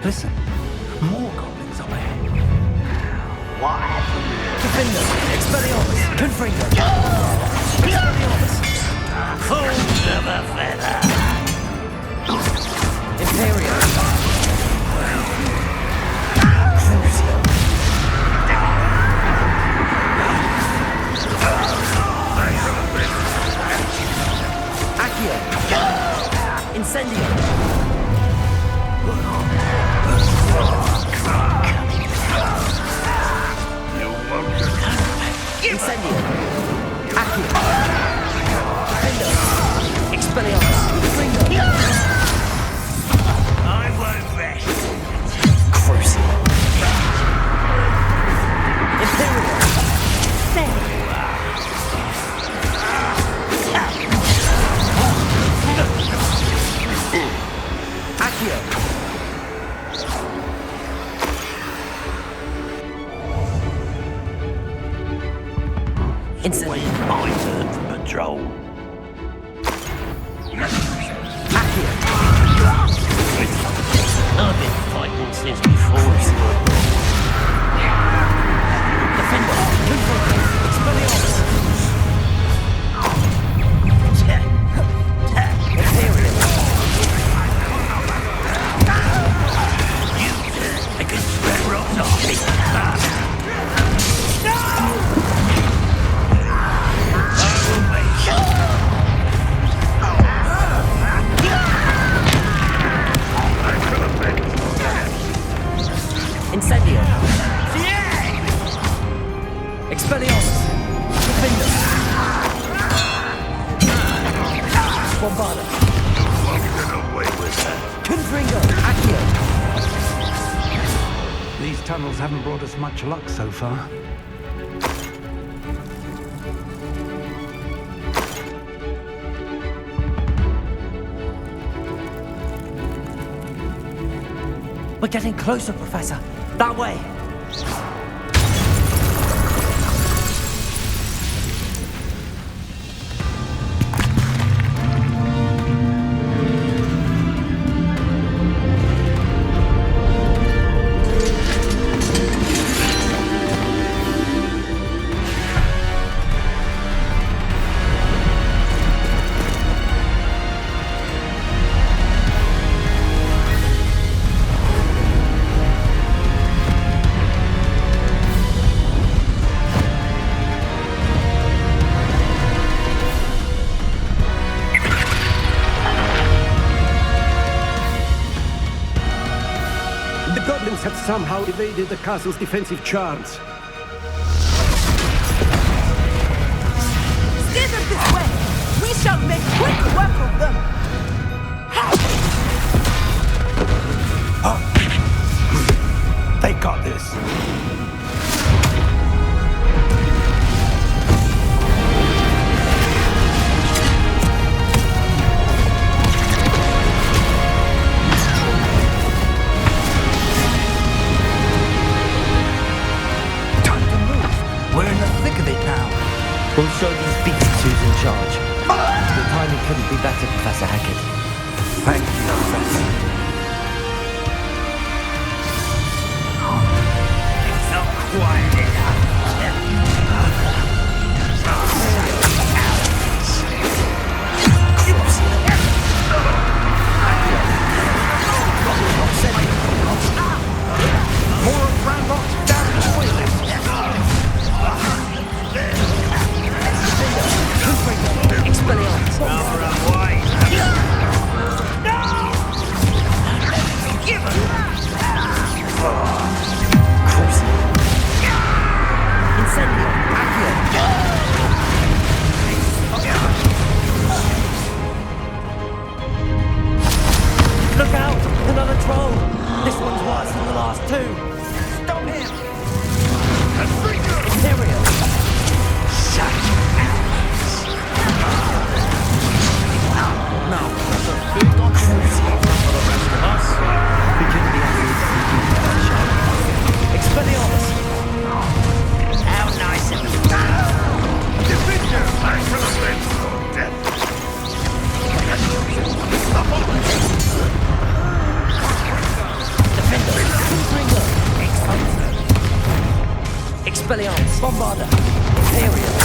Listen, more goblins up ahead. What happened? Defender, Expelliarmus, Confringo. Expelliarmus. Fools of a feather. Imperial. Accio. Incendio. Incendio. Accio. Defender. Expelliarmus. Confringo. I won't rest. Crucial. Imperial. There. Accio. Incendio. Wait, my turn for patrol. Accio. I've been fighting since before you were born. Defender. Confringo. Expelliarmus. Imperial. I can spread rocks off me. Incendio. Expelliarmus. Defender. Bombarda. Confringo. Accio. These tunnels haven't brought us much luck so far. We're getting closer, Professor. That way. somehow evaded the castle's defensive charms. Steer them this way! We shall make quick work of them! They got this. Time to move. We're in the thick of it now. We'll show these beasts who's in charge. The timing couldn't be better, Professor Hackett. Thank you, Professor. Quiet enough. More of Ranrock's down the toilet. Expelliarmus. Cover up wide. No! Give it! Incendio! Accio! Look out! Another troll! This one's worse than the last two! Stop him! Imperial! Shut No, that's a big contribution for the rest of us. We couldn't be happy. Expelliarmus! How nice of you! Defender! I shall avenge your death! Defender! Expelliarmus! Bombarda! Imperial!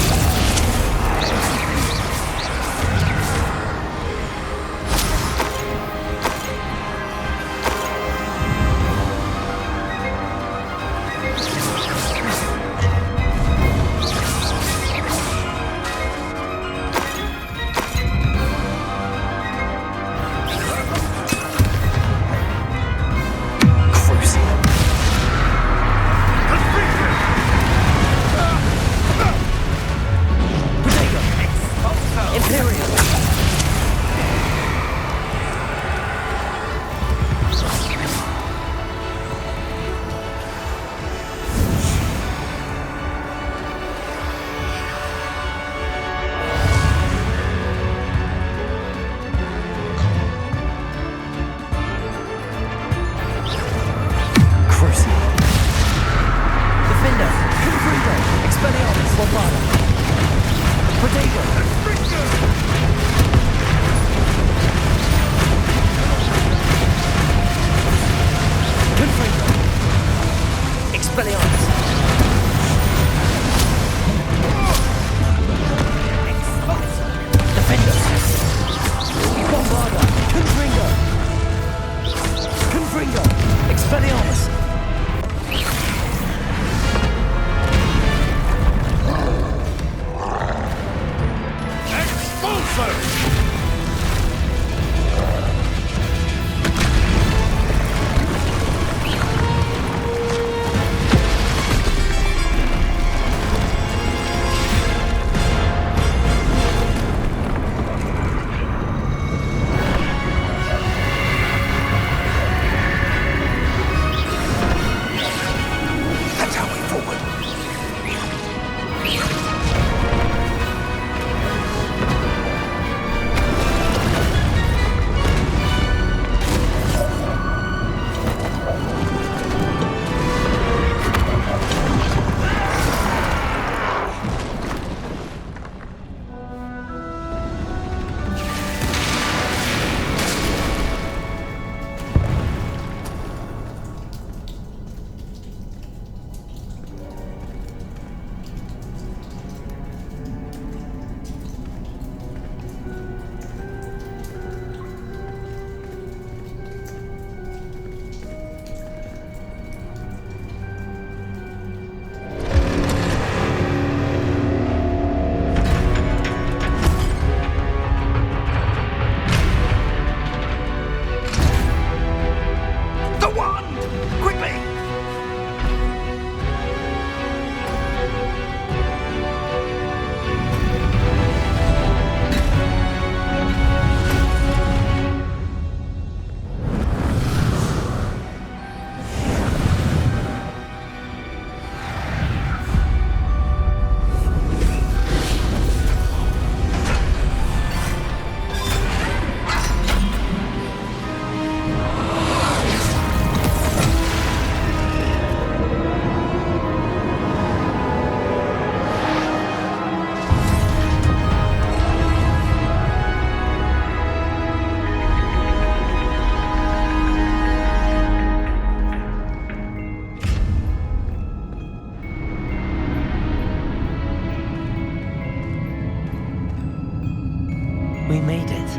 We made it.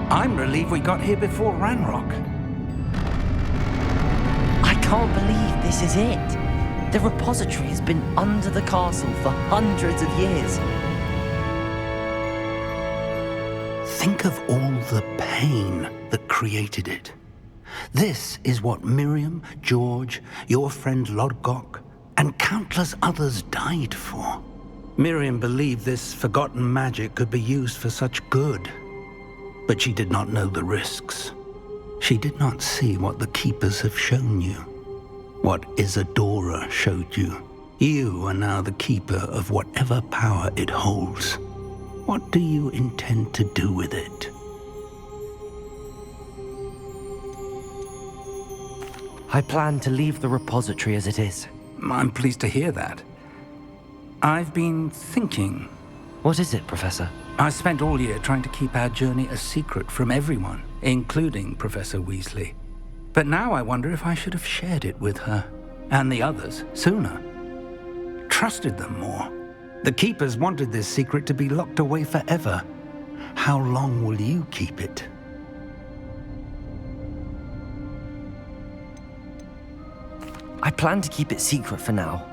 I'm relieved we got here before Ranrock. I can't believe this is it. The repository has been under the castle for hundreds of years. Think of all the pain that created it. This is what Miriam, George, your friend Lodgok, and countless others died for. Miriam believed this forgotten magic could be used for such good, but she did not know the risks. She did not see what the Keepers have shown you, what Isadora showed you. You are now the Keeper of whatever power it holds. What do you intend to do with it? I plan to leave the repository as it is. I'm pleased to hear that. I've been thinking. What is it, Professor? I spent all year trying to keep our journey a secret from everyone, including Professor Weasley. But now I wonder if I should have shared it with her, and the others, sooner. Trusted them more. The Keepers wanted this secret to be locked away forever. How long will you keep it? I plan to keep it secret for now.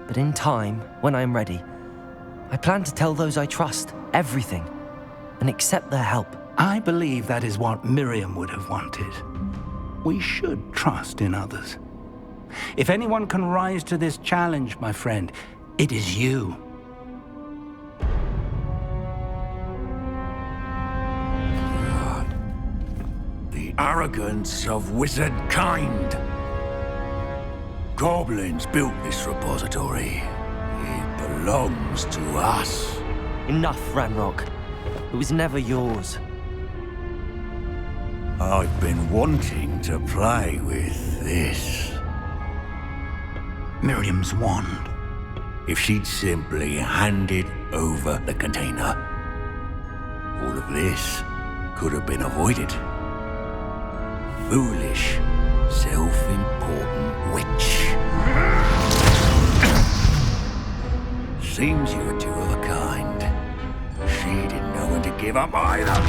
But in time, when I'm ready, I plan to tell those I trust everything and accept their help. I believe that is what Miriam would have wanted. We should trust in others. If anyone can rise to this challenge, my friend, it is you. The arrogance of wizard kind. Goblins built this repository. It belongs to us. Enough, Ranrock. It was never yours. I've been wanting to play with this. Miriam's wand. If she'd simply handed over the container, all of this could have been avoided. Foolish, self-important witch. Seems you were two of a kind. She didn't know when to give up either.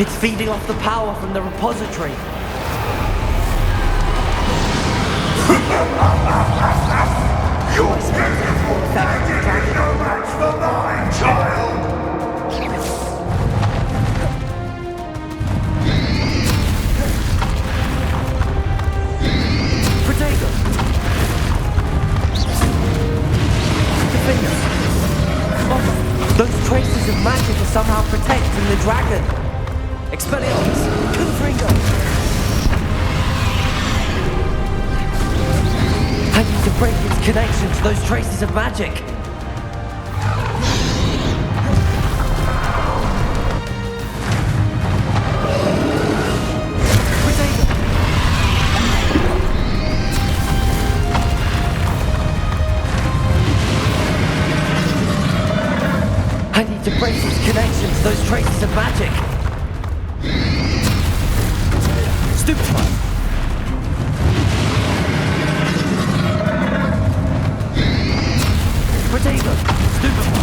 It's feeding off the power from the repository. Your beautiful magic is no match for mine, child! Protego! The finger! Oh, those traces of magic are somehow protecting the dragon! Expelliarmus! Confringo! I need to break its connection to those traces of magic! I need to break its connection to those traces of magic! Stupefy! Protego! Stupefy!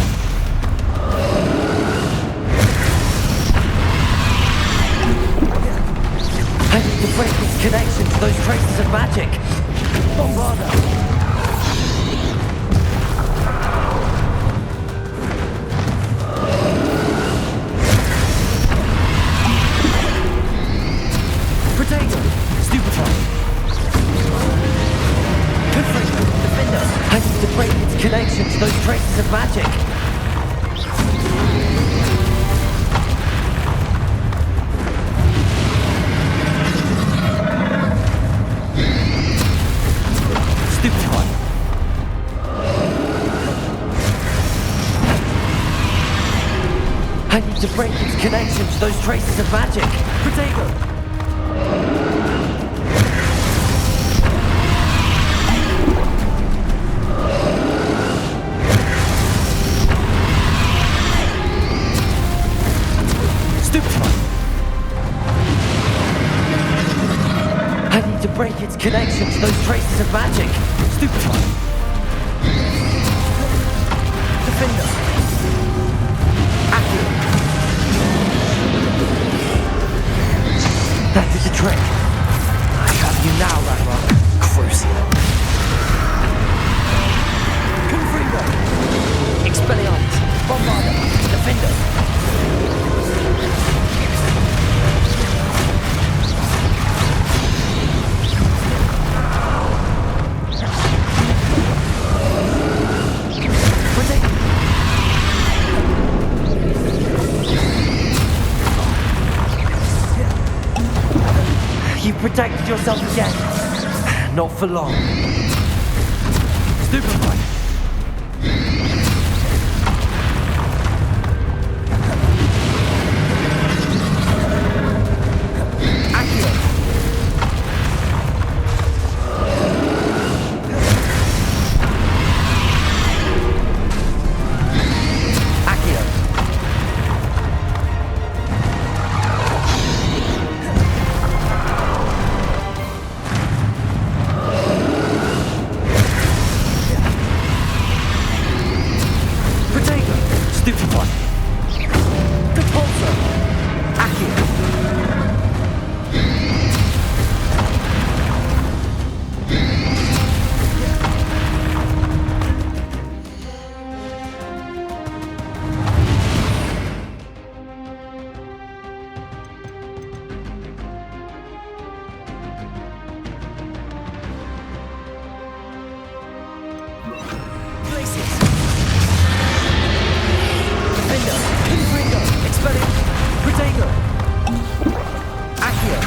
I need to break its connection to those traces of magic! Bombarda! Protego! Stupefy! Confringo! Defender! I need to break its connection to those traces of magic! Stupefy! I need to break its connection to those traces of magic! Protego! I need to break its connection to those traces of magic. Stupefy. Defender. Accio. That is the trick. I have you now, Ranrock. Crucio. Confringo. Expelliarmus. Bombarda. Defender. You protected yourself again. Not for long. Stupefy. Accio. Accio. Stupefy. Repulsor. Accio. Places. Defender, Confringo, Expelliarmus, Protego, Accio.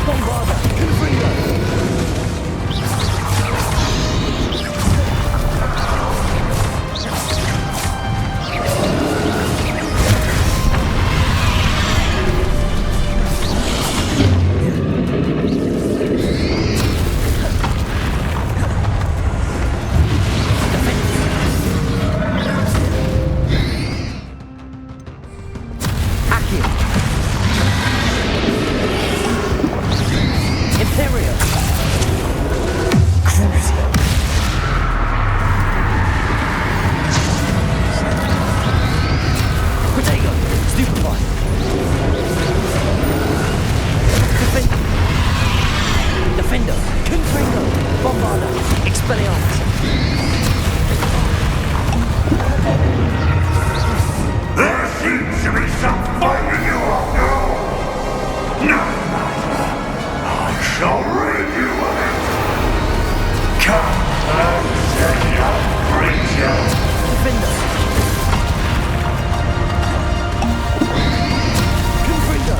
Bombarda, Confringo. Imperial. Crucio. Protego. Stupefy. Defender. Confringo. Bombarda. Expelliarmus. There seems to be some fire in you all now. No matter. I shall rid you of it. Come and set your creature. Defender. Confringo.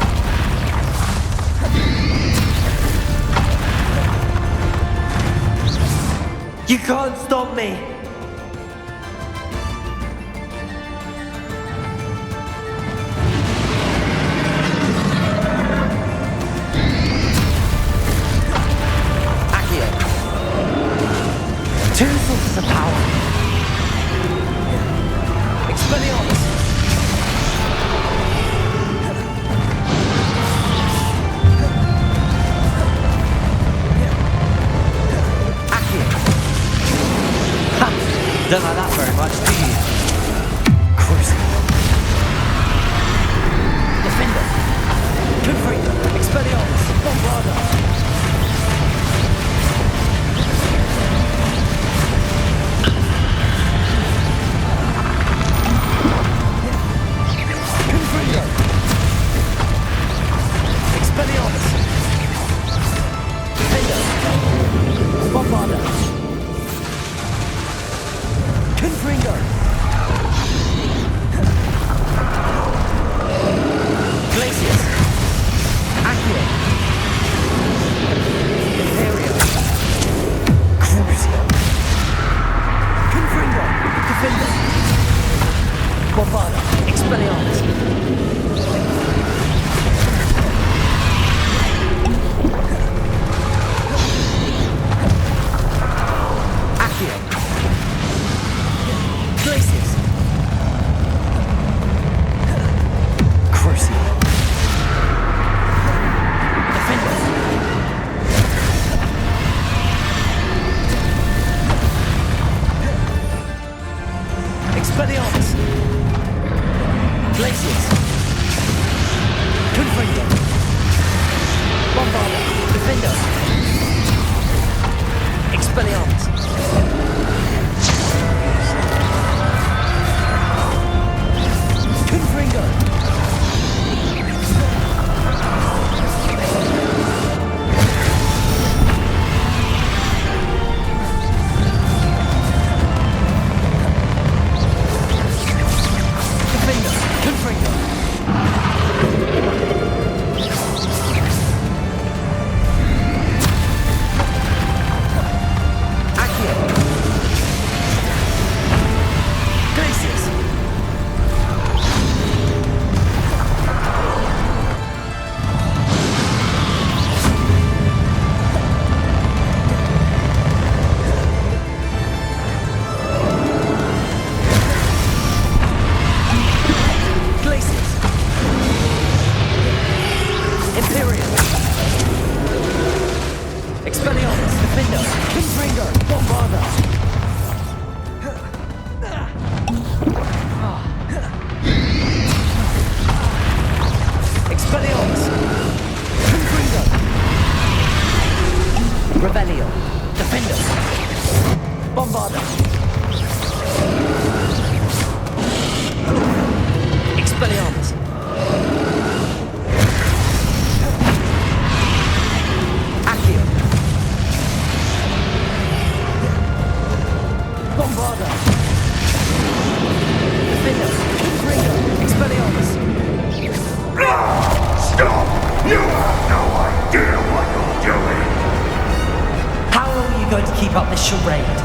You can't stop me. Two sources of power. Expelliarmus. Accio. Ha! Don't like that very much, do you? Cruising. Defender. Bombarda. Expelliarmus. Accio. Glacius. Crucio. Defender. Expelliarmus. Glacius. Confringo. Bombarda. Defender. Expelliarmus. Confringo. Defender. Confringo. Accio. Glacius. Glacius. Imperial. Expelliarmus. Defender. Confringo. Bombarda. Expelliarmus. Confringo. Revelio. Defender. Bombarda. Expelliarmus. Accio. Bombarda. Defender. Confringo. Expelliarmus. Stop! You have no idea what you're doing! How long are you going to keep up this charade?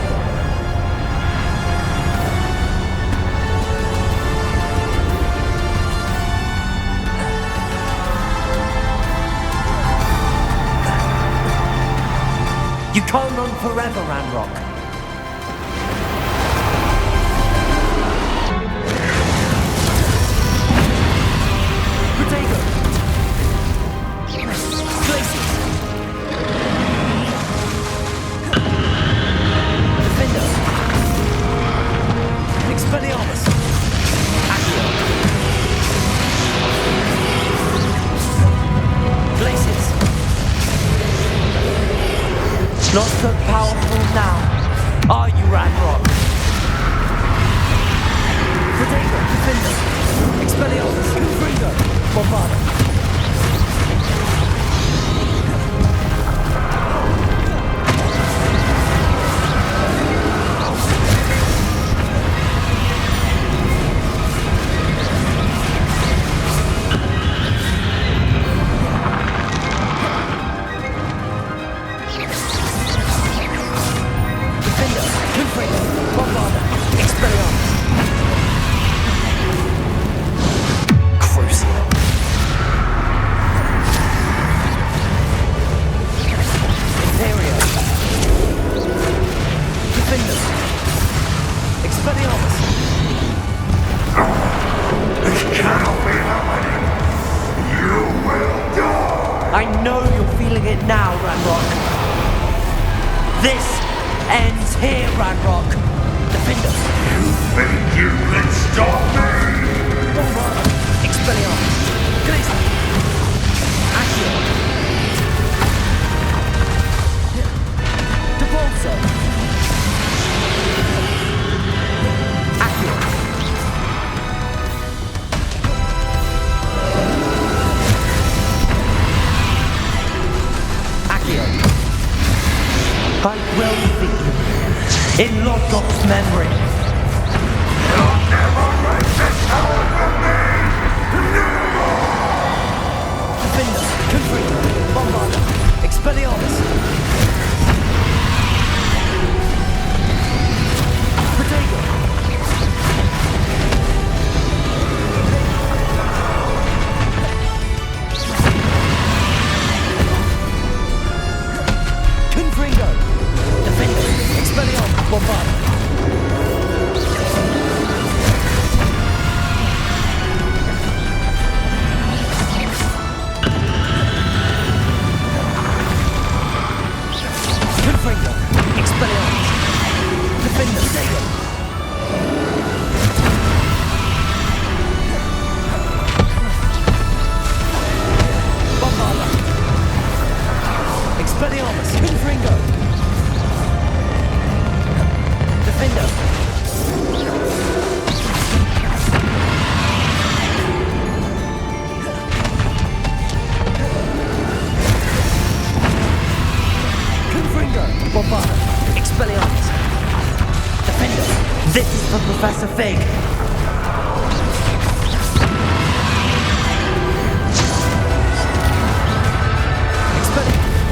You can't run forever, Ranrock. Protego. Glacius. Defender. Expelliarmus. Accio. Glacius. Not so powerful now, are you, Ranrock? Protego, Defender, Expelliarmus, Confringo, Bombarda. Defender, Confringo, Bombarda, Expelliarmus. Crucio. Imperio. Defender. Expelliarmus. This cannot be happening! You will die! I know you're feeling it now, Ranrock. This ends here, Ranrock. Defender. You think you can stop me? Bombarda. Expelliarmus. Glacius. Accio. Depulso. Accio. Accio. I will defeat you in Logop's memory. You'll never break this power from me! Defender, Confringo, Bombarda, Expelliarmus. Protego.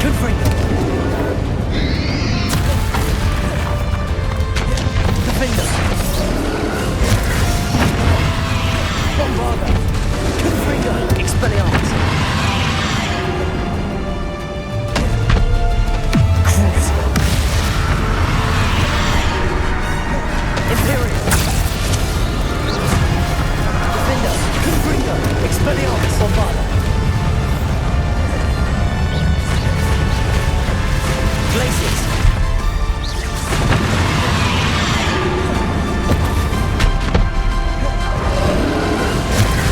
Confringo. Defender. Bombarda. Confringo. Expelliarmus. Crucio. Imperial. Defender. Confringo. Expelliarmus. Bombarda. Glaciers.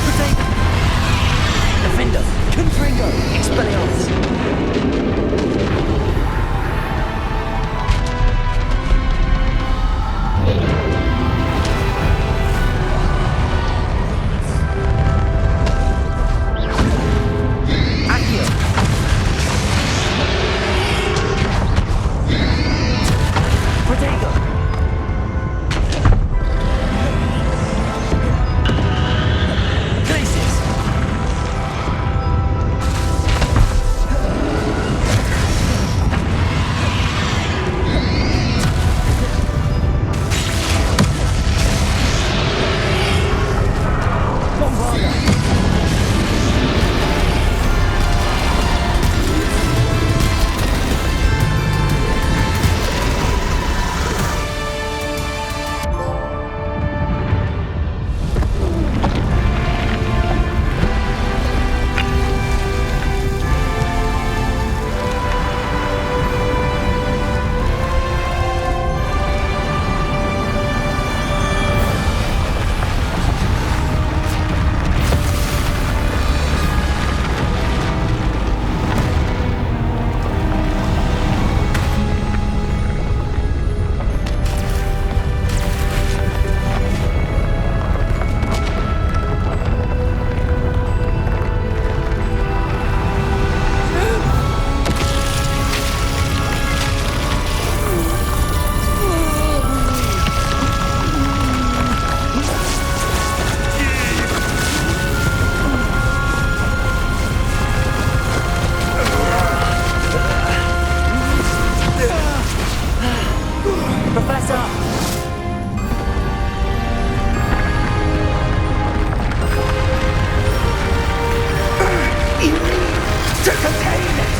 Protego. Defender. Confringo. Expelliarmus. Accio. Protego. Glaciers. Bombarda. Professor! You need to contain it!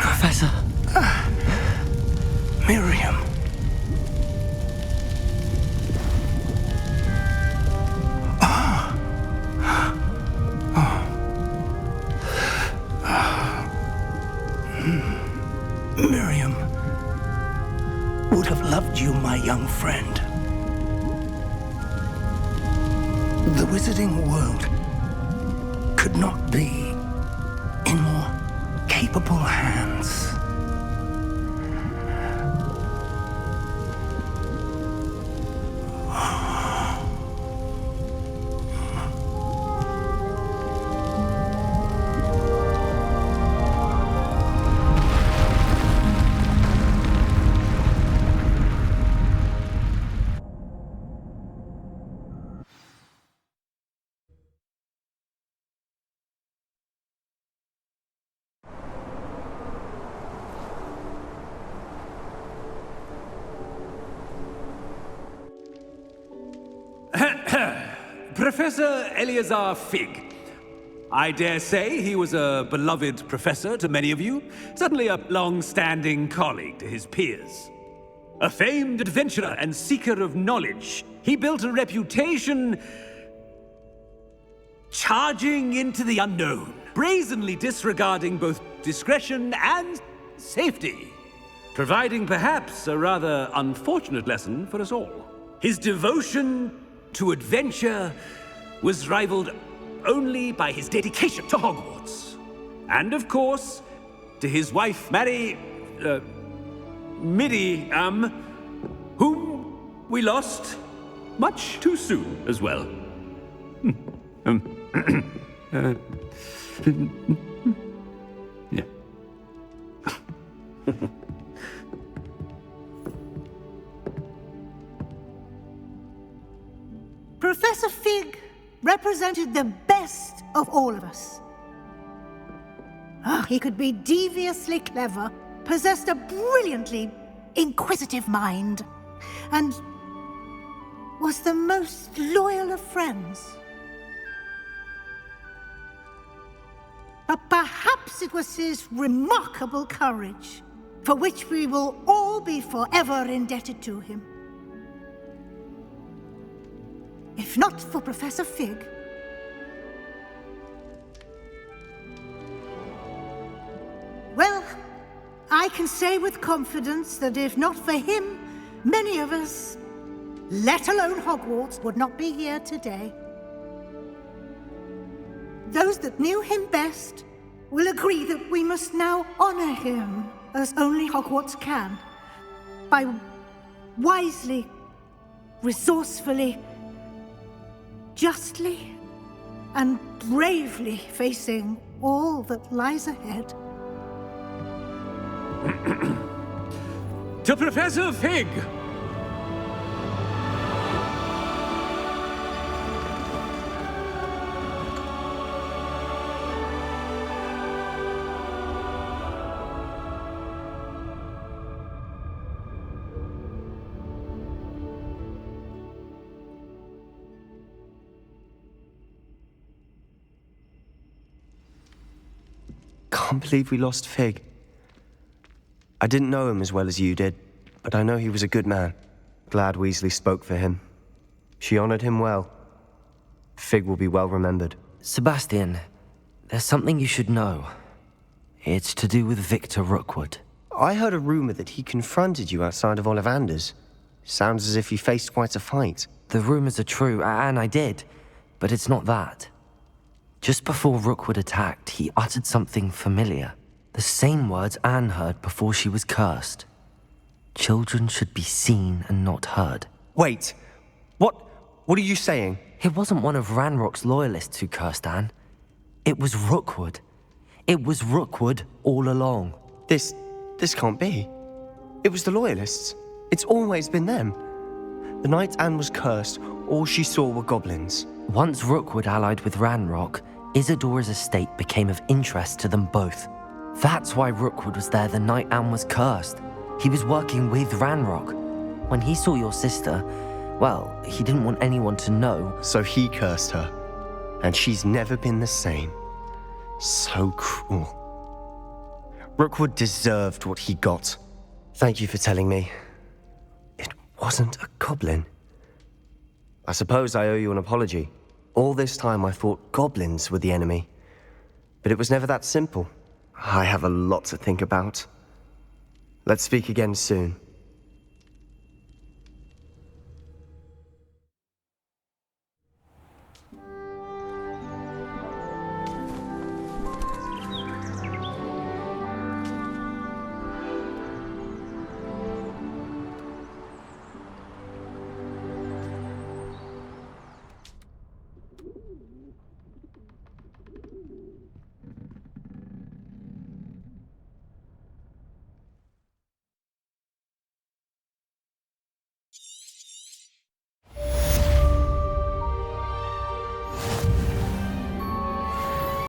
Professor. Miriam. Miriam would have loved you, my young friend. The wizarding world could not be in more capable hands. Professor Eleazar Fig. I dare say he was a beloved professor to many of you, suddenly a long-standing colleague to his peers. A famed adventurer and seeker of knowledge, he built a reputation charging into the unknown, brazenly disregarding both discretion and safety, providing perhaps a rather unfortunate lesson for us all. His devotion to adventure was rivaled only by his dedication to Hogwarts. And of course, to his wife, Middy, whom we lost much too soon as well. Yeah. Professor Fig represented the best of all of us. He could be deviously clever, possessed a brilliantly inquisitive mind, and was the most loyal of friends. But perhaps it was his remarkable courage, for which we will all be forever indebted to him. If not for Professor Fig, well, I can say with confidence that if not for him, many of us, let alone Hogwarts, would not be here today. Those that knew him best will agree that we must now honor him as only Hogwarts can, by wisely, resourcefully, justly, and bravely facing all that lies ahead. To Professor Fig! Can't believe we lost Fig. I didn't know him as well as you did, but I know he was a good man. Glad Weasley spoke for him. She honored him well. Fig will be well remembered. Sebastian, there's something you should know. It's to do with Victor Rookwood. I heard a rumor that he confronted you outside of Ollivander's. Sounds as if you faced quite a fight. The rumors are true, and I did, but it's not that. Just before Rookwood attacked, he uttered something familiar. The same words Anne heard before she was cursed. Children should be seen and not heard. Wait, what are you saying? It wasn't one of Ranrock's loyalists who cursed Anne. It was Rookwood. It was Rookwood all along. This can't be. It was the loyalists. It's always been them. The night Anne was cursed, all she saw were goblins. Once Rookwood allied with Ranrock, Isadora's estate became of interest to them both. That's why Rookwood was there the night Anne was cursed. He was working with Ranrock. When he saw your sister, well, he didn't want anyone to know. So he cursed her. And she's never been the same. So cruel. Rookwood deserved what he got. Thank you for telling me. It wasn't a goblin. I suppose I owe you an apology. All this time I thought goblins were the enemy. But it was never that simple. I have a lot to think about. Let's speak again soon.